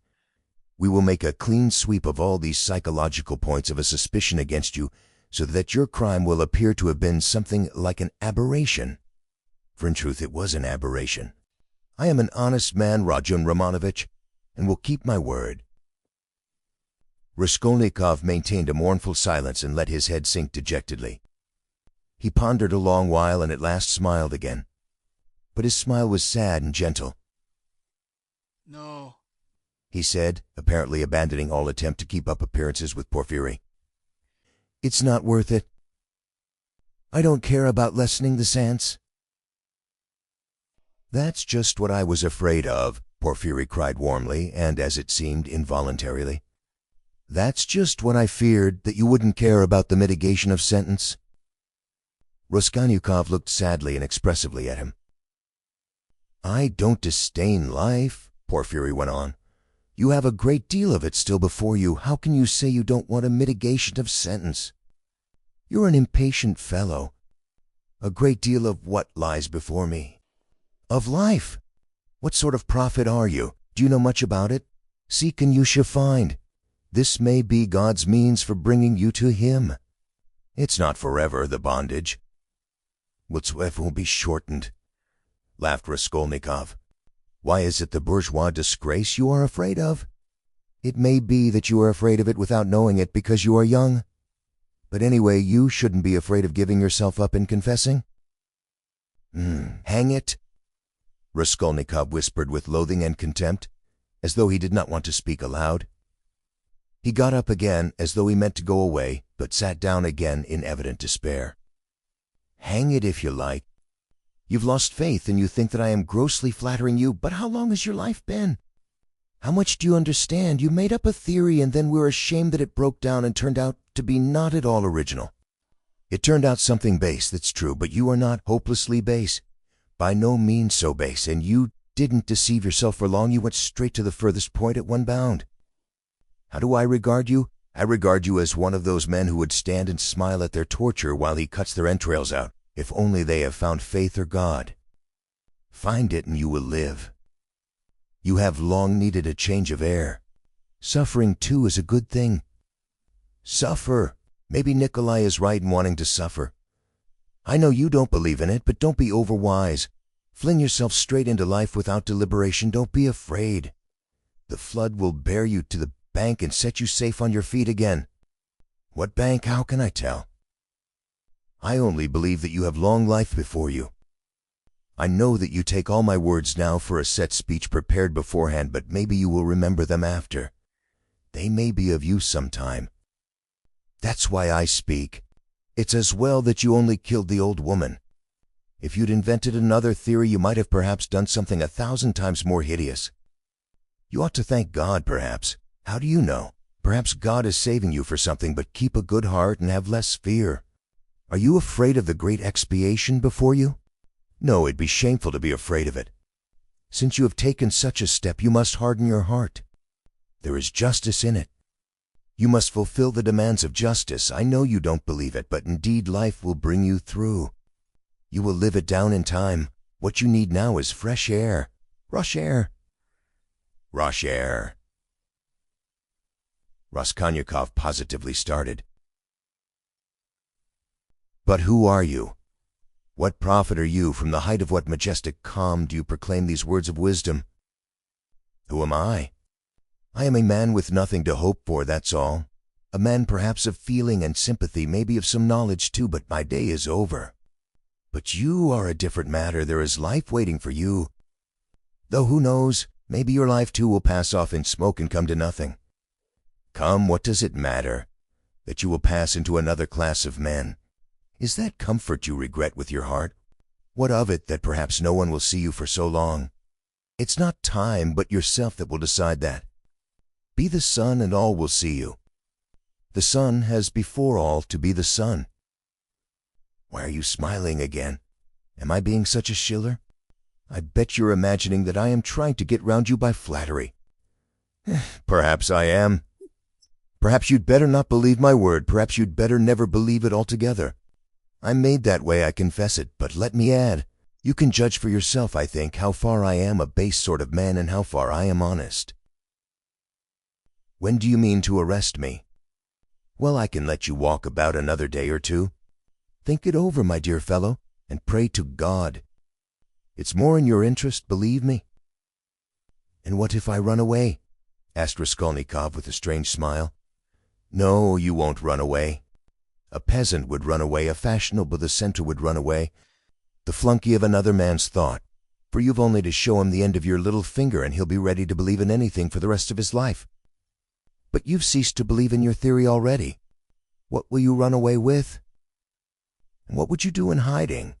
We will make a clean sweep of all these psychological points of a suspicion against you, so that your crime will appear to have been something like an aberration. For in truth it was an aberration. I am an honest man, Rajon Romanovich, and will keep my word. Raskolnikov maintained a mournful silence and let his head sink dejectedly. He pondered a long while and at last smiled again. But his smile was sad and gentle. No, he said, apparently abandoning all attempt to keep up appearances with Porfiry. It's not worth it. I don't care about lessening the sentence. That's just what I was afraid of, Porfiry cried warmly and, as it seemed, involuntarily. That's just what I feared, that you wouldn't care about the mitigation of sentence. Raskolnikov looked sadly and expressively at him. I don't disdain life, Porfiry went on. You have a great deal of it still before you. How can you say you don't want a mitigation of sentence? You're an impatient fellow. A great deal of what lies before me? Of life. What sort of prophet are you? Do you know much about it? Seek and you shall find. This may be God's means for bringing you to Him. It's not forever, the bondage. Whatsoever will be shortened, laughed Raskolnikov. Why is it the bourgeois disgrace you are afraid of? It may be that you are afraid of it without knowing it because you are young. But anyway, you shouldn't be afraid of giving yourself up and confessing. Hang it, Raskolnikov whispered with loathing and contempt, as though he did not want to speak aloud. He got up again, as though he meant to go away, but sat down again in evident despair. Hang it if you like. You've lost faith and you think that I am grossly flattering you, but how long has your life been? How much do you understand? You made up a theory and then were ashamed that it broke down and turned out to be not at all original. It turned out something base, that's true, but you are not hopelessly base. By no means so base, and you didn't deceive yourself for long. You went straight to the furthest point at one bound. How do I regard you? I regard you as one of those men who would stand and smile at their torture while he cuts their entrails out, if only they have found faith or God. Find it and you will live. You have long needed a change of air. Suffering, too, is a good thing. Suffer. Maybe Nikolai is right in wanting to suffer. I know you don't believe in it, but don't be overwise. Fling yourself straight into life without deliberation. Don't be afraid. The flood will bear you to the bank and set you safe on your feet again. What bank? How can I tell? I only believe that you have long life before you. I know that you take all my words now for a set speech prepared beforehand, but maybe you will remember them after. They may be of use sometime. That's why I speak. It's as well that you only killed the old woman. If you'd invented another theory, you might have perhaps done something 1,000 times more hideous. You ought to thank God, perhaps. How do you know? Perhaps God is saving you for something, but keep a good heart and have less fear. Are you afraid of the great expiation before you? No, it'd be shameful to be afraid of it. Since you have taken such a step, you must harden your heart. There is justice in it. You must fulfill the demands of justice. I know you don't believe it, but indeed life will bring you through. You will live it down in time. What you need now is fresh air. Rush air. Rush air. Raskolnikov positively started. But who are you? What prophet are you? From the height of what majestic calm do you proclaim these words of wisdom? Who am I? I am a man with nothing to hope for, that's all. A man perhaps of feeling and sympathy, maybe of some knowledge too, but my day is over. But you are a different matter. There is life waiting for you. Though who knows, maybe your life too will pass off in smoke and come to nothing. Come, what does it matter? That you will pass into another class of men. Is that comfort you regret with your heart? What of it that perhaps no one will see you for so long? It's not time, but yourself that will decide that. Be the sun and all will see you. The sun has before all to be the sun. Why are you smiling again? Am I being such a shiller? I bet you're imagining that I am trying to get round you by flattery. Perhaps I am. Perhaps you'd better not believe my word. Perhaps you'd better never believe it altogether. I'm made that way, I confess it, but let me add, you can judge for yourself, I think, how far I am a base sort of man and how far I am honest. When do you mean to arrest me? Well, I can let you walk about another day or two. Think it over, my dear fellow, and pray to God. It's more in your interest, believe me. And what if I run away? Asked Raskolnikov with a strange smile. No, you won't run away. A peasant would run away, a fashionable dissenter would run away, the flunky of another man's thought, for you've only to show him the end of your little finger and he'll be ready to believe in anything for the rest of his life. But you've ceased to believe in your theory already. What will you run away with? And what would you do in hiding?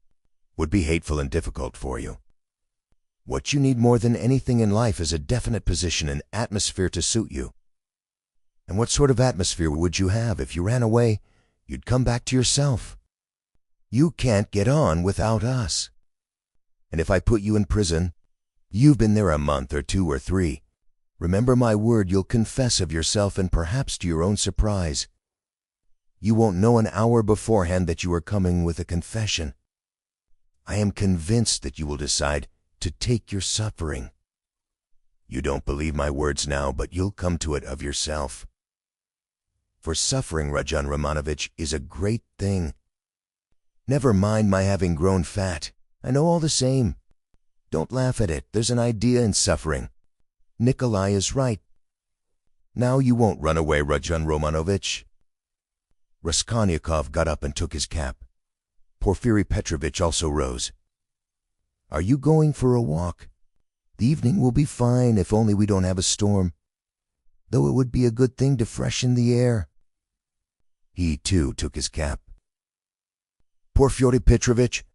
Would be hateful and difficult for you. What you need more than anything in life is a definite position, an atmosphere to suit you. And what sort of atmosphere would you have if you ran away? You'd come back to yourself. You can't get on without us. And if I put you in prison, you've been there a month or 2 or 3. Remember my word, you'll confess of yourself and perhaps to your own surprise. You won't know an hour beforehand that you are coming with a confession. I am convinced that you will decide to take your suffering. You don't believe my words now, but you'll come to it of yourself. For suffering, Rajan Romanovich, is a great thing. Never mind my having grown fat. I know all the same. Don't laugh at it. There's an idea in suffering. Nikolai is right. Now you won't run away, Rajan Romanovich. Raskolnikov got up and took his cap. Porfiri Petrovitch also rose. Are you going for a walk? The evening will be fine if only we don't have a storm. Though it would be a good thing to freshen the air. He, too, took his cap. Porfiri Petrovitch,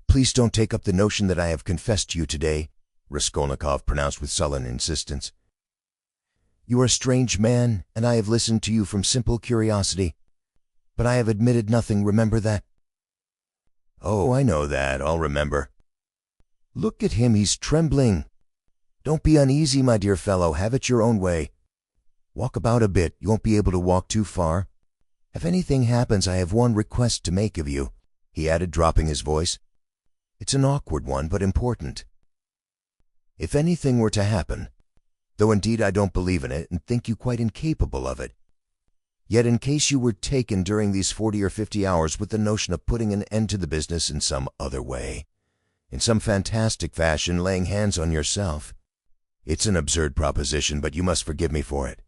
please don't take up the notion that I have confessed to you today, Raskolnikov pronounced with sullen insistence. You are a strange man, and I have listened to you from simple curiosity. But I have admitted nothing, remember that. Oh, I know that, I'll remember. Look at him, he's trembling. Don't be uneasy, my dear fellow, have it your own way. Walk about a bit, you won't be able to walk too far. If anything happens, I have one request to make of you, he added, dropping his voice. It's an awkward one, but important. If anything were to happen, though indeed I don't believe in it and think you quite incapable of it, yet in case you were taken during these 40 or 50 hours with the notion of putting an end to the business in some other way, in some fantastic fashion, laying hands on yourself, it's an absurd proposition, but you must forgive me for it.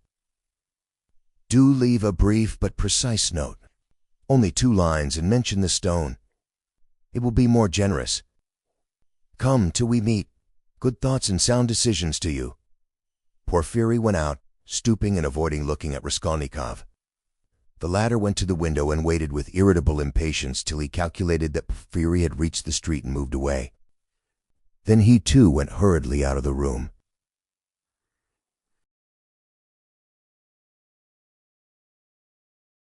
Do leave a brief but precise note, only 2 lines, and mention the stone. It will be more generous. Come till we meet. Good thoughts and sound decisions to you. Porfiri went out, stooping and avoiding looking at Raskolnikov. The latter went to the window and waited with irritable impatience till he calculated that Porfiri had reached the street and moved away. Then he too went hurriedly out of the room.